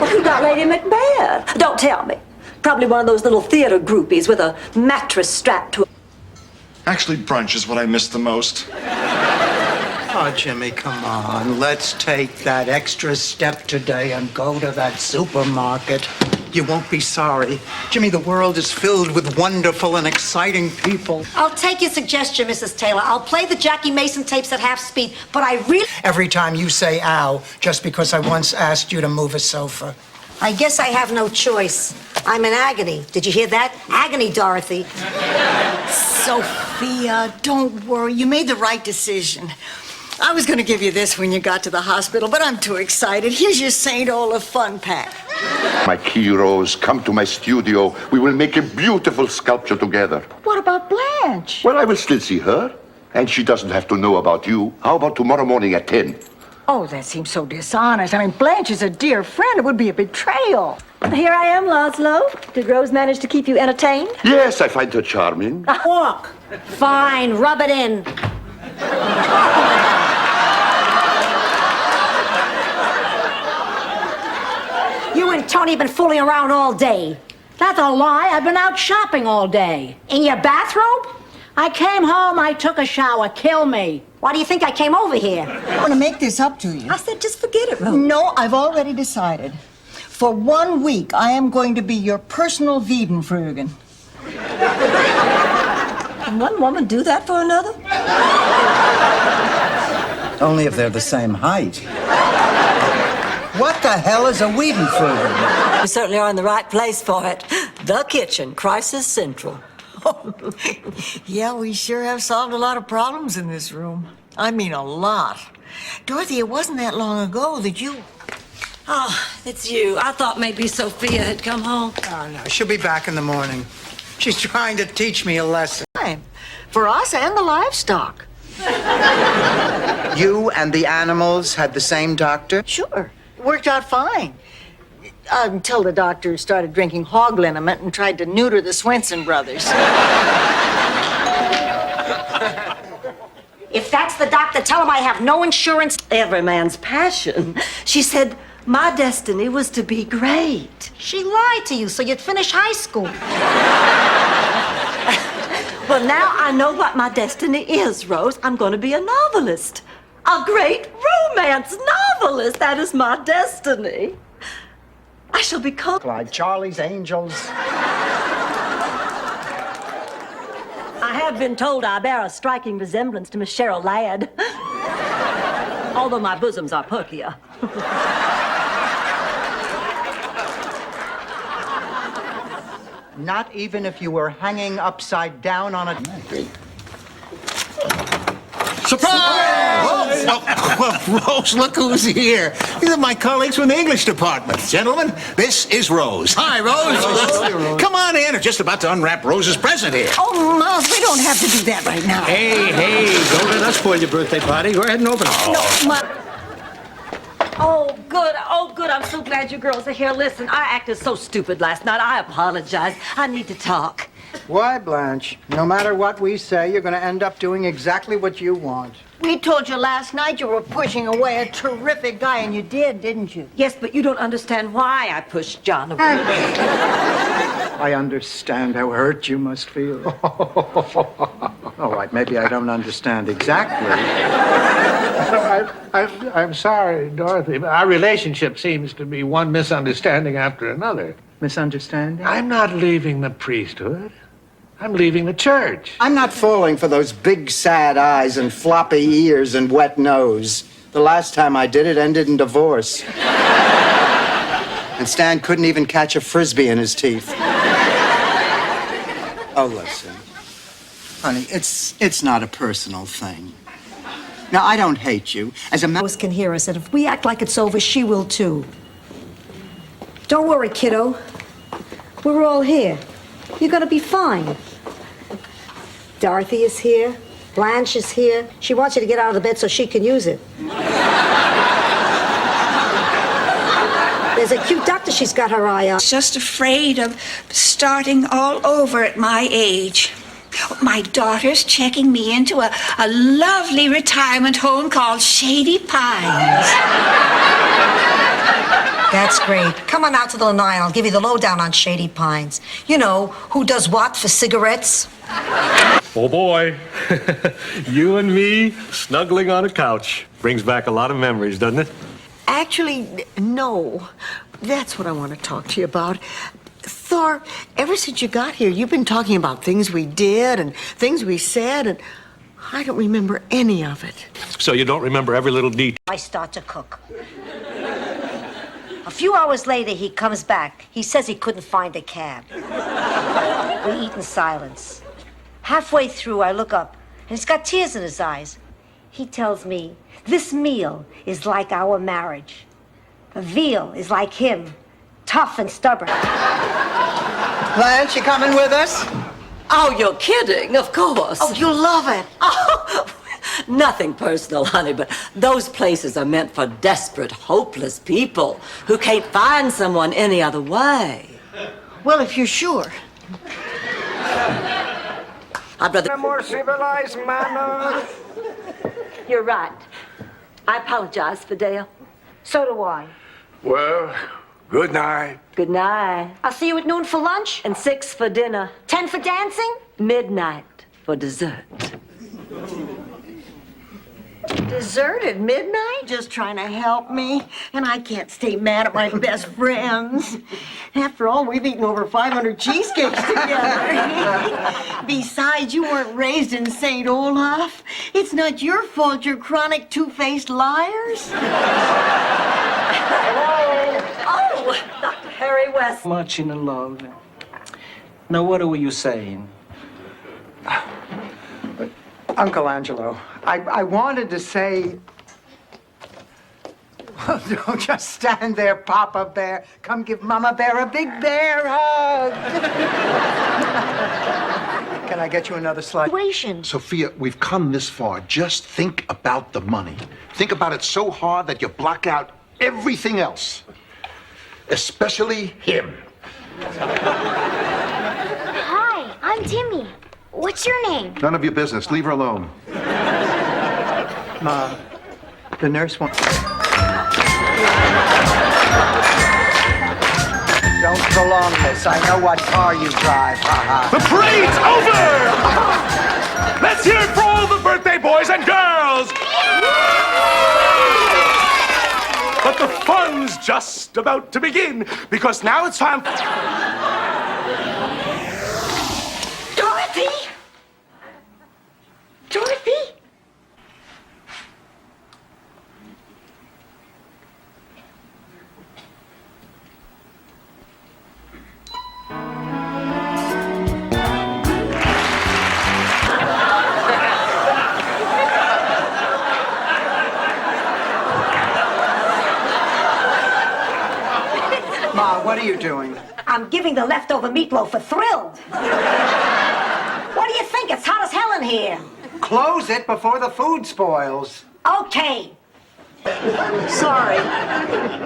Speaker 9: Well, who got Lady Macbeth? Don't tell me. Probably one of those little theater groupies with a mattress strapped to a...
Speaker 16: Actually, brunch is what I miss the most.
Speaker 4: Oh, Jimmy, come on. Let's take that extra step today and go to that supermarket. You won't be sorry. Jimmy, the world is filled with wonderful and exciting people.
Speaker 5: I'll take your suggestion, Mrs. Taylor. I'll play the Jackie Mason tapes at half speed, but I really...
Speaker 4: Every time you say ow, just because I once asked you to move a sofa.
Speaker 5: I guess I have no choice. I'm in agony. Did you hear that? Agony, Dorothy.
Speaker 6: Sophia, don't worry. You made the right decision. I was going to give you this when you got to the hospital, but I'm too excited. Here's your St. Olaf fun pack.
Speaker 10: My heroes, come to my studio. We will make a beautiful sculpture together.
Speaker 6: What about Blanche?
Speaker 10: Well, I will still see her, and she doesn't have to know about you. How about tomorrow morning at 10?
Speaker 6: Oh, that seems so dishonest. I mean, Blanche is a dear friend. It would be a betrayal.
Speaker 9: Here I am, Laszlo. Did Rose manage to keep you entertained?
Speaker 10: Yes, I find her charming.
Speaker 5: Walk. Fine, rub it in. You and Tony have been fooling around all day.
Speaker 20: That's a lie. I've been out shopping all day.
Speaker 5: In your bathrobe?
Speaker 20: I came home, I took a shower. Kill me.
Speaker 5: Why do you think I came over here?
Speaker 6: I want to make this up to you.
Speaker 9: I said just forget it, Rose.
Speaker 6: No, I've already decided. For 1 week, I am going to be your personal Wiedenfrugen.
Speaker 9: Can one woman do that for another?
Speaker 4: Only if they're the same height. What the hell is a Wiedenfrugen?
Speaker 9: You certainly are in the right place for it. The kitchen, Crisis Central.
Speaker 6: Yeah, we sure have solved a lot of problems in this room. I mean, a lot. Dorothy, it wasn't that long ago that you...
Speaker 1: Oh, it's you. I thought maybe Sophia had come home.
Speaker 4: Oh, no, she'll be back in the morning. She's trying to teach me a lesson.
Speaker 6: For us and the livestock.
Speaker 4: You and the animals had the same doctor?
Speaker 6: Sure. It worked out fine. Until the doctor started drinking hog liniment and tried to neuter the Swenson brothers.
Speaker 5: If that's the doctor, tell him I have no insurance.
Speaker 9: Every man's passion. She said my destiny was to be great.
Speaker 5: She lied to you so you'd finish high school.
Speaker 9: Well, now I know what my destiny is, Rose. I'm going to be a novelist. A great romance novelist. That is my destiny. I shall be called
Speaker 4: Like Charlie's Angels.
Speaker 9: I have been told I bear a striking resemblance to Miss Cheryl Ladd. Although my bosoms are perkier.
Speaker 4: Not even if you were hanging upside down on a...
Speaker 13: Surprise! Well, Rose, look who's here. These are my colleagues from the English department. Gentlemen, this is Rose. Hi, Rose. Come on in. I'm just about to unwrap Rose's present here.
Speaker 6: Oh, Miles, we don't have to do that right now.
Speaker 8: Hey, don't let us spoil your birthday party. Go ahead and open it.
Speaker 6: No,
Speaker 9: Oh, good. I'm so glad you girls are here. Listen, I acted so stupid last night. I apologize. I need to talk.
Speaker 4: Why, Blanche? No matter what we say, you're going to end up doing exactly what you want.
Speaker 6: We told you last night you were pushing away a terrific guy, and you did, didn't you?
Speaker 9: Yes, but you don't understand why I pushed John away.
Speaker 4: I understand how hurt you must feel. All right, maybe I don't understand exactly.
Speaker 3: I'm sorry, Dorothy, but our relationship seems to be one misunderstanding after another.
Speaker 4: Misunderstanding?
Speaker 3: I'm not leaving the priesthood. I'm leaving the church.
Speaker 4: I'm not falling for those big sad eyes and floppy ears and wet nose. The last time I did it ended in divorce. And Stan couldn't even catch a Frisbee in his teeth. Oh, listen. Honey, it's not a personal thing. Now, I don't hate you. As a
Speaker 5: Rose can hear us, and if we act like it's over, she will too. Don't worry, kiddo. We're all here. You're gonna be fine. Dorothy is here. Blanche is here. She wants you to get out of the bed so she can use it. There's a cute doctor she's got her eye on.
Speaker 15: Just afraid of starting all over at my age. My daughter's checking me into a lovely retirement home called Shady Pines.
Speaker 5: That's great. Come on out to the Lanai and I'll give you the lowdown on Shady Pines. You know, who does what for cigarettes?
Speaker 19: Oh boy, you and me snuggling on a couch brings back a lot of memories, doesn't it?
Speaker 6: Actually, no. That's what I want to talk to you about. Thor, ever since you got here, you've been talking about things we did and things we said, and I don't remember any of it.
Speaker 19: So you don't remember every little detail?
Speaker 5: I start to cook. A few hours later, he comes back. He says he couldn't find a cab. We eat in silence. Halfway through, I look up, and he's got tears in his eyes. He tells me, this meal is like our marriage. The veal is like him, tough and stubborn.
Speaker 4: Blanche, you coming with us?
Speaker 9: Oh, you're kidding, of course.
Speaker 6: Oh, you'll love it.
Speaker 9: Oh, nothing personal, honey, but those places are meant for desperate, hopeless people who can't find someone any other way.
Speaker 6: Well, if you're sure.
Speaker 9: I'd rather...
Speaker 3: More civilized manner.
Speaker 9: You're right. I apologize for Dale.
Speaker 5: So do I.
Speaker 3: Well, good night.
Speaker 9: Good night.
Speaker 5: I'll see you at noon for lunch.
Speaker 9: And 6 for dinner.
Speaker 5: 10 for dancing.
Speaker 9: Midnight for dessert.
Speaker 6: Dessert at midnight? Just trying to help me. And I can't stay mad at my best friends. After all, we've eaten over 500 cheesecakes together. Besides, you weren't raised in St. Olaf. It's not your fault you're chronic two-faced liars.
Speaker 9: Oh, Dr. Harry West.
Speaker 21: Much in love. Now, what were you saying?
Speaker 4: Uncle Angelo, I wanted to say... Well, don't just stand there, Papa Bear. Come give Mama Bear a big bear hug. Can I get you another slide?
Speaker 10: Sophia, we've come this far. Just think about the money. Think about it so hard that you block out everything else. especially him.
Speaker 2: Hi, I'm Timmy. What's your name?
Speaker 10: None of your business. Leave her alone.
Speaker 4: Ma, the nurse wants... Don't prolong this. I know what car you drive.
Speaker 14: The parade's over! Let's hear it for all the birthday boys and girls! But the fun's just about to begin, because now it's time...
Speaker 6: Dorothy! Dorothy?
Speaker 4: Ma, what are you doing?
Speaker 5: I'm giving the leftover meatloaf a Thrilled. What do you think? It's hot as hell in here.
Speaker 4: Close it before the food spoils.
Speaker 5: Okay.
Speaker 9: Sorry.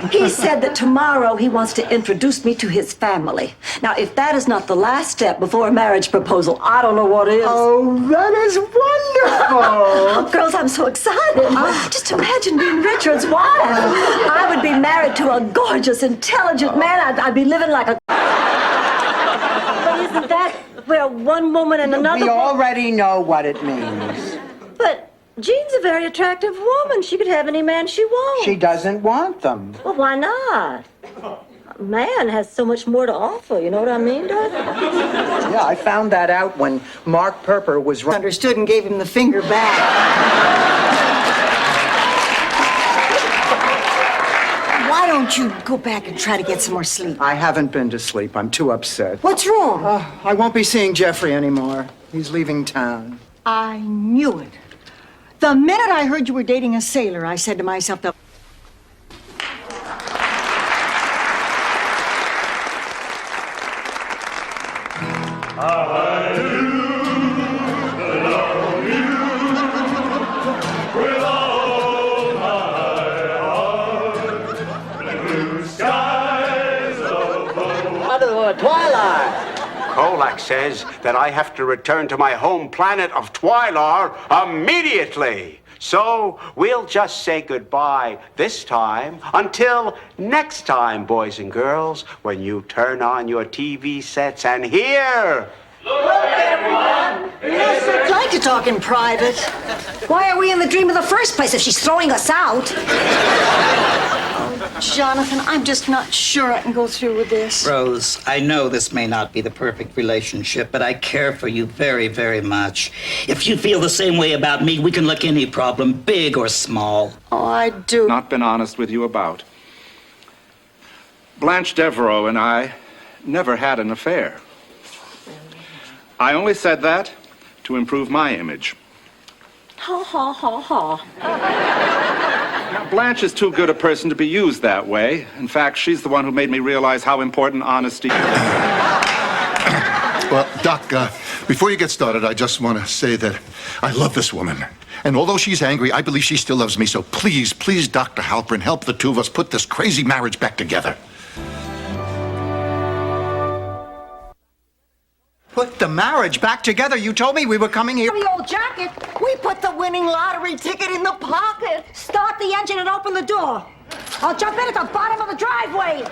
Speaker 9: He said that tomorrow he wants to introduce me to his family. Now, if that is not the last step before a marriage proposal, I don't know what is.
Speaker 4: Oh, that is wonderful.
Speaker 9: Oh, girls, I'm so excited. Just imagine being Richard's wife. I would be married to a gorgeous, intelligent man. I'd be living like a... But isn't that where one woman and another...
Speaker 4: We already know what it means.
Speaker 9: But Jean's a very attractive woman. She could have any man she wants.
Speaker 4: She doesn't want them.
Speaker 9: Well, why not? A man has so much more to offer, you know what I mean, Dorothy?
Speaker 4: Yeah, I found that out when Mark Perper was...
Speaker 6: Understood and gave him the finger back. Why don't you go back and try to get some more sleep?
Speaker 4: I haven't been to sleep. I'm too upset.
Speaker 6: What's wrong?
Speaker 4: I won't be seeing Jeffrey anymore. He's leaving town.
Speaker 6: I knew it. The minute I heard you were dating a sailor, I said to myself,
Speaker 11: Twylar! Kolak says that I have to return to my home planet of Twylar immediately. So we'll just say goodbye this time until next time, boys and girls, when you turn on your TV sets and hear.
Speaker 6: Look, everyone! I'd like to talk in private.
Speaker 5: Why are we in the dream in the first place if she's throwing us out?
Speaker 6: Jonathan, I'm just not sure I can go through with this.
Speaker 21: Rose, I know this may not be the perfect relationship, but I care for you very, very much. If you feel the same way about me, we can look any problem, big or small.
Speaker 6: Oh, I do.
Speaker 12: Not been honest with you about. Blanche Devereaux and I never had an affair. I only said that to improve my image.
Speaker 6: Ha, ha, ha, ha.
Speaker 12: Now, Blanche is too good a person to be used that way. In fact, she's the one who made me realize how important honesty is.
Speaker 10: Well, Doc, before you get started, I just want to say that I love this woman. And although she's angry, I believe she still loves me. So please, please, Dr. Halpern, help the two of us put this crazy marriage back together.
Speaker 4: Put the marriage back together. You told me we were coming here.
Speaker 5: The old jacket.
Speaker 6: We put the winning lottery ticket in the pocket.
Speaker 5: Start the engine and open the door. I'll jump in at the bottom of the driveway.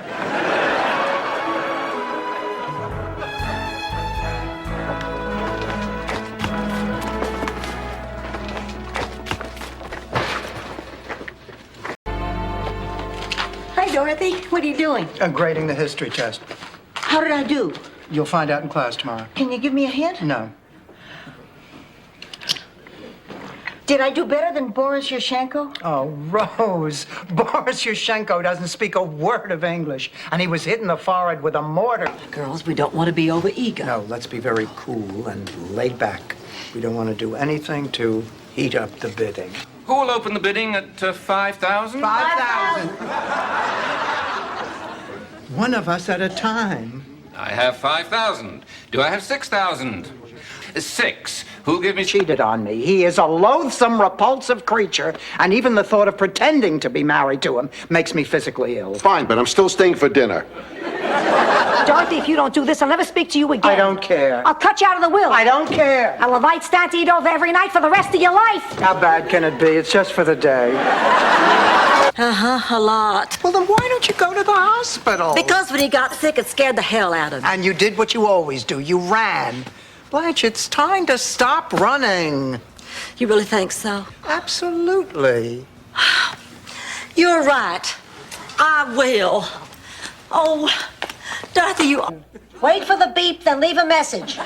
Speaker 6: Hi, Dorothy. What are you doing?
Speaker 4: Grading the history test.
Speaker 6: How did I do?
Speaker 4: You'll find out in class tomorrow.
Speaker 6: Can you give me a hint?
Speaker 4: No.
Speaker 6: Did I do better than Boris Yashchenko?
Speaker 4: Oh, Rose. Boris Yashchenko doesn't speak a word of English, and he was hit in the forehead with a mortar.
Speaker 9: Girls, we don't want to be overeager.
Speaker 4: No, let's be very cool and laid back. We don't want to do anything to heat up the bidding.
Speaker 22: Who will open the bidding at 5,000?
Speaker 4: 5,000. One of us at a time.
Speaker 22: I have 5,000. Do I have 6,000? 6. Who'll give me...
Speaker 4: Cheated on me. He is a loathsome, repulsive creature, and even the thought of pretending to be married to him makes me physically ill.
Speaker 10: Fine, but I'm still staying for dinner.
Speaker 20: Dorothy, if you don't do this, I'll never speak to you again.
Speaker 4: I don't care.
Speaker 20: I'll cut you out of the will.
Speaker 4: I don't care.
Speaker 20: I'll invite Stan to eat over every night for the rest of your life.
Speaker 4: How bad can it be? It's just for the day.
Speaker 9: A lot.
Speaker 4: Well, then why don't you go to the hospital?
Speaker 9: Because when he got sick, it scared the hell out of me.
Speaker 4: And you did what you always do. You ran. Blanche, it's time to stop running.
Speaker 9: You really think so?
Speaker 4: Absolutely.
Speaker 9: You're right. I will. Oh, Dorothy, you...
Speaker 5: Wait for the beep, then leave a message.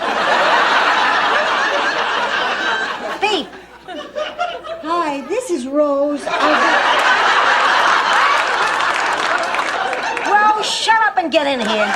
Speaker 5: Beep.
Speaker 6: Hi, this is Rose.
Speaker 5: Rose, shut up and get in here.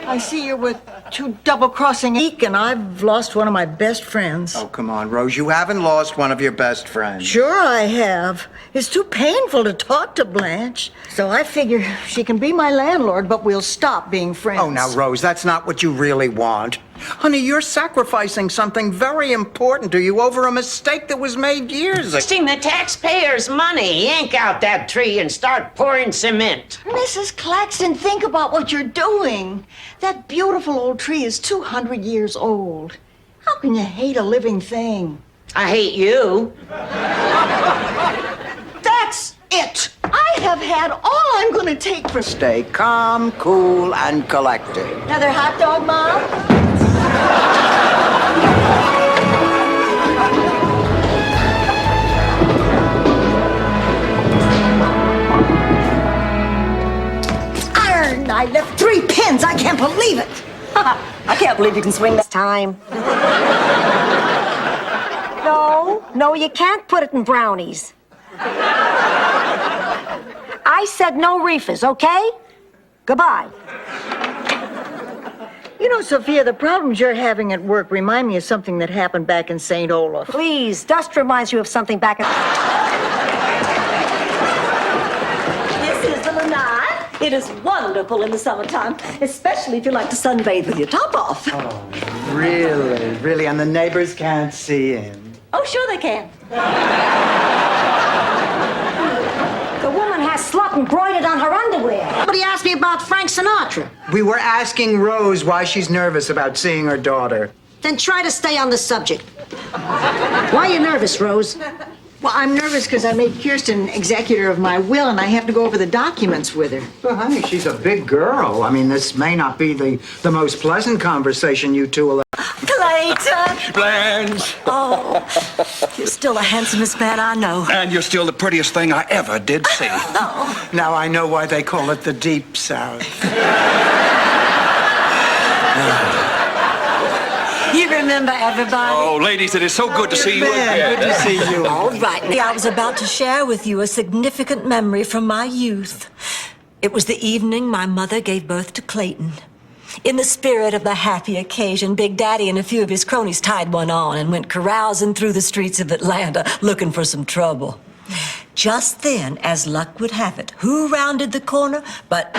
Speaker 6: I see you're with two double-crossing Eek, and I've lost one of my best friends.
Speaker 4: Oh, come on, Rose. You haven't lost one of your best friends.
Speaker 6: Sure I have. It's too painful to talk to Blanche. So I figure she can be my landlord, but we'll stop being friends.
Speaker 4: Oh, now, Rose, that's not what you really want. Honey, you're sacrificing something very important to you over a mistake that was made years ago.
Speaker 17: Wasting the taxpayers' money. Yank out that tree and start pouring cement.
Speaker 6: Mrs. Claxton, think about what you're doing. That beautiful old tree is 200 years old. How can you hate a living thing?
Speaker 17: I hate you.
Speaker 6: That's it. I have had all I'm going to take for...
Speaker 4: Stay calm, cool, and collected.
Speaker 6: Another hot dog, Mom? Iron! I left 3 pins. I can't believe it.
Speaker 9: I can't believe you can swing that
Speaker 5: Time. No, you can't put it in brownies. I said no reefers, okay? Goodbye.
Speaker 6: You know, Sophia, the problems you're having at work remind me of something that happened back in St. Olaf.
Speaker 5: Please, dust reminds you of something back at...
Speaker 9: This is the lanai. It is wonderful in the summertime, especially if you like to sunbathe with your top off.
Speaker 4: Oh, really? Really? And the neighbors can't see him?
Speaker 9: Oh, sure they can.
Speaker 5: The woman has slut embroidered on her underwear. Somebody asked me about Frank Sinatra.
Speaker 4: We were asking Rose why she's nervous about seeing her daughter.
Speaker 5: Then try to stay on the subject. Why are you nervous, Rose?
Speaker 6: Well, I'm nervous because I made Kirsten executor of my will, and I have to go over the documents with her.
Speaker 4: Well, honey, she's a big girl. I mean, this may not be the most pleasant conversation you two will...
Speaker 9: Clayton!
Speaker 14: Blanche!
Speaker 9: Oh, you're still the handsomest man I know.
Speaker 14: And you're still the prettiest thing I ever did see.
Speaker 9: Oh.
Speaker 4: Now I know why they call it the Deep South.
Speaker 9: You remember everybody?
Speaker 14: Oh, ladies, it is so good to see you again.
Speaker 4: Good to see you.
Speaker 9: All right. I was about to share with you a significant memory from my youth. It was the evening my mother gave birth to Clayton. In the spirit of the happy occasion, Big Daddy and a few of his cronies tied one on and went carousing through the streets of Atlanta looking for some trouble. Just then, as luck would have it, who rounded the corner but...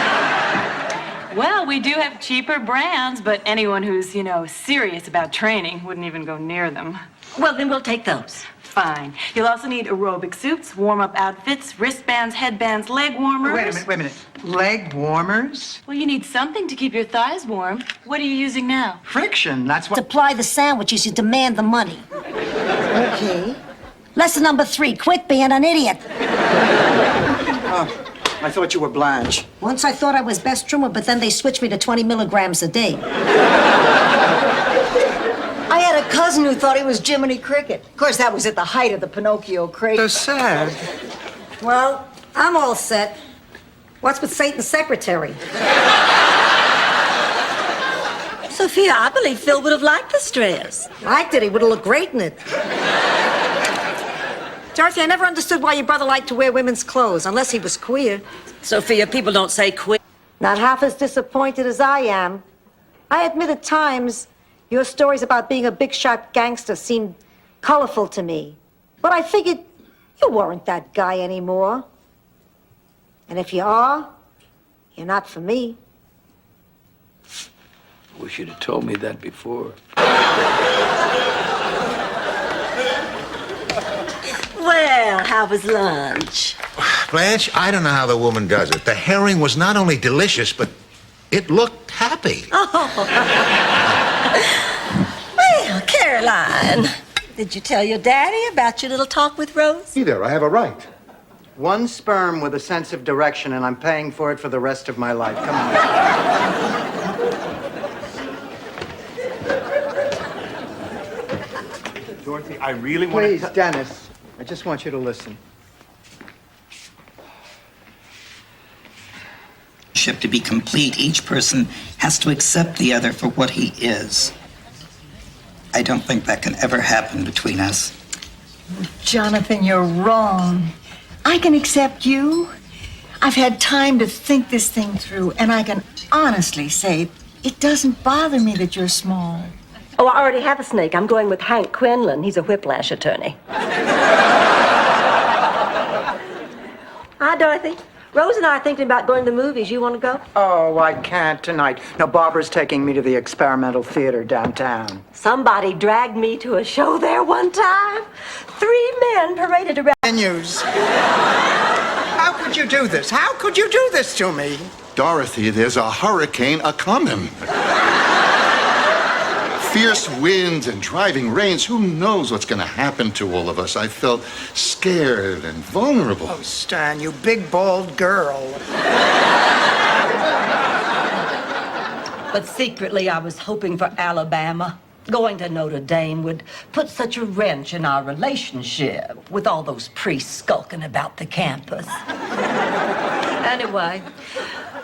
Speaker 18: Well, we do have cheaper brands, but anyone who's, serious about training wouldn't even go near them.
Speaker 9: Well, then we'll take those.
Speaker 18: Fine. You'll also need aerobic suits, warm-up outfits, wristbands, headbands, leg warmers.
Speaker 4: Wait a minute. Leg warmers?
Speaker 18: Well, you need something to keep your thighs warm. What are you using now?
Speaker 4: Friction, that's what...
Speaker 5: Supply the sandwiches, you demand the money.
Speaker 6: Okay.
Speaker 5: Lesson number 3, quit being an idiot.
Speaker 4: Oh, I thought you were Blanche.
Speaker 5: Once I thought I was best trimmer, but then they switched me to 20 milligrams a day.
Speaker 6: I had a cousin who thought he was Jiminy Cricket. Of course, that was at the height of the Pinocchio craze.
Speaker 4: So sad.
Speaker 5: Well, I'm all set. What's with Satan's secretary?
Speaker 9: Sophia, I believe Phil would have liked this dress.
Speaker 5: Liked it. He would have looked great in it. Dorothy, I never understood why your brother liked to wear women's clothes, unless he was queer.
Speaker 9: Sophia, people don't say queer.
Speaker 5: Not half as disappointed as I am. I admit at times your stories about being a big-shot gangster seemed colorful to me. But I figured you weren't that guy anymore. And if you are, you're not for me.
Speaker 7: Wish you'd have told me that before.
Speaker 9: Well, how was lunch?
Speaker 13: Blanche, I don't know how the woman does it. The herring was not only delicious, but it looked happy.
Speaker 9: Oh. Well, Caroline, did you tell your daddy about your little talk with Rose?
Speaker 4: Either. I have a right. One sperm with a sense of direction, and I'm paying for it for the rest of my life. Come on.
Speaker 14: Dorothy, I really want to...
Speaker 4: Please, Dennis, I just want you to listen.
Speaker 21: To be complete, each person has to accept the other for what he is. I don't think that can ever happen between us.
Speaker 6: Jonathan, you're wrong. I can accept you. I've had time to think this thing through, and I can honestly say it doesn't bother me that you're small.
Speaker 9: Oh, I already have a snake. I'm going with Hank Quinlan. He's a whiplash attorney. Hi, Dorothy. Rose and I are thinking about going to the movies. You want to go?
Speaker 4: Oh, I can't tonight. No, Barbara's taking me to the Experimental Theater downtown.
Speaker 9: Somebody dragged me to a show there one time. 3 men paraded around.
Speaker 4: Menus. How could you do this? How could you do this to me?
Speaker 10: Dorothy, there's a hurricane a-comin'. Fierce winds and driving rains. Who knows what's going to happen to all of us? I felt scared and vulnerable.
Speaker 4: Oh, Stan, you big, bald girl.
Speaker 1: But secretly, I was hoping for Alabama. Going to Notre Dame would put such a wrench in our relationship with all those priests skulking about the campus. Anyway,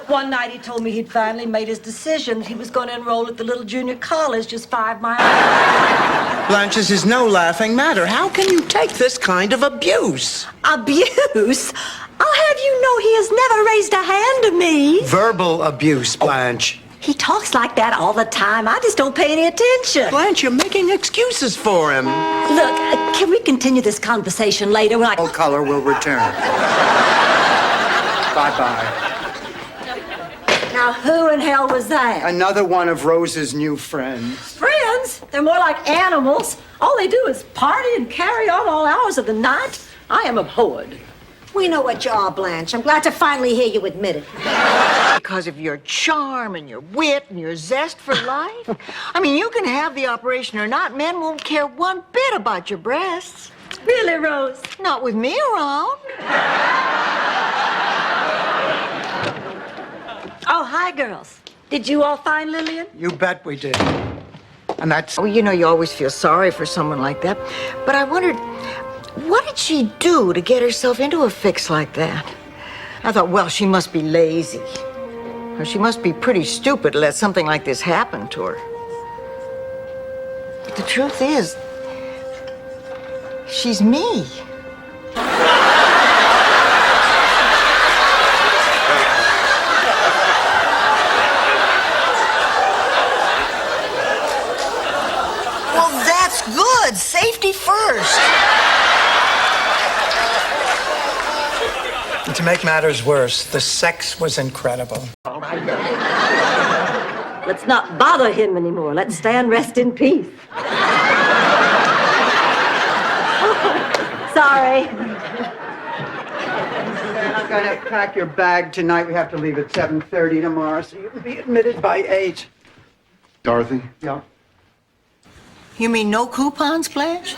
Speaker 1: one night he told me he'd finally made his decision that he was going to enroll at the little junior college just 5 miles away.
Speaker 4: Blanche, this is no laughing matter. How can you take this kind of abuse?
Speaker 1: Abuse? I'll have you know he has never raised a hand to me.
Speaker 4: Verbal abuse, Blanche.
Speaker 1: He talks like that all the time. I just don't pay any attention.
Speaker 4: Blanche, you're making excuses for him.
Speaker 1: Look, can we continue this conversation later when
Speaker 4: All color will return. Bye-bye.
Speaker 1: Now, who in hell was that?
Speaker 4: Another one of Rose's new friends.
Speaker 1: Friends? They're more like animals. All they do is party and carry on all hours of the night. I am abhorred.
Speaker 5: We know what you are, Blanche. I'm glad to finally hear you admit it.
Speaker 6: Because of your charm and your wit and your zest for life. I mean, you can have the operation or not. Men won't care one bit about your breasts.
Speaker 1: Really, Rose?
Speaker 6: Not with me around.
Speaker 1: Oh, hi, girls. Did you all find Lillian?
Speaker 4: You bet we did. And that's...
Speaker 6: Oh, you know, you always feel sorry for someone like that. But I wondered, what did she do to get herself into a fix like that? I thought, well, she must be lazy. Or she must be pretty stupid to let something like this happen to her. But the truth is, she's me. Well, that's good. Safety first.
Speaker 4: And to make matters worse, the sex was incredible.
Speaker 1: Let's not bother him anymore. Let Stan rest in peace. Sorry.
Speaker 4: I'm going to pack your bag tonight. We have to leave at 7:30 tomorrow, so you can be admitted by 8.
Speaker 10: Dorothy?
Speaker 4: Yeah.
Speaker 6: You mean no coupons, Blanche?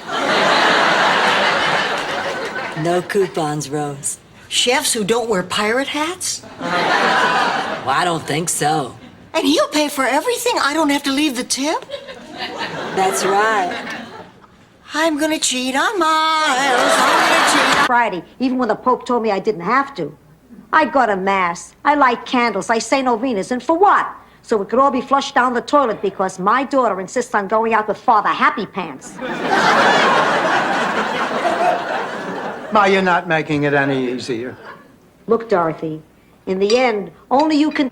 Speaker 9: No coupons, Rose.
Speaker 6: Chefs who don't wear pirate hats?
Speaker 9: Well, I don't think so.
Speaker 6: And he'll pay for everything? I don't have to leave the tip?
Speaker 9: That's right.
Speaker 6: I'm gonna cheat on Miles. I'm gonna cheat.
Speaker 5: Friday, even when the Pope told me I didn't have to. I go to Mass. I light candles. I say novenas. And for what? So it could all be flushed down the toilet because my daughter insists on going out with Father Happy Pants.
Speaker 4: Ma, you're not making it any easier.
Speaker 5: Look, Dorothy, in the end, only you can...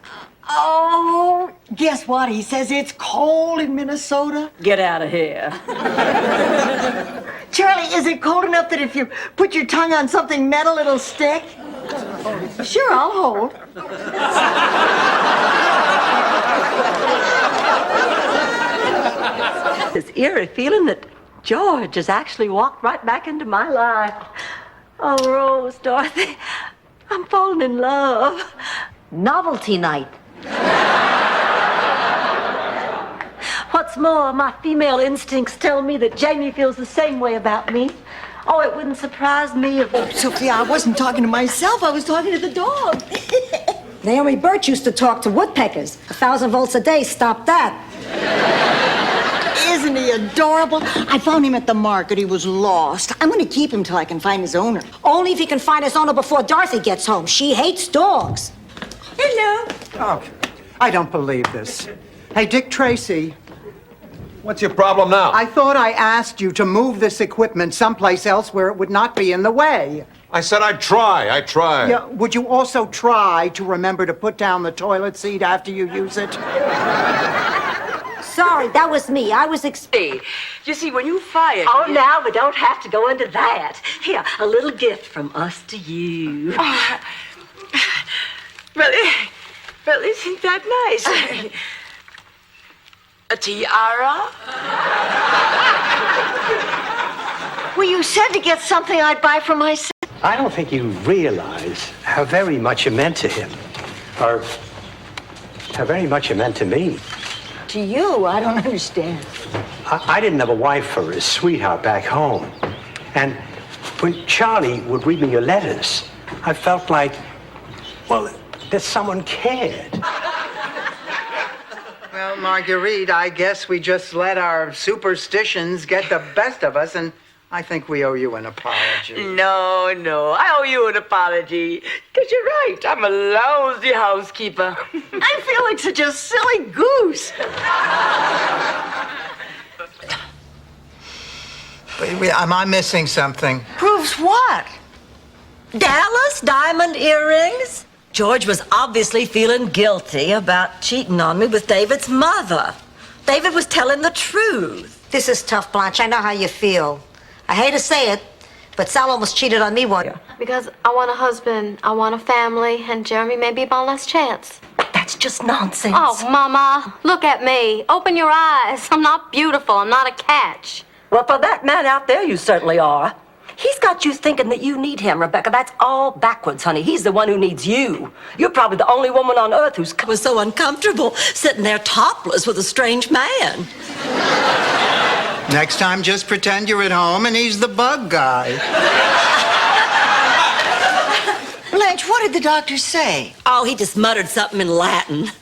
Speaker 6: Oh, guess what? He says it's cold in Minnesota.
Speaker 1: Get out of here.
Speaker 6: Charlie, is it cold enough that if you put your tongue on something metal, it'll stick? Sure, I'll hold.
Speaker 1: This eerie feeling that George has actually walked right back into my life. Oh, Rose, Dorothy, I'm falling in love.
Speaker 5: Novelty night.
Speaker 1: What's more, my female instincts tell me that Jamie feels the same way about me. Oh, it wouldn't surprise me if...
Speaker 6: Oh, Sophia, I wasn't talking to myself. I was talking to the dog.
Speaker 20: Naomi Birch used to talk to woodpeckers. 1,000 volts a day, stop that.
Speaker 6: Isn't he adorable? I found him at the market. He was lost. I'm going to keep him till I can find his owner.
Speaker 20: Only if he can find his owner before Dorothy gets home. She hates dogs.
Speaker 6: Hello.
Speaker 4: Oh, I don't believe this. Hey, Dick Tracy.
Speaker 14: What's your problem now?
Speaker 4: I thought I asked you to move this equipment someplace else where it would not be in the way.
Speaker 14: I said I'd try. I tried.
Speaker 4: Yeah, would you also try to remember to put down the toilet seat after you use it?
Speaker 20: Sorry, that was me. I was
Speaker 1: You see, when you fired... Oh, now we don't have to go into that. Here, a little gift from us to you.
Speaker 15: Oh, well, isn't that nice? A tiara?
Speaker 6: Well, you said to get something I'd buy for myself.
Speaker 17: I don't think you realize how very much it meant to him. Or how very much it meant to me.
Speaker 6: To you, I don't understand.
Speaker 17: I didn't have a wife or a sweetheart back home. And when Charlie would read me your letters, I felt like, well, that someone cared.
Speaker 4: Well, Marguerite, I guess we just let our superstitions get the best of us, and I think we owe you an apology.
Speaker 8: No, I owe you an apology. Because you're right, I'm a lousy housekeeper. I feel like such a silly goose.
Speaker 4: Am I missing something?
Speaker 6: Proves what?
Speaker 9: Dallas diamond earrings? George was obviously feeling guilty about cheating on me with David's mother. David was telling the truth.
Speaker 5: This is tough, Blanche. I know how you feel. I hate to say it, but Sal almost cheated on me once.
Speaker 2: Because I want a husband, I want a family, and Jeremy may be my last chance.
Speaker 9: That's just nonsense.
Speaker 2: Oh, Mama, look at me. Open your eyes. I'm not beautiful. I'm not a catch.
Speaker 1: Well, for that man out there, you certainly are. He's got you thinking that you need him, Rebecca. That's all backwards, honey. He's the one who needs you. You're probably the only woman on earth who was so uncomfortable sitting there topless with a strange man.
Speaker 4: Next time, just pretend you're at home and he's the bug guy.
Speaker 6: Blanche, what did the doctor say?
Speaker 9: Oh, he just muttered something in Latin.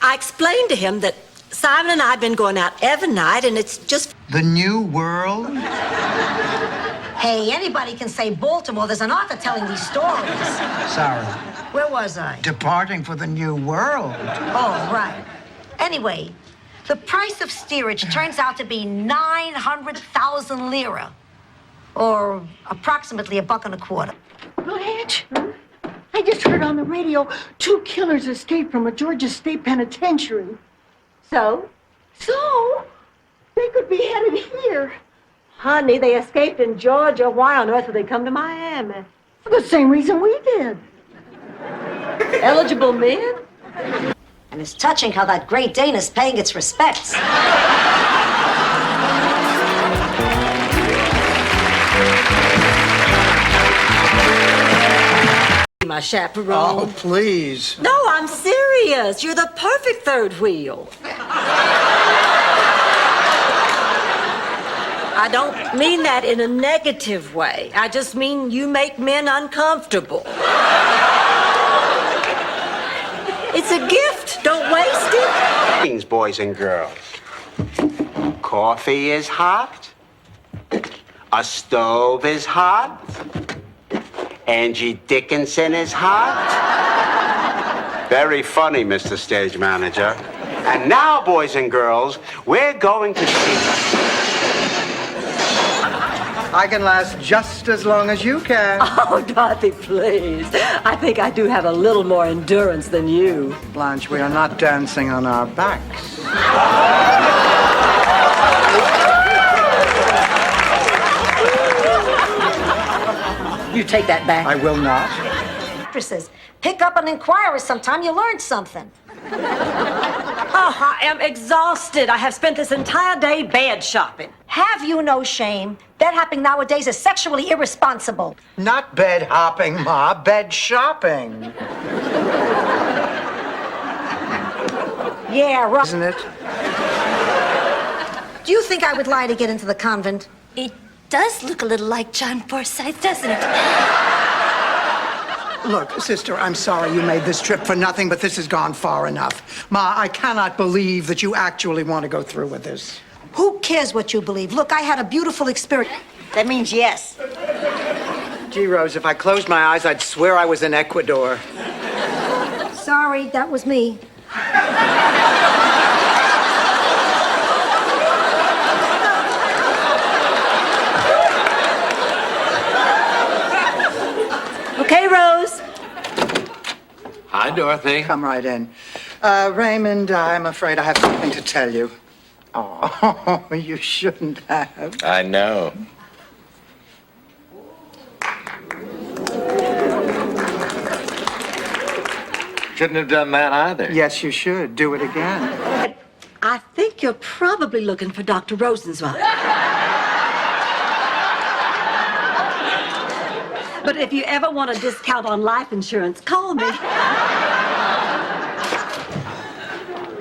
Speaker 9: I explained to him that Simon and I have been going out every night, and it's just...
Speaker 4: The New World?
Speaker 5: Hey, anybody can say Baltimore. There's an art to telling these stories.
Speaker 4: Sorry.
Speaker 5: Where was I?
Speaker 4: Departing for the New World.
Speaker 5: Oh, right. Anyway, the price of steerage turns out to be 900,000 lira, or approximately $1.25.
Speaker 6: Blanche, I just heard on the radio 2 killers escaped from a Georgia State Penitentiary.
Speaker 1: So?
Speaker 6: So, they could be headed here.
Speaker 1: Honey, they escaped in Georgia. Why on earth would they come to Miami?
Speaker 6: For the same reason we did.
Speaker 1: Eligible men?
Speaker 5: And it's touching how that Great Dane is paying its respects.
Speaker 9: My chaperone.
Speaker 4: Oh, please.
Speaker 9: No, I'm serious. You're the perfect third wheel. I don't mean that in a negative way. I just mean you make men uncomfortable. It's a gift. Don't waste it.
Speaker 11: Greetings, boys and girls. Coffee is hot. A stove is hot. Angie Dickinson is hot. Very funny, Mr. Stage Manager. And now, boys and girls, we're going to see...
Speaker 4: I can last just as long as you can.
Speaker 1: Oh, Dorothy, please. I think I do have a little more endurance than you.
Speaker 4: Blanche, we are not dancing on our backs.
Speaker 1: You take that back.
Speaker 4: I will not.
Speaker 5: Actresses, pick up an Inquirer sometime. You learned something.
Speaker 1: Oh, I am exhausted. I have spent this entire day bed shopping.
Speaker 5: Have you no shame? Bed hopping nowadays is sexually irresponsible.
Speaker 4: Not bed hopping, Ma, bed shopping.
Speaker 5: Yeah, right.
Speaker 4: Isn't it?
Speaker 5: Do you think I would lie to get into the convent?
Speaker 2: It does look a little like John Forsythe, doesn't it?
Speaker 4: Look, sister, I'm sorry you made this trip for nothing, but this has gone far enough. Ma, I cannot believe that you actually want to go through with this.
Speaker 5: Who cares what you believe? Look, I had a beautiful experience.
Speaker 6: That means yes.
Speaker 4: Gee, Rose, if I closed my eyes, I'd swear I was in Ecuador.
Speaker 5: Sorry, that was me.
Speaker 1: Okay, Rose.
Speaker 14: Hi, Dorothy.
Speaker 4: Come right in. Raymond, I'm afraid I have something to tell you. Oh, you shouldn't have.
Speaker 14: I know. Shouldn't have done that either.
Speaker 4: Yes, you should. Do it again.
Speaker 1: I think you're probably looking for Dr. Rosenzweig. But if you ever want a discount on life insurance, call me.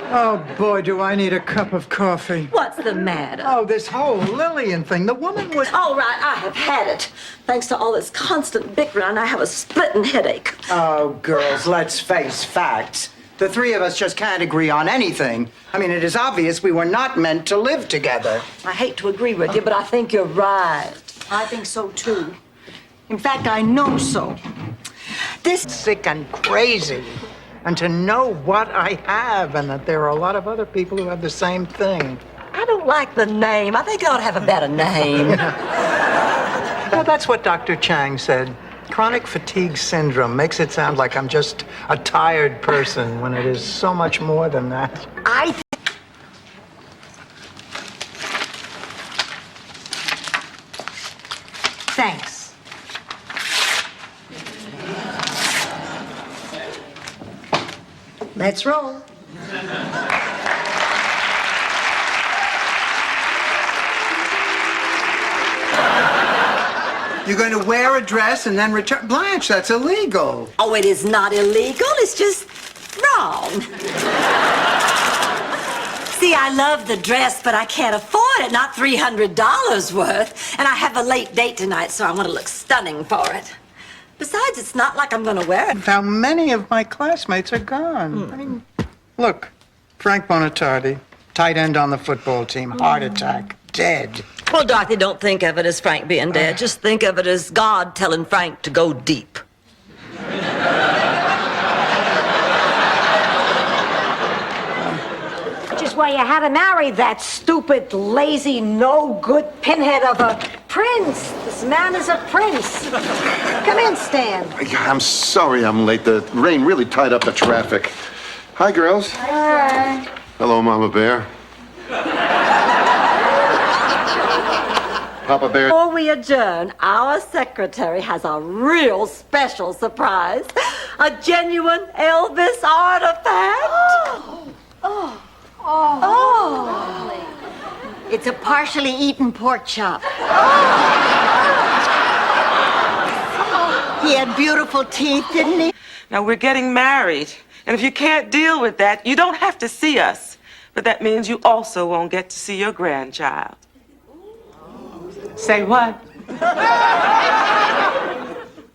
Speaker 4: Oh, boy, do I need a cup of coffee.
Speaker 1: What's the matter?
Speaker 4: Oh, this whole Lillian thing. The woman was...
Speaker 1: All right, I have had it. Thanks to all this constant bickering, I have a splitting headache.
Speaker 4: Oh, girls, let's face facts. The three of us just can't agree on anything. I mean, it is obvious we were not meant to live together.
Speaker 1: I hate to agree with you, but I think you're right.
Speaker 5: I think so, too.
Speaker 6: In fact, I know so.
Speaker 4: This is sick and crazy. And to know what I have and that there are a lot of other people who have the same thing.
Speaker 1: I don't like the name. I think I ought to have a better name.
Speaker 4: Well, that's what Dr. Chang said. Chronic fatigue syndrome makes it sound like I'm just a tired person when it is so much more than that.
Speaker 5: Thanks. Let's roll.
Speaker 4: You're going to wear a dress and then return... Blanche, that's illegal.
Speaker 1: Oh, it is not illegal. It's just wrong. See, I love the dress, but I can't afford it. Not $300 worth. And I have a late date tonight, so I want to look stunning for it. Besides, it's not like I'm going to wear it.
Speaker 4: How many of my classmates are gone? I mean, look, Frank Bonatardi, tight end on the football team, heart attack, dead.
Speaker 1: Well, Dorothy, don't think of it as Frank being dead. Just think of it as God telling Frank to go deep.
Speaker 5: Which is why you had to marry that stupid, lazy, no-good pinhead of a prince. This man is a prince. Come in, Stan.
Speaker 10: I'm sorry I'm late. The rain really tied up the traffic. Hi, girls.
Speaker 5: Hi.
Speaker 10: Hello, Mama Bear. Papa Bear.
Speaker 1: Before we adjourn, our secretary has a real special surprise. A genuine Elvis artifact.
Speaker 6: It's a partially eaten pork chop. He had beautiful teeth, didn't he?
Speaker 8: Now, we're getting married. And if you can't deal with that, you don't have to see us. But that means you also won't get to see your grandchild. Say what?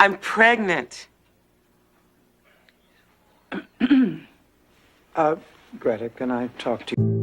Speaker 8: I'm pregnant.
Speaker 4: Greta, can I talk to you?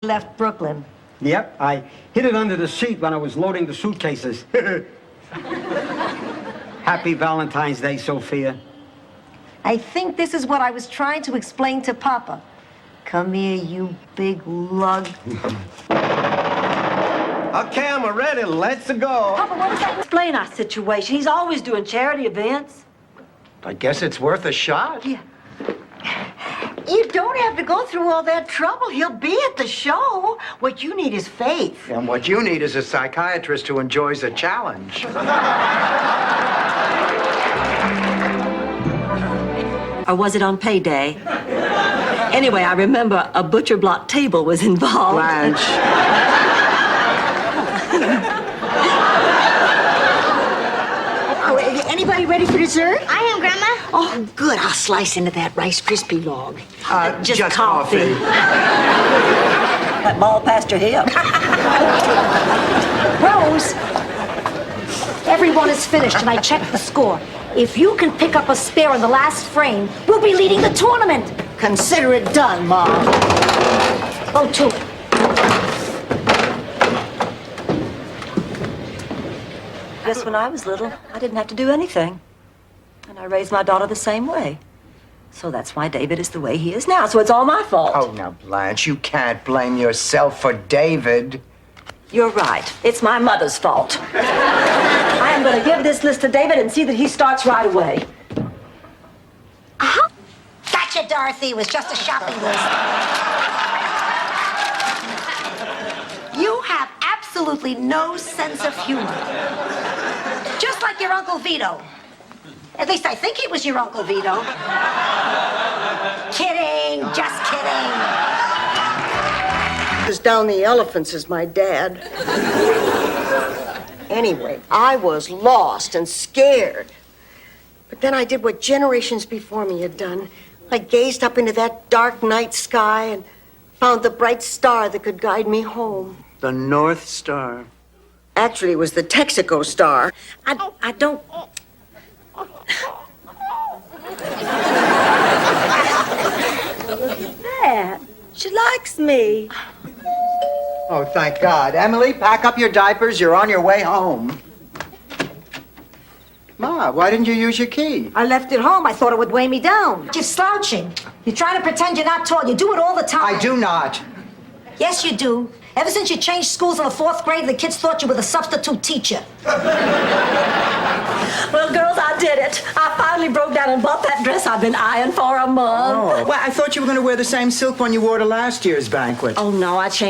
Speaker 5: left Brooklyn.
Speaker 16: Yep, I hid it under the seat when I was loading the suitcases. Happy Valentine's Day, Sophia.
Speaker 5: I think this is what I was trying to explain to Papa. Come here, you big lug.
Speaker 16: Okay, I'm ready. Let's go.
Speaker 1: Papa, what does that explain our situation? He's always doing charity events.
Speaker 4: I guess it's worth a shot.
Speaker 1: Yeah.
Speaker 6: You don't have to go through all that trouble. He'll be at the show. What you need is faith.
Speaker 4: And what you need is a psychiatrist who enjoys a challenge.
Speaker 9: Or was it on payday? Anyway, I remember a butcher block table was involved.
Speaker 4: Blanche.
Speaker 6: Oh, anybody ready for dessert?
Speaker 2: I am, Grandma.
Speaker 6: Oh, good. I'll slice into that Rice Krispie log.
Speaker 4: Just coffee.
Speaker 9: That ball past your hip.
Speaker 5: Rose, everyone is finished, and I checked the score. If you can pick up a spare in the last frame, we'll be leading the tournament.
Speaker 6: Consider it done, Mom.
Speaker 5: Go to it.
Speaker 9: Guess when I was little, I didn't have to do anything. And I raised my daughter the same way. So that's why David is the way he is now. So it's all my fault.
Speaker 4: Oh, now, Blanche, you can't blame yourself for David.
Speaker 9: You're right. It's my mother's fault. I am going to give this list to David and see that he starts right away.
Speaker 5: Gotcha, Dorothy. It was just a shopping list. You have absolutely no sense of humor. Just like your Uncle Vito. At least I think he was your Uncle Vito. Kidding, just kidding.
Speaker 6: Is down the elephants is my dad. Anyway, I was lost and scared. But then I did what generations before me had done. I gazed up into that dark night sky and found the bright star that could guide me home.
Speaker 4: The North Star.
Speaker 6: Actually, it was the Texaco star.
Speaker 5: I don't...
Speaker 9: Look at that. She likes me.
Speaker 4: Oh, thank God. Emily, pack up your diapers. You're on your way home. Ma, why didn't you use your key?
Speaker 5: I left it home. I thought it would weigh me down. You're slouching. You're trying to pretend you're not tall. You do it all the time.
Speaker 4: I do not.
Speaker 5: Yes, you do. Ever since you changed schools in the 4th grade, the kids thought you were the substitute teacher.
Speaker 9: Well, girls, I did it. I finally broke down and bought that dress I've been eyeing for a month.
Speaker 4: Oh, well, I thought you were going to wear the same silk one you wore to last year's banquet.
Speaker 9: Oh, no, I changed.